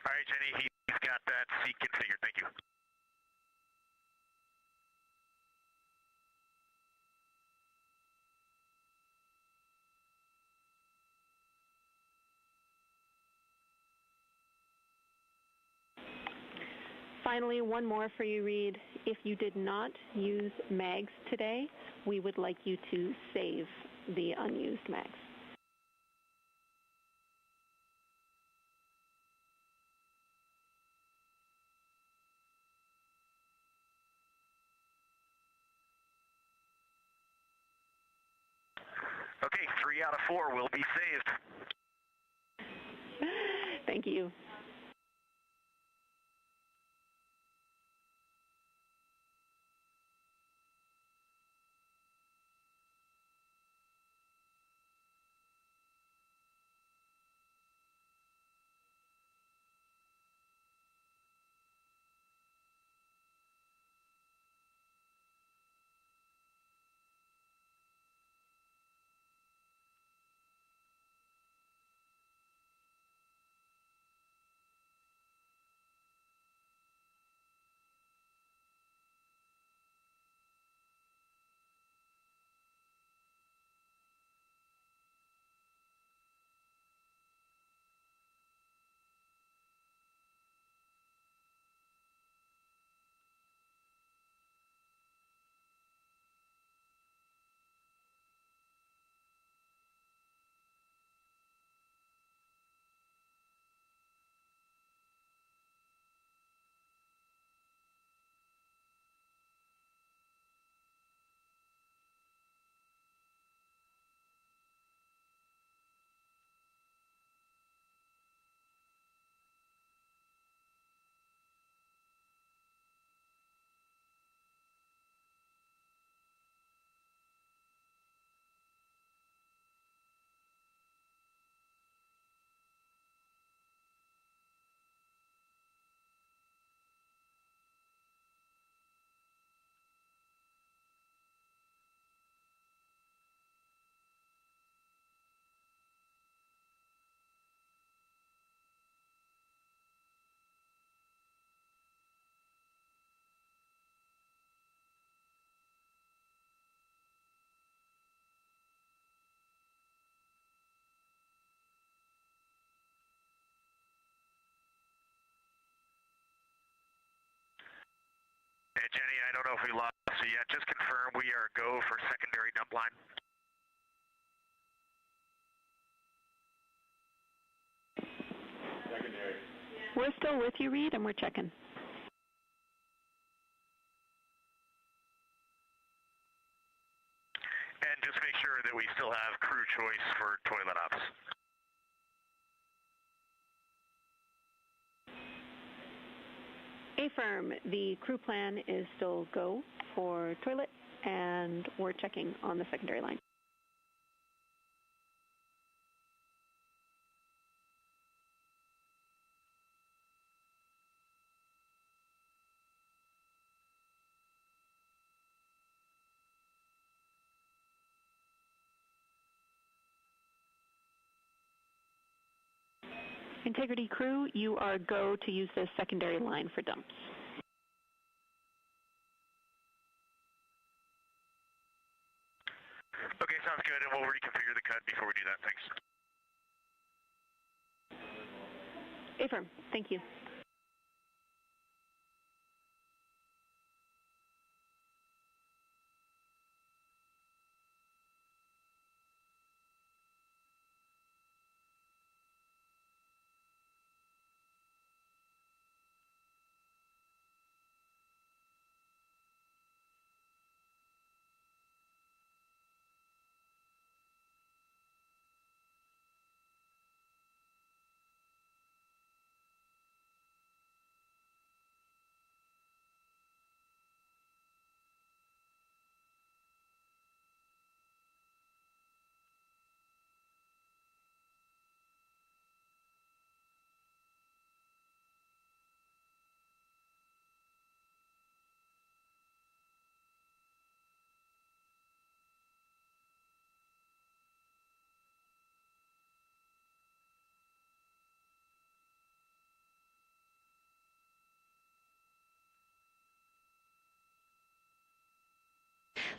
All right, Jenny, he's got that seat configured. Thank you. Finally, one more for you, Reed. If you did not use mags today, we would like you to save the unused mags. Okay, 3 out of 4 will be saved. Thank you. Hey, Jenny, I don't know if we lost you yet. Just confirm we are go for secondary dump line. Secondary. We're still with you, Reed, and we're checking. And just make sure that we still have crew choice for toilet ops. Affirm, the crew plan is still go for toilet, and we're checking on the secondary line. Integrity crew, you are go to use the secondary line for dumps. Okay, sounds good, and we'll reconfigure the cut before we do that. Thanks. Affirm, thank you.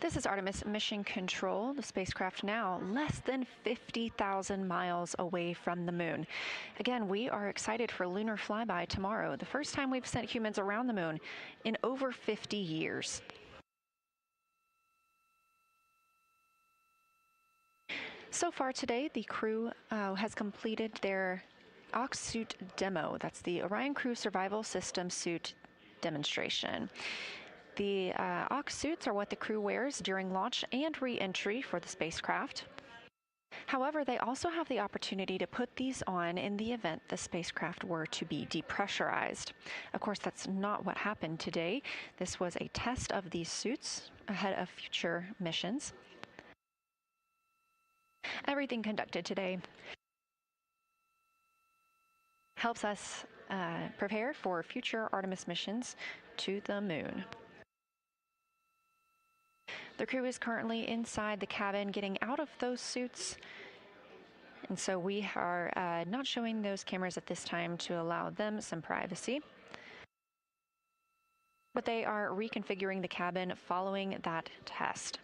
This is Artemis Mission Control, the spacecraft now less than 50,000 miles away from the moon. Again, we are excited for lunar flyby tomorrow, the first time we've sent humans around the moon in over 50 years. So far today, the crew has completed their Ox suit demo. That's the Orion Crew Survival System suit demonstration. The Ox suits are what the crew wears during launch and re-entry for the spacecraft. However, they also have the opportunity to put these on in the event the spacecraft were to be depressurized. Of course, that's not what happened today. This was a test of these suits ahead of future missions. Everything conducted today helps us prepare for future Artemis missions to the moon. The crew is currently inside the cabin getting out of those suits, and so we are not showing those cameras at this time to allow them some privacy. But they are reconfiguring the cabin following that test.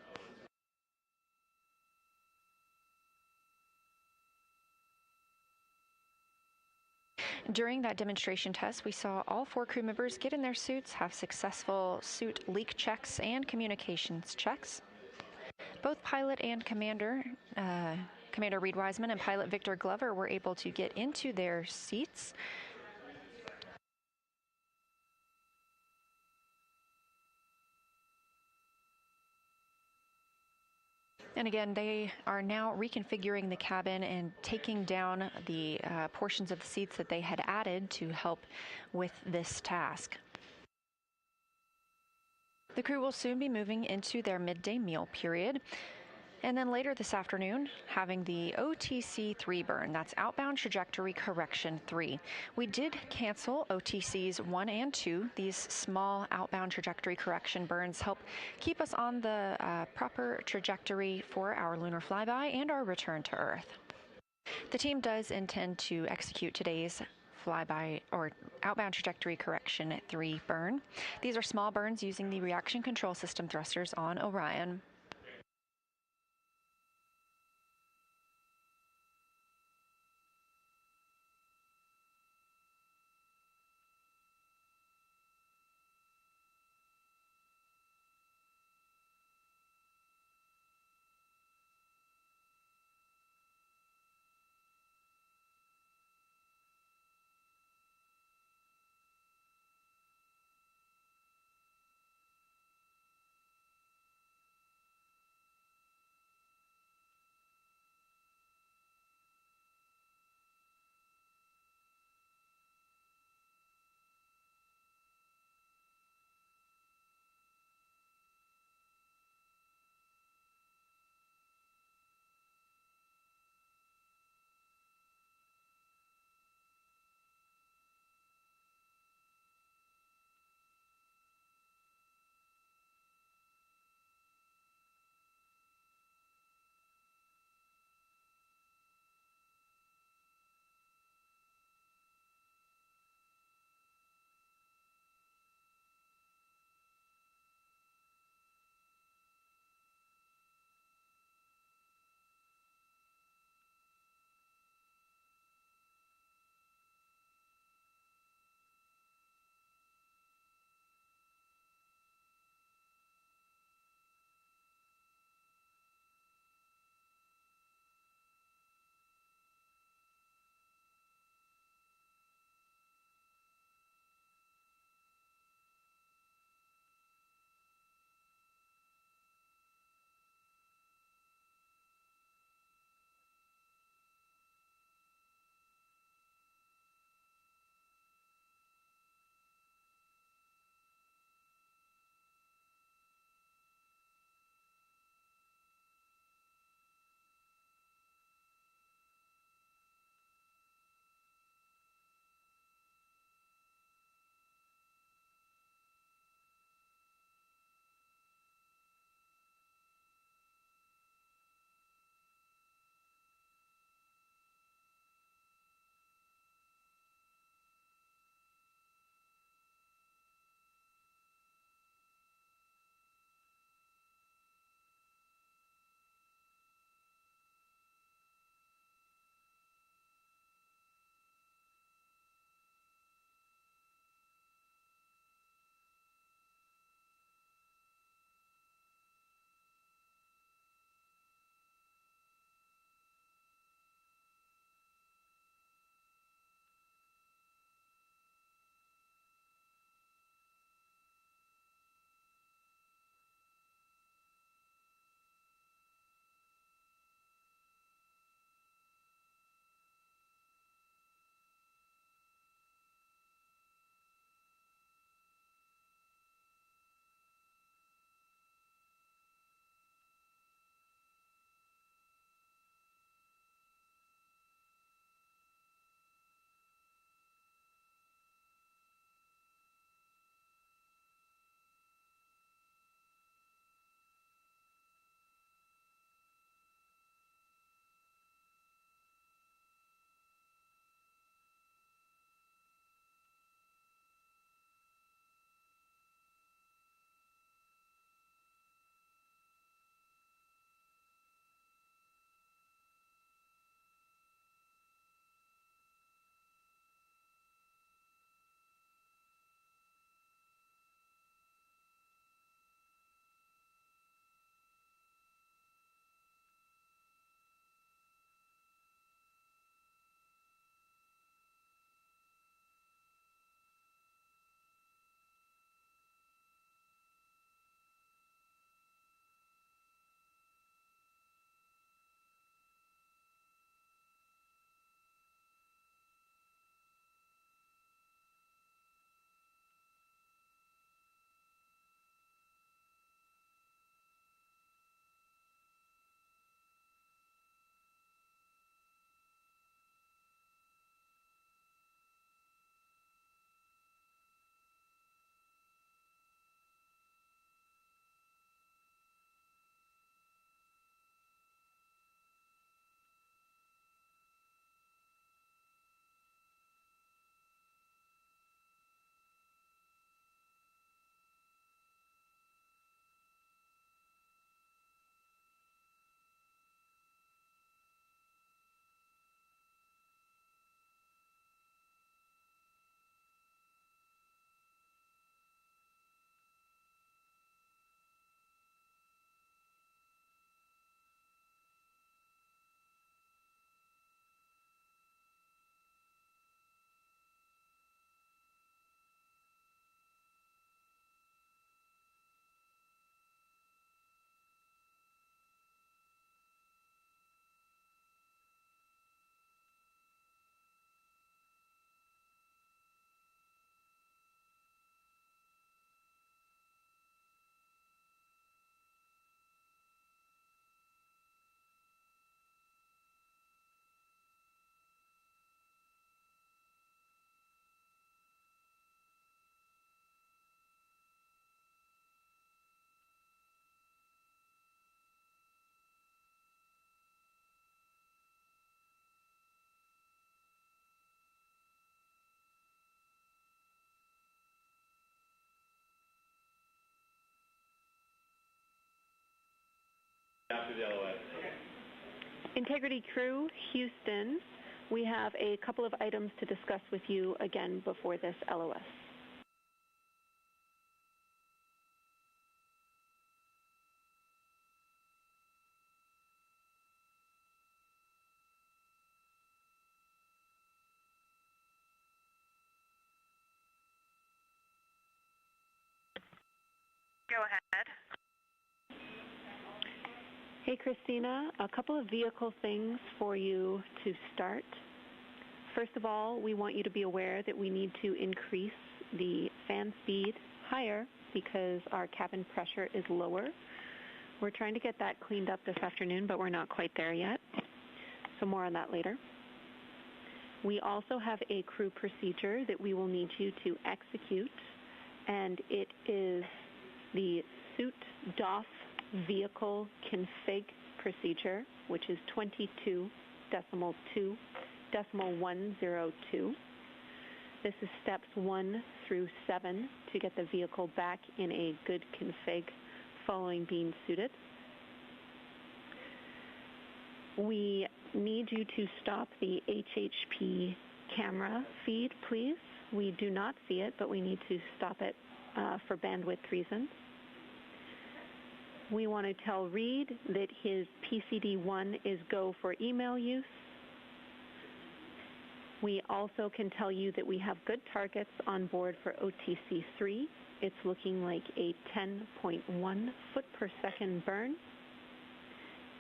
During that demonstration test, we saw all 4 crew members get in their suits, have successful suit leak checks and communications checks. Both pilot and Commander Reed Wiseman and pilot Victor Glover were able to get into their seats. And again, they are now reconfiguring the cabin and taking down the portions of the seats that they had added to help with this task. The crew will soon be moving into their midday meal period. And then later this afternoon, having the OTC 3 burn, that's Outbound Trajectory Correction 3. We did cancel OTCs 1 and 2. These small outbound trajectory correction burns help keep us on the proper trajectory for our lunar flyby and our return to Earth. The team does intend to execute today's flyby or outbound trajectory correction 3 burn. These are small burns using the reaction control system thrusters on Orion. After the LOS. Integrity crew, Houston, we have a couple of items to discuss with you again before this LOS. Go ahead. Hey, Christina, a couple of vehicle things for you to start. First of all, we want you to be aware that we need to increase the fan speed higher because our cabin pressure is lower. We're trying to get that cleaned up this afternoon, but we're not quite there yet. So more on that later. We also have a crew procedure that we will need you to execute, and it is the suit DOF vehicle config procedure, which is 22.2.102. This is steps 1 through 7 to get the vehicle back in a good config following being suited. We need you to stop the HHP camera feed, please. We do not see it, but we need to stop it for bandwidth reasons. We want to tell Reed that his PCD-1 is go for email use. We also can tell you that we have good targets on board for OTC-3. It's looking like a 10.1 foot per second burn.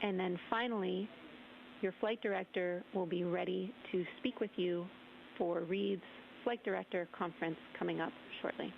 And then finally, your flight director will be ready to speak with you for Reed's flight director conference coming up shortly.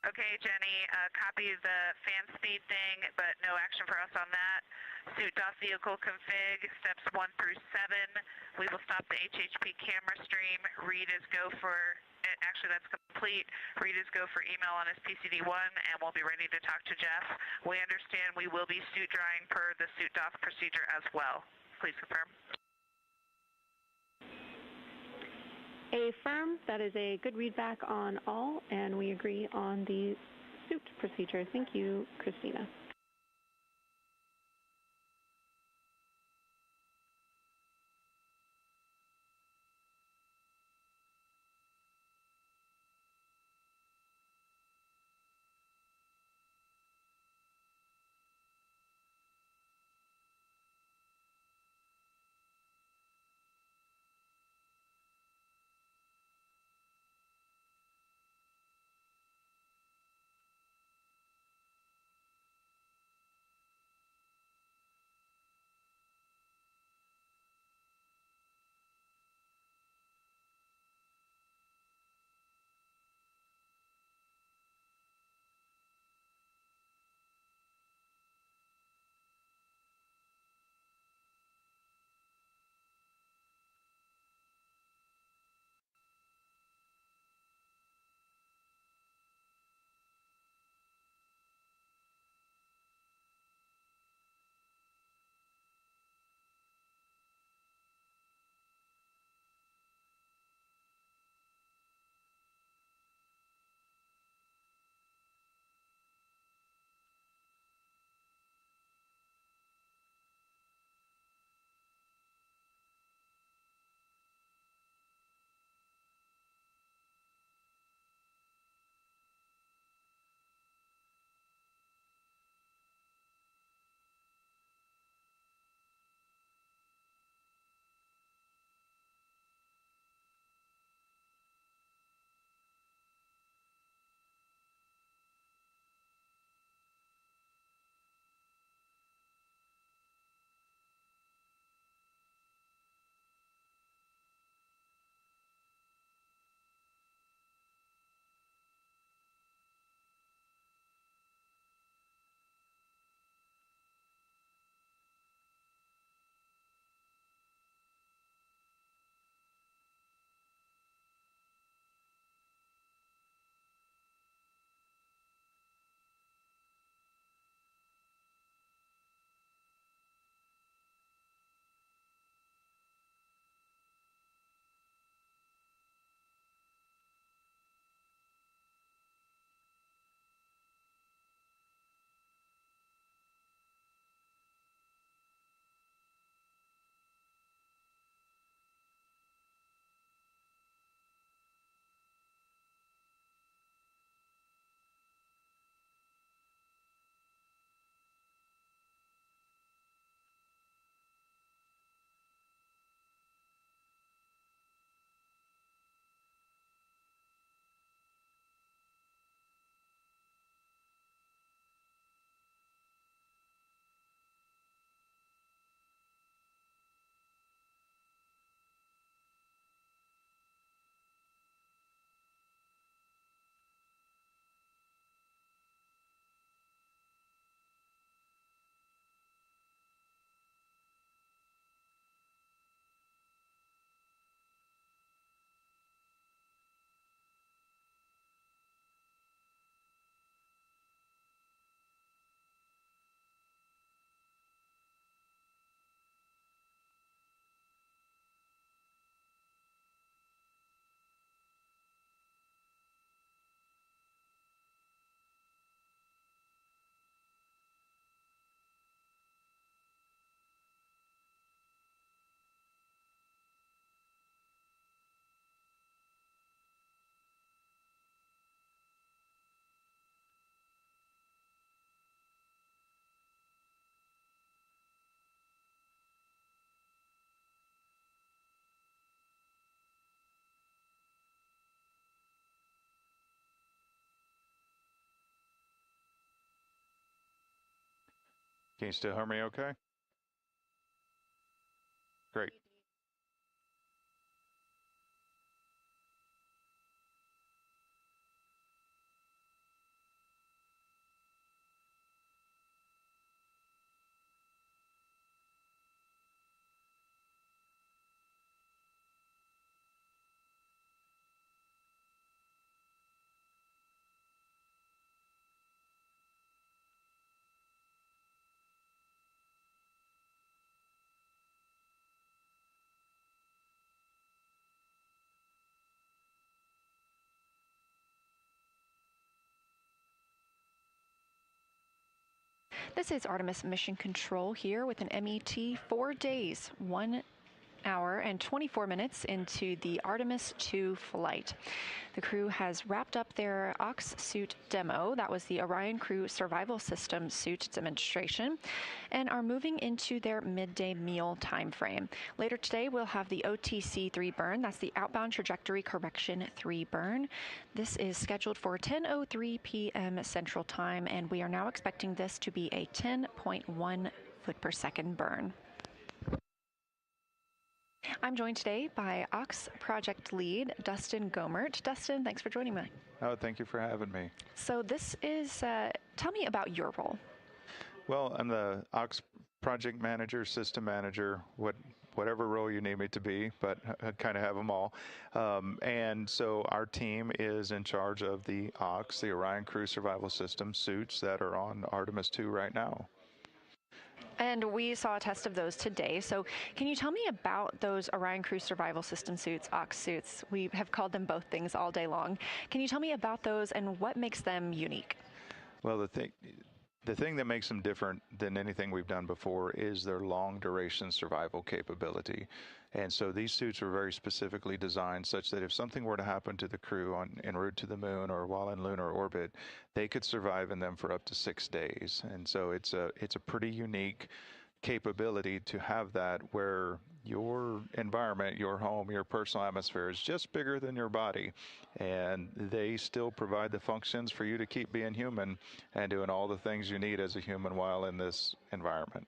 Okay, Jenny, copy the fan speed thing, but no action for us on that. Suit DOF vehicle config, steps 1 through 7. We will stop the HHP camera stream. Reed is go for, actually that's complete. Reed is go for email on his PCD-1, and we'll be ready to talk to Jeff. We understand we will be suit drying per the suit DOF procedure as well. Please confirm. Affirm, that is a good readback on all, and we agree on the suit procedure. Thank you, Christina. Can you still hear me okay? Great. This is Artemis Mission Control here with an MET 4 days, 1 hour and 24 minutes into the Artemis II flight. The crew has wrapped up their Ox suit demo, that was the Orion Crew Survival System suit demonstration, and are moving into their midday meal time frame. Later today, we'll have the OTC 3 burn, that's the Outbound Trajectory Correction 3 burn. This is scheduled for 10:03 p.m. Central Time, and we are now expecting this to be a 10.1 foot per second burn. I'm joined today by Ox project lead Dustin Gomert. Dustin, thanks for joining me. Oh, thank you for having me. So this is, tell me about your role. Well, I'm the Ox project manager, system manager, whatever role you need me to be, but I kind of have them all. And so our team is in charge of the Ox, the Orion Crew Survival System suits that are on Artemis II right now. And we saw a test of those today. So can you tell me about those Orion Crew Survival System suits, Ox suits? We have called them both things all day long. Can you tell me about those and what makes them unique? Well, the thing that makes them different than anything we've done before is their long duration survival capability. And so these suits are very specifically designed such that if something were to happen to the crew en route to the moon or while in lunar orbit, they could survive in them for up to 6 days. And so it's a pretty unique capability to have that where your environment, your home, your personal atmosphere is just bigger than your body, and they still provide the functions for you to keep being human and doing all the things you need as a human while in this environment.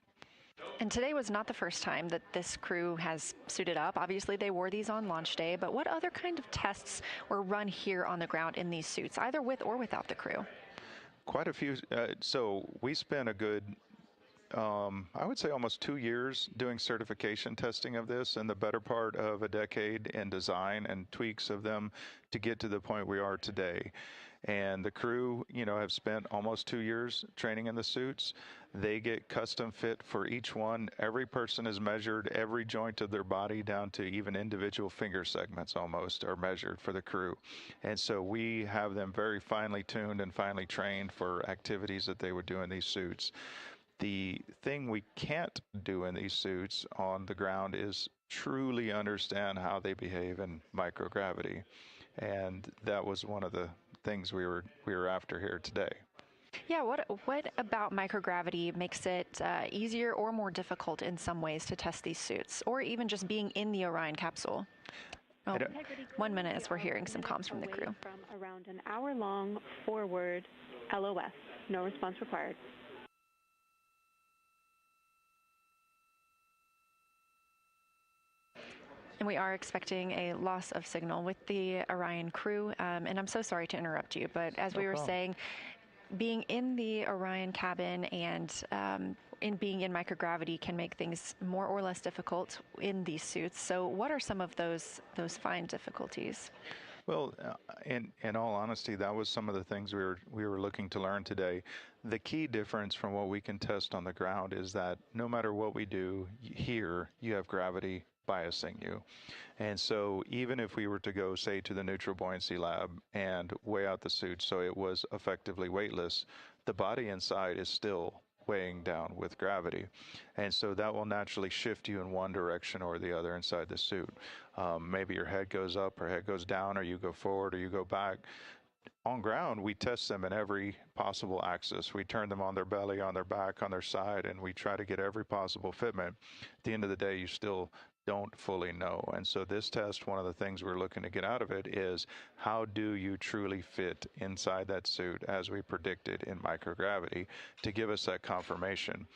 And today was not the first time that this crew has suited up. Obviously, they wore these on launch day, but what other kind of tests were run here on the ground in these suits, either with or without the crew? Quite a few. So we spent a good I would say almost 2 years doing certification testing of this, and the better part of a decade in design and tweaks of them to get to the point we are today. And the crew, have spent almost 2 years training in the suits. They get custom fit for each one. Every person is measured, every joint of their body down to even individual finger segments almost are measured for the crew. And so we have them very finely tuned and finely trained for activities that they would do in these suits. The thing we can't do in these suits on the ground is truly understand how they behave in microgravity. And that was one of the things we were after here today. Yeah, what about microgravity makes it easier or more difficult in some ways to test these suits, or even just being in the Orion capsule? Oh, 1 minute as we're hearing some comms from the crew. From around an hour-long forward LOS. No response required. And we are expecting a loss of signal with the Orion crew. And I'm so sorry to interrupt you, but as we were saying, being in the Orion cabin and in being in microgravity can make things more or less difficult in these suits. So what are some of those fine difficulties? Well, in all honesty, that was some of the things we were looking to learn today. The key difference from what we can test on the ground is that no matter what we do here, you have gravity biasing you. And so even if we were to go, say, to the neutral buoyancy lab and weigh out the suit so it was effectively weightless, the body inside is still weighing down with gravity. And so that will naturally shift you in one direction or the other inside the suit. Maybe your head goes up or head goes down, or you go forward or you go back. On ground, we test them in every possible axis. We turn them on their belly, on their back, on their side, and we try to get every possible fitment. At the end of the day, you still don't fully know. And so this test, one of the things we're looking to get out of it is how do you truly fit inside that suit as we predicted in microgravity to give us that confirmation.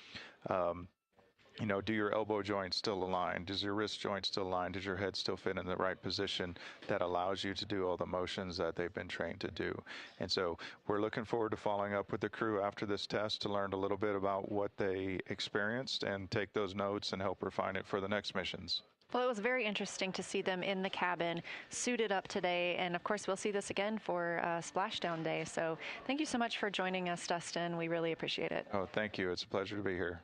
You know, do your elbow joints still align? Does your wrist joint still align? Does your head still fit in the right position that allows you to do all the motions that they've been trained to do? And so we're looking forward to following up with the crew after this test to learn a little bit about what they experienced and take those notes and help refine it for the next missions. Well, it was very interesting to see them in the cabin, suited up today, and of course we'll see this again for Splashdown Day. So thank you so much for joining us, Dustin. We really appreciate it. Oh, thank you. It's a pleasure to be here.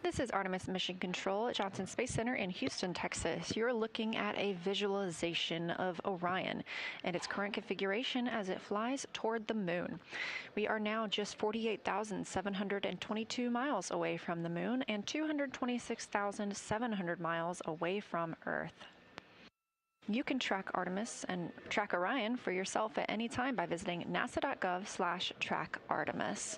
This is Artemis Mission Control at Johnson Space Center in Houston, Texas. You're looking at a visualization of Orion and its current configuration as it flies toward the moon. We are now just 48,722 miles away from the moon and 226,700 miles away from Earth. You can track Artemis and track Orion for yourself at any time by visiting nasa.gov/trackartemis.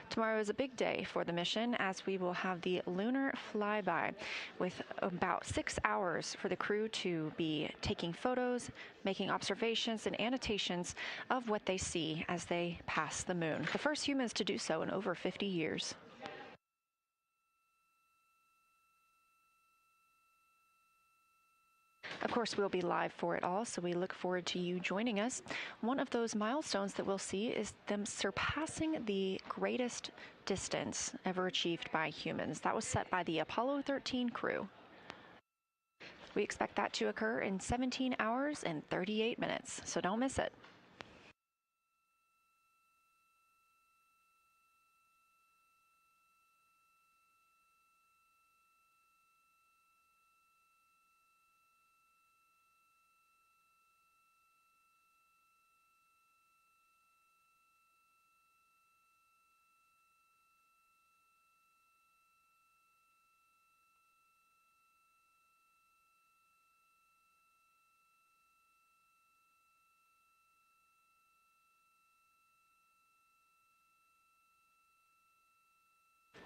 Tomorrow is a big day for the mission as we will have the lunar flyby with about 6 hours for the crew to be taking photos, making observations and annotations of what they see as they pass the moon. The first humans to do so in over 50 years. Of course, we'll be live for it all, so we look forward to you joining us. One of those milestones that we'll see is them surpassing the greatest distance ever achieved by humans. That was set by the Apollo 13 crew. We expect that to occur in 17 hours and 38 minutes, so don't miss it.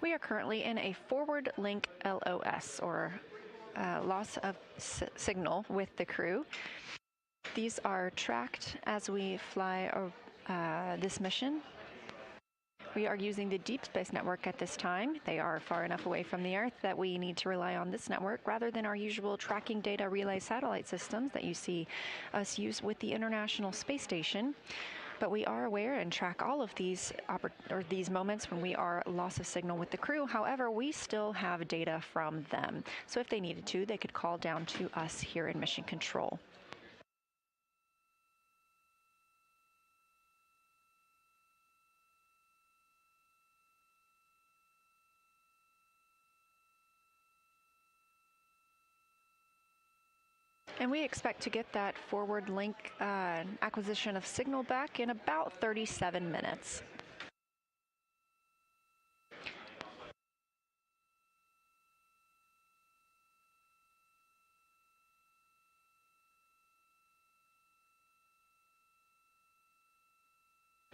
We are currently in a forward link LOS, or loss of signal, with the crew. These are tracked as we fly this mission. We are using the Deep Space Network at this time. They are far enough away from the Earth that we need to rely on this network rather than our usual tracking data relay satellite systems that you see us use with the International Space Station. But we are aware and track all of these moments when we are loss of signal with the crew. However, we still have data from them. So if they needed to, they could call down to us here in Mission Control. And we expect to get that forward link acquisition of signal back in about 37 minutes.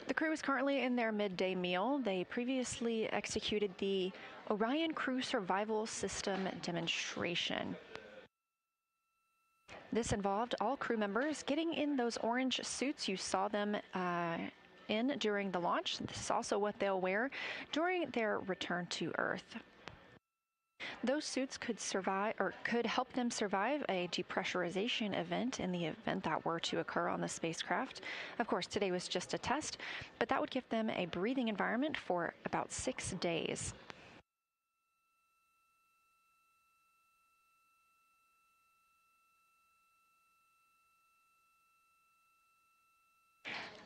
The crew is currently in their midday meal. They previously executed the Orion Crew Survival System demonstration. This involved all crew members getting in those orange suits you saw them in during the launch. This is also what they'll wear during their return to Earth. Those suits could help them survive a depressurization event in the event that were to occur on the spacecraft. Of course, today was just a test, but that would give them a breathing environment for about 6 days.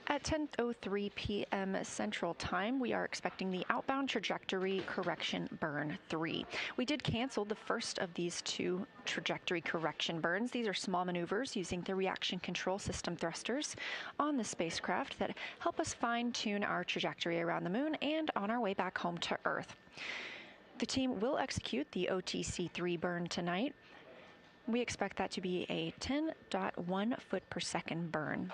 At 10:03 p.m. Central Time, we are expecting the outbound trajectory correction burn 3. We did cancel the first of these 2 trajectory correction burns. These are small maneuvers using the reaction control system thrusters on the spacecraft that help us fine-tune our trajectory around the moon and on our way back home to Earth. The team will execute the OTC-3 burn tonight. We expect that to be a 10.1 foot per second burn.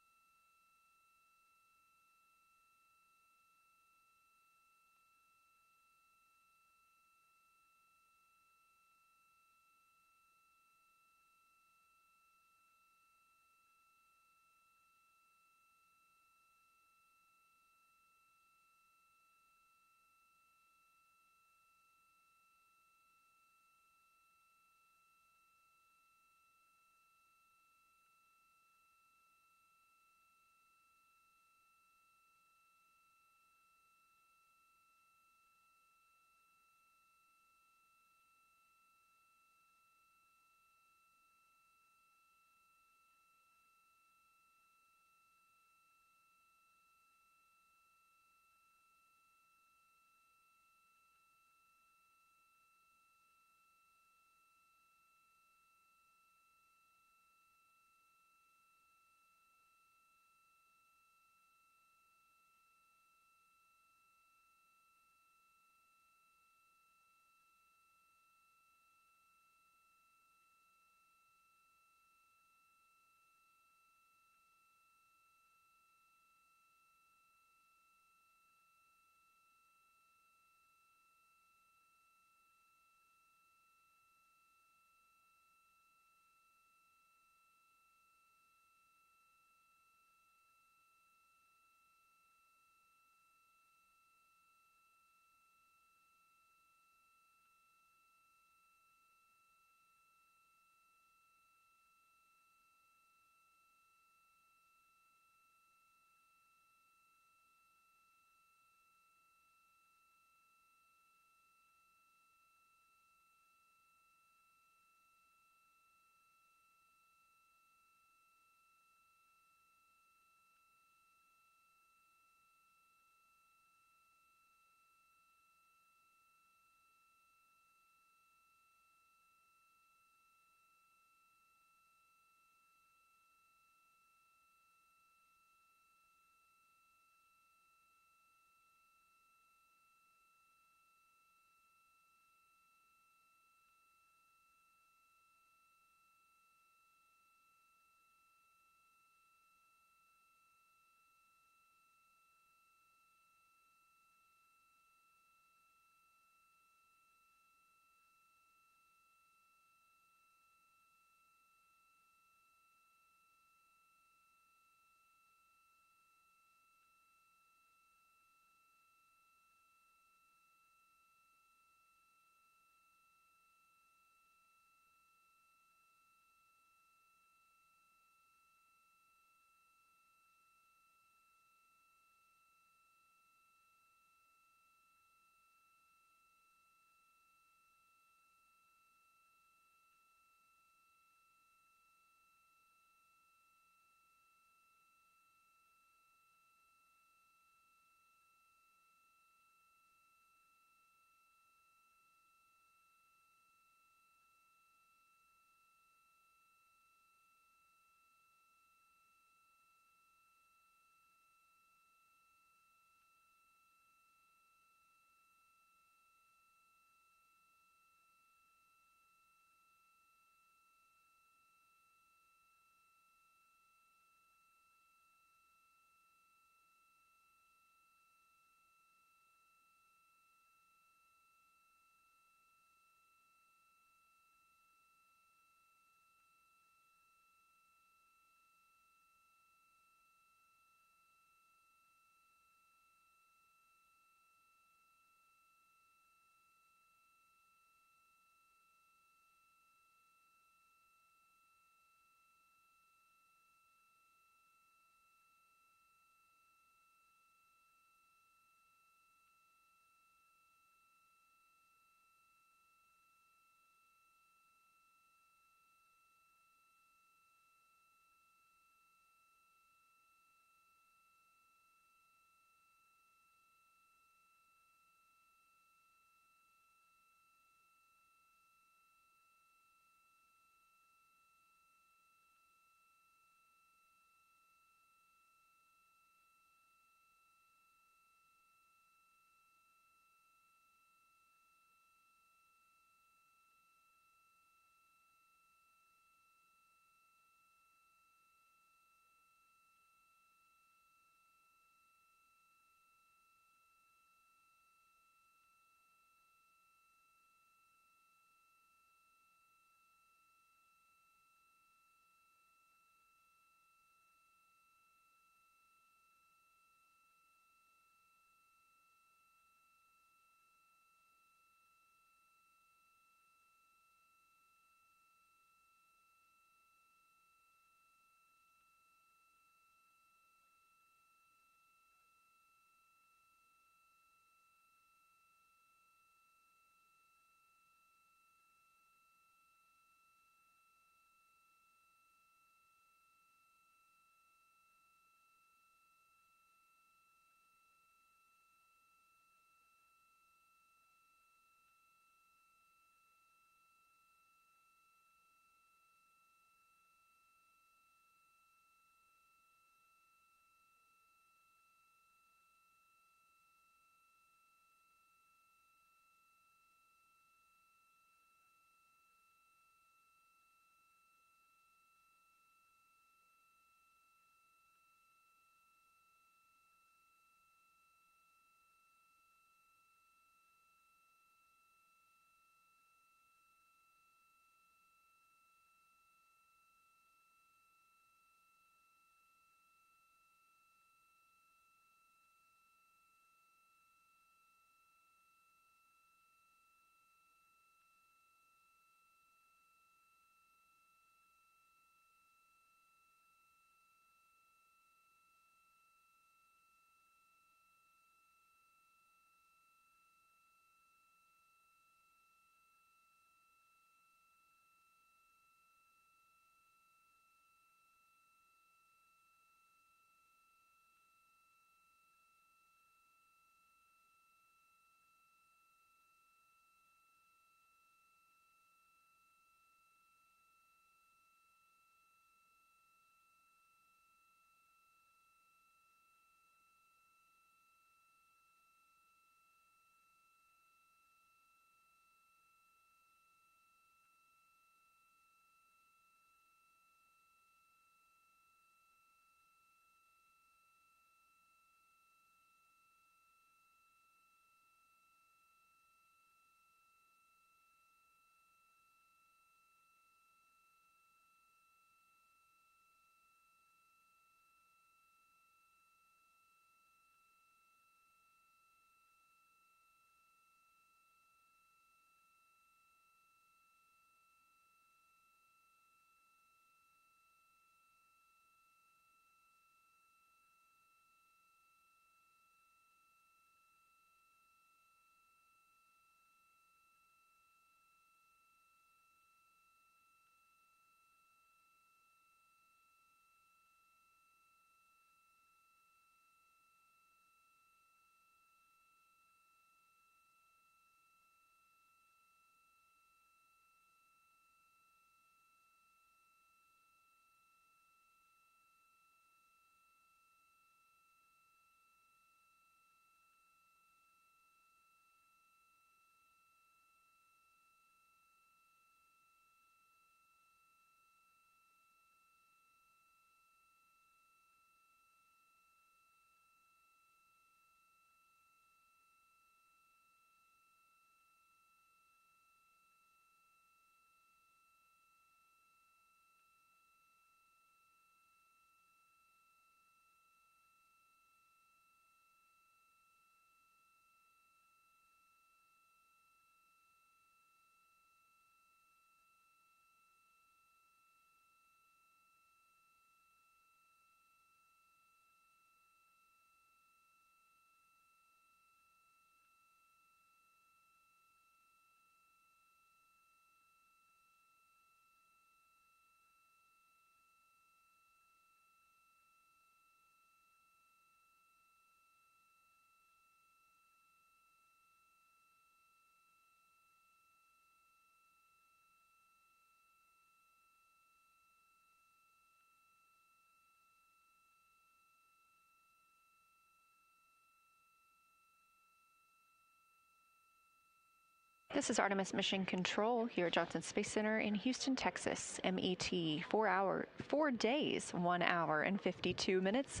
This is Artemis Mission Control here at Johnson Space Center in Houston, Texas. MET, 4 days, 1 hour and 52 minutes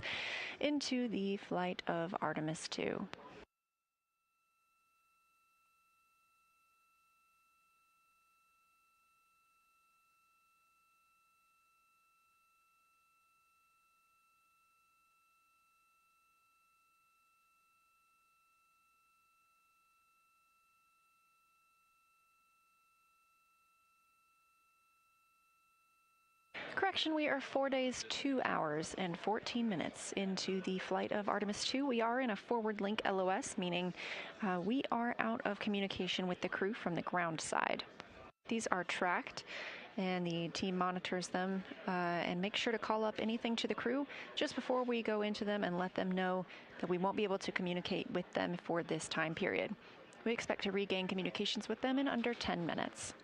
into the flight of Artemis II. Correction, we are 4 days, 2 hours, and 14 minutes into the flight of Artemis II. We are in a forward link LOS, meaning we are out of communication with the crew from the ground side. These are tracked, and the team monitors them and make sure to call up anything to the crew just before we go into them and let them know that we won't be able to communicate with them for this time period. We expect to regain communications with them in under 10 minutes.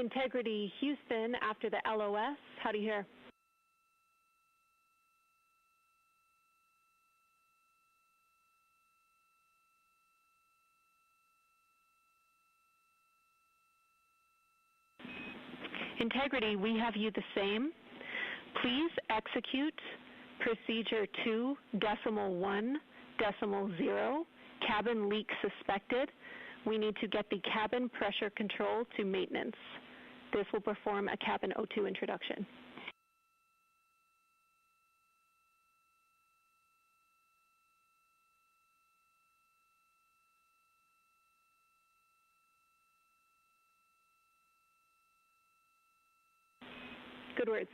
Integrity Houston after the LOS. How do you hear? Integrity, we have you the same. Please execute procedure 2.1.0, cabin leak suspected. We need to get the cabin pressure control to maintenance. This will perform a cabin O2 introduction. Good words.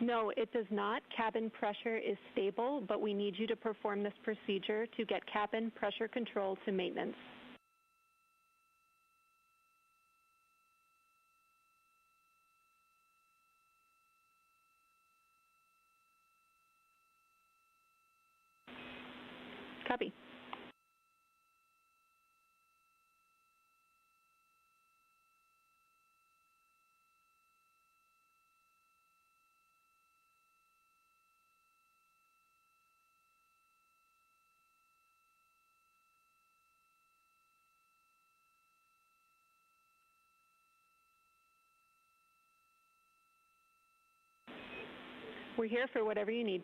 No, it does not. Cabin pressure is stable, but we need you to perform this procedure to get cabin pressure control to maintenance. Copy. We're here for whatever you need.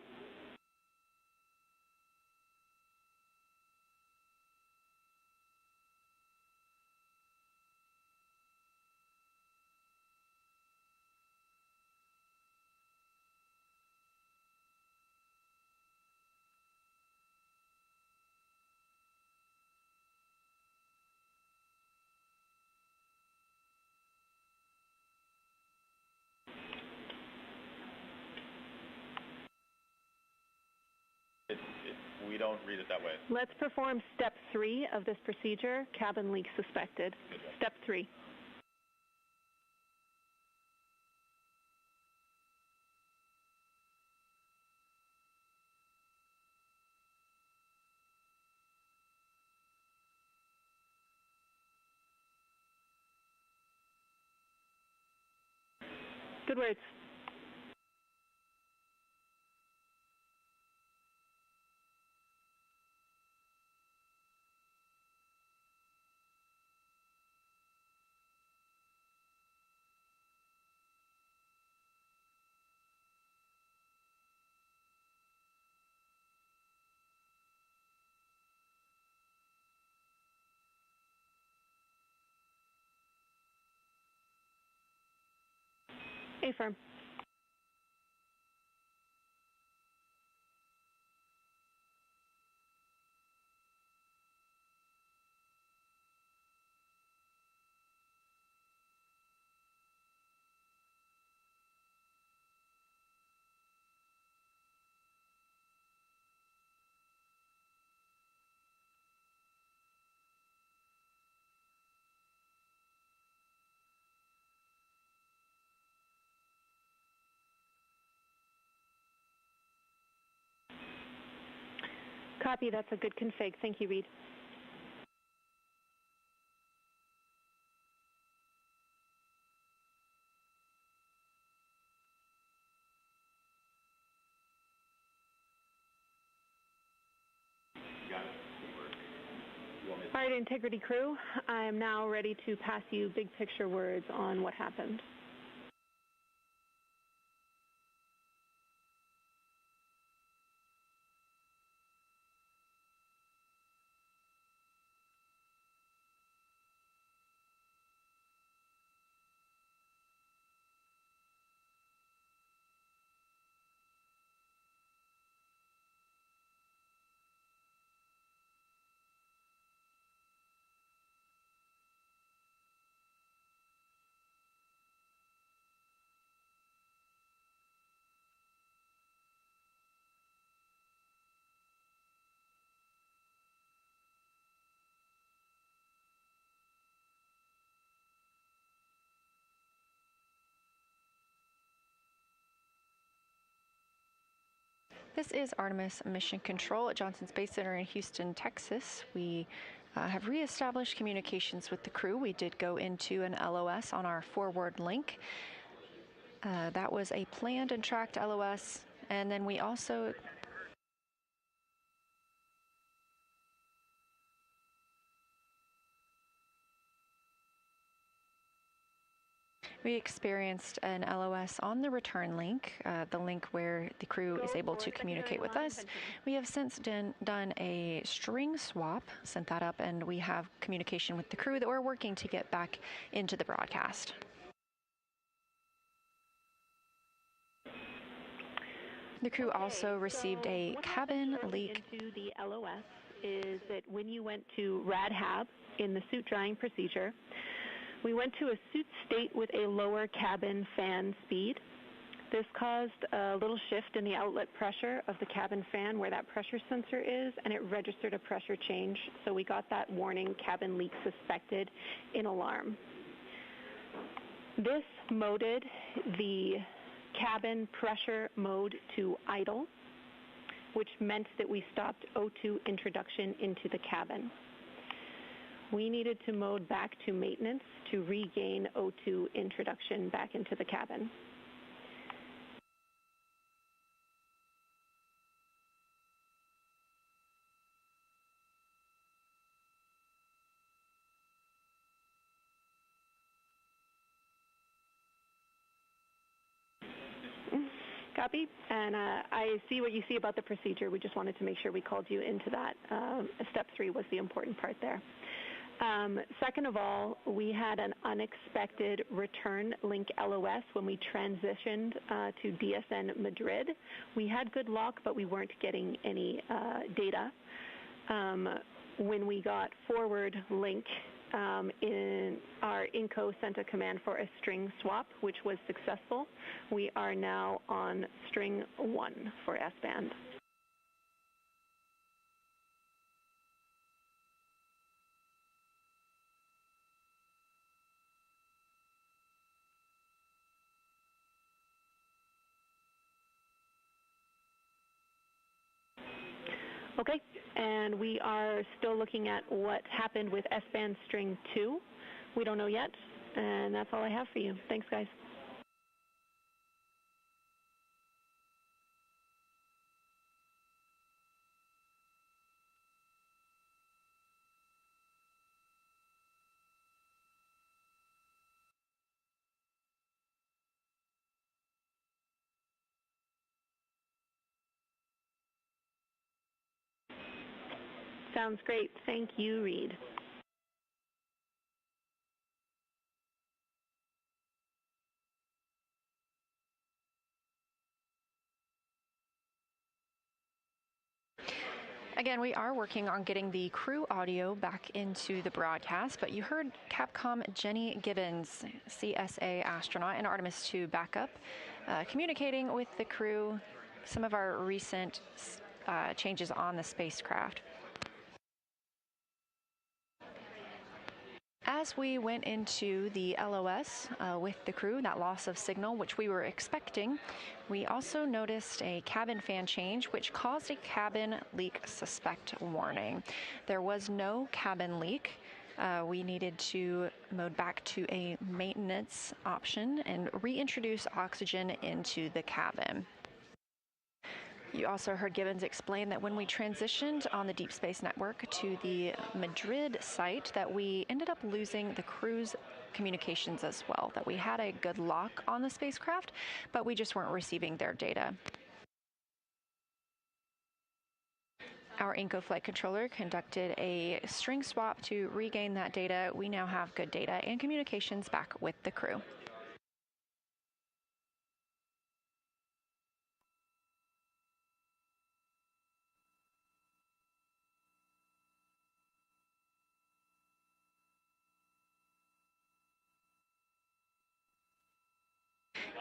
We don't read it that way. Let's perform step 3 of this procedure, cabin leak suspected. Step 3. Good words. Affirm. Copy. That's a good config. Thank you, Reed. All right, Integrity crew, I am now ready to pass you big picture words on what happened. This is Artemis Mission Control at Johnson Space Center in Houston, Texas. We have reestablished communications with the crew. We did go into an LOS on our forward link. That was a planned and tracked LOS. And then we also experienced an LOS on the return link, the link where the crew is able to communicate with us. We have since done a string swap, sent that up, and we have communication with the crew that we're working to get back into the broadcast. The crew also received a cabin leak. Into the LOS is that when you went to RADHAB in the suit drying procedure, we went to a suit state with a lower cabin fan speed. This caused a little shift in the outlet pressure of the cabin fan where that pressure sensor is, and it registered a pressure change. So we got that warning, cabin leak suspected, in alarm. This moded the cabin pressure mode to idle, which meant that we stopped O2 introduction into the cabin. We needed to mode back to maintenance to regain O2 introduction back into the cabin. Copy. And I see what you see about the procedure. We just wanted to make sure we called you into that. Step 3 was the important part there. Second of all, we had an unexpected return link LOS when we transitioned to DSN Madrid. We had good luck, but we weren't getting any data. When we got forward link, in our INCO sent a command for a string swap, which was successful. We are now on string 1 for S-band. Okay, and we are still looking at what happened with S-band string 2. We don't know yet, and that's all I have for you. Thanks, guys. Sounds great. Thank you, Reed. Again, we are working on getting the crew audio back into the broadcast, but you heard Capcom Jenny Gibbons, CSA astronaut and Artemis II backup, communicating with the crew some of our recent changes on the spacecraft. As we went into the LOS with the crew, that loss of signal, which we were expecting, we also noticed a cabin fan change, which caused a cabin leak suspect warning. There was no cabin leak. We needed to mode back to a maintenance option and reintroduce oxygen into the cabin. You also heard Gibbons explain that when we transitioned on the Deep Space Network to the Madrid site, that we ended up losing the crew's communications as well, that we had a good lock on the spacecraft, but we just weren't receiving their data. Our INCO flight controller conducted a string swap to regain that data. We now have good data and communications back with the crew.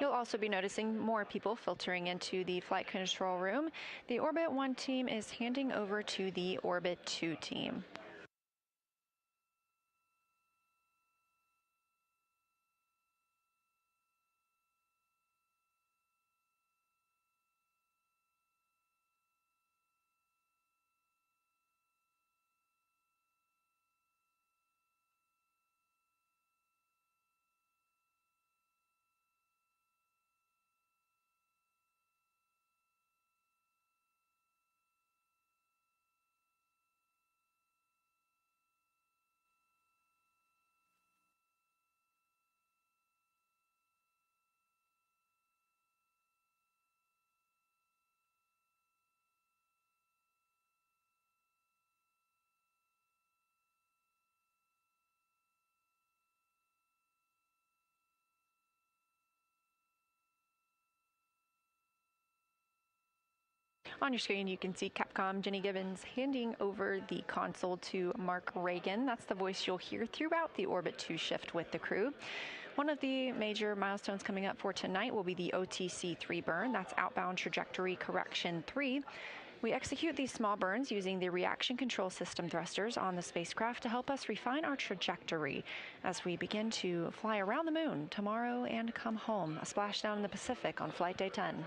You'll also be noticing more people filtering into the flight control room. The Orbit 1 team is handing over to the Orbit 2 team. On your screen, you can see Capcom Jenny Gibbons handing over the console to Mark Reagan. That's the voice you'll hear throughout the Orbit 2 shift with the crew. One of the major milestones coming up for tonight will be the OTC-3 burn. That's Outbound Trajectory Correction 3. We execute these small burns using the reaction control system thrusters on the spacecraft to help us refine our trajectory as we begin to fly around the moon tomorrow and come home. A splashdown in the Pacific on flight day 10.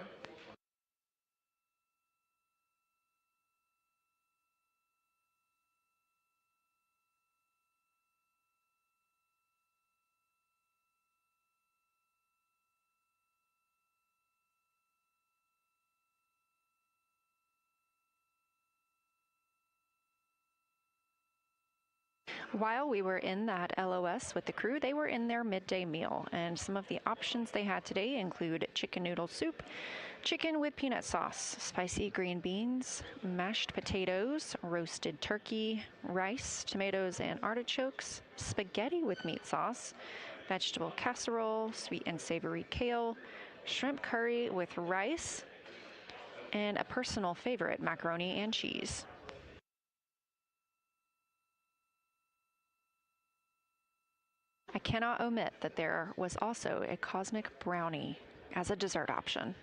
While we were in that LOS with the crew, they were in their midday meal, and some of the options they had today include chicken noodle soup, chicken with peanut sauce, spicy green beans, mashed potatoes, roasted turkey, rice, tomatoes and artichokes, spaghetti with meat sauce, vegetable casserole, sweet and savory kale, shrimp curry with rice, and a personal favorite, macaroni and cheese. I cannot omit that there was also a cosmic brownie as a dessert option.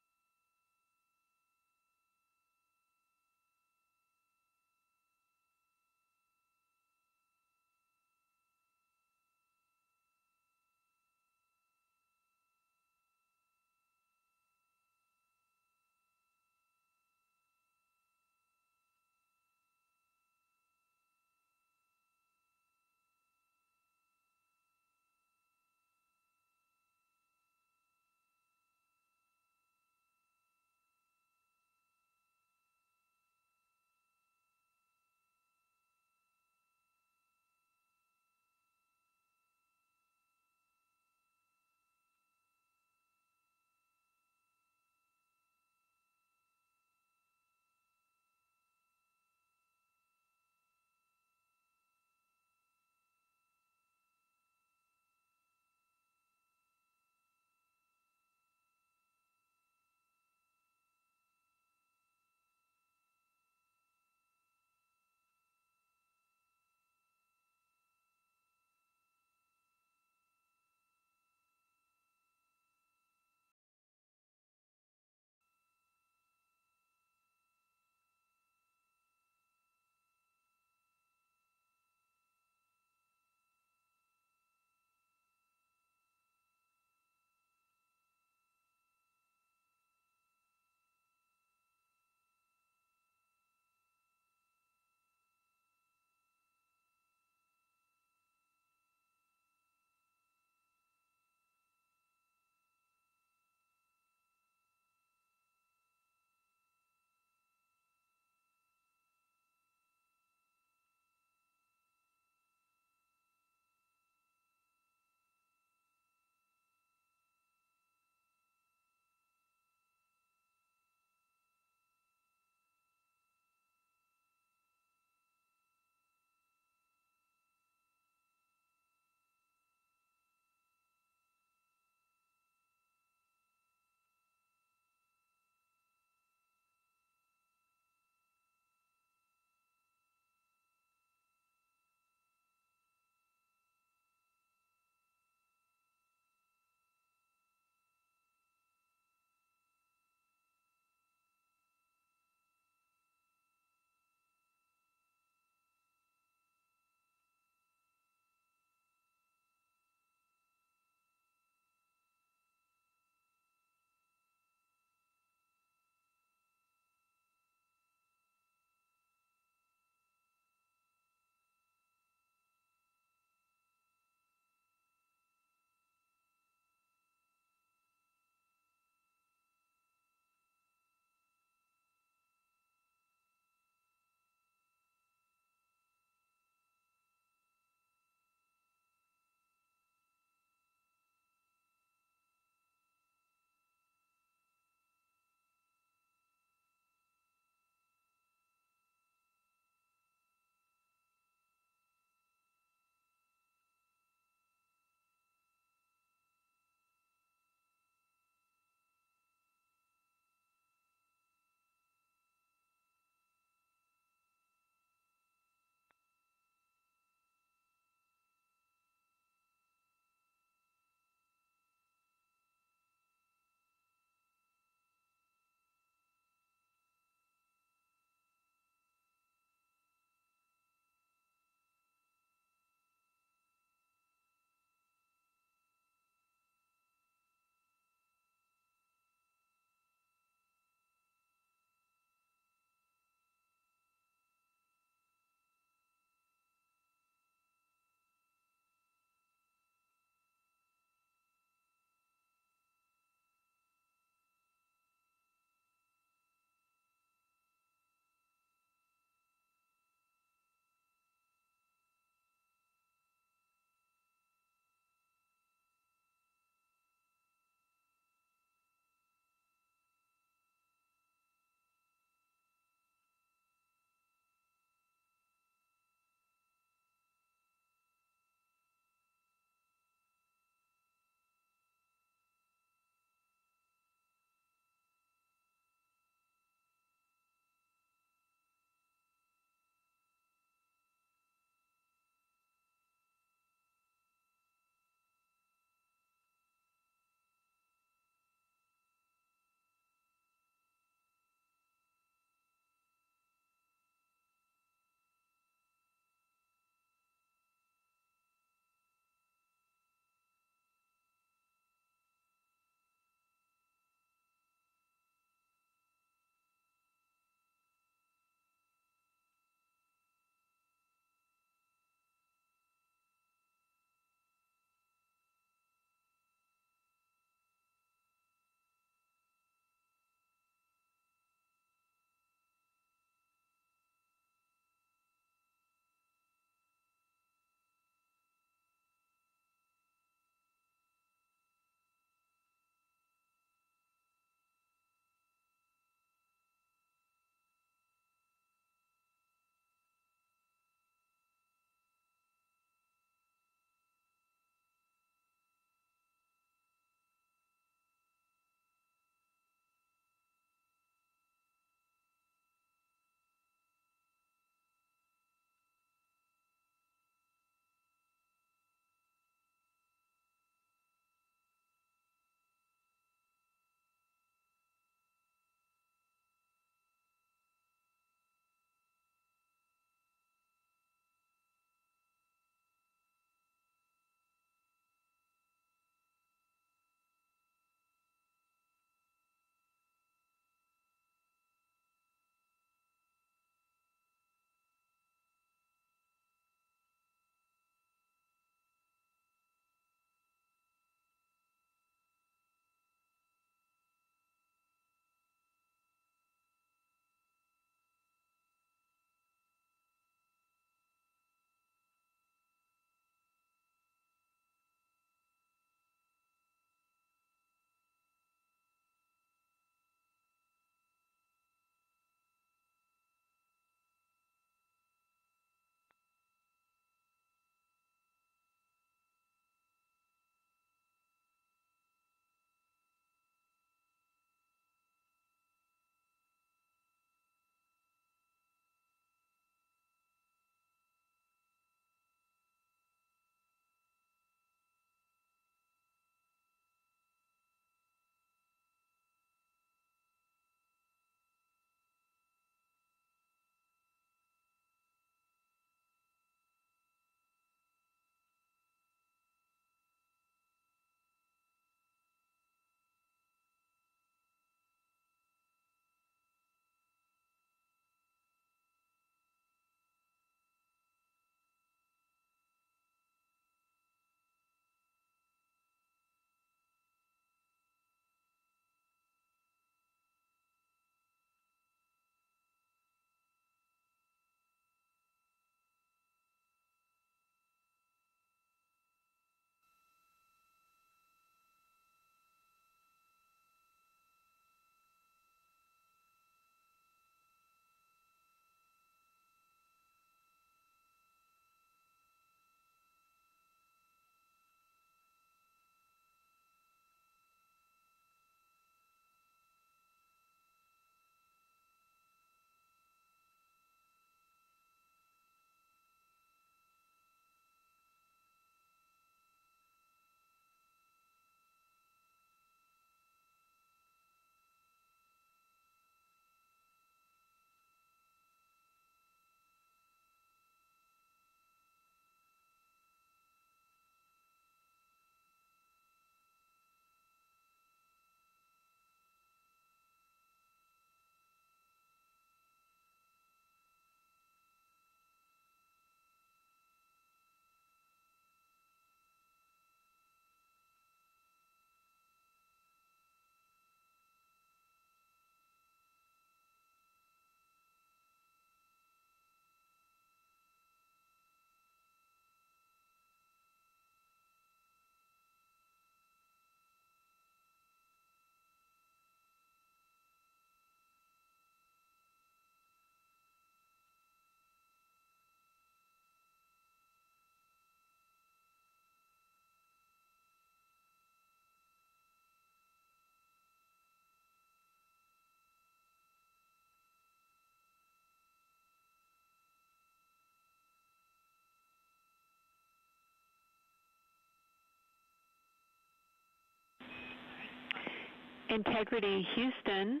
Integrity Houston,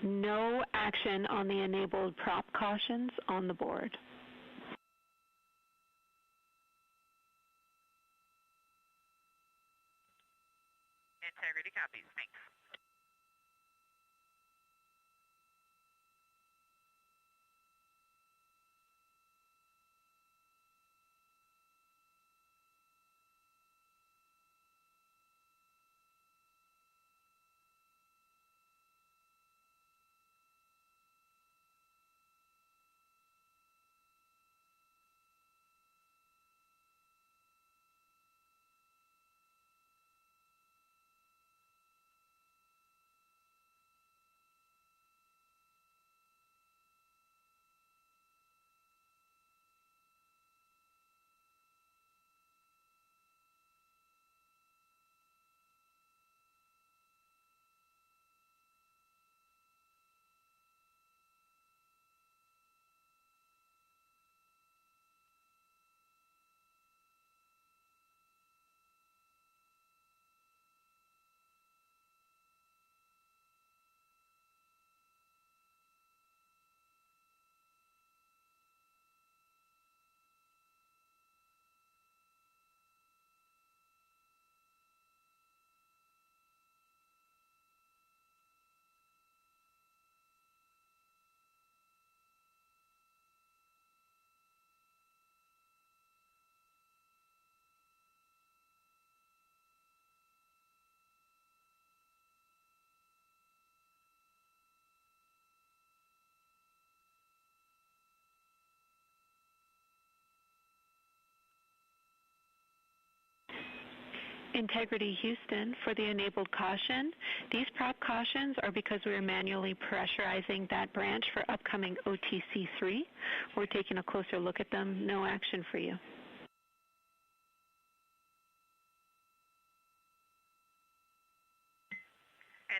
no action on the enabled prop cautions on the board. Integrity copies. Thanks. Integrity Houston, for the enabled caution, these prop cautions are because we are manually pressurizing that branch for upcoming OTC3. We're taking a closer look at them. No action for you.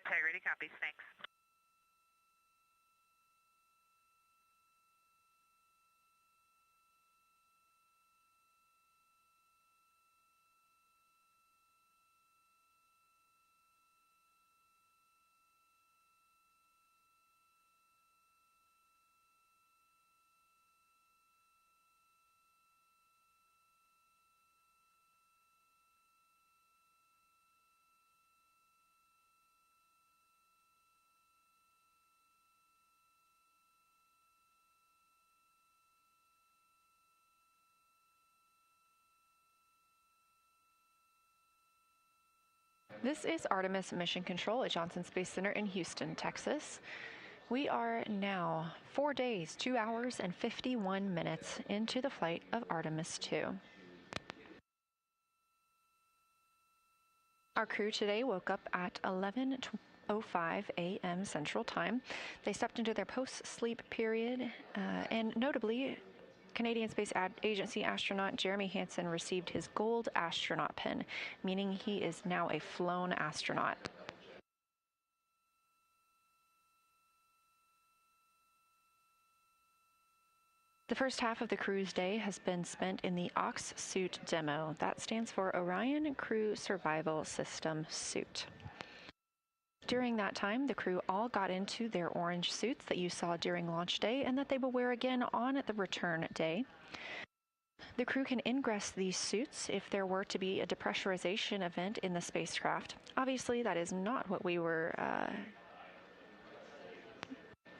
Integrity copies. Thanks. This is Artemis Mission Control at Johnson Space Center in Houston, Texas. We are now 4 days, 2 hours, and 51 minutes into the flight of Artemis II. Our crew today woke up at 11:05 a.m. Central Time. They stepped into their post-sleep period, and notably, Canadian Space Agency astronaut Jeremy Hansen received his gold astronaut pin, meaning he is now a flown astronaut. The first half of the crew's day has been spent in the Ox Suit demo. That stands for Orion Crew Survival System Suit. During that time, the crew all got into their orange suits that you saw during launch day and that they will wear again on the return day. The crew can ingress these suits if there were to be a depressurization event in the spacecraft. Obviously, that is not what we were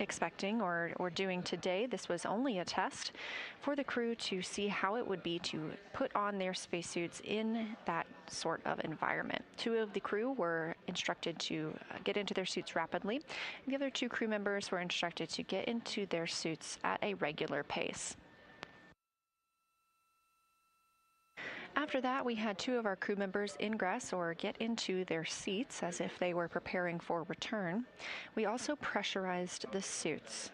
expecting or doing today. This was only a test for the crew to see how it would be to put on their spacesuits in that sort of environment. 2 of the crew were instructed to get into their suits rapidly. The other 2 crew members were instructed to get into their suits at a regular pace. After that, we had 2 of our crew members ingress or get into their seats as if they were preparing for return. We also pressurized the suits.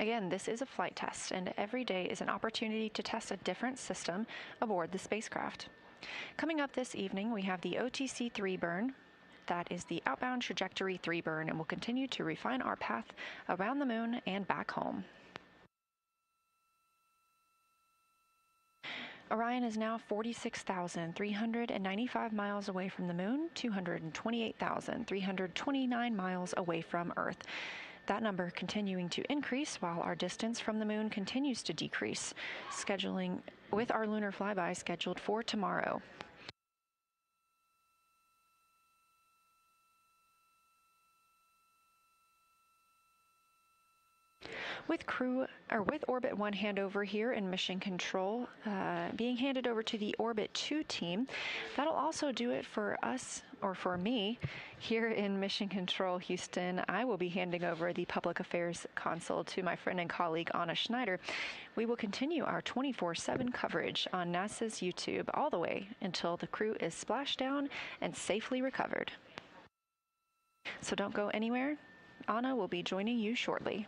Again, this is a flight test, and every day is an opportunity to test a different system aboard the spacecraft. Coming up this evening, we have the OTC-3 burn. That is the Outbound Trajectory 3 burn, and we'll continue to refine our path around the moon and back home. Orion is now 46,395 miles away from the Moon, 228,329 miles away from Earth. That number continuing to increase while our distance from the Moon continues to decrease, scheduling with our lunar flyby scheduled for tomorrow. With Orbit 1 handover here in Mission Control, being handed over to the Orbit 2 team, that'll also do it for us, or for me, here in Mission Control Houston. I will be handing over the Public Affairs Console to my friend and colleague Anna Schneider. We will continue our 24/7 coverage on NASA's YouTube all the way until the crew is splashed down and safely recovered. So don't go anywhere. Anna will be joining you shortly.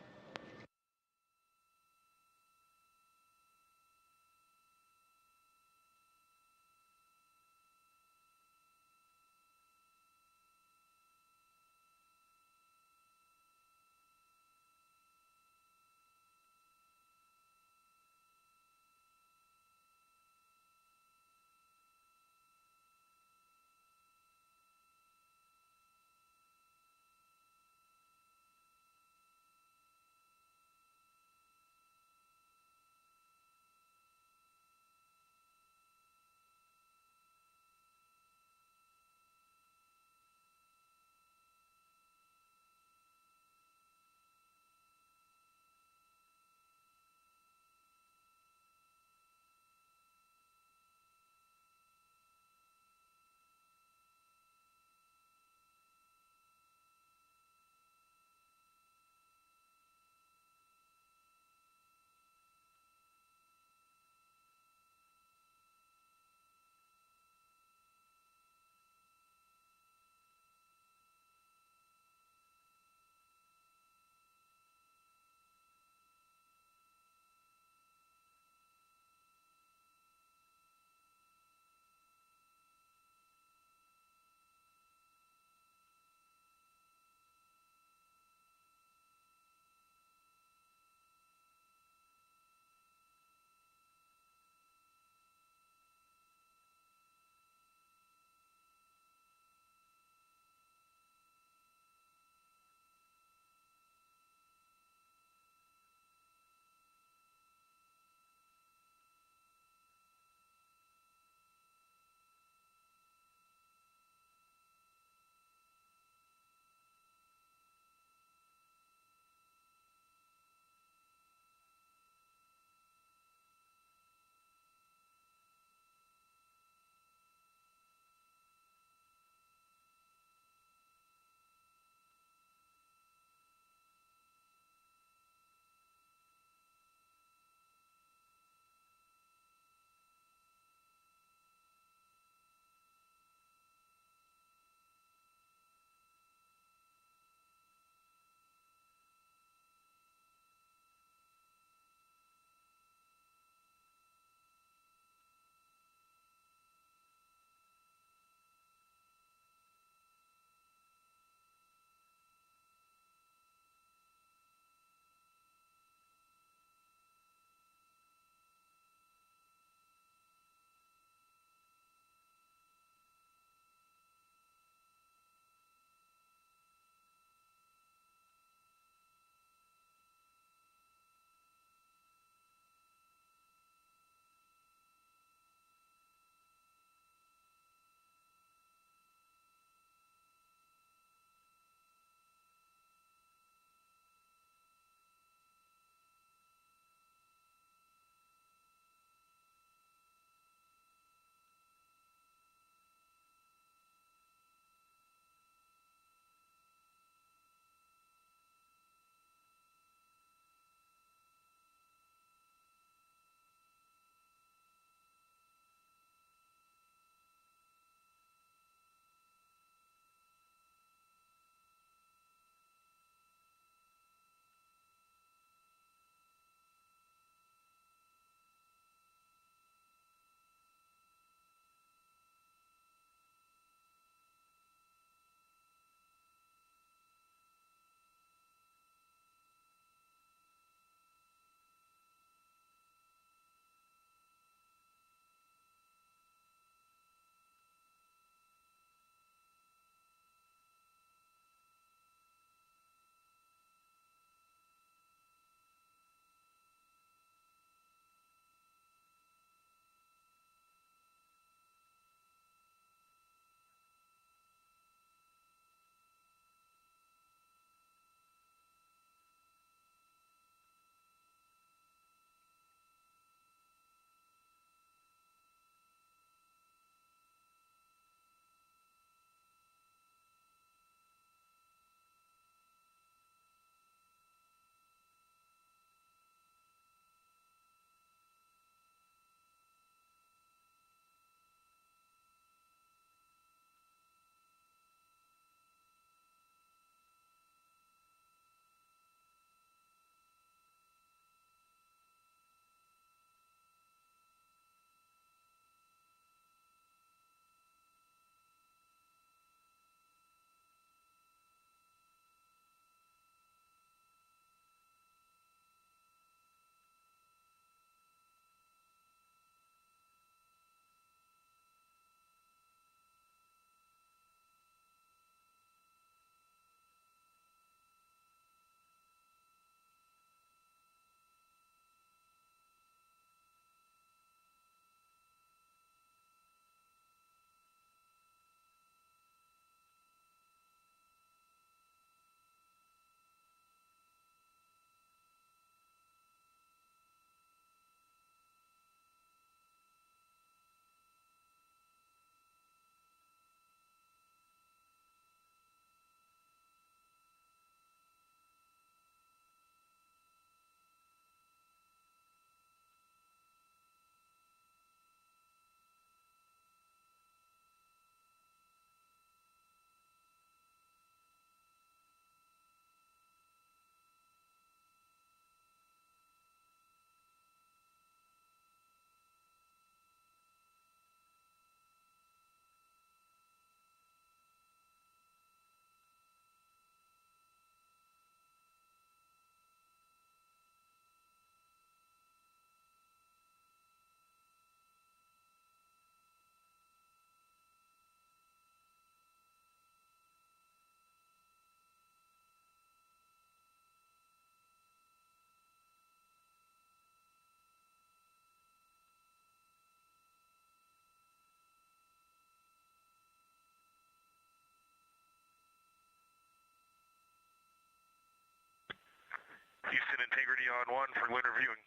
Houston Integrity on 1 for lunar viewing.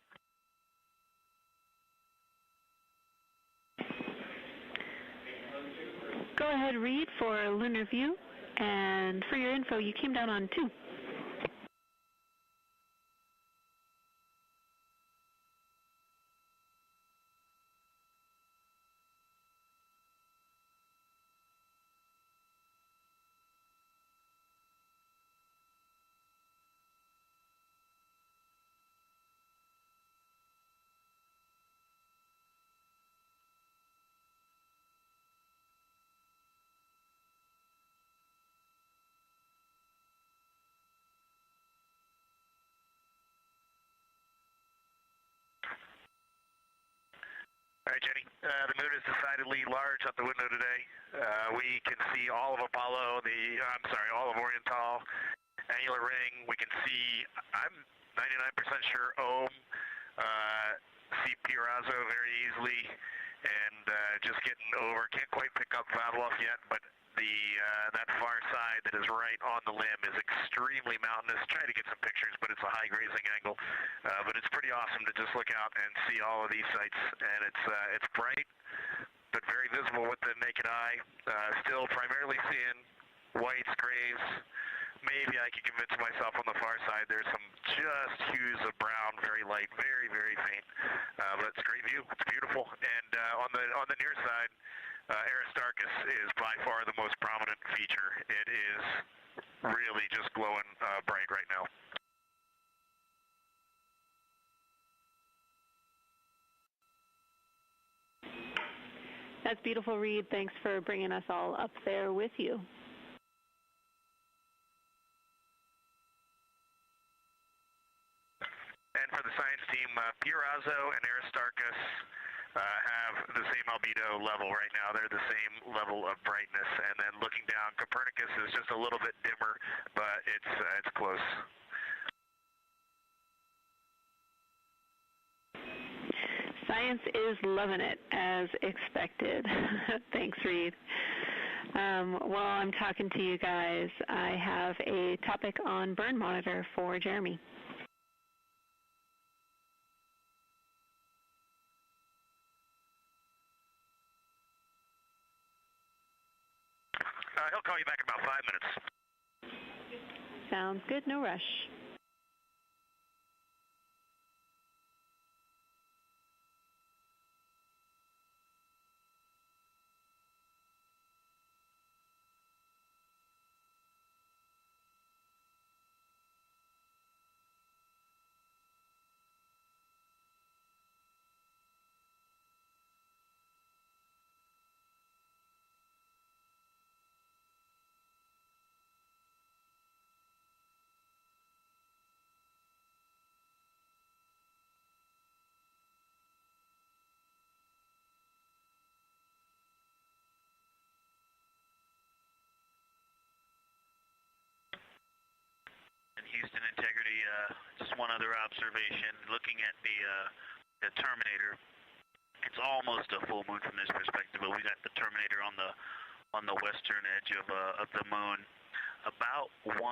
Go ahead, Reed, for lunar view. And for your info, you came down on 2. All right, Jenny. The moon is decidedly large out the window today. We can see all of Apollo, all of Oriental, annular ring. We can see, I'm 99% sure, Ohm, see Pirazo very easily, and just getting over. Can't quite pick up Vavilov yet, but that far side that is right on the limb is extremely mountainous. Try to get some pictures, but it's a high grazing angle. But it's pretty awesome to just look out and see all of these sites, and it's bright, but very visible with the naked eye. Still primarily seeing whites, grays. Maybe I could convince myself on the far side there's some just hues of brown, very light, very, very faint. But it's a great view. It's beautiful. And on the near side, Aristarchus is by far the most prominent feature. It is really just glowing bright right now. That's beautiful, Reed. Thanks for bringing us all up there with you. And for the science team, Pirazo and Aristarchus have the same albedo level right now. They're the same level of brightness. And then looking down, Copernicus is just a little bit dimmer, but it's close. Science is loving it, as expected. Thanks, Reed. While I'm talking to you guys, I have a topic on burn monitor for Jeremy. He'll call you back in about 5 minutes. Sounds good, no rush. Houston Integrity, just one other observation. Looking at the Terminator, it's almost a full moon from this perspective, but we got the Terminator on the western edge of the moon, about 1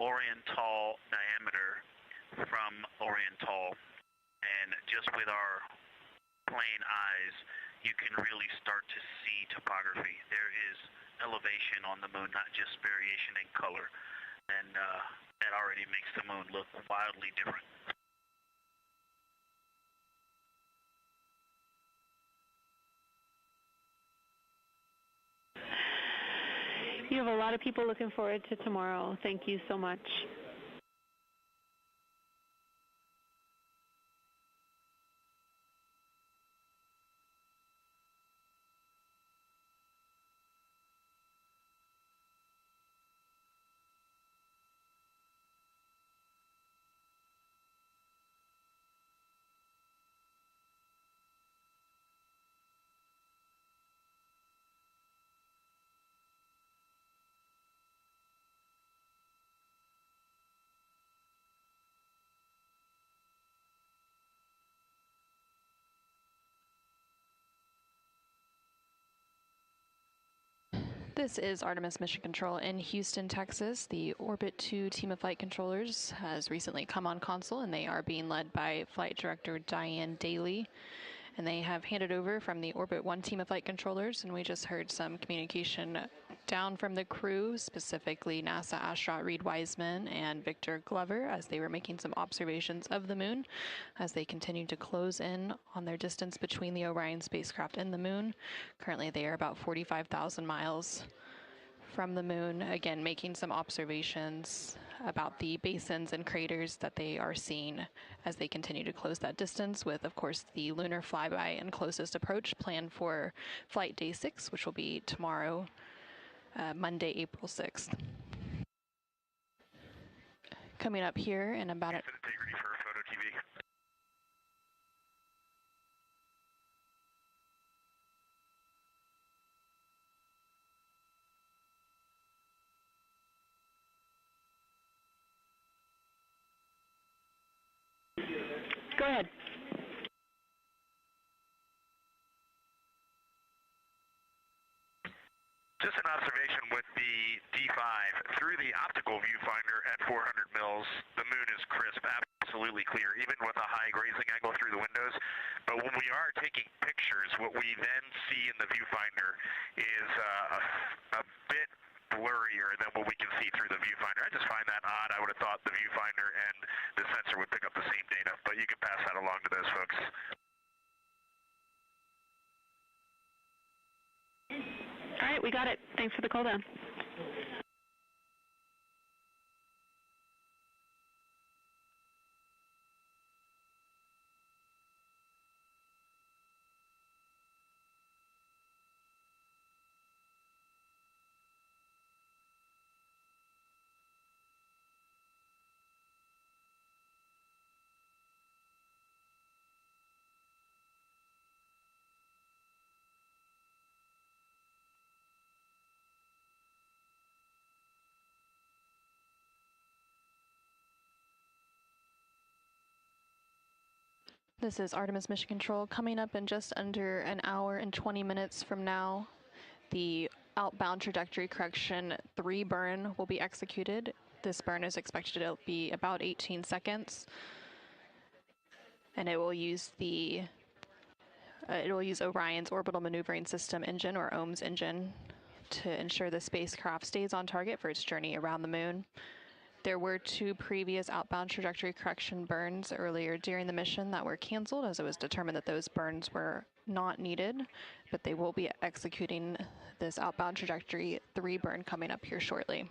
Oriental diameter from Oriental, and just with our plain eyes, you can really start to see topography. There is elevation on the moon, not just variation in color, and that already makes the moon look wildly different. You have a lot of people looking forward to tomorrow. Thank you so much. This is Artemis Mission Control in Houston, Texas. The Orbit 2 team of flight controllers has recently come on console, and they are being led by Flight Director Diane Daly. And they have handed over from the Orbit 1 team of flight controllers, and we just heard some communication down from the crew, specifically NASA astronaut Reed Wiseman and Victor Glover, as they were making some observations of the moon as they continued to close in on their distance between the Orion spacecraft and the moon. Currently, they are about 45,000 miles from the moon, again, making some observations about the basins and craters that they are seeing as they continue to close that distance, with, of course, the lunar flyby and closest approach planned for flight day 6, which will be tomorrow, Monday, April 6th. Coming up here in about Integrity for photo TV. Go ahead. Just an observation with the D5. Through the optical viewfinder at 400 mils, the moon is crisp, absolutely clear, even with a high grazing angle through the windows. But when we are taking pictures, what we then see in the viewfinder is a bit blurrier than what we can see through the viewfinder. I just find that odd. I would have thought the viewfinder and the sensor would pick up the same data, but you can pass that along to those folks. All right, we got it. Thanks for the call down. This is Artemis Mission Control. Coming up in just under an hour and 20 minutes from now, the outbound trajectory correction 3 burn will be executed. This burn is expected to be about 18 seconds, and it will use Orion's orbital maneuvering system engine, or OMS engine, to ensure the spacecraft stays on target for its journey around the moon. There were 2 previous outbound trajectory correction burns earlier during the mission that were canceled, as it was determined that those burns were not needed, but they will be executing this outbound trajectory 3 burn coming up here shortly.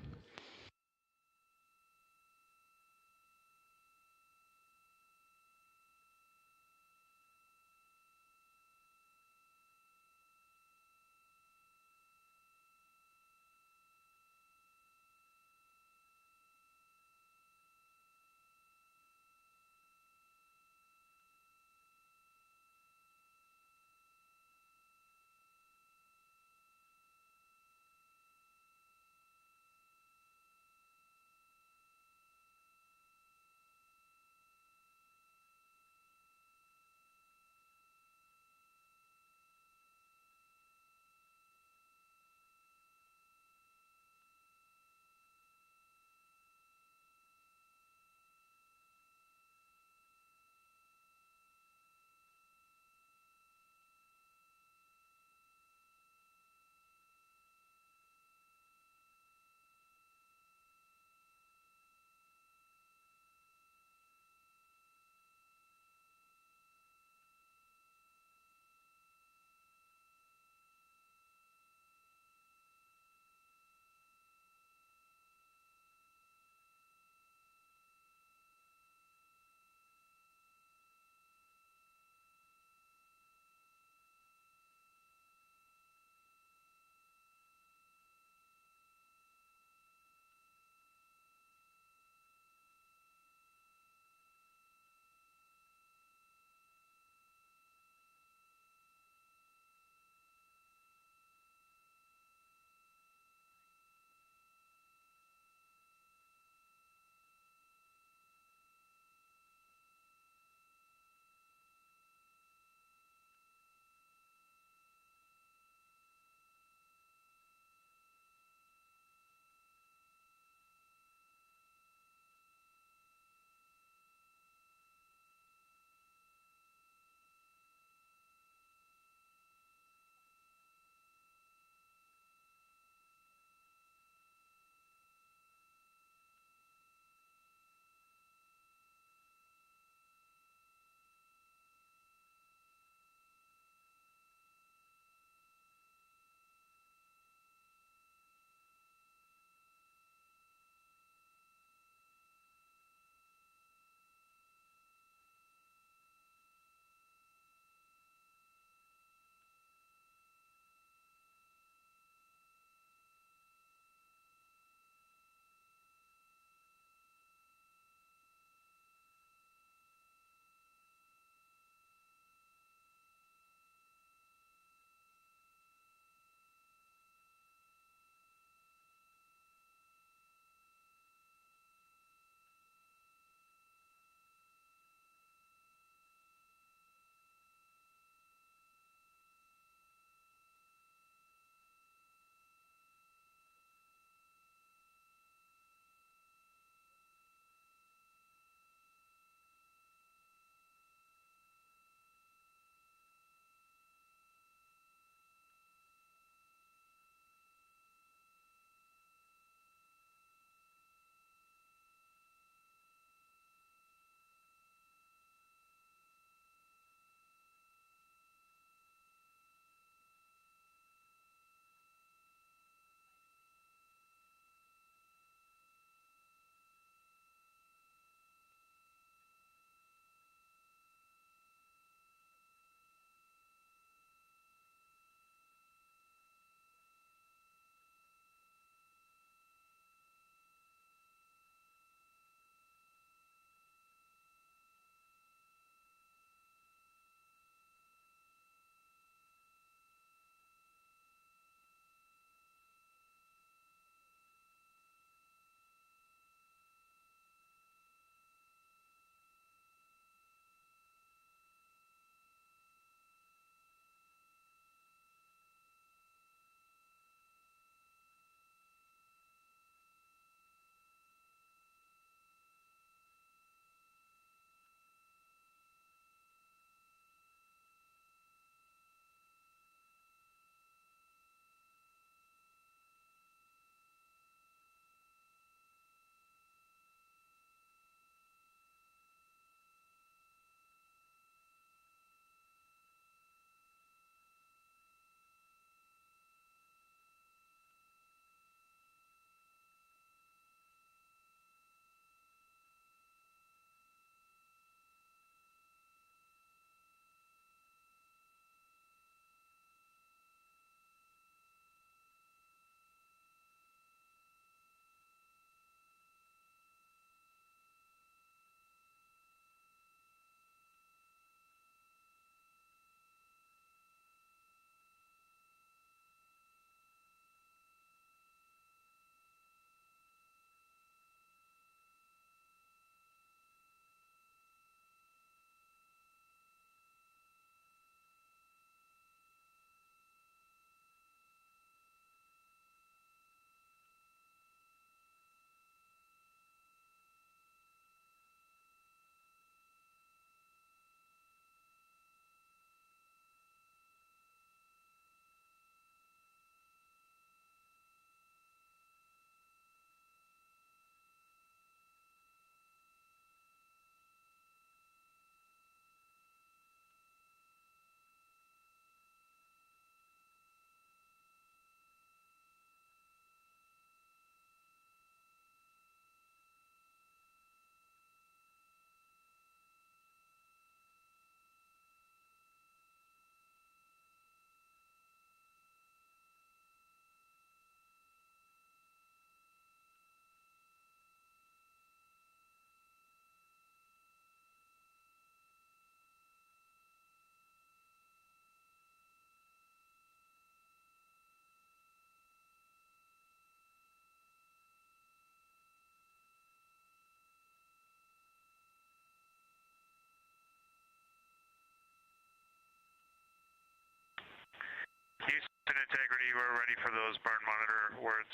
you are ready for those burn monitor words.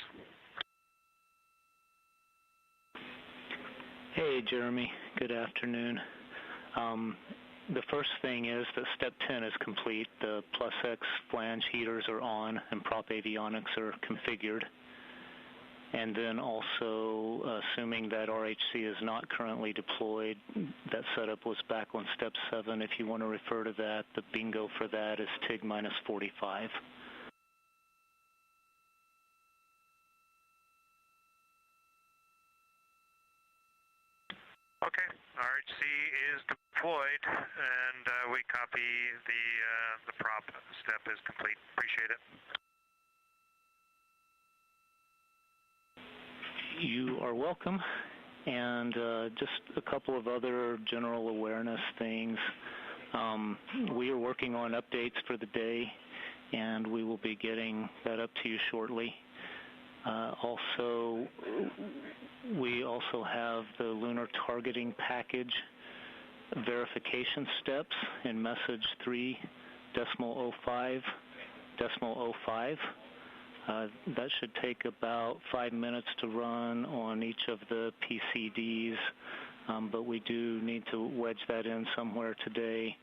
Hey, Jeremy. Good afternoon. The first thing is that step 10 is complete. The plus X flange heaters are on and prop avionics are configured. And then also, assuming that RHC is not currently deployed, that setup was back on step 7. If you want to refer to that, the bingo for that is TIG minus 45. Okay, RHC is deployed, and we copy the prop step is complete. Appreciate it. You are welcome. And just a couple of other general awareness things. We are working on updates for the day, and we will be getting that up to you shortly. We also have the lunar targeting package verification steps in message 3.05.05. That should take about 5 minutes to run on each of the PCDs, but we do need to wedge that in somewhere today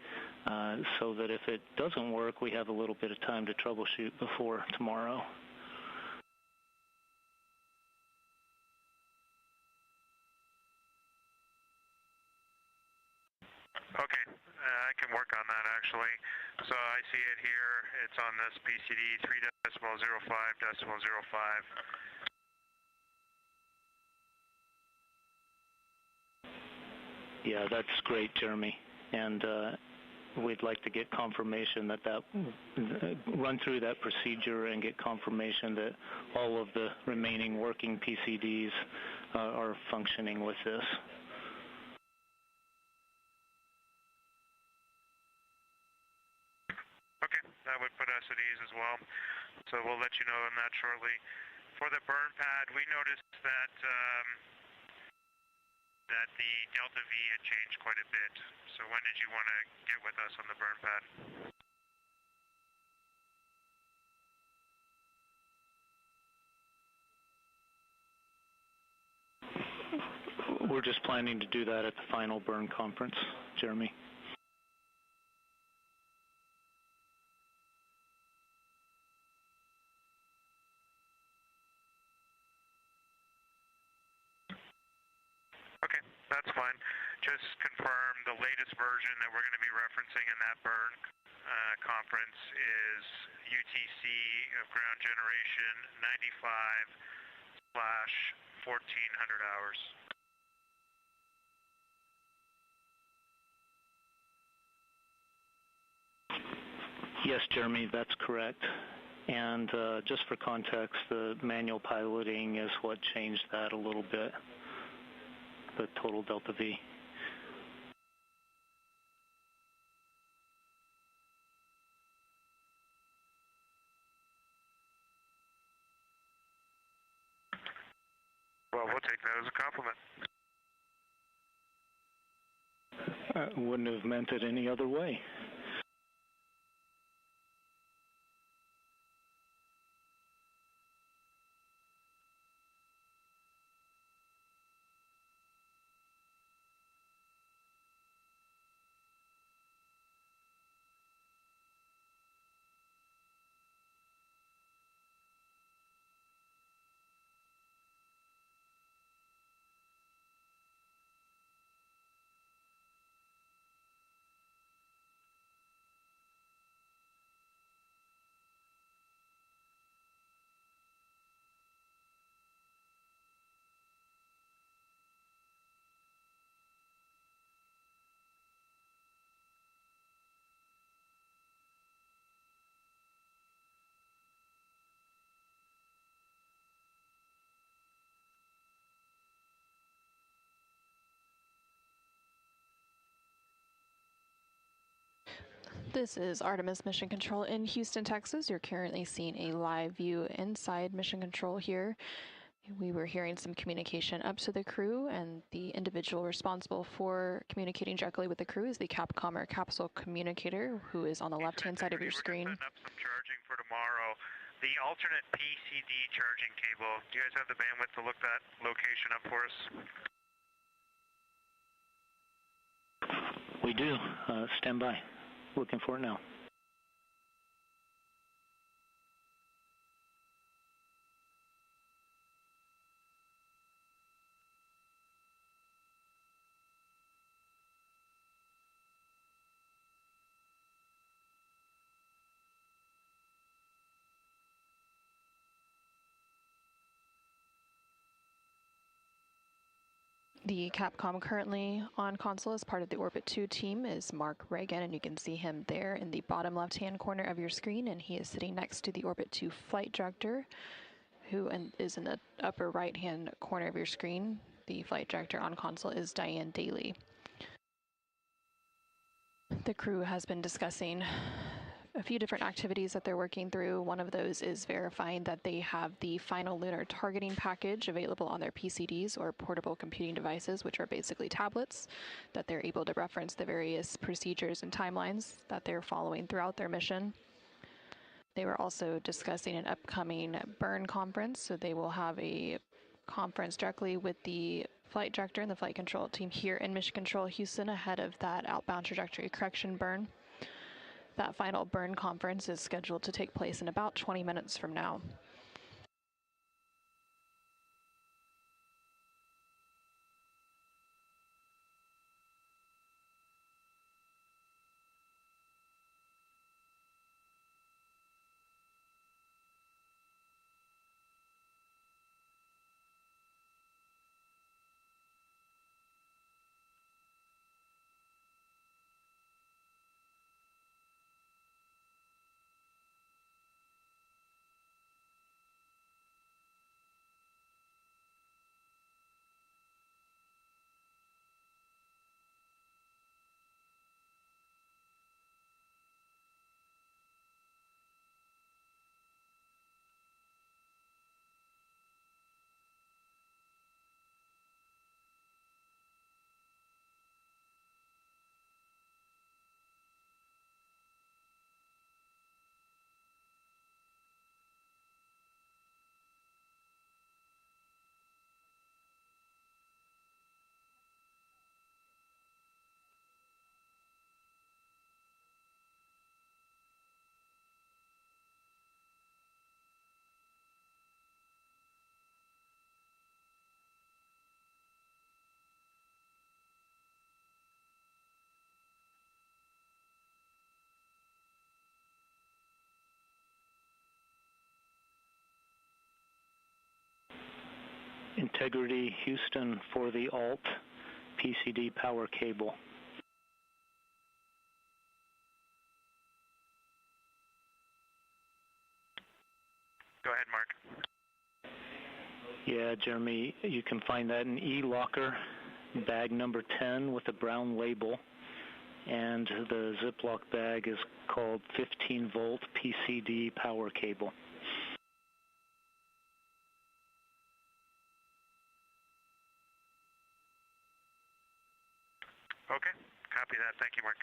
so that if it doesn't work, we have a little bit of time to troubleshoot before tomorrow. Okay, I can work on that actually. So I see it here. It's on this PCD 3.05.05. Yeah, that's great, Jeremy. And we'd like to get confirmation that run through that procedure and get confirmation that all of the remaining working PCDs are functioning with this. That would put us at ease as well. So we'll let you know on that shortly. For the burn pad, we noticed that that the delta V had changed quite a bit. So when did you want to get with us on the burn pad? We're just planning to do that at the final burn conference, Jeremy. Okay, that's fine. Just confirm the latest version that we're going to be referencing in that burn conference is UTC of ground generation 95/1400 hours. Yes, Jeremy, that's correct. And just for context, the manual piloting is what changed that a little bit, the total delta V. Well, we'll take that as a compliment. Wouldn't have meant it any other way. This is Artemis Mission Control in Houston, Texas. You're currently seeing a live view inside Mission Control here. We were hearing some communication up to the crew, and the individual responsible for communicating directly with the crew is the Capcom or Capsule communicator, who is on the left-hand side of your screen. We're setting up some charging for tomorrow. the alternate PCD charging cable, do you guys have the bandwidth to look that location up for us? We do. Stand by. Looking for it now. The Capcom currently on console as part of the Orbit 2 team is Mark Reagan, and you can see him there in the bottom left-hand corner of your screen, and he is sitting next to the Orbit 2 flight director, who is in the upper right-hand corner of your screen. The flight director on console is Diane Daly. The crew has been discussing a few different activities that they're working through. One of those is verifying that they have the final lunar targeting package available on their PCDs, or portable computing devices, which are basically tablets, that they're able to reference the various procedures and timelines that they're following throughout their mission. They were also discussing an upcoming burn conference, so they will have a conference directly with the flight director and the flight control team here in Mission Control Houston ahead of that outbound trajectory correction burn. That final burn conference is scheduled to take place in about 20 minutes from now. Integrity Houston for the alt PCD power cable. Go ahead, Mark. Yeah, Jeremy, you can find that in E-Locker, bag number 10 with a brown label. And the Ziploc bag is called 15-volt PCD power cable. Okay, copy that. Thank you, Mark.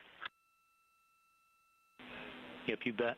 Yep, you bet.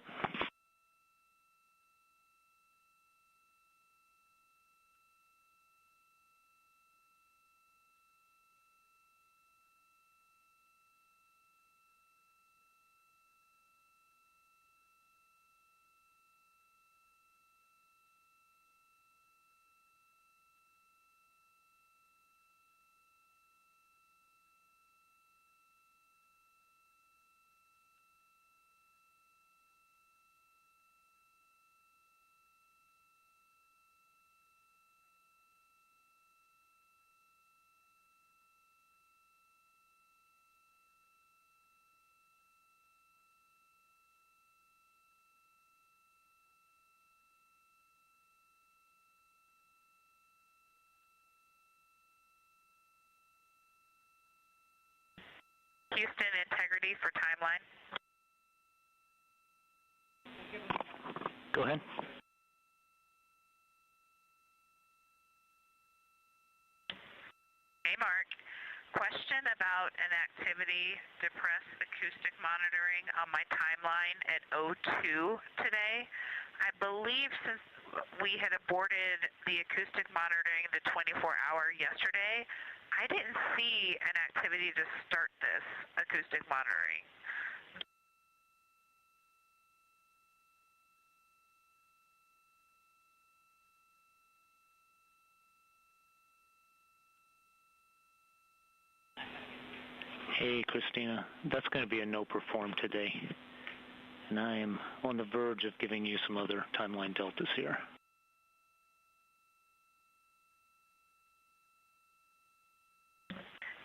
Houston, integrity for timeline. Go ahead. Hey, Mark. Question about an activity activity, depressed acoustic monitoring on my timeline at 02 today. I believe since we had aborted the acoustic monitoring the 24-hour yesterday, I didn't see an activity to start this acoustic monitoring. Hey, Christina, that's going to be a no perform today. And I am on the verge of giving you some other timeline deltas here.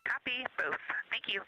Copy both. Thank you.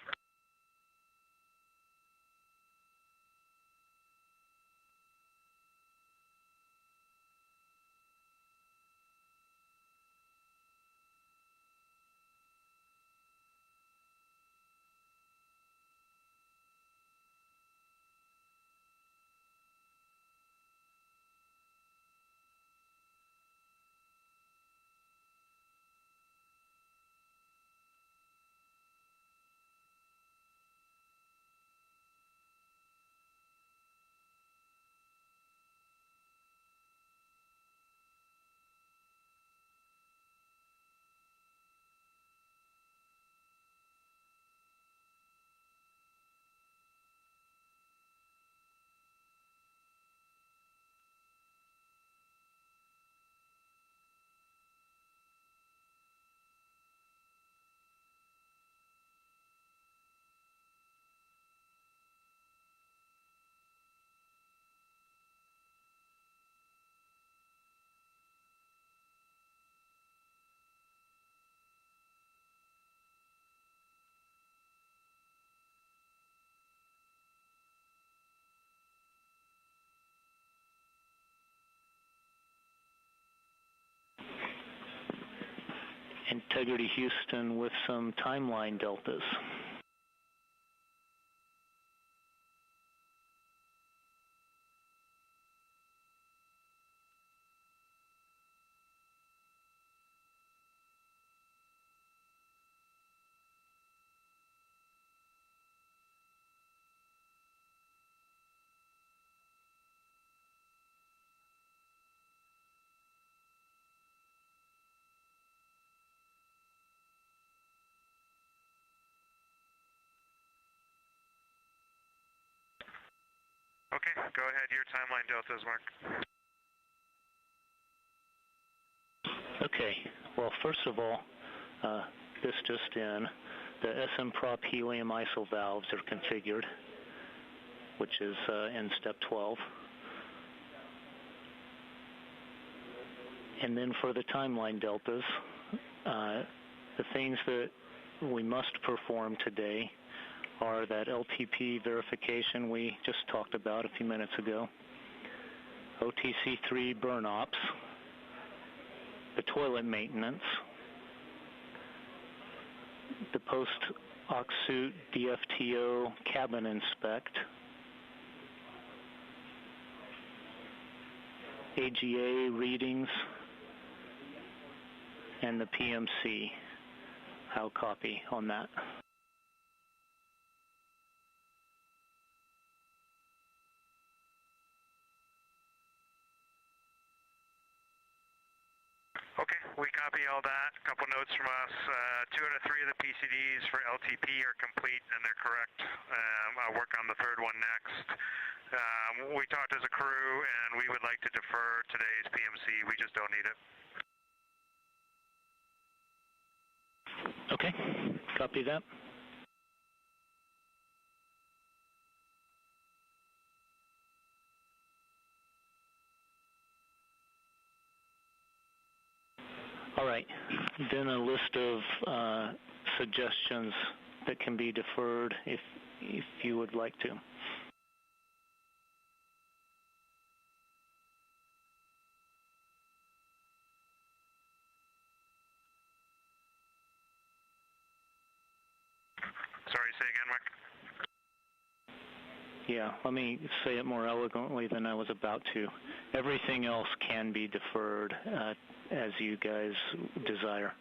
Integrity Houston with some timeline deltas. Okay, go ahead, your timeline deltas, Mark. Okay, well, first of all, this just in, the SM prop helium ISO valves are configured, which is in step 12. And then for the timeline deltas, the things that we must perform today are that LTP verification we just talked about a few minutes ago, OTC3 burn ops, the toilet maintenance, the post-oxsuit DFTO cabin inspect, AGA readings, and the PMC. I'll copy on that. Okay, we copy all that. A couple notes from us. 2 out of 3 of the PCDs for LTP are complete and they're correct. I'll work on the third one next. We talked as a crew and we would like to defer today's PMC. We just don't need it. Okay, copy that. All right, then a list of suggestions that can be deferred if you would like to. Sorry, say again, Mark. Yeah, let me say it more eloquently than I was about to. Everything else can be deferred as you guys desire.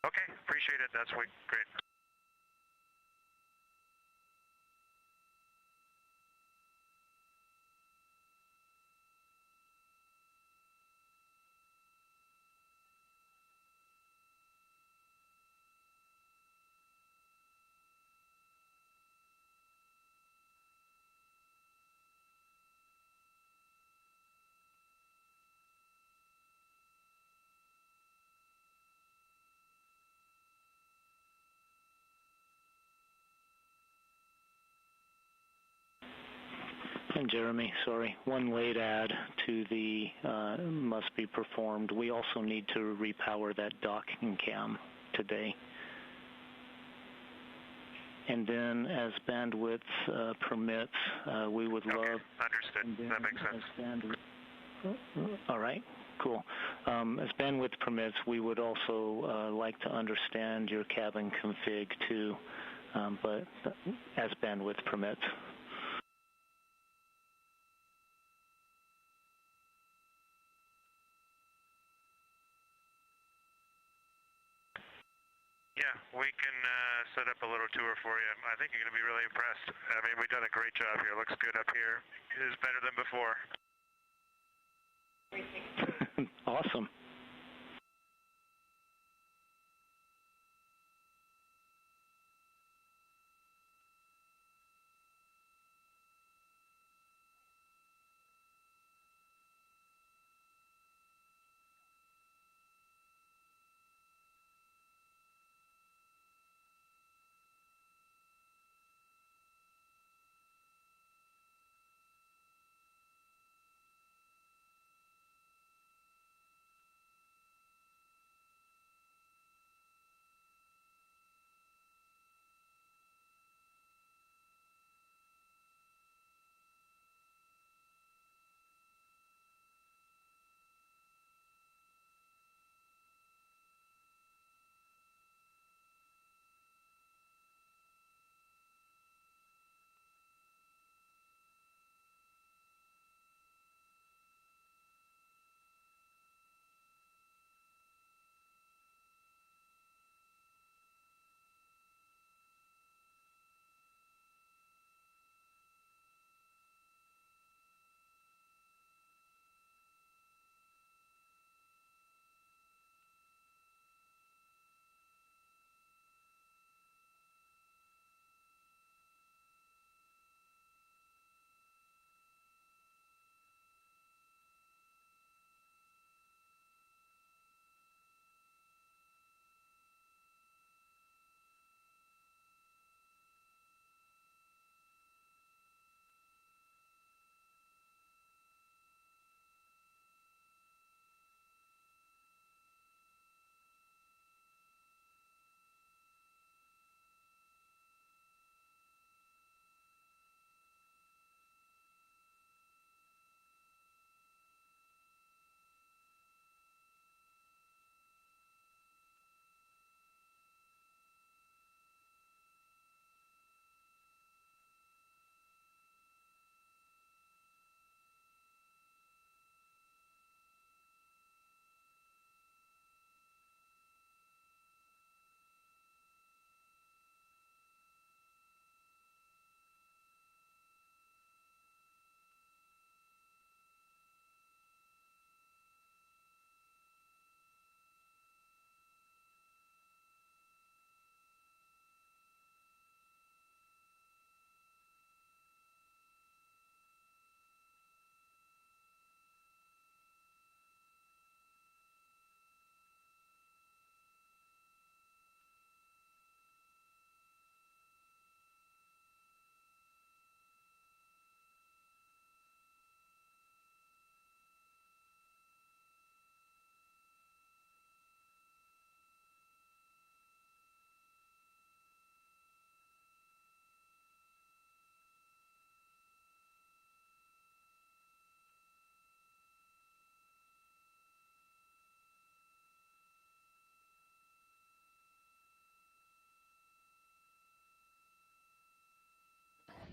Okay, appreciate it. That's great. And Jeremy, sorry, one late add to the must be performed. We also need to repower that docking cam today. And then as bandwidth permits, we would love... Understood. That makes sense. All right, cool. As bandwidth permits, we would also like to understand your cabin config too, but as bandwidth permits. Yeah, we can set up a little tour for you. I think you're going to be really impressed. I mean, we've done a great job here. Looks good up here. It is better than before. Awesome.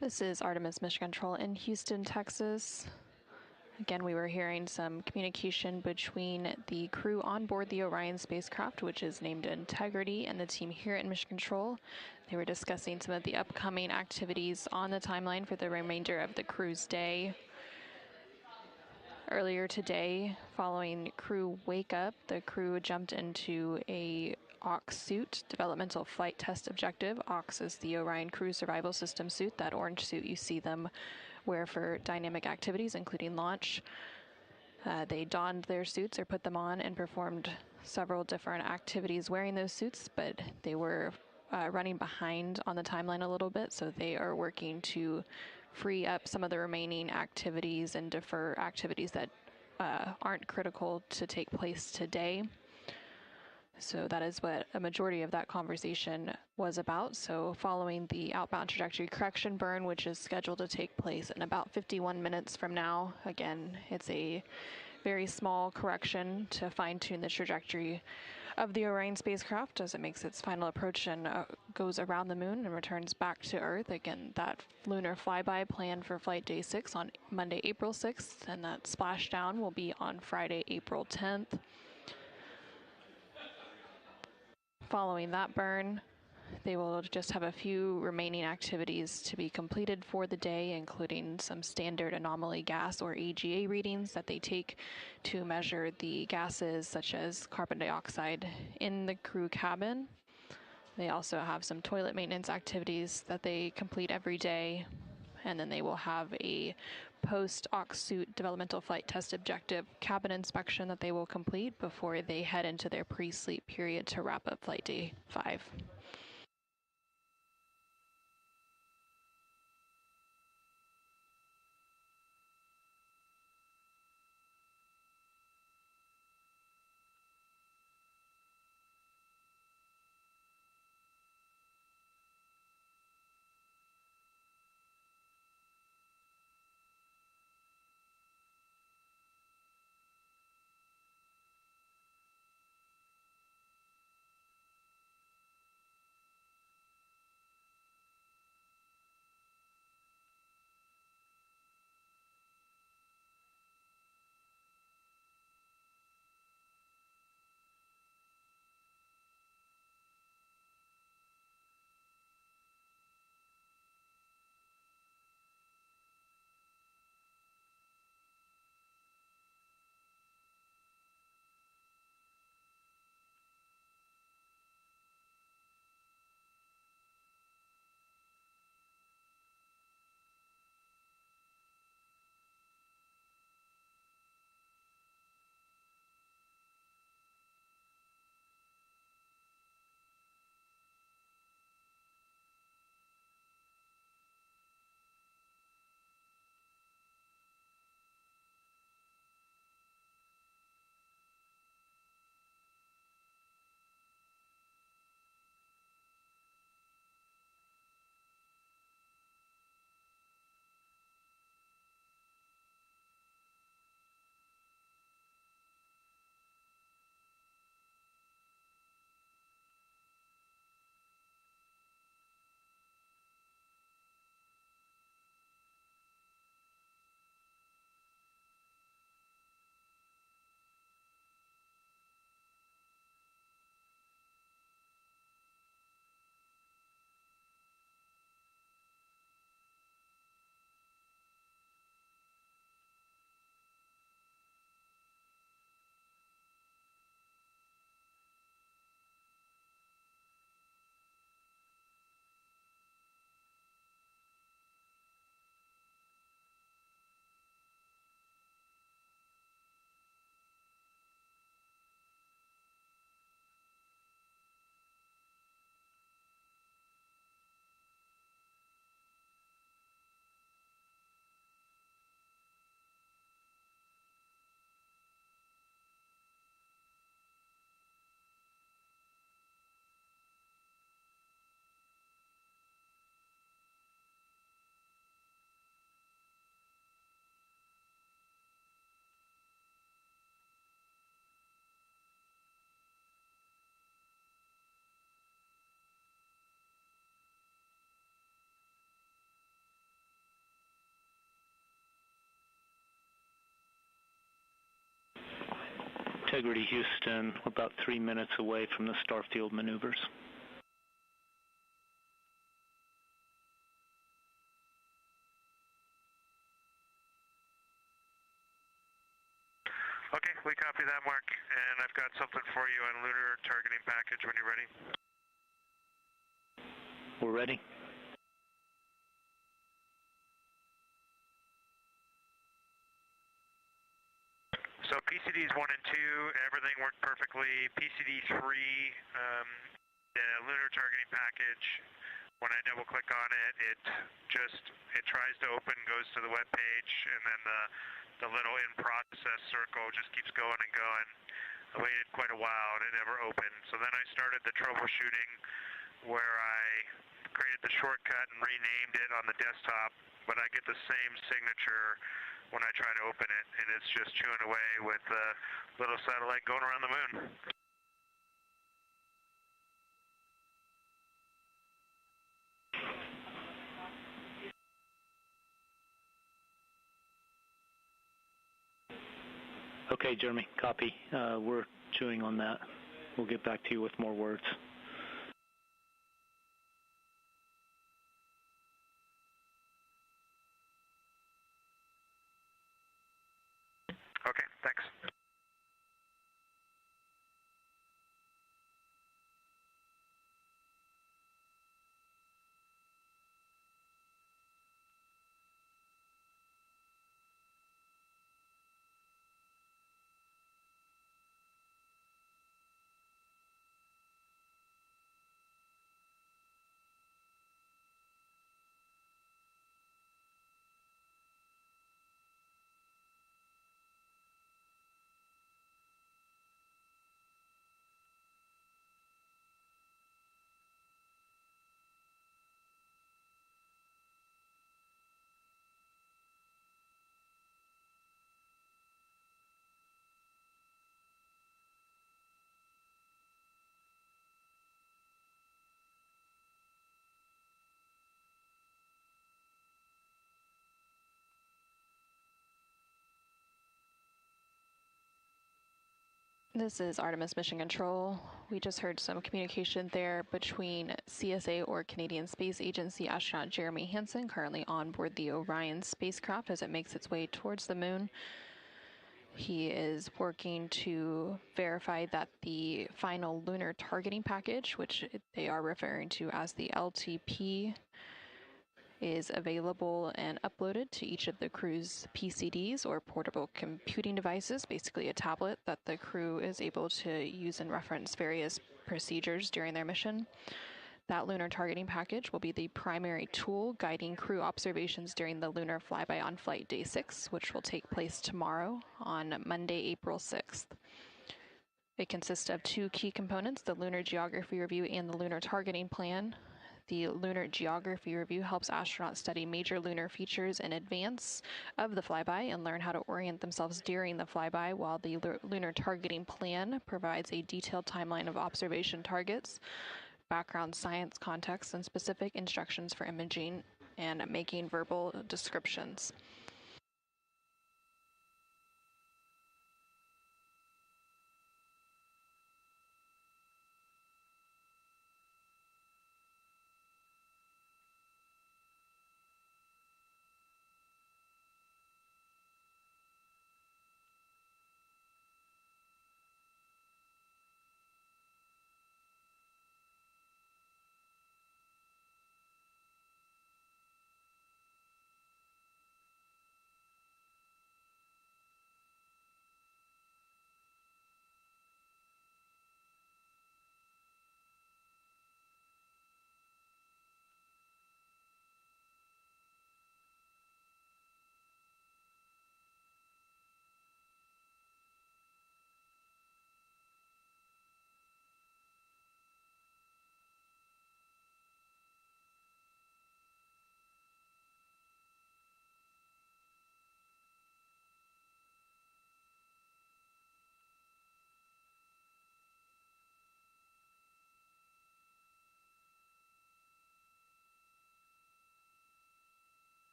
This is Artemis Mission Control in Houston, Texas. Again, we were hearing some communication between the crew on board the Orion spacecraft, which is named Integrity, and the team here at Mission Control. They were discussing some of the upcoming activities on the timeline for the remainder of the crew's day. Earlier today, following crew wake up, the crew jumped into a AUX suit, developmental flight test objective. AUX is the Orion crew survival system suit, that orange suit you see them wear for dynamic activities, including launch. They donned their suits or put them on and performed several different activities wearing those suits, but they were running behind on the timeline a little bit, so they are working to free up some of the remaining activities and defer activities that aren't critical to take place today. So that is what a majority of that conversation was about. So following the outbound trajectory correction burn, which is scheduled to take place in about 51 minutes from now, again, it's a very small correction to fine-tune the trajectory of the Orion spacecraft as it makes its final approach and goes around the moon and returns back to Earth. Again, that lunar flyby planned for flight day 6 on Monday, April 6th, and that splashdown will be on Friday, April 10th. Following that burn, they will just have a few remaining activities to be completed for the day, including some standard anomaly gas or AGA readings that they take to measure the gases such as carbon dioxide in the crew cabin. They also have some toilet maintenance activities that they complete every day, and then they will have a post-AUX suit developmental flight test objective cabin inspection that they will complete before they head into their pre-sleep period to wrap up flight day 5. Integrity Houston, about 3 minutes away from the Starfield maneuvers. Okay, we copy that, Mark, and I've got something for you on lunar targeting package when you're ready. We're ready. So PCDs 1 and 2, everything worked perfectly. PCD 3, the lunar targeting package, when I double click on it, it tries to open, goes to the web page, and then the little in process circle just keeps going and going. I waited quite a while and it never opened. So then I started the troubleshooting where I created the shortcut and renamed it on the desktop, but I get the same signature when I try to open it, and it's just chewing away with a little satellite going around the moon. Okay, Jeremy, copy. We're chewing on that. We'll get back to you with more words. Okay, thanks. This is Artemis Mission Control. We just heard some communication there between CSA or Canadian Space Agency astronaut Jeremy Hansen, currently on board the Orion spacecraft as it makes its way towards the moon. He is working to verify that the final lunar targeting package, which they are referring to as the LTP, is available and uploaded to each of the crew's PCDs or portable computing devices, basically a tablet that the crew is able to use and reference various procedures during their mission. That lunar targeting package will be the primary tool guiding crew observations during the lunar flyby on flight day 6, which will take place tomorrow on Monday, April 6th. It consists of two key components, the lunar geography review and the lunar targeting plan. The lunar geography review helps astronauts study major lunar features in advance of the flyby and learn how to orient themselves during the flyby, while the lunar targeting plan provides a detailed timeline of observation targets, background science context, and specific instructions for imaging and making verbal descriptions.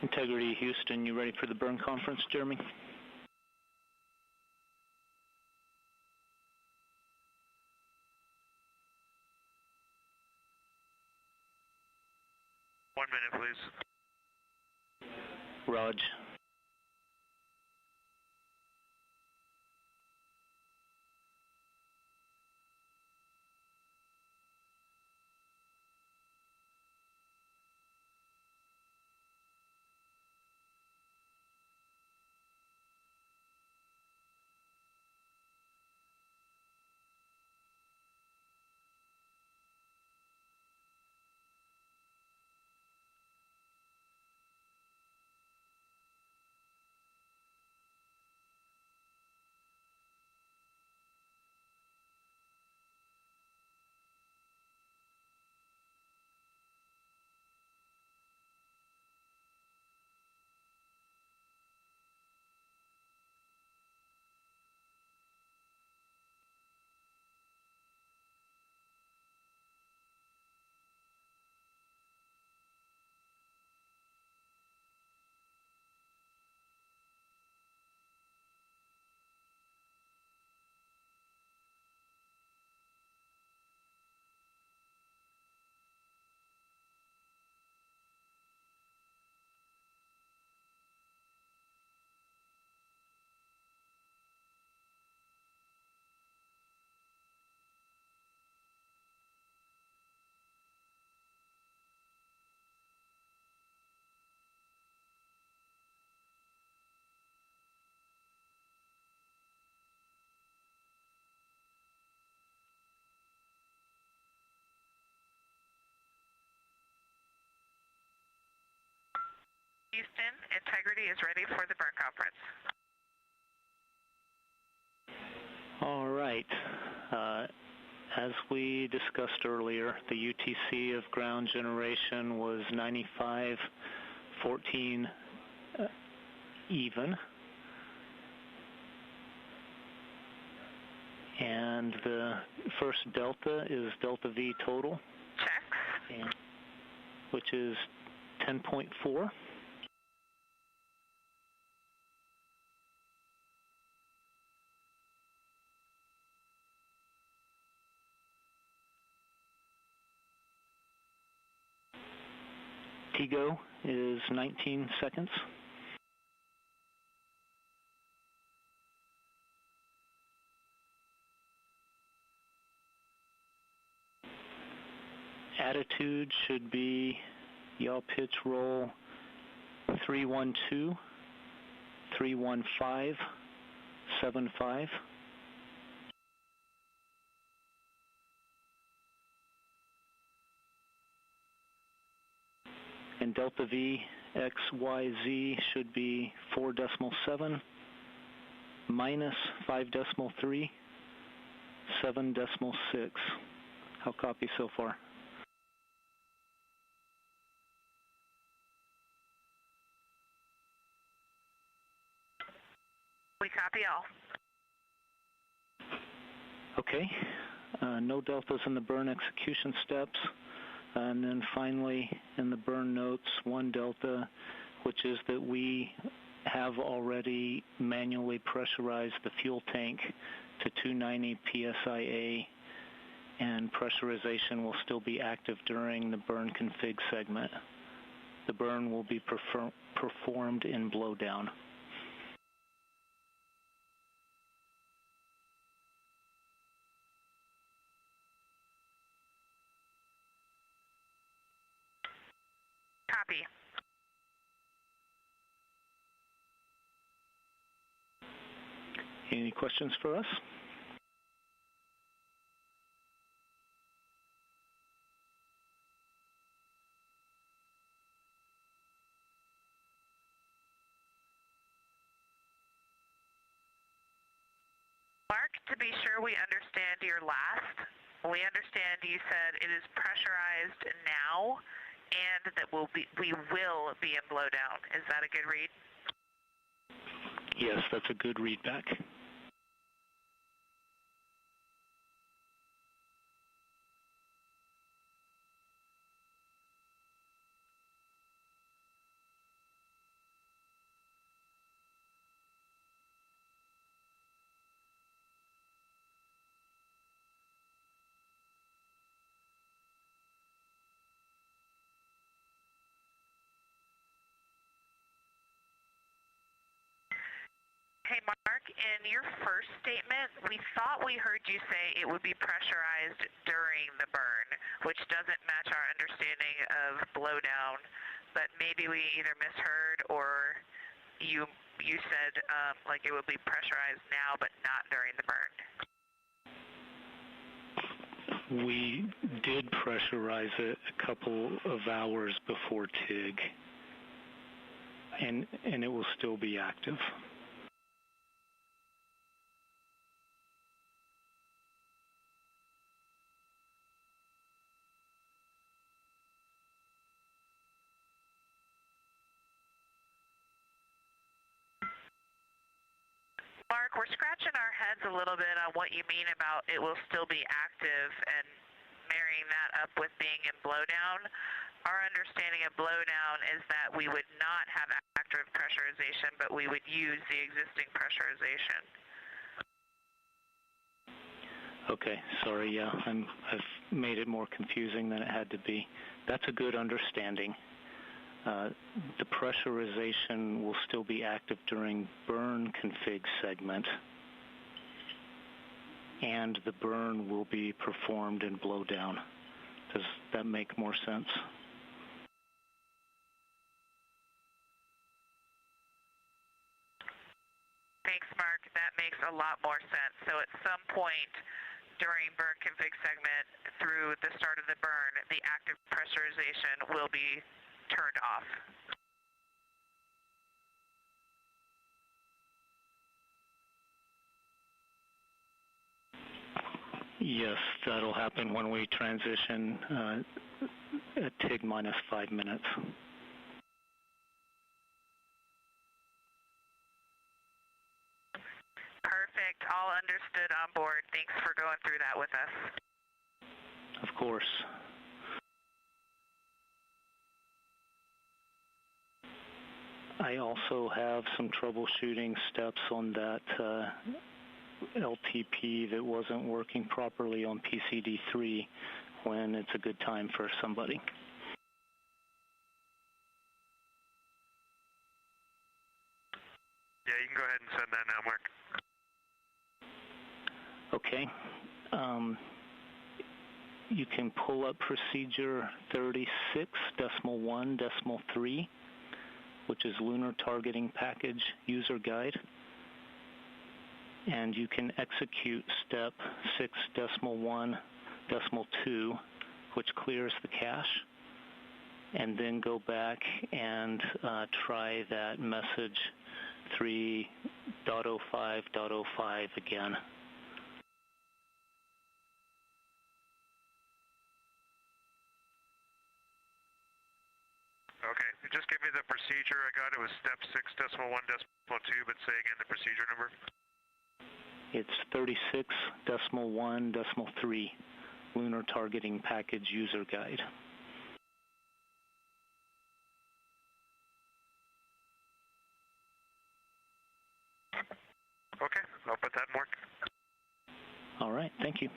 Integrity Houston, you ready for the burn conference, Jeremy? One minute, please. Raj. Houston, Integrity is ready for the burn conference. All right. As we discussed earlier, the UTC of ground generation was 95-14 even. And the first delta is delta V total. Check. Which is 10.4. TGO is 19 seconds. Attitude should be yaw pitch roll 312, 315, 75. And delta V XYZ should be 4.7, minus 5.3, 7.6. How copy so far? We copy all. Okay. No deltas in the burn execution steps. And then finally, in the burn notes, one delta, which is that we have already manually pressurized the fuel tank to 290 psia, and pressurization will still be active during the burn config segment. The burn will be performed in blowdown. Copy. Any questions for us? Mark, to be sure we understand your last, we understand you said it is pressurized now and that we will be in blowdown. Is that a good read? Yes, that's a good read back. Hey, Mark, in your first statement, we thought we heard you say it would be pressurized during the burn, which doesn't match our understanding of blowdown, but maybe we either misheard or you said like it would be pressurized now but not during the burn. We did pressurize it a couple of hours before TIG, and it will still be active. Mark, we're scratching our heads a little bit on what you mean about it will still be active and marrying that up with being in blowdown. Our understanding of blowdown is that we would not have active pressurization, but we would use the existing pressurization. Okay, sorry, yeah, I've made it more confusing than it had to be. That's a good understanding. The pressurization will still be active during burn config segment, and the burn will be performed in blowdown. Does that make more sense? Thanks, Mark. That makes a lot more sense. So at some point during burn config segment through the start of the burn, the active pressurization will be turned off. Yes, that'll happen when we transition at TIG minus 5 minutes. Perfect. All understood on board. Thanks for going through that with us. Of course. I also have some troubleshooting steps on that LTP that wasn't working properly on PCD3 when it's a good time for somebody. Yeah, you can go ahead and send that now, Mark. Okay. You can pull up procedure 36.1.3, which is Lunar Targeting Package User Guide. And you can execute step 6.1.2, which clears the cache, and then go back and try that message 3.05.05 again. Okay, just give me the procedure. I got it was step 6.1.2, but say again the procedure number. It's 36.1.3, Lunar Targeting Package User Guide. Okay, I'll put that in work. All right, thank you.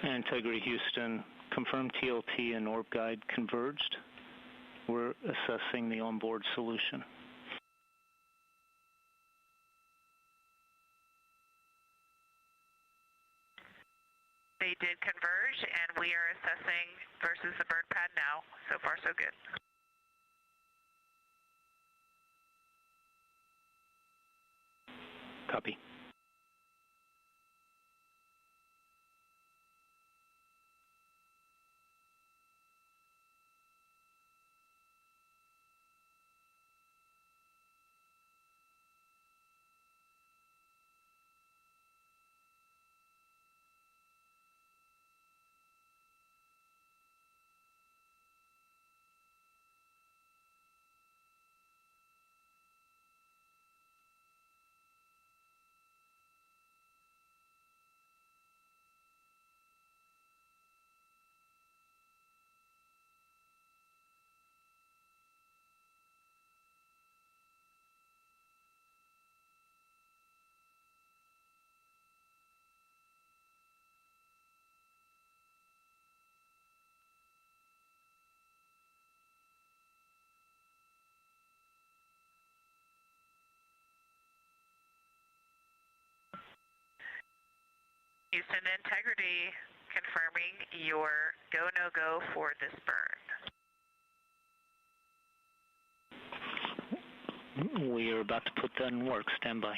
Integrity Houston, confirm TLT and orb guide converged. We're assessing the onboard solution. They did converge, and we are assessing versus the bird pad now. So far, so good. Copy. Houston Integrity confirming your go, no-go for this burn. We are about to put that in work. Stand by.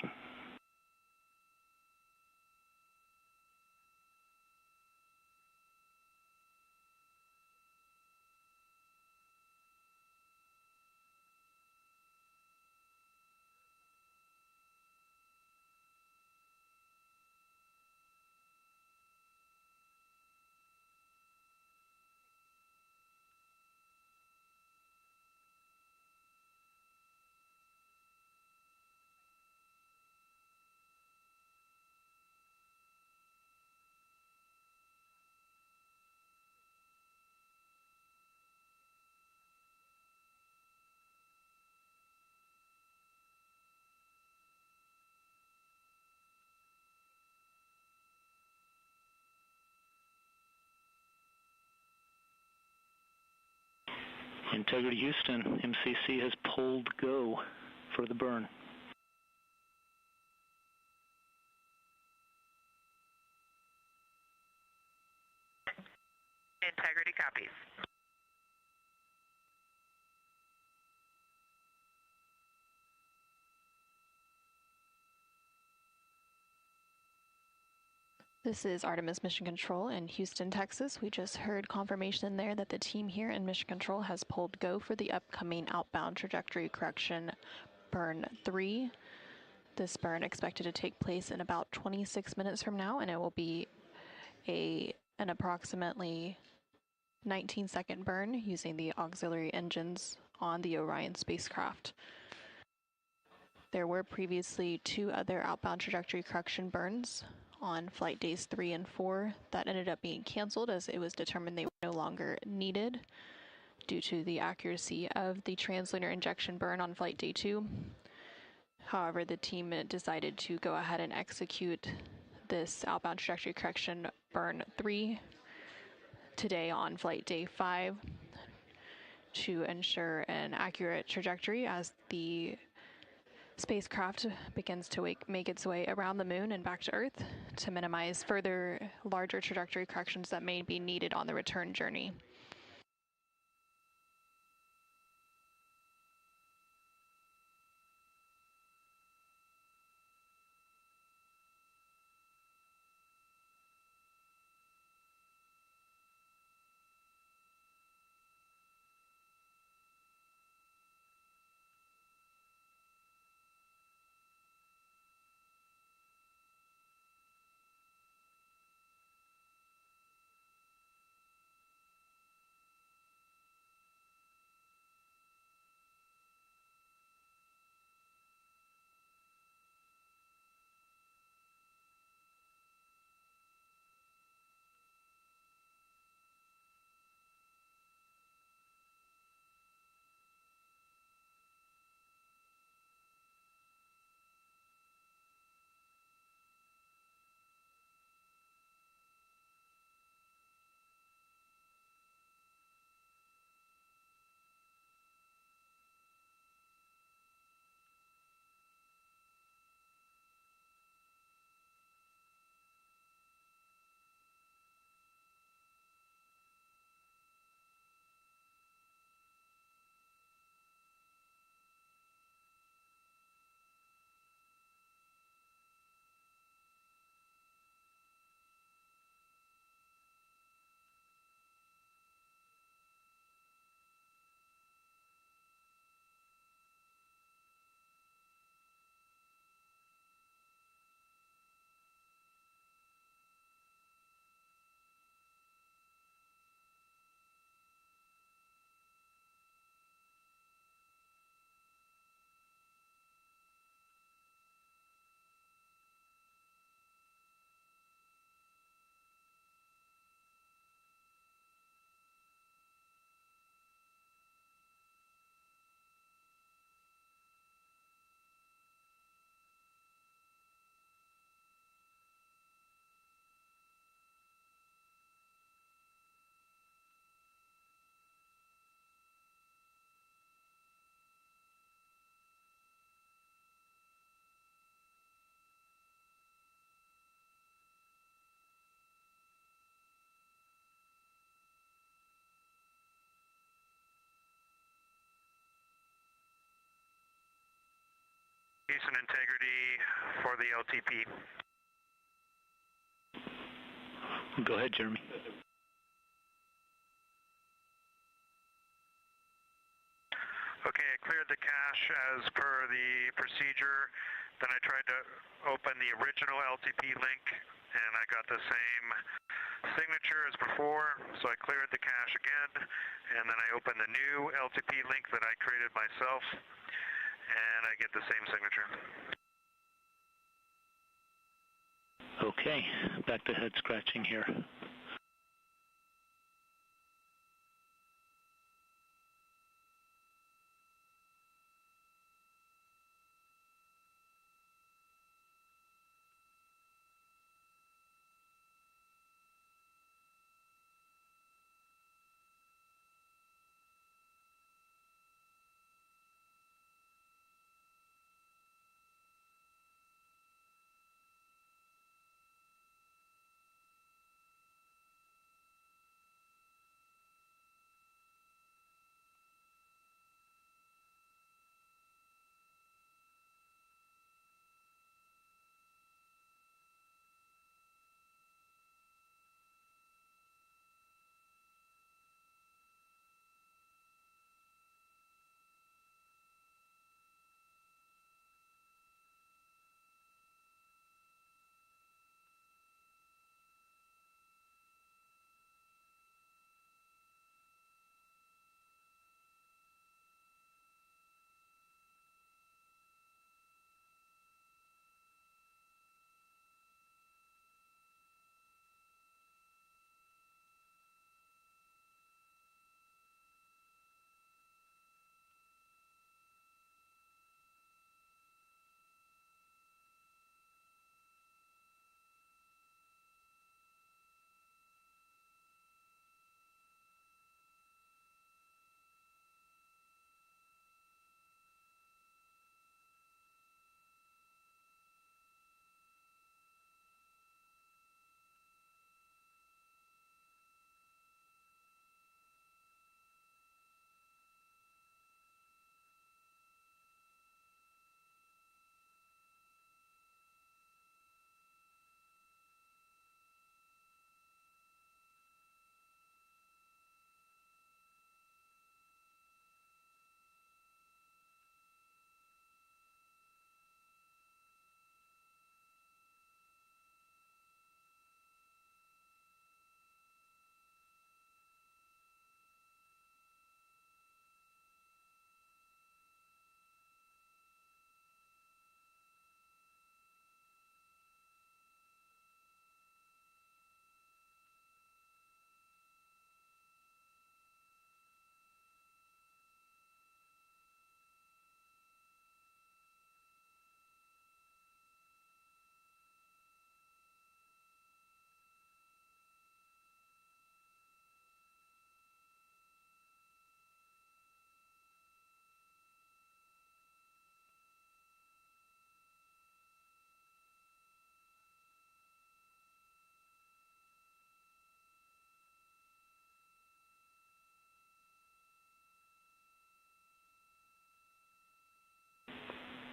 Integrity Houston, MCC has pulled go for the burn. Integrity copies. This is Artemis Mission Control in Houston, Texas. We just heard confirmation there that the team here in Mission Control has pulled go for the upcoming outbound trajectory correction burn 3. This burn expected to take place in about 26 minutes from now, and it will be an approximately 19-second burn using the auxiliary engines on the Orion spacecraft. There were previously 2 other outbound trajectory correction burns on flight days 3 and 4 that ended up being canceled as it was determined they were no longer needed due to the accuracy of the Trans-Lunar injection burn on flight day 2. However, the team decided to go ahead and execute this outbound trajectory correction burn 3 today on flight day 5 to ensure an accurate trajectory as the spacecraft begins to make its way around the moon and back to Earth to minimize further larger trajectory corrections that may be needed on the return journey. Houston integrity for the LTP. Go ahead, Jeremy. Okay, I cleared the cache as per the procedure. Then I tried to open the original LTP link, and I got the same signature as before, so I cleared the cache again, and then I opened the new LTP link that I created myself, and I get the same signature. Okay, back to head scratching here.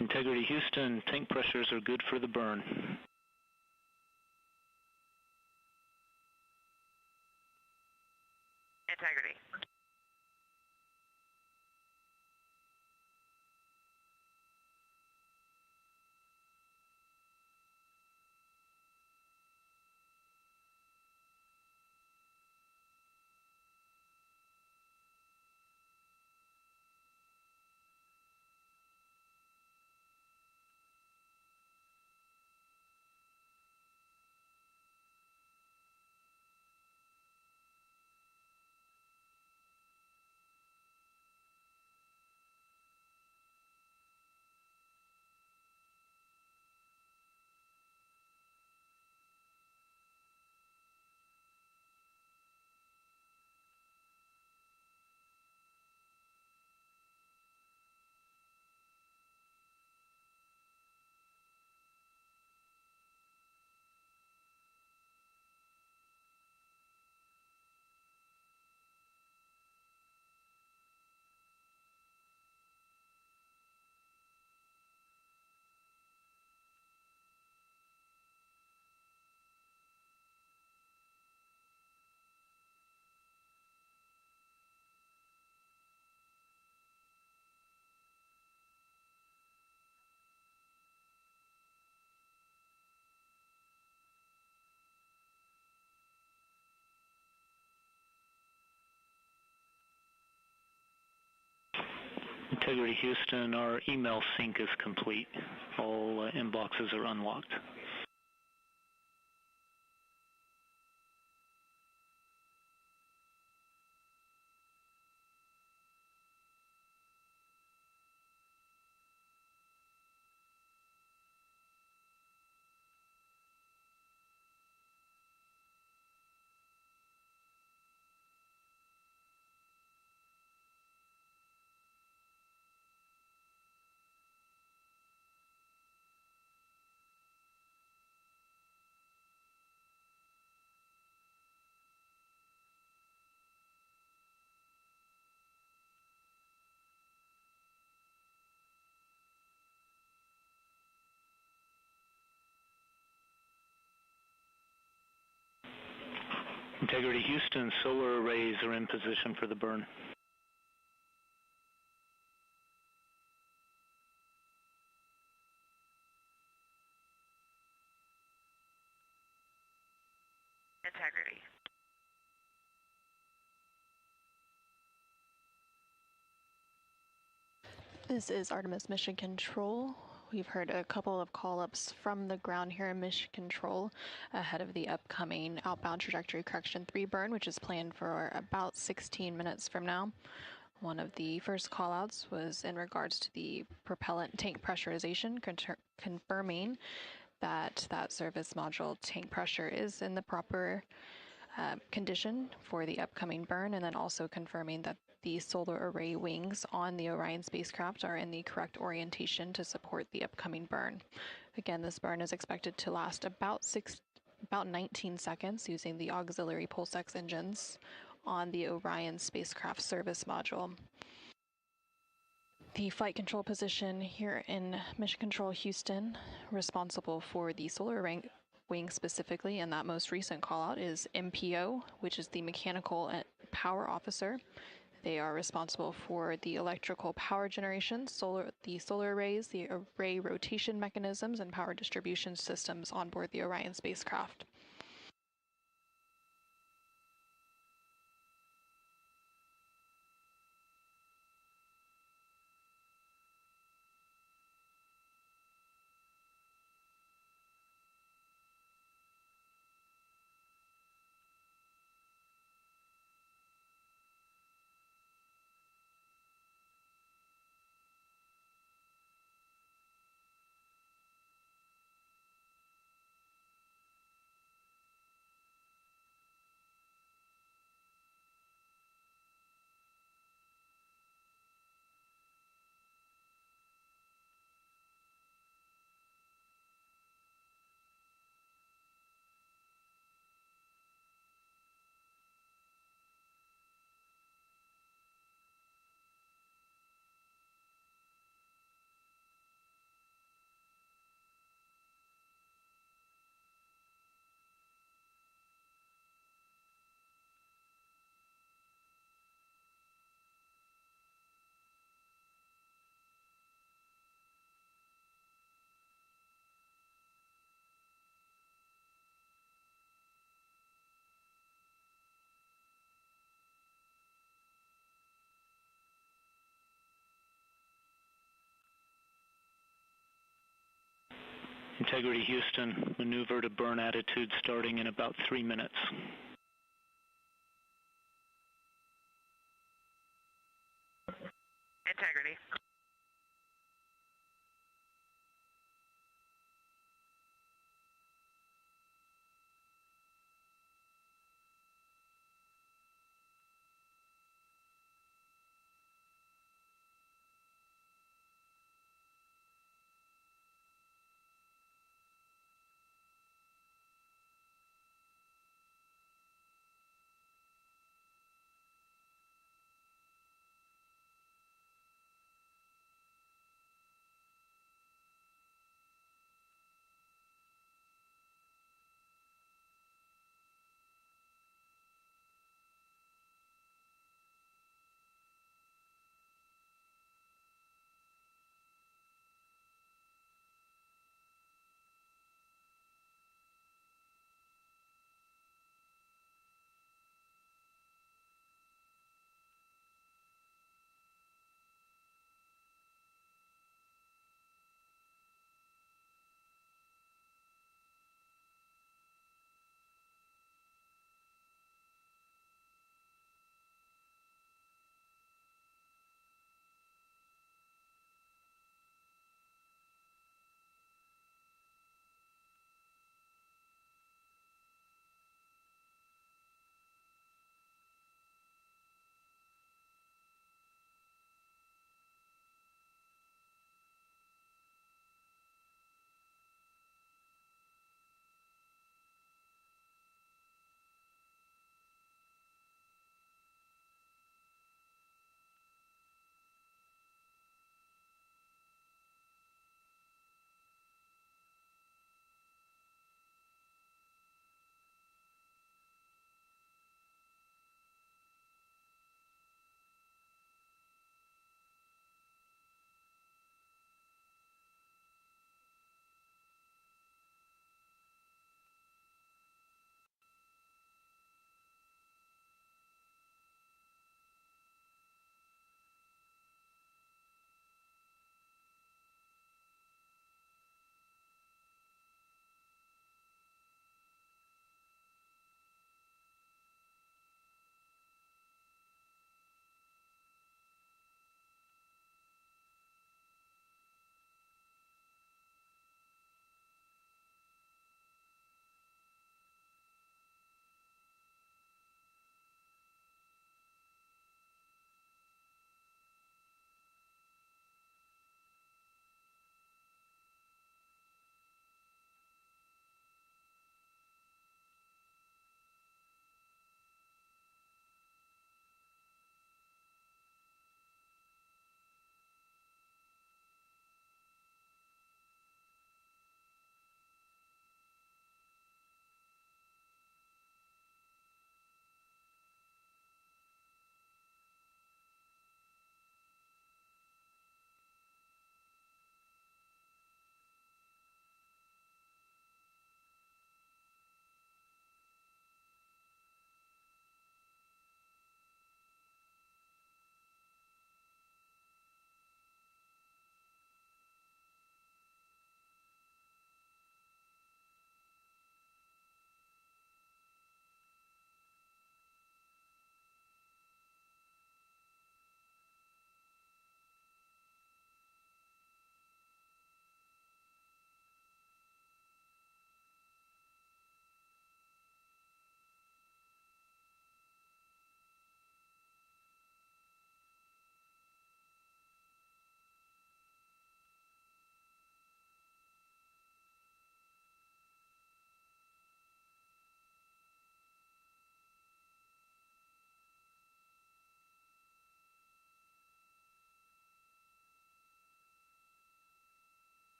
Integrity Houston, tank pressures are good for the burn. Integrity. Integrity Houston, our email sync is complete. All inboxes are unlocked. Integrity Houston, solar arrays are in position for the burn. Integrity. This is Artemis Mission Control. We've heard a couple of call-ups from the ground here in Mission Control ahead of the upcoming Outbound Trajectory Correction 3 burn, which is planned for about 16 minutes from now. One of the first call-outs was in regards to the propellant tank pressurization, confirming that service module tank pressure is in the proper condition for the upcoming burn, and then also confirming that the solar array wings on the Orion spacecraft are in the correct orientation to support the upcoming burn. Again, this burn is expected to last about 19 seconds using the auxiliary pulse-X engines on the Orion spacecraft service module. The flight control position here in Mission Control Houston, responsible for the solar array wing specifically, and that most recent call out is MPO, which is the mechanical and power officer. They are responsible for the electrical power generation, the solar arrays, the array rotation mechanisms, and power distribution systems on board the Orion spacecraft. Integrity Houston, maneuver to burn attitude starting in about 3 minutes. Integrity.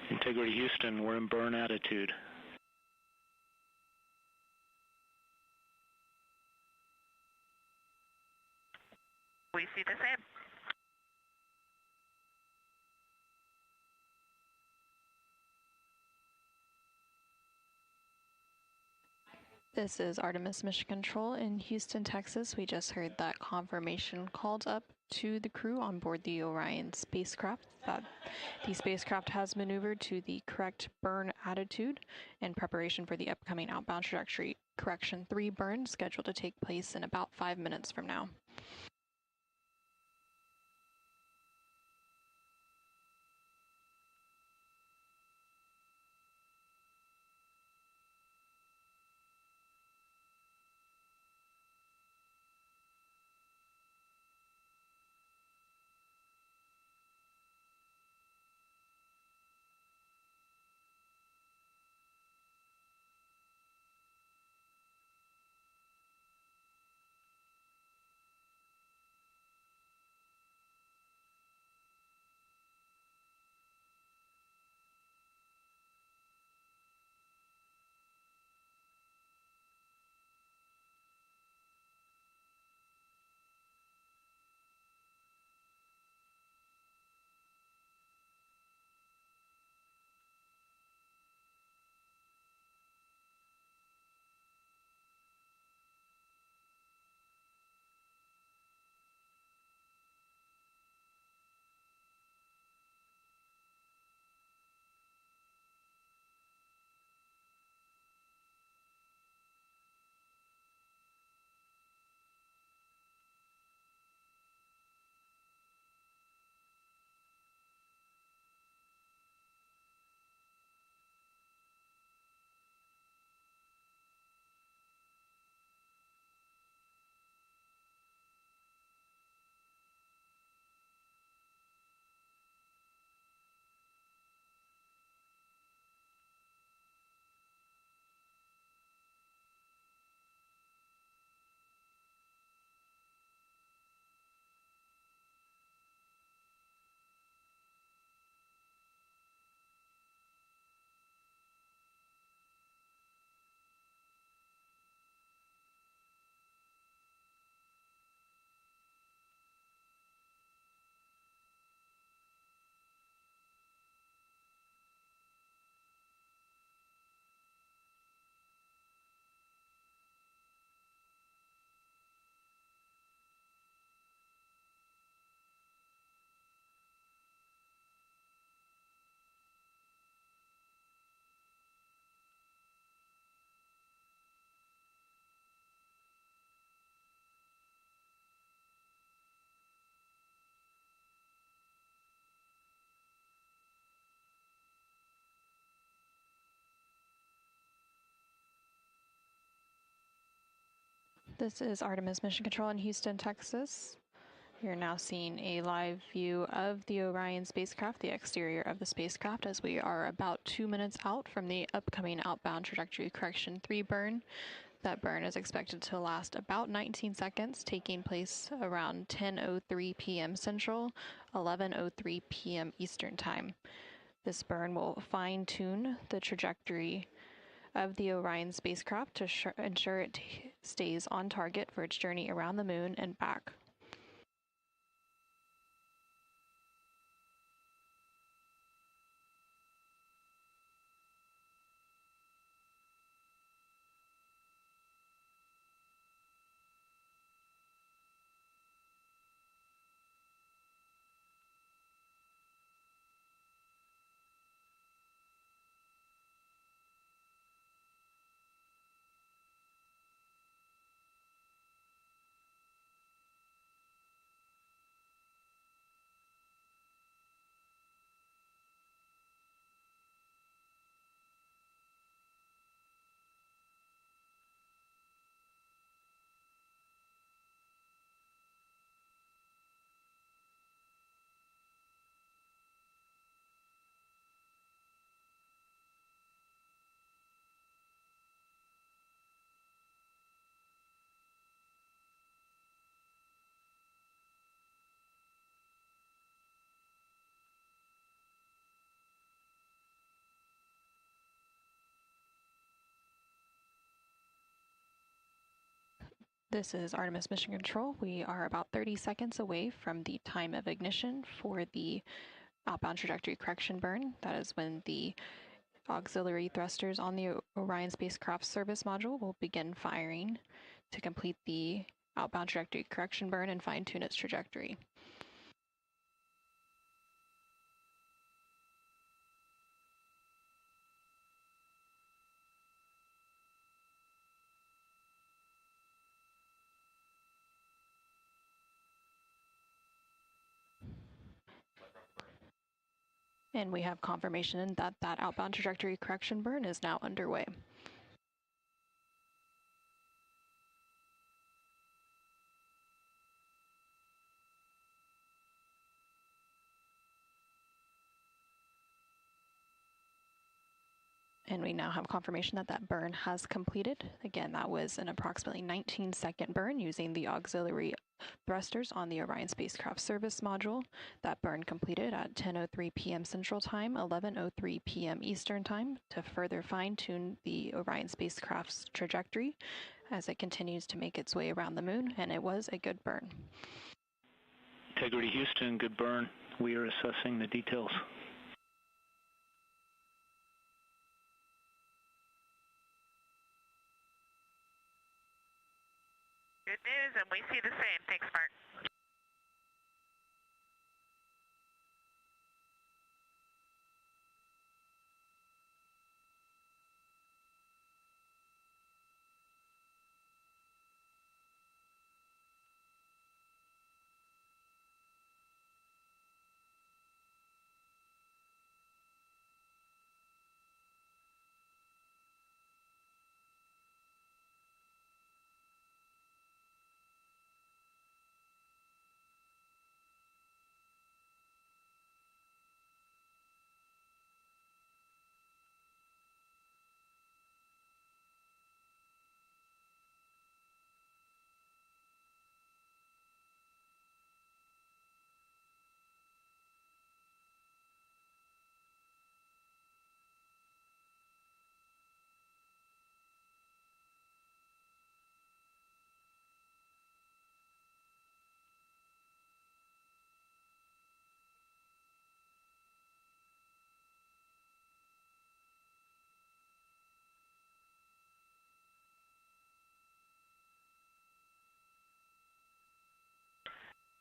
Integrity Houston, we're in burn attitude. We see the same. This is Artemis Mission Control in Houston, Texas. We just heard that confirmation called up to the crew on board the Orion spacecraft that the spacecraft has maneuvered to the correct burn attitude in preparation for the upcoming outbound trajectory correction 3 burn scheduled to take place in about 5 minutes from now. This is Artemis Mission Control in Houston, Texas. You're now seeing a live view of the Orion spacecraft, the exterior of the spacecraft, as we are about 2 minutes out from the upcoming outbound trajectory correction 3 burn. That burn is expected to last about 19 seconds, taking place around 10:03 p.m. Central, 11:03 p.m. Eastern Time. This burn will fine-tune the trajectory of the Orion spacecraft to ensure it stays on target for its journey around the moon and back. This is Artemis Mission Control. We are about 30 seconds away from the time of ignition for the outbound trajectory correction burn. That is when the auxiliary thrusters on the Orion spacecraft service module will begin firing to complete the outbound trajectory correction burn and fine-tune its trajectory. And we have confirmation that that outbound trajectory correction burn is now underway. And we now have confirmation that that burn has completed. Again, that was an approximately 19-second burn using the auxiliary thrusters on the Orion spacecraft service module. That burn completed at 10:03 p.m. Central Time, 11:03 p.m. Eastern Time to further fine-tune the Orion spacecraft's trajectory as it continues to make its way around the moon, and it was a good burn. Integrity Houston, good burn. We are assessing the details. Good news, and we see the same. Thanks, Mark.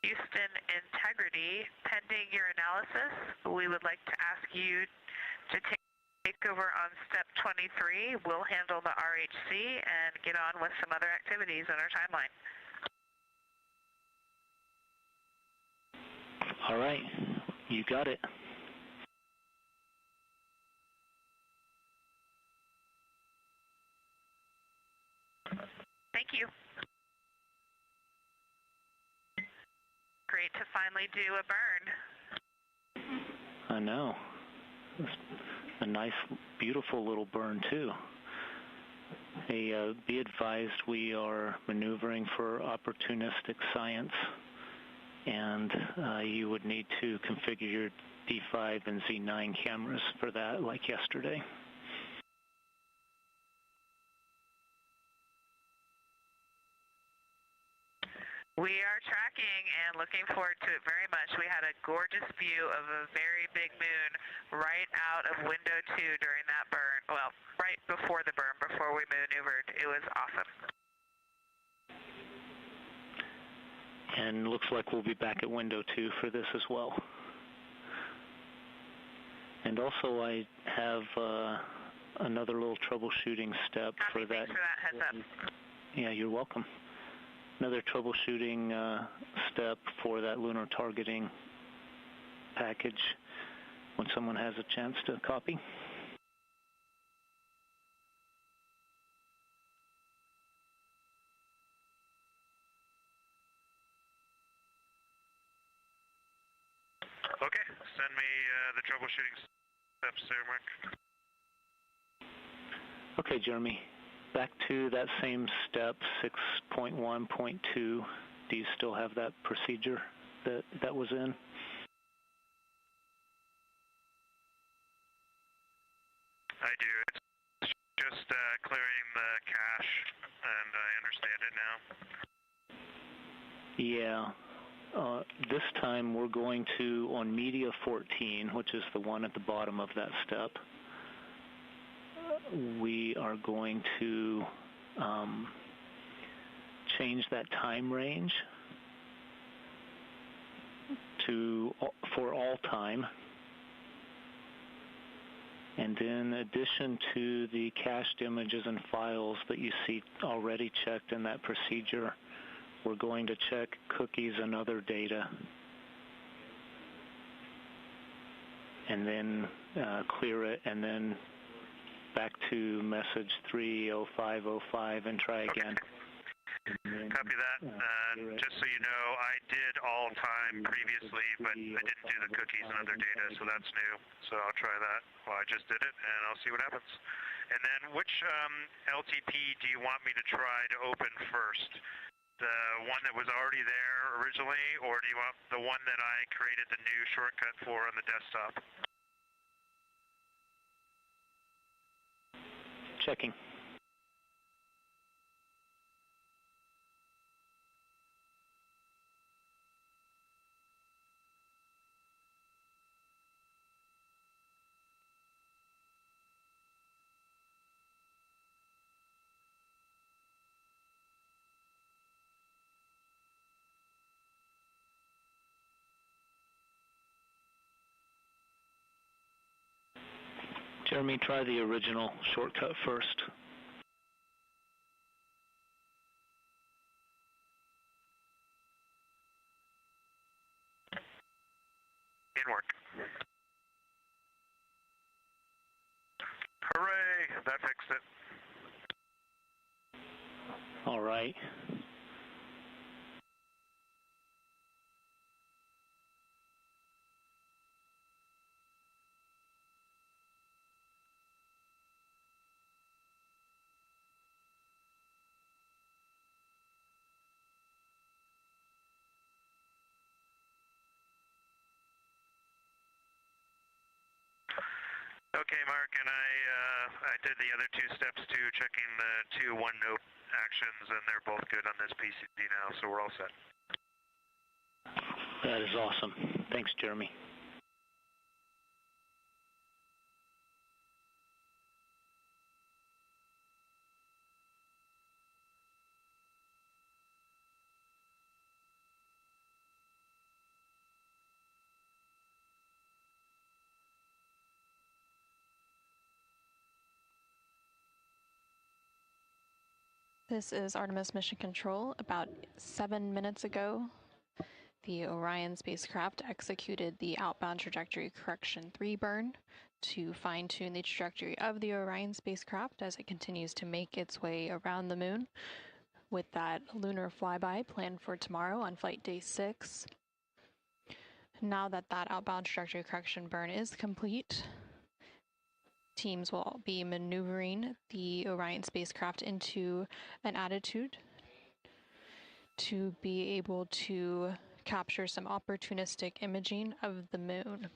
Houston Integrity, pending your analysis, we would like to ask you to take over on step 23. We'll handle the RHC and get on with some other activities on our timeline. All right, you got it. Thank you. Great to finally do a burn. I know. It's a nice, beautiful little burn, too. Hey, be advised we are maneuvering for opportunistic science, and you would need to configure your D5 and Z9 cameras for that, like yesterday. We are tracking and looking forward to it very much. We had a gorgeous view of a very big moon right out of window 2 during that burn. Well, right before the burn, before we maneuvered. It was awesome. And looks like we'll be back at window 2 for this as well. And also I have another little troubleshooting step for that. Thanks for that heads up. Yeah, you're welcome. Another troubleshooting step for that lunar targeting package when someone has a chance to copy. Okay, send me the troubleshooting steps there, Mark. Okay, Jeremy. Back to that same step, 6.1.2. Do you still have that procedure that was in? I do. It's just clearing the cache, and I understand it now. Yeah. This time we're going to, on Media 14, which is the one at the bottom of that step, we are going to change that time range to for all time. And then in addition to the cached images and files that you see already checked in that procedure, we're going to check cookies and other data. And then clear it, and then back to message 30505 and try again. Copy that. Just so you know, I did all time previously, but I didn't do the cookies and other data, so that's new. So I'll try that. Well, I just did it, and I'll see what happens. And then which LTP do you want me to try to open first? The one that was already there originally, or do you want the one that I created the new shortcut for on the desktop? Checking. Jeremy, try the original shortcut first. Didn't work. Hooray! That fixed it. All right. Okay, Mark, and I did the other two steps too, checking the two OneNote actions, and they're both good on this PCD now, so we're all set. That is awesome. Thanks, Jeremy. This is Artemis Mission Control. About 7 minutes ago, the Orion spacecraft executed the outbound trajectory correction 3 burn to fine-tune the trajectory of the Orion spacecraft as it continues to make its way around the moon, with that lunar flyby planned for tomorrow on flight day 6. Now that that outbound trajectory correction burn is complete, teams will be maneuvering the Orion spacecraft into an attitude to be able to capture some opportunistic imaging of the moon.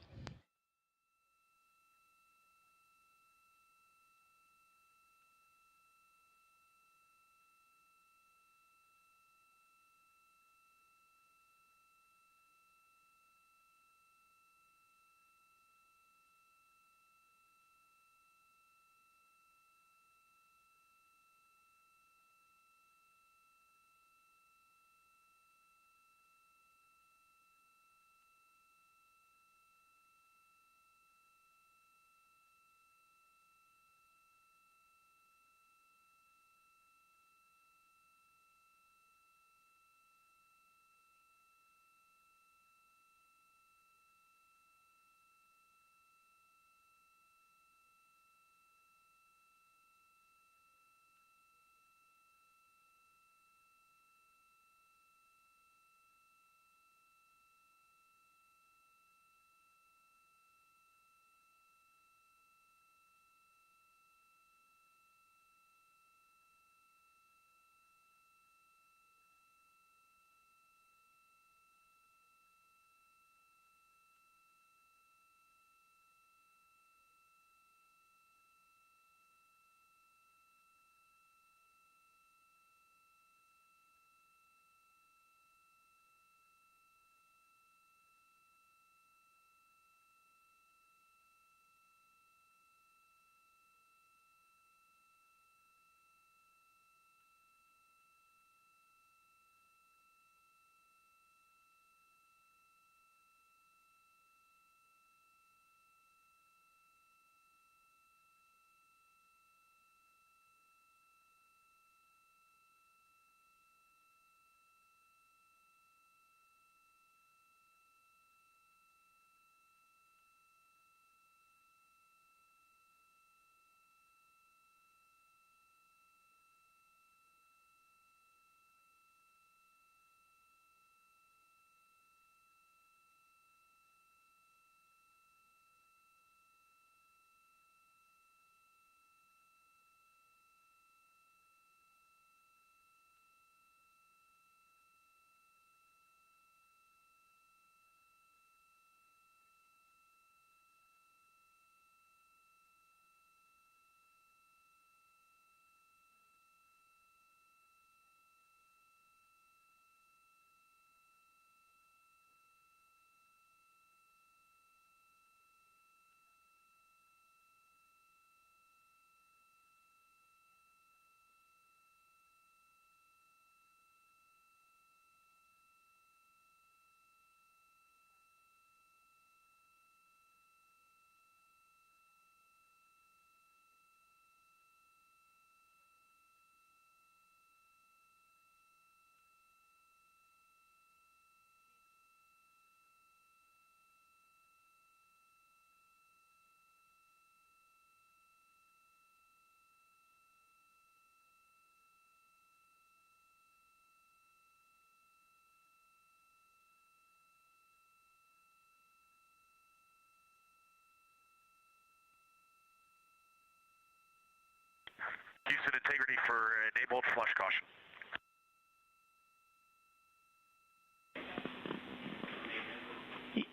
integrity for enabled flush caution.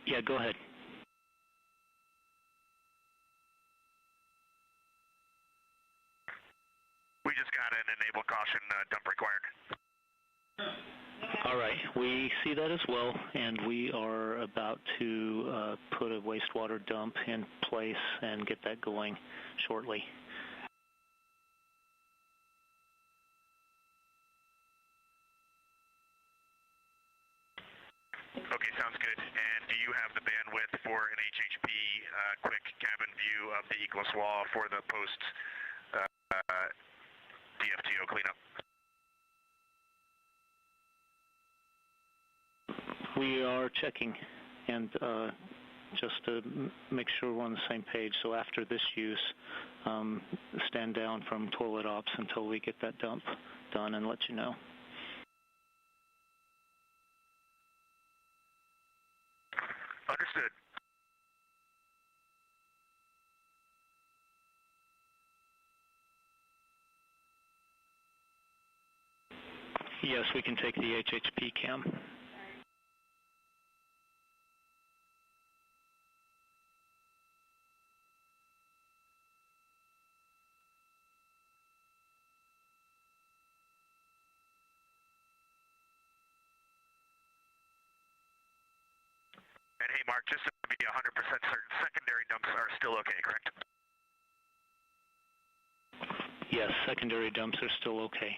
Yeah, go ahead. We just got an enabled caution dump required. All right, we see that as well, and we are about to put a wastewater dump in place and get that going shortly. Okay, sounds good. And do you have the bandwidth for an HHP quick cabin view of the Eclipse wall for the post DFTO cleanup? We are checking, and just to make sure we're on the same page, so after this use, stand down from toilet ops until we get that dump done and let you know. Understood. Yes, we can take the HHP cam. And hey, Mark, just to be 100% certain, secondary dumps are still okay, correct? Yes, secondary dumps are still okay.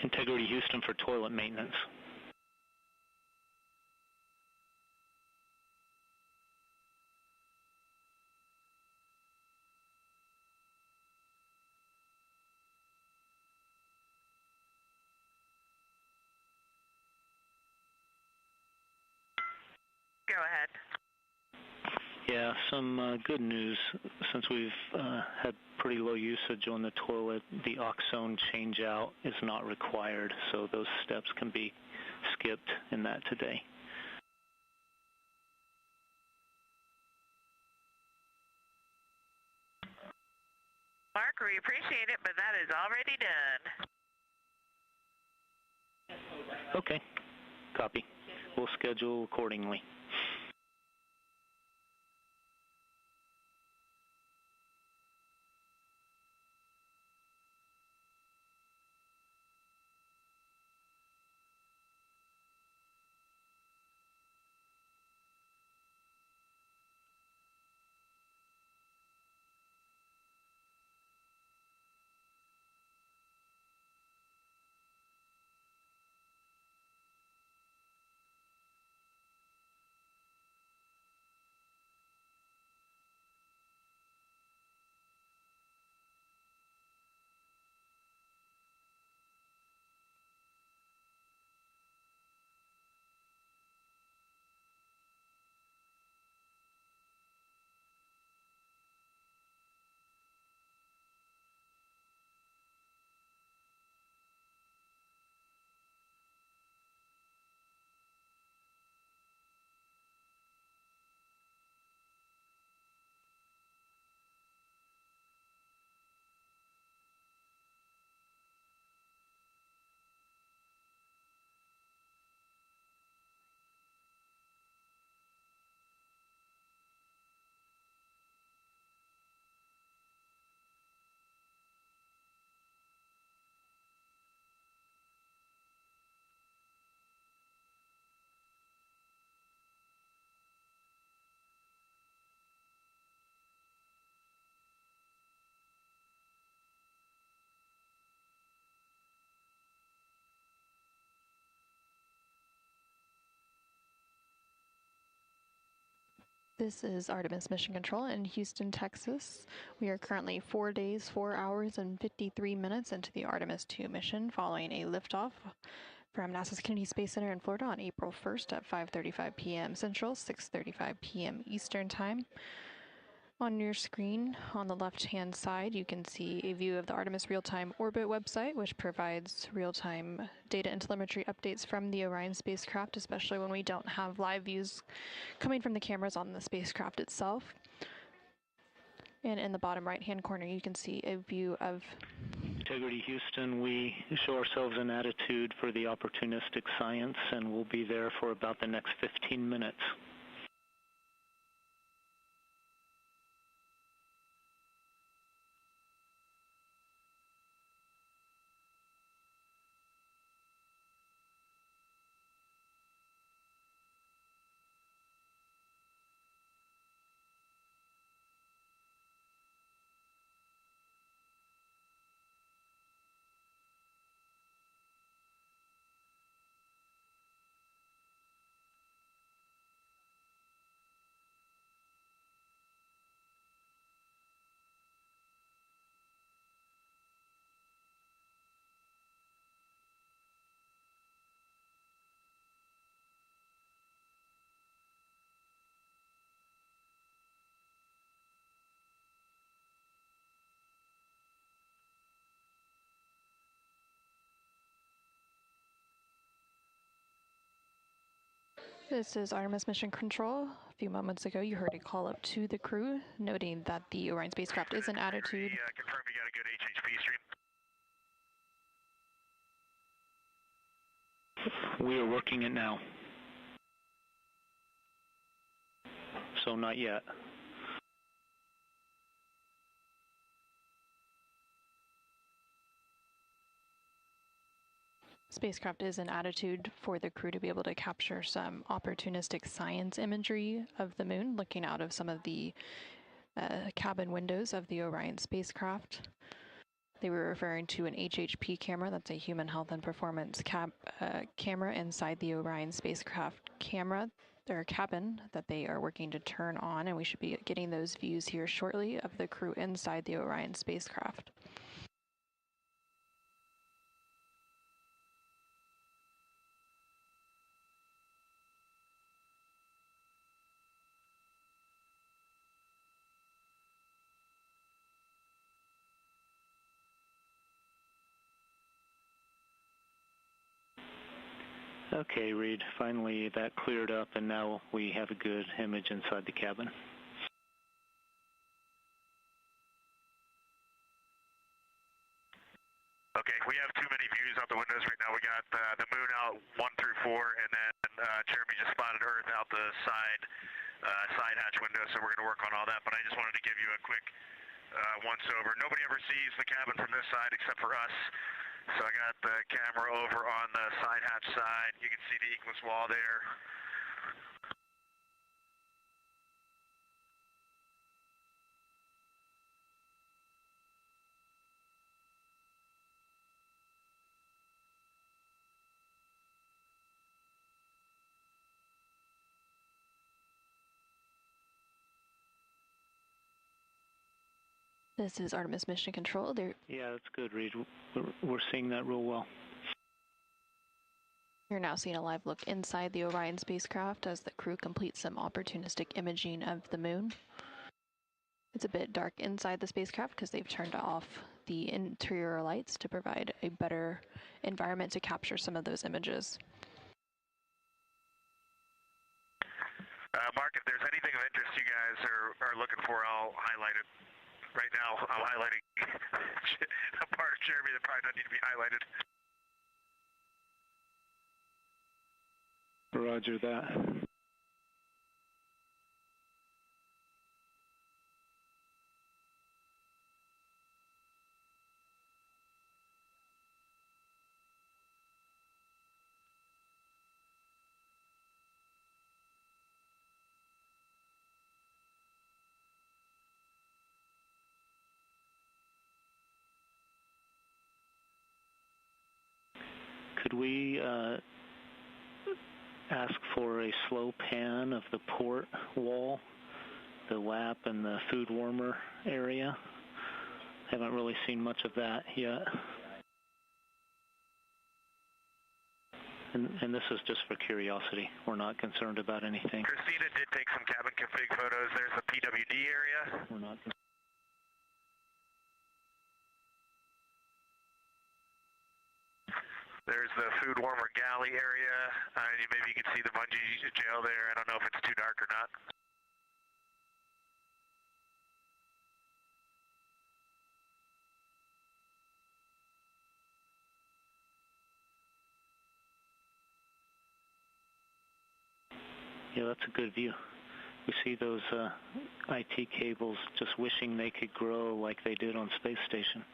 Integrity Houston for toilet maintenance. Go ahead. Yeah, some good news. Since we've had pretty low usage on the toilet, the oxone change-out is not required, so those steps can be skipped in that today. Mark, we appreciate it, but that is already done. Okay, copy. We'll schedule accordingly. This is Artemis Mission Control in Houston, Texas. We are currently 4 days, 4 hours, and 53 minutes into the Artemis II mission following a liftoff from NASA's Kennedy Space Center in Florida on April 1st at 5:35 p.m. Central, 6:35 p.m. Eastern Time. On your screen, on the left-hand side, you can see a view of the Artemis Real-Time Orbit website, which provides real-time data and telemetry updates from the Orion spacecraft, especially when we don't have live views coming from the cameras on the spacecraft itself. And in the bottom right-hand corner, you can see a view of Integrity Houston, we show ourselves an attitude for the opportunistic science, and we'll be there for about the next 15 minutes. This is Artemis Mission Control. A few moments ago, you heard a call up to the crew, noting that the Orion spacecraft is in attitude. Confirm you got a good HHP stream. We are working it now. So not yet. Spacecraft is in attitude for the crew to be able to capture some opportunistic science imagery of the moon, looking out of some of the cabin windows of the Orion spacecraft. They were referring to an HHP camera, that's a human health and performance camera inside the Orion spacecraft cabin that they are working to turn on, and we should be getting those views here shortly of the crew inside the Orion spacecraft. Okay, Reed, finally that cleared up, and now we have a good image inside the cabin. Okay, we have too many views out the windows right now. We got the moon out 1 through 4, and then Jeremy just spotted Earth out the side hatch window, so we're going to work on all that. But I just wanted to give you a quick once-over. Nobody ever sees the cabin from this side except for us. So I got the camera over on the side hatch side. You can see the Equus wall there. This is Artemis Mission Control. Yeah, that's good, Reed. We're seeing that real well. You're now seeing a live look inside the Orion spacecraft as the crew completes some opportunistic imaging of the moon. It's a bit dark inside the spacecraft because they've turned off the interior lights to provide a better environment to capture some of those images. Mark, if there's anything of interest you guys are looking for, I'll highlight it. Right now, I'm highlighting a part of Jeremy that probably doesn't need to be highlighted. Roger that. Could we ask for a slow pan of the port wall, the lap and the food warmer area? Haven't really seen much of that yet. And this is just for curiosity. We're not concerned about anything. Christina did take some cabin config photos. There's the PWD area. We're not. There's the food warmer galley area. Maybe you can see the bungee jail there. I don't know if it's too dark or not. Yeah, that's a good view. We see those IT cables just wishing they could grow like they did on Space Station.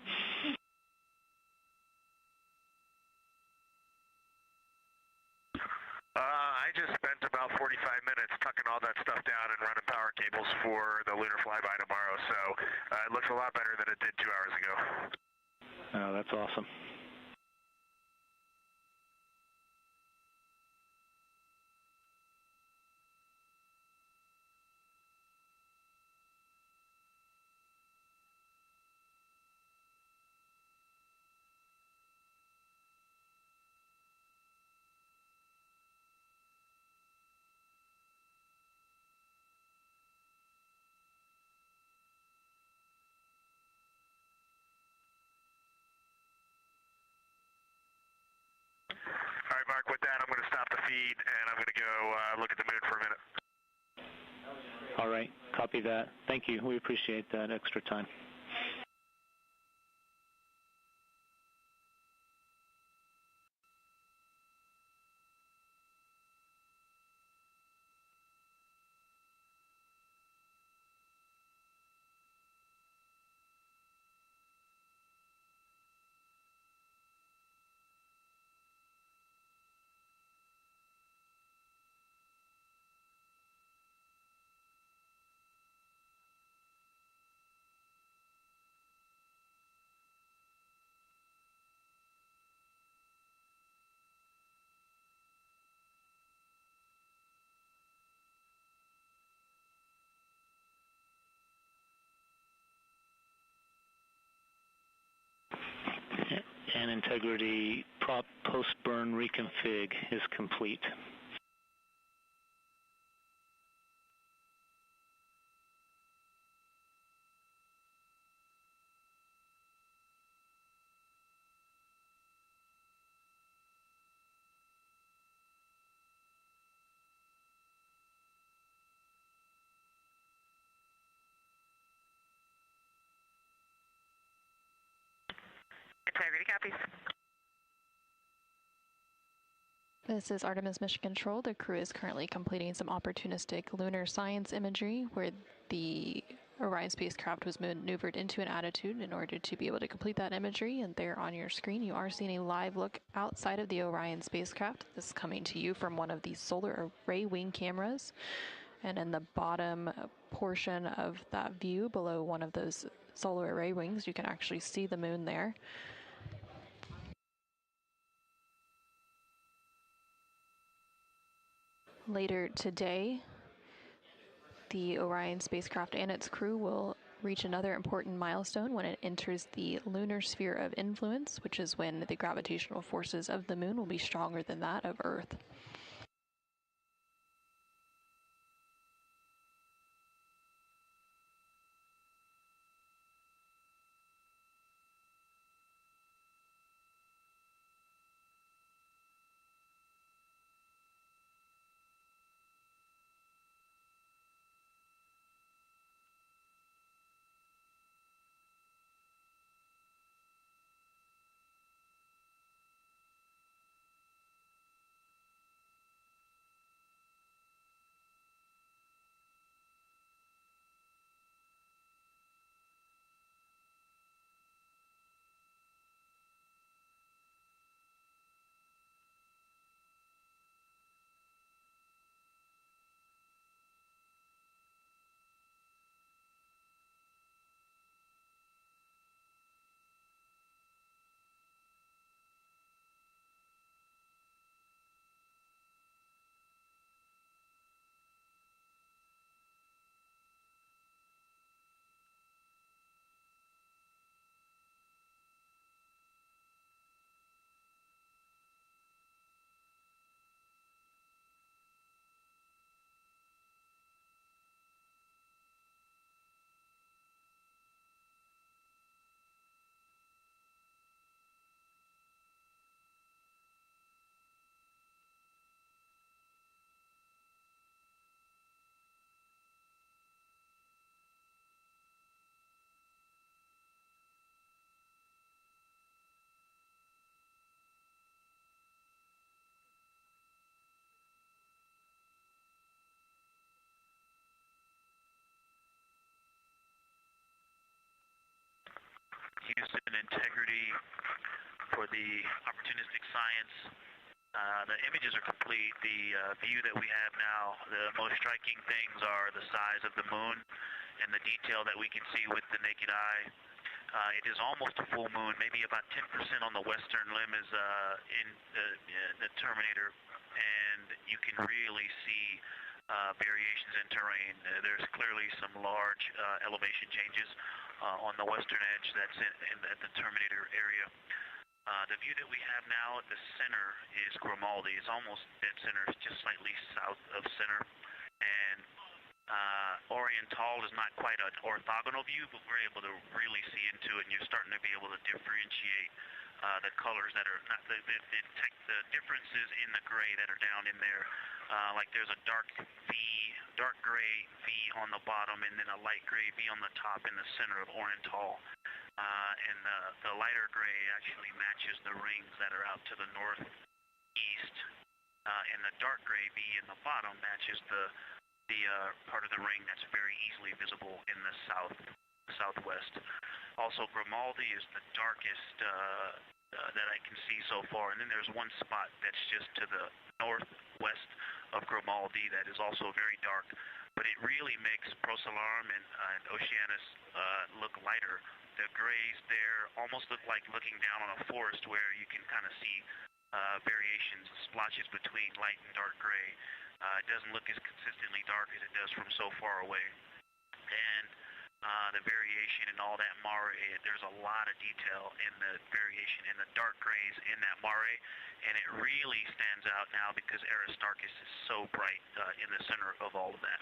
I just spent about 45 minutes tucking all that stuff down and running power cables for the lunar flyby tomorrow, so it looks a lot better than it did 2 hours ago. Oh, that's awesome. All right, Mark, with that, I'm going to stop the feed, and I'm going to go look at the moon for a minute. All right, copy that. Thank you. We appreciate that extra time. and integrity prop post-burn reconfig is complete. Integrity copies. This is Artemis Mission Control. The crew is currently completing some opportunistic lunar science imagery where the Orion spacecraft was maneuvered into an attitude in order to be able to complete that imagery. And there on your screen, you are seeing a live look outside of the Orion spacecraft. This is coming to you from one of the solar array wing cameras. And in the bottom portion of that view, below one of those solar array wings, you can actually see the moon there. Later today, the Orion spacecraft and its crew will reach another important milestone when it enters the lunar sphere of influence, which is when the gravitational forces of the moon will be stronger than that of Earth. Houston integrity for the opportunistic science. The images are complete. The view that we have now, the most striking things are the size of the moon and the detail that we can see with the naked eye. It is almost a full moon. Maybe about 10% on the western limb is in the Terminator, and you can really see variations in terrain. There's clearly some large elevation changes on the western edge that's at the Terminator area. The view that we have now at the center is Grimaldi. It's almost dead center. It's just slightly south of center. And Orion Tall is not quite an orthogonal view, but we're able to really see into it, and you're starting to be able to differentiate the colors that are not the differences in the gray that are down in there. Like there's a dark gray V on the bottom, and then a light gray V on the top in the center of Orion Tall. And the lighter gray actually matches the rings that are out to the northeast, and the dark gray V in the bottom matches the part of the ring that's very easily visible in the southwest. Also, Grimaldi is the darkest that I can see so far, and then there's one spot that's just to the northwest of Grimaldi that is also very dark, but it really makes Procellarum and Oceanus look lighter. The grays there almost look like looking down on a forest where you can kind of see variations, splotches between light and dark gray. It doesn't look as consistently dark as it does from so far away. And the variation and all that mare. There's a lot of detail in the variation in the dark grays in that mare, and it really stands out now because Aristarchus is so bright in the center of all of that.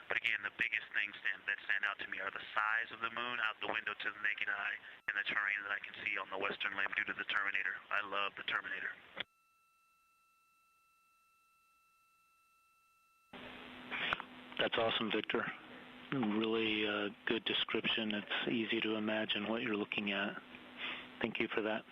But again, the biggest things that stand out to me are the size of the moon out the window to the naked eye and the terrain that I can see on the western limb due to the Terminator. I love the Terminator. That's awesome, Victor. Really good description. It's easy to imagine what you're looking at. Thank you for that.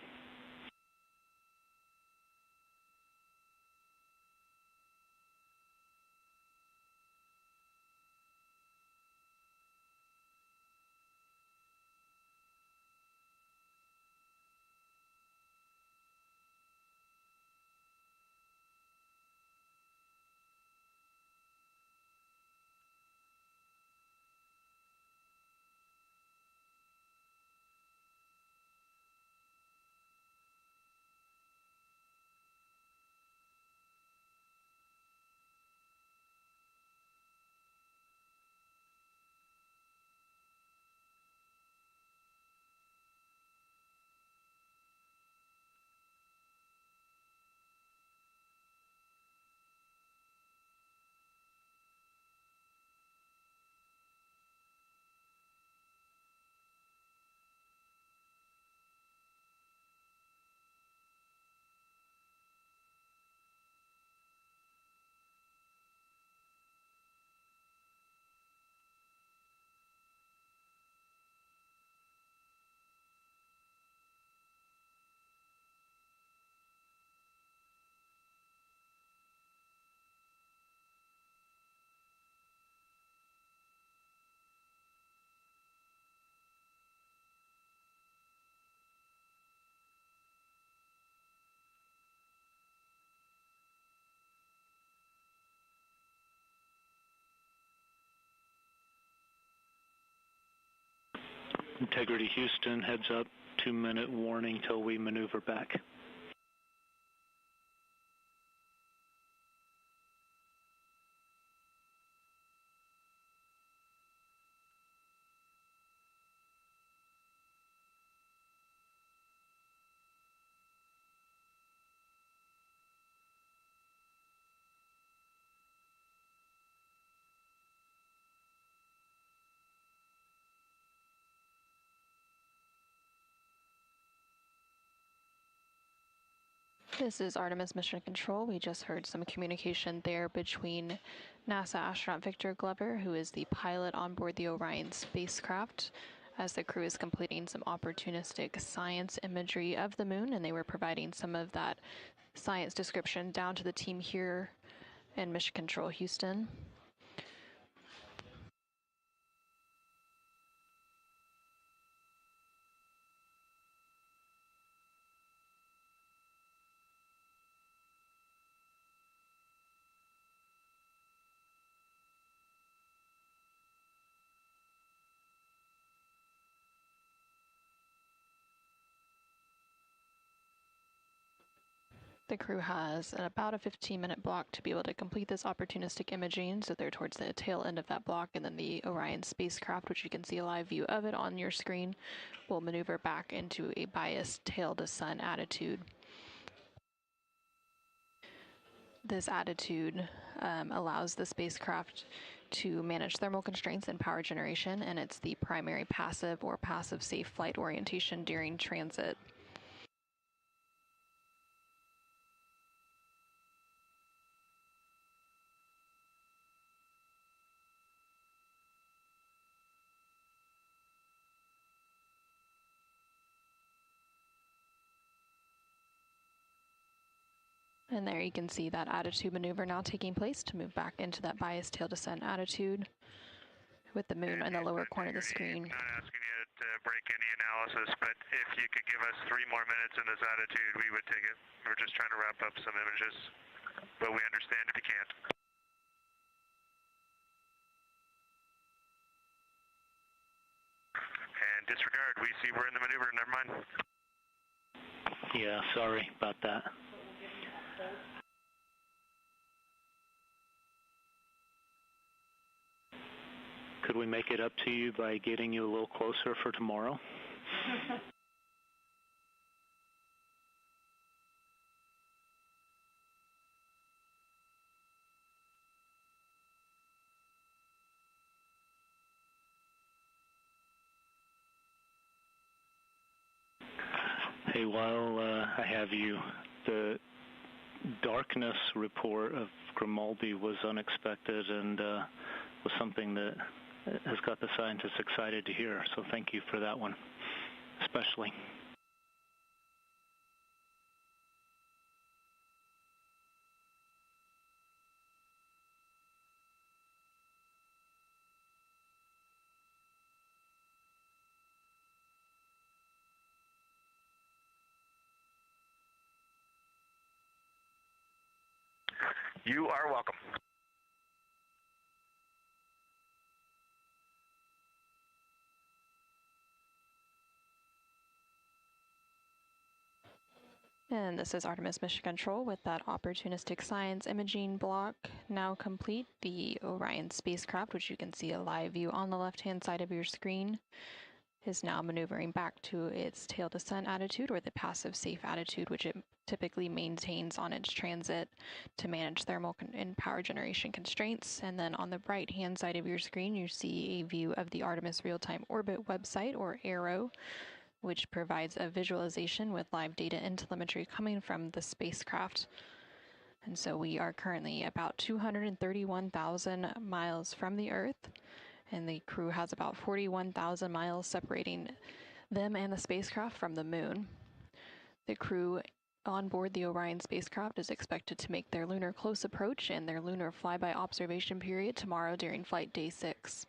Integrity Houston, heads up, 2-minute warning till we maneuver back. This is Artemis Mission Control. We just heard some communication there between NASA astronaut Victor Glover, who is the pilot on board the Orion spacecraft, as the crew is completing some opportunistic science imagery of the moon, and they were providing some of that science description down to the team here in Mission Control Houston. The crew has about a 15-minute block to be able to complete this opportunistic imaging, so they're towards the tail end of that block, and then the Orion spacecraft, which you can see a live view of it on your screen, will maneuver back into a biased tail-to-sun attitude. This attitude allows the spacecraft to manage thermal constraints and power generation, and it's the primary passive or passive safe flight orientation during transit. And there you can see that attitude maneuver now taking place to move back into that biased tail descent attitude with the moon in the lower corner of the screen. I'm not asking you to break any analysis, but if you could give us 3 more minutes in this attitude, we would take it. We're just trying to wrap up some images, but we understand if you can't. And disregard, we see we're in the maneuver, never mind. Yeah, sorry about that. Could we make it up to you by getting you a little closer for tomorrow? Hey, while I have you, the darkness report of Grimaldi was unexpected and was something that has got the scientists excited to hear. So thank you for that one, especially. You are welcome. And this is Artemis Mission Control with that opportunistic science imaging block now complete. The Orion spacecraft, which you can see a live view on the left-hand side of your screen, is now maneuvering back to its tail descent attitude, or the passive safe attitude, which it typically maintains on its transit to manage thermal and power generation constraints. And then on the right-hand side of your screen, you see a view of the Artemis Real-Time Orbit website, or ARROW, which provides a visualization with live data and telemetry coming from the spacecraft. And so we are currently about 231,000 miles from the Earth, and the crew has about 41,000 miles separating them and the spacecraft from the moon. The crew on board the Orion spacecraft is expected to make their lunar close approach and their lunar flyby observation period tomorrow during flight day 6.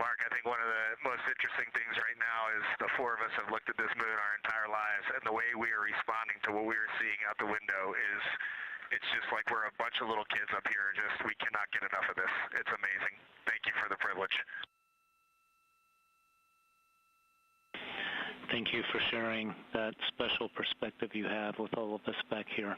Mark, I think one of the most interesting things right now is the four of us have looked at this moon our entire lives, and the way we are responding to what we are seeing out the window is, it's just like we're a bunch of little kids up here. Just, we cannot get enough of this. It's amazing. Thank you for the privilege. Thank you for sharing that special perspective you have with all of us back here.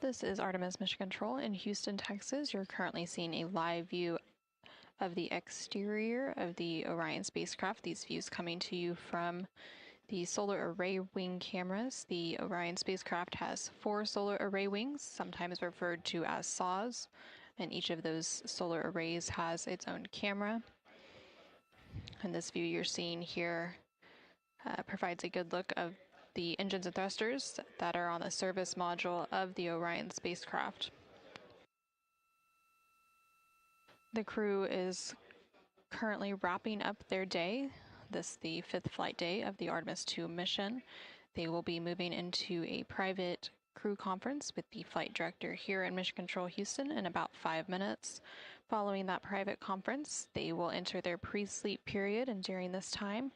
This is Artemis Mission Control in Houston, Texas. You're currently seeing a live view of the exterior of the Orion spacecraft. These views coming to you from the solar array wing cameras. The Orion spacecraft has 4 solar array wings, sometimes referred to as saws, and each of those solar arrays has its own camera. And this view you're seeing here provides a good look of the engines and thrusters that are on the service module of the Orion spacecraft. The crew is currently wrapping up their day. This is the 5th flight day of the Artemis II mission. They will be moving into a private crew conference with the flight director here in Mission Control Houston in about 5 minutes. Following that private conference, they will enter their pre-sleep period, and during this time,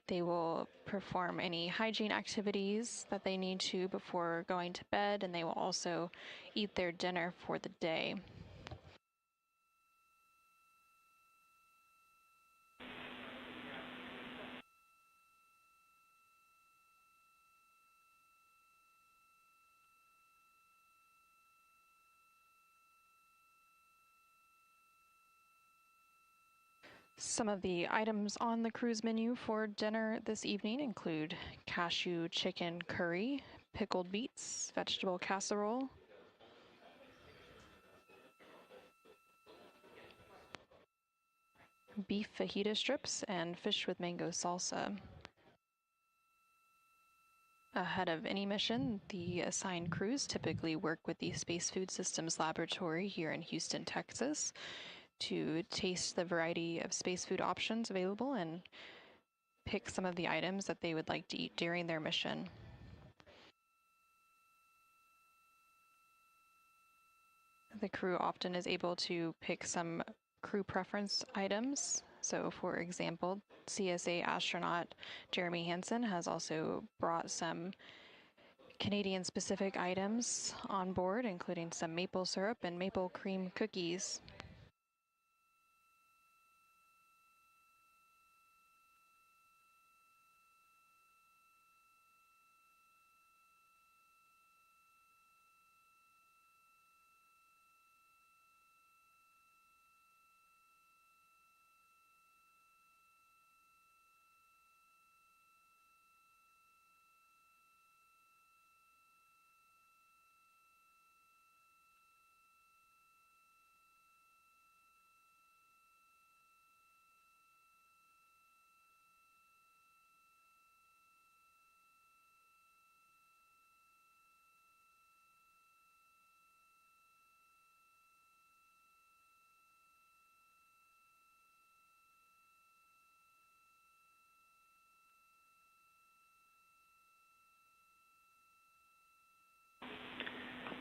they will perform any hygiene activities that they need to before going to bed, and they will also eat their dinner for the day. Some of the items on the cruise menu for dinner this evening include cashew chicken curry, pickled beets, vegetable casserole, beef fajita strips, and fish with mango salsa. Ahead of any mission, the assigned crews typically work with the Space Food Systems Laboratory here in Houston, Texas, to taste the variety of space food options available and pick some of the items that they would like to eat during their mission. The crew often is able to pick some crew preference items. So, for example, CSA astronaut Jeremy Hansen has also brought some Canadian-specific items on board, including some maple syrup and maple cream cookies.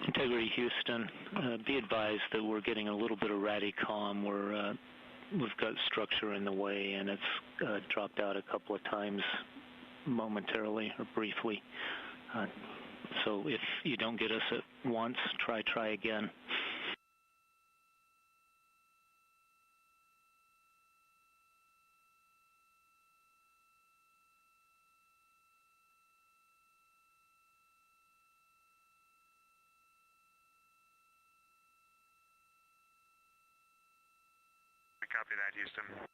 Integrity Houston, be advised that we're getting a little bit of Radicom. We've got structure in the way, and it's dropped out a couple of times momentarily or briefly. So if you don't get us at once, try again. Copy that, Houston.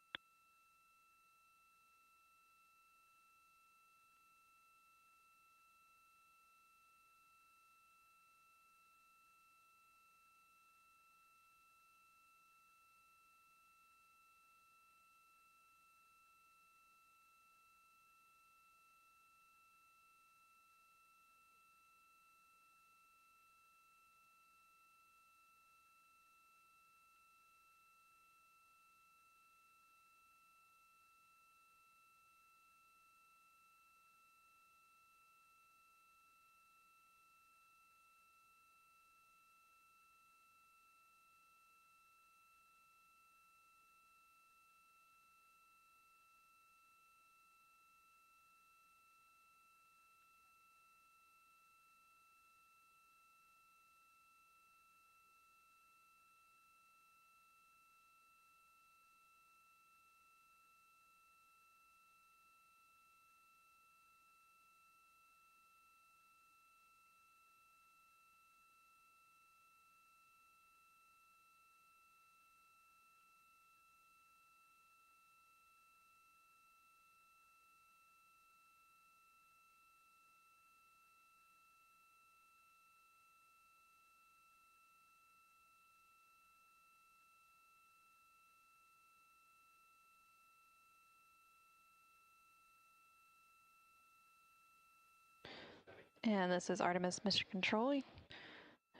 And this is Artemis Mission Control.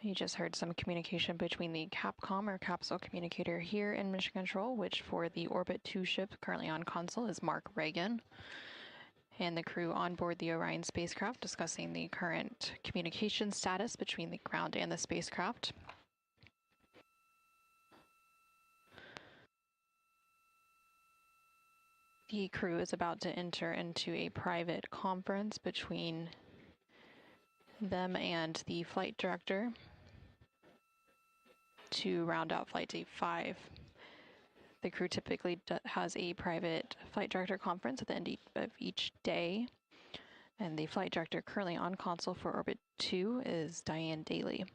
You just heard some communication between the Capcom or Capsule communicator here in Mission Control, which for the Orbit 2 ship currently on console is Mark Reagan, and the crew on board the Orion spacecraft discussing the current communication status between the ground and the spacecraft. The crew is about to enter into a private conference between them and the flight director to round out Flight Day 5. The crew typically has a private flight director conference at the end of each day, and the flight director currently on console for Orbit 2 is Diane Daly.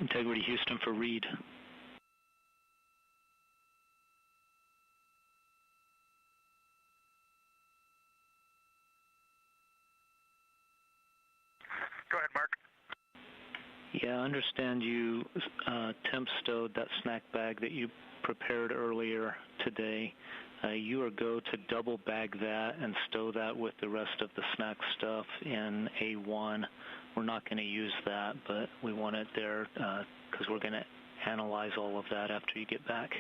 Integrity Houston for Reed. Go ahead, Mark. Yeah, I understand you temp stowed that snack bag that you prepared earlier today. You are go to double bag that and stow that with the rest of the snack stuff in A1. We're not going to use that, but we want it there because we're going to analyze all of that after you get back.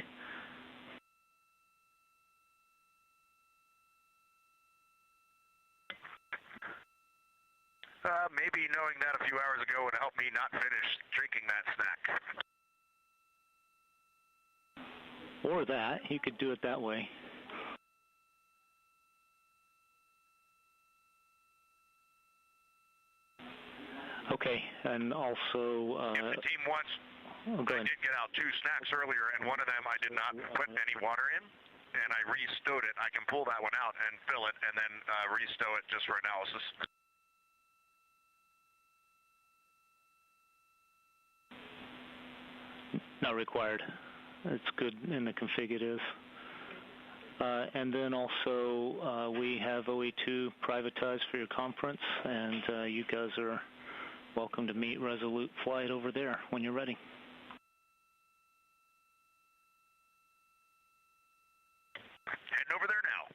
Maybe knowing that a few hours ago would help me not finish drinking that snack. Or that. You could do it that way. Okay, and also... if the team wants, I did get out 2 snacks earlier, and one of them I did not put any water in, and I re-stowed it. I can pull that one out and fill it, and then re-stow it just for analysis. Not required. It's good in the config it is. And then also we have OE2 privatized for your conference, and you guys are welcome to meet Resolute Flight over there when you're ready. heading over there now.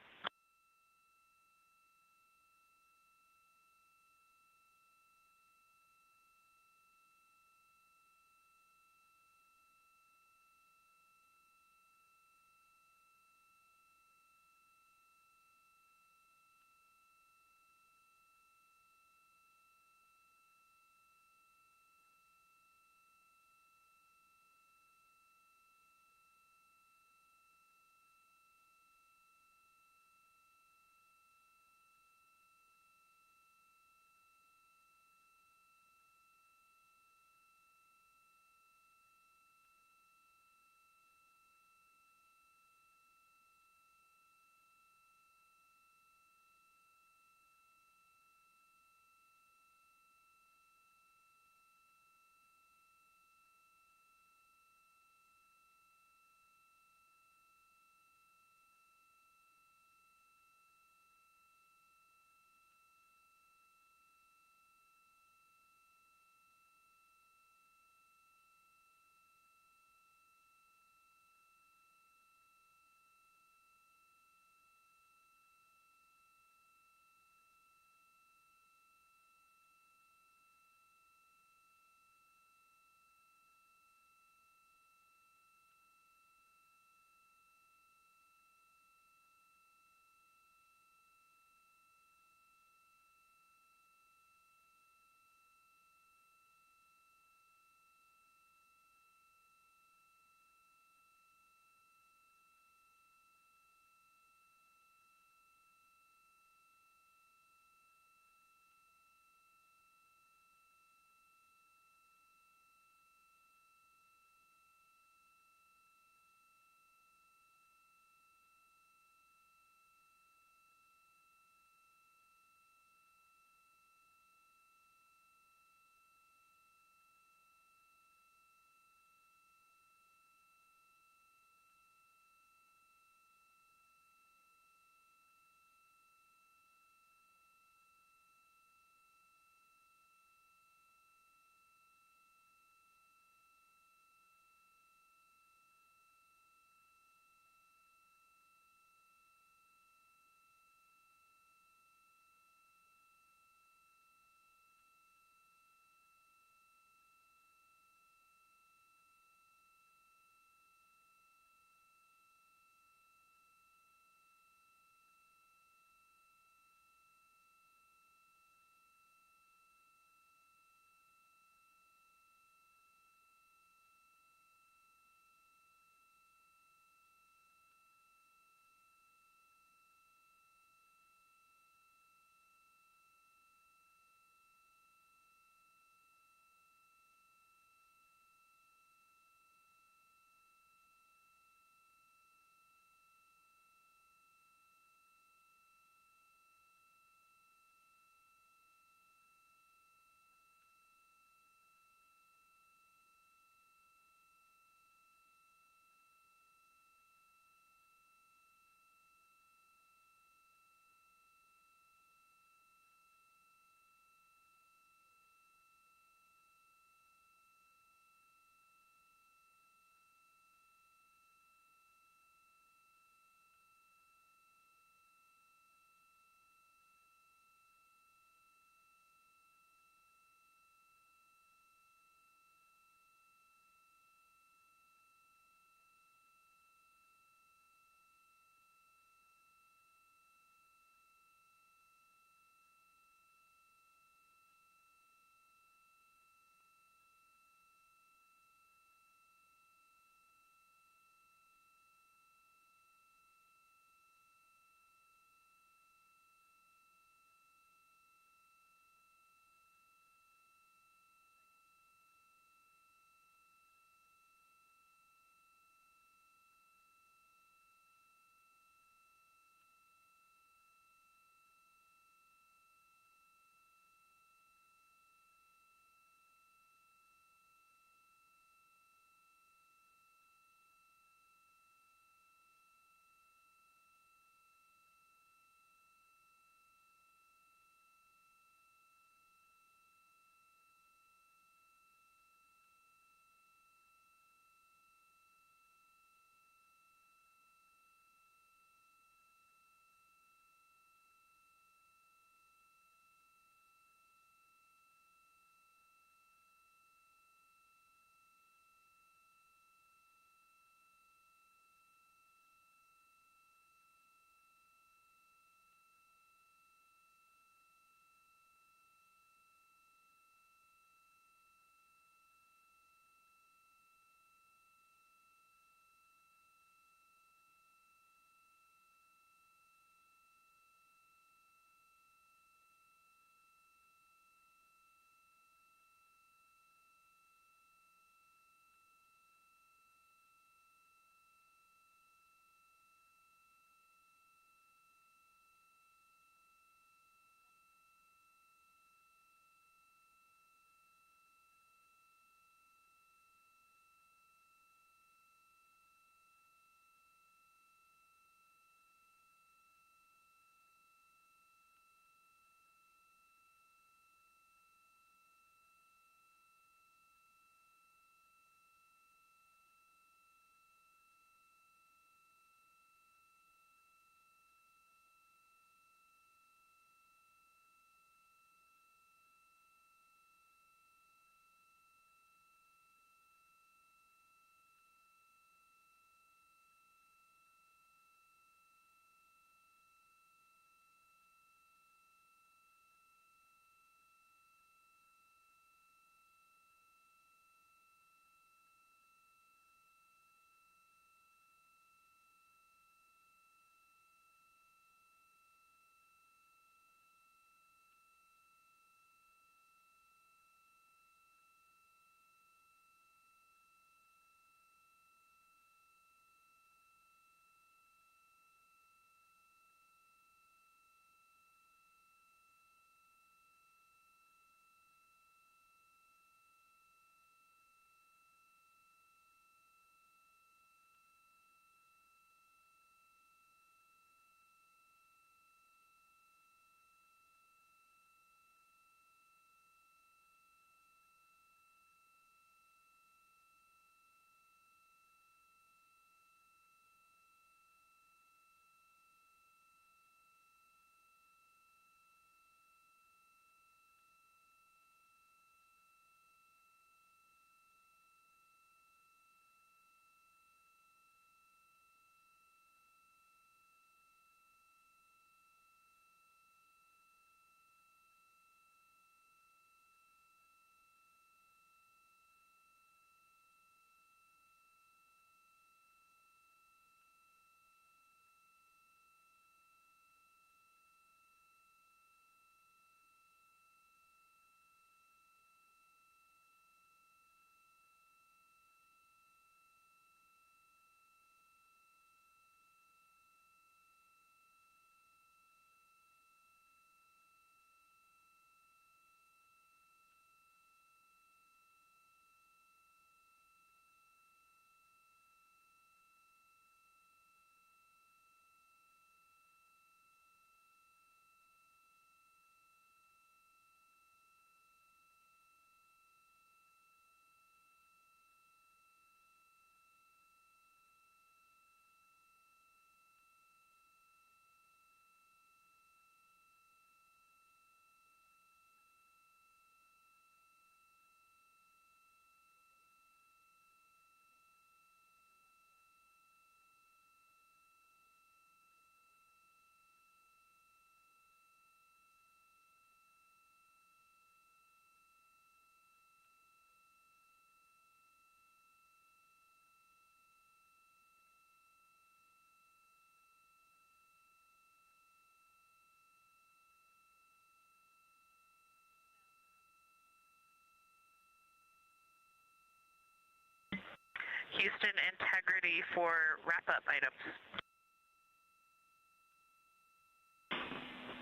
Houston integrity for wrap-up items.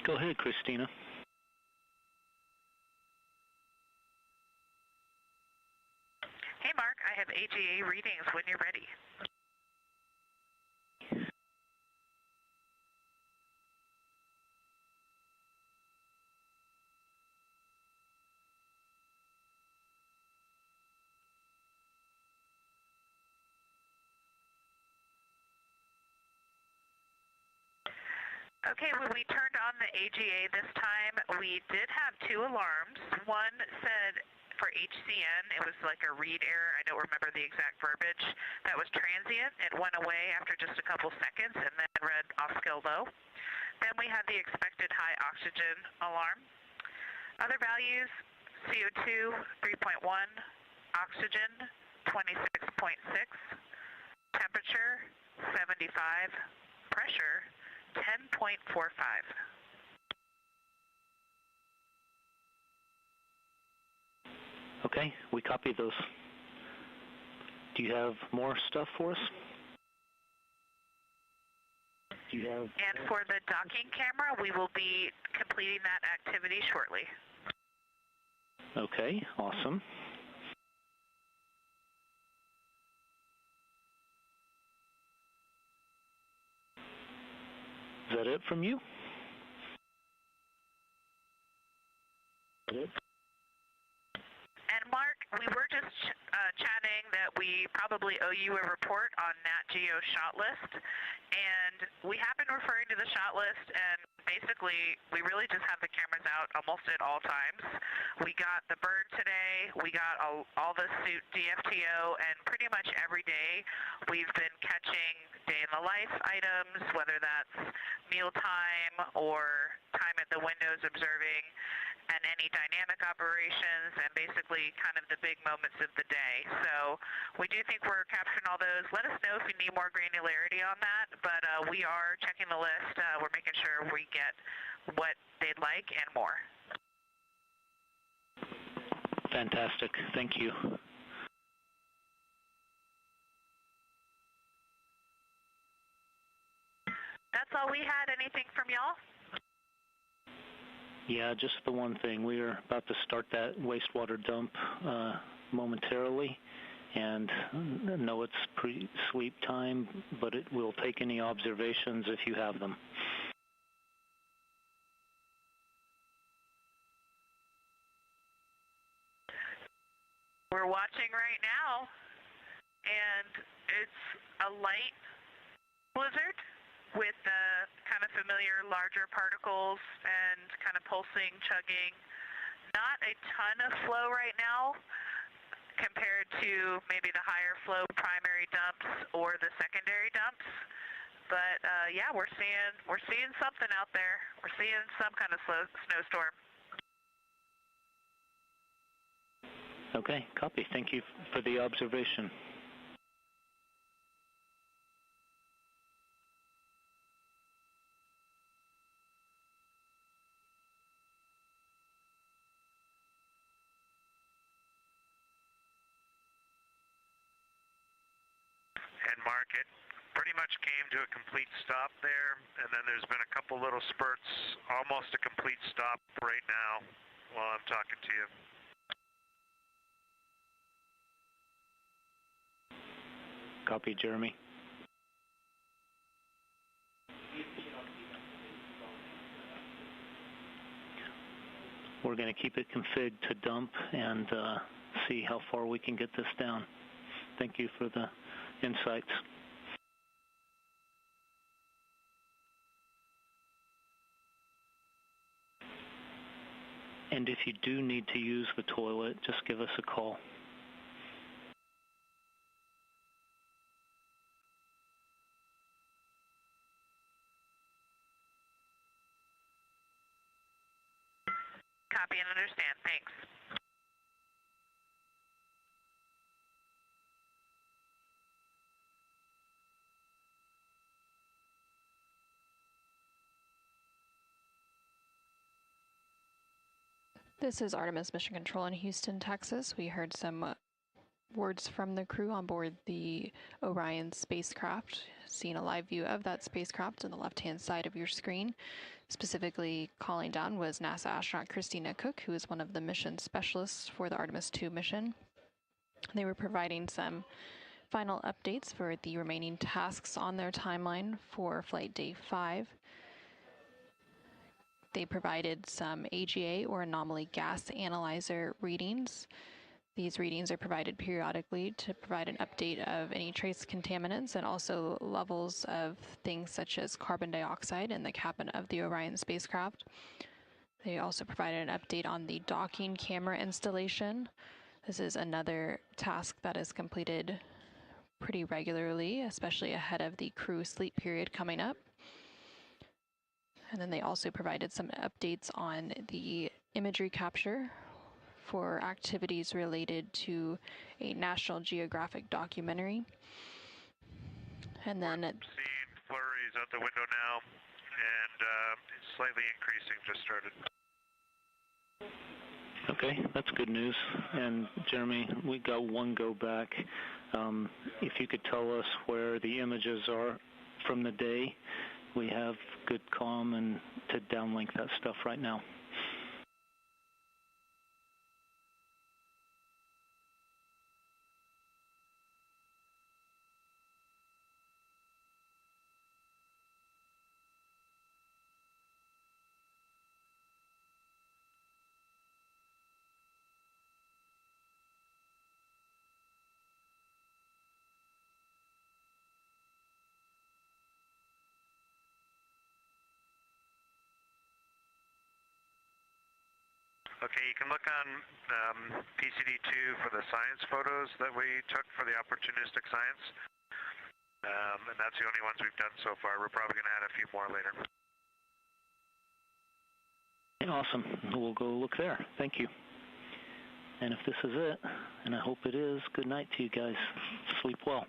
Go ahead, Christina. Hey, Mark, I have AGA readings when you're ready. Okay, when we turned on the AGA this time, we did have 2 alarms. One said for HCN, it was like a read error. I don't remember the exact verbiage. That was transient. It went away after just a couple seconds and then read off-scale low. Then we had the expected high oxygen alarm. Other values, CO2 3.1, oxygen 26.6, temperature 75, pressure 10.45. Okay, we copy those. Do you have more stuff for us? Do you have? And for the docking camera, we will be completing that activity shortly. Okay, awesome. Is that it from you? And Mark, we were just chatting that we probably owe you a report on Nat Geo shot list, and we have been referring to the shot list, and basically we really just have the cameras out almost at all times. We got the bird today, we got all the suit DFTO, and pretty much every day we've been catching day in the life items, whether that's mealtime or time at the windows observing, and any dynamic operations, and basically kind of the big moments of the day. So we do think we're capturing all those. Let us know if you need more granularity on that, but we are checking the list. We're making sure we get what they'd like and more. Fantastic. Thank you. That's all we had. Anything from y'all? Yeah, just the one thing. We are about to start that wastewater dump momentarily, and I know it's pre-sleep time, but it will take any observations if you have them. We're watching right now, and it's a light blizzard with kind of familiar larger particles and kind of pulsing, chugging. Not a ton of flow right now compared to maybe the higher flow primary dumps or the secondary dumps. But yeah, we're seeing something out there. We're seeing some kind of snowstorm. Okay, copy. Thank you for the observation. And Mark, it pretty much came to a complete stop there, and then there's been a couple little spurts, almost a complete stop right now while I'm talking to you. Copy, Jeremy. We're going to keep it configured to dump and see how far we can get this down. Thank you for the insights. And if you do need to use the toilet, just give us a call. Copy and understand. Thanks. This is Artemis Mission Control in Houston, Texas. We heard some words from the crew on board the Orion spacecraft. Seeing a live view of that spacecraft on the left-hand side of your screen. Specifically calling down was NASA astronaut Christina Cook, who is one of the mission specialists for the Artemis II mission. They were providing some final updates for the remaining tasks on their timeline for Flight Day 5. They provided some AGA or anomaly gas analyzer readings. These readings are provided periodically to provide an update of any trace contaminants and also levels of things such as carbon dioxide in the cabin of the Orion spacecraft. They also provided an update on the docking camera installation. This is another task that is completed pretty regularly, especially ahead of the crew sleep period coming up. And then they also provided some updates on the imagery capture for activities related to a National Geographic documentary. And then Seeing flurries out the window now, and slightly increasing, just started. Okay, that's good news. And Jeremy, we got one go back. If you could tell us where the images are from the day, we have good comm and to downlink that stuff right now. Okay, you can look on PCD2 for the science photos that we took for the opportunistic science. And that's the only ones we've done so far. We're probably going to add a few more later. Awesome. We'll go look there. Thank you. And if this is it, and I hope it is, good night to you guys. Sleep well.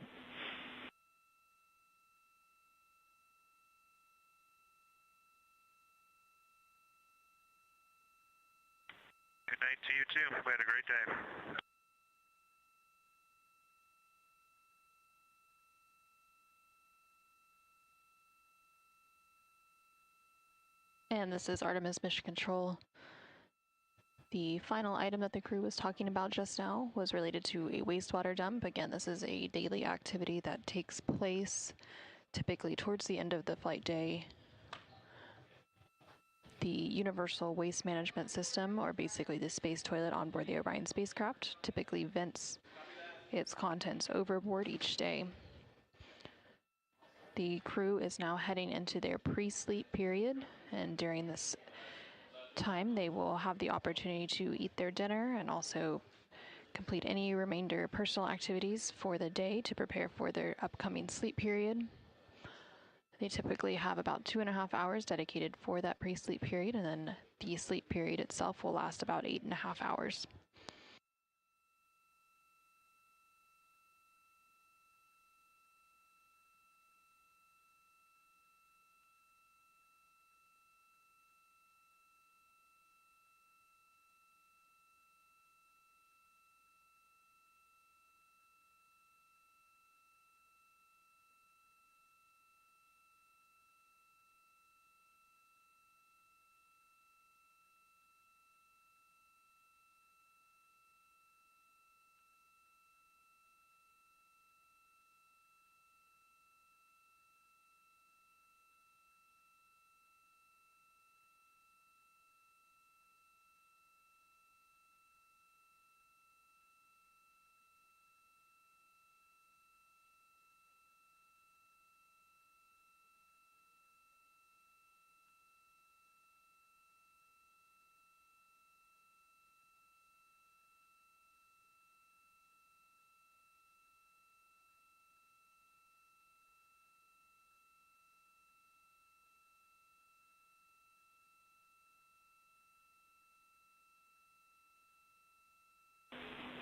Good night to you too. We had a great day. And this is Artemis Mission Control. The final item that the crew was talking about just now was related to a wastewater dump. Again, this is a daily activity that takes place typically towards the end of the flight day. The Universal Waste Management System, or basically the space toilet on board the Orion spacecraft, typically vents its contents overboard each day. The crew is now heading into their pre-sleep period, and during this time they will have the opportunity to eat their dinner and also complete any remainder personal activities for the day to prepare for their upcoming sleep period. They typically have about 2.5 hours dedicated for that pre-sleep period, and then the sleep period itself will last about 8.5 hours.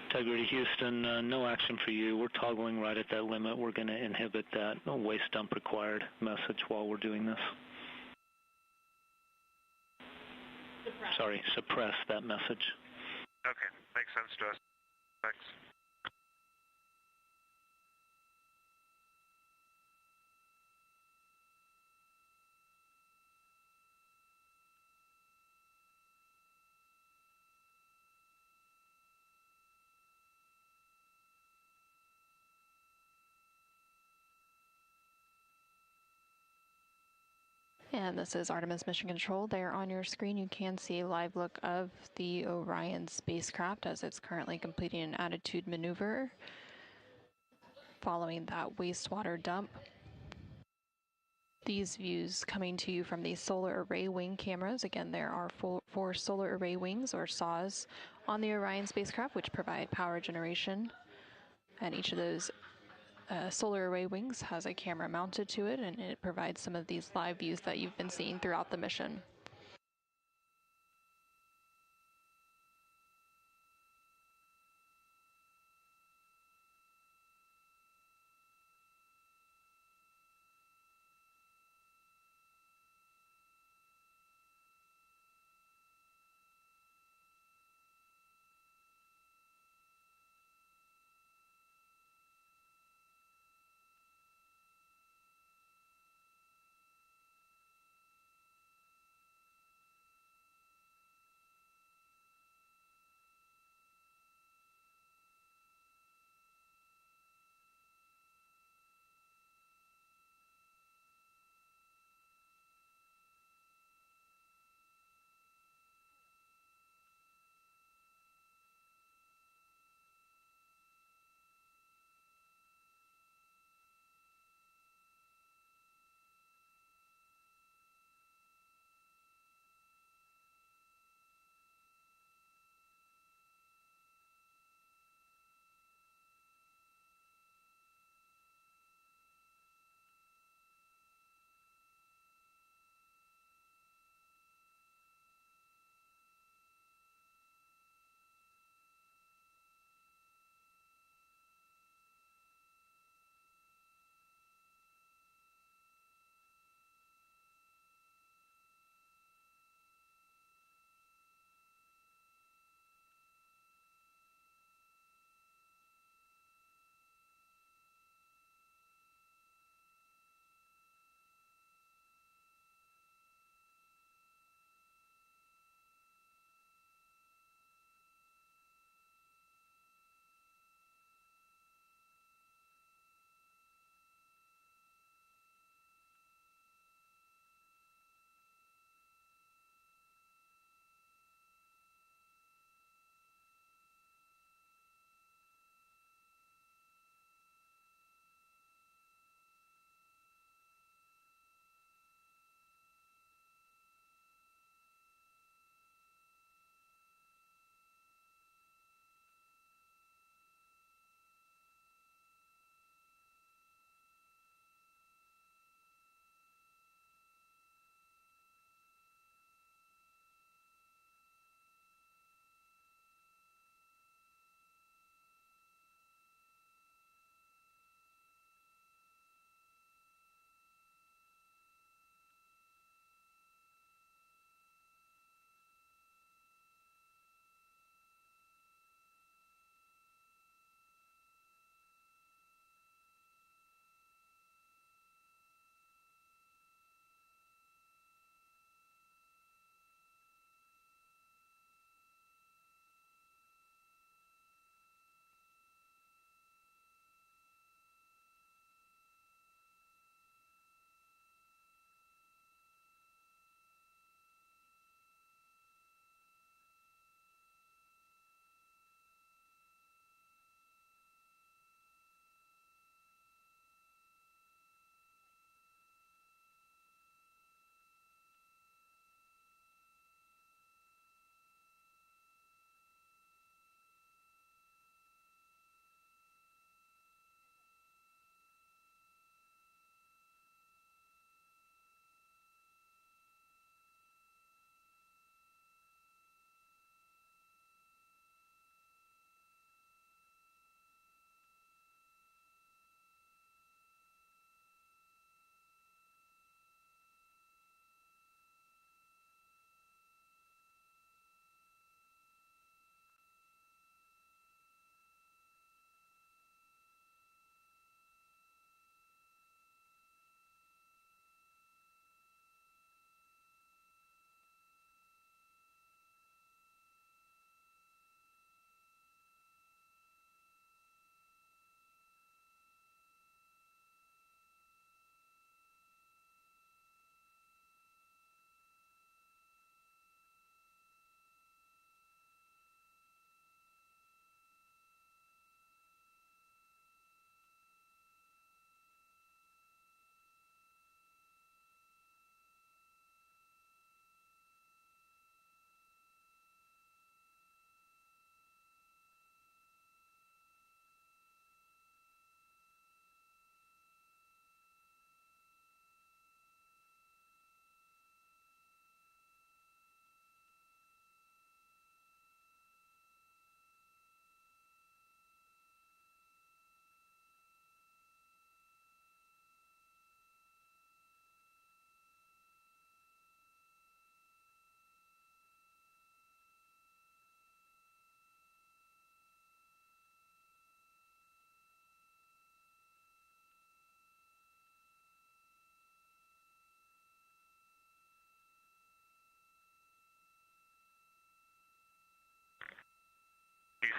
Integrity Houston, no action for you. We're toggling right at that limit. We're going to inhibit that waste dump required message while we're doing this. Suppress that message. Okay, makes sense to us. Thanks. And this is Artemis Mission Control. There on your screen, you can see a live look of the Orion spacecraft as it's currently completing an attitude maneuver following that wastewater dump. These views coming to you from the solar array wing cameras. Again, there are four solar array wings, or SAWs, on the Orion spacecraft, which provide power generation. And each of those solar array wings has a camera mounted to it, and it provides some of these live views that you've been seeing throughout the mission.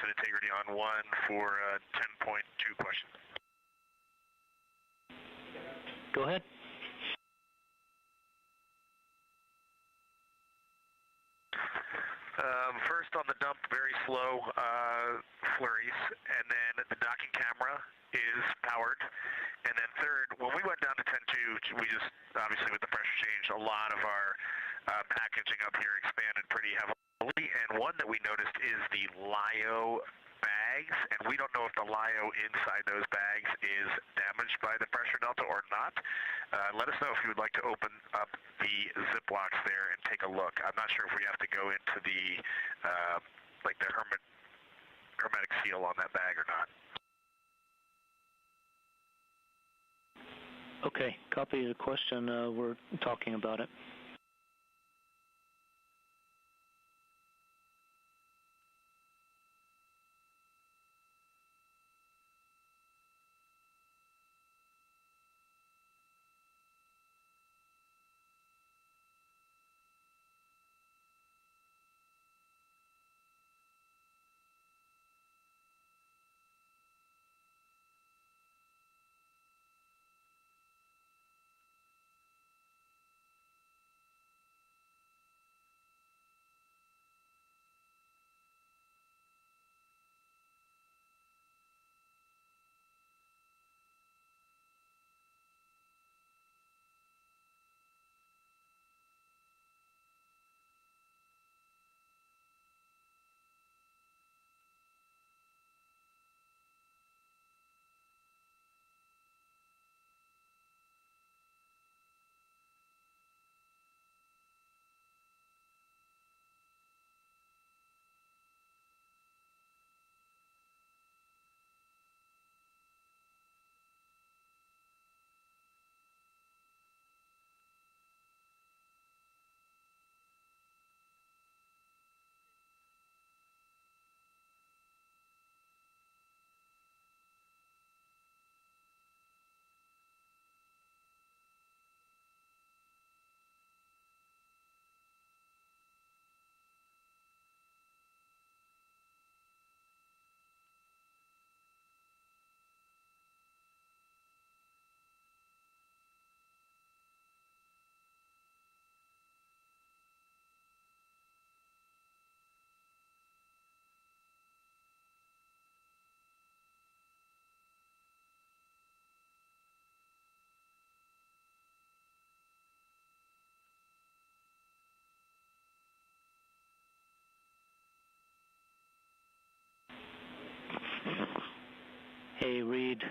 and integrity on one for 10.2 question. Go ahead. First on the dump, very slow flurries, and then the docking camera is powered. And then third, when we went down to 10.2, we just, obviously with the pressure change, a lot of our packaging up here expanded pretty heavily. And one that we noticed is the LIO bags, and we don't know if the LIO inside those bags is damaged by the pressure delta or not. Let us know if you would like to open up the Ziplocs there and take a look. I'm not sure if we have to go into the like the hermetic seal on that bag or not. Okay, copy the question. We're talking about it. Hey, read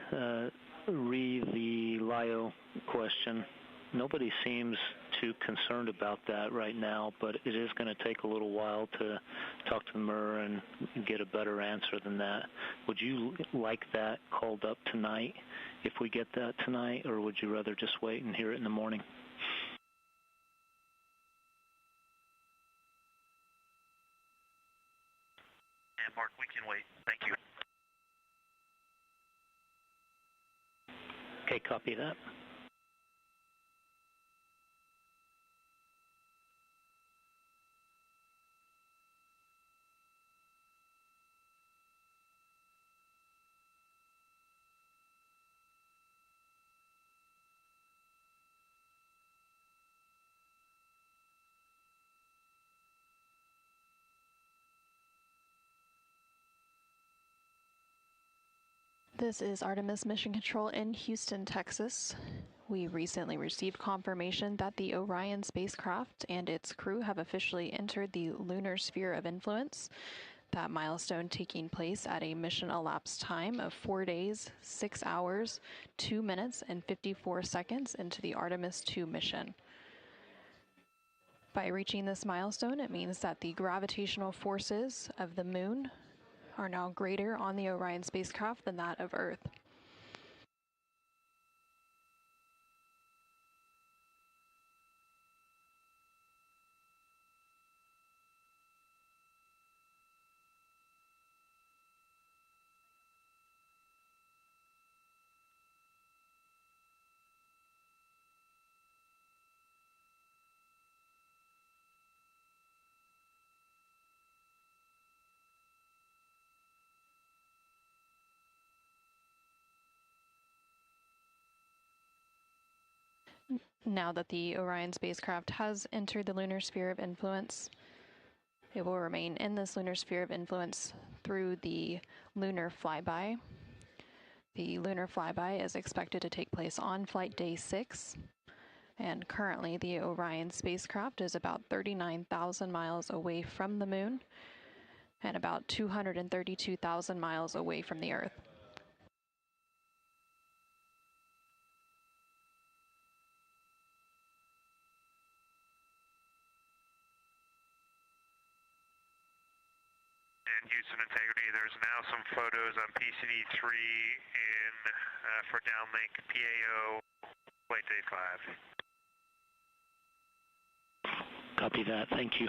the LIO question. Nobody seems too concerned about that right now, but it is going to take a little while to talk to the MER and get a better answer than that. Would you like that called up tonight if we get that tonight, or would you rather just wait and hear it in the morning? And Mark, we can wait. Thank you. Okay, copy that. This is Artemis Mission Control in Houston, Texas. We recently received confirmation that the Orion spacecraft and its crew have officially entered the lunar sphere of influence. That milestone taking place at a mission elapsed time of 4 days, 6 hours, 2 minutes, and 54 seconds into the Artemis II mission. By reaching this milestone, it means that the gravitational forces of the moon are now greater on the Orion spacecraft than that of Earth. now that the Orion spacecraft has entered the lunar sphere of influence. It will remain in this lunar sphere of influence through the lunar flyby. The lunar flyby is expected to take place on flight day 6, and currently the Orion spacecraft is about 39,000 miles away from the moon and about 232,000 miles away from the Earth. Houston integrity. There's now some photos on PCD3 for downlink PAO flight day 5. Copy that. Thank you.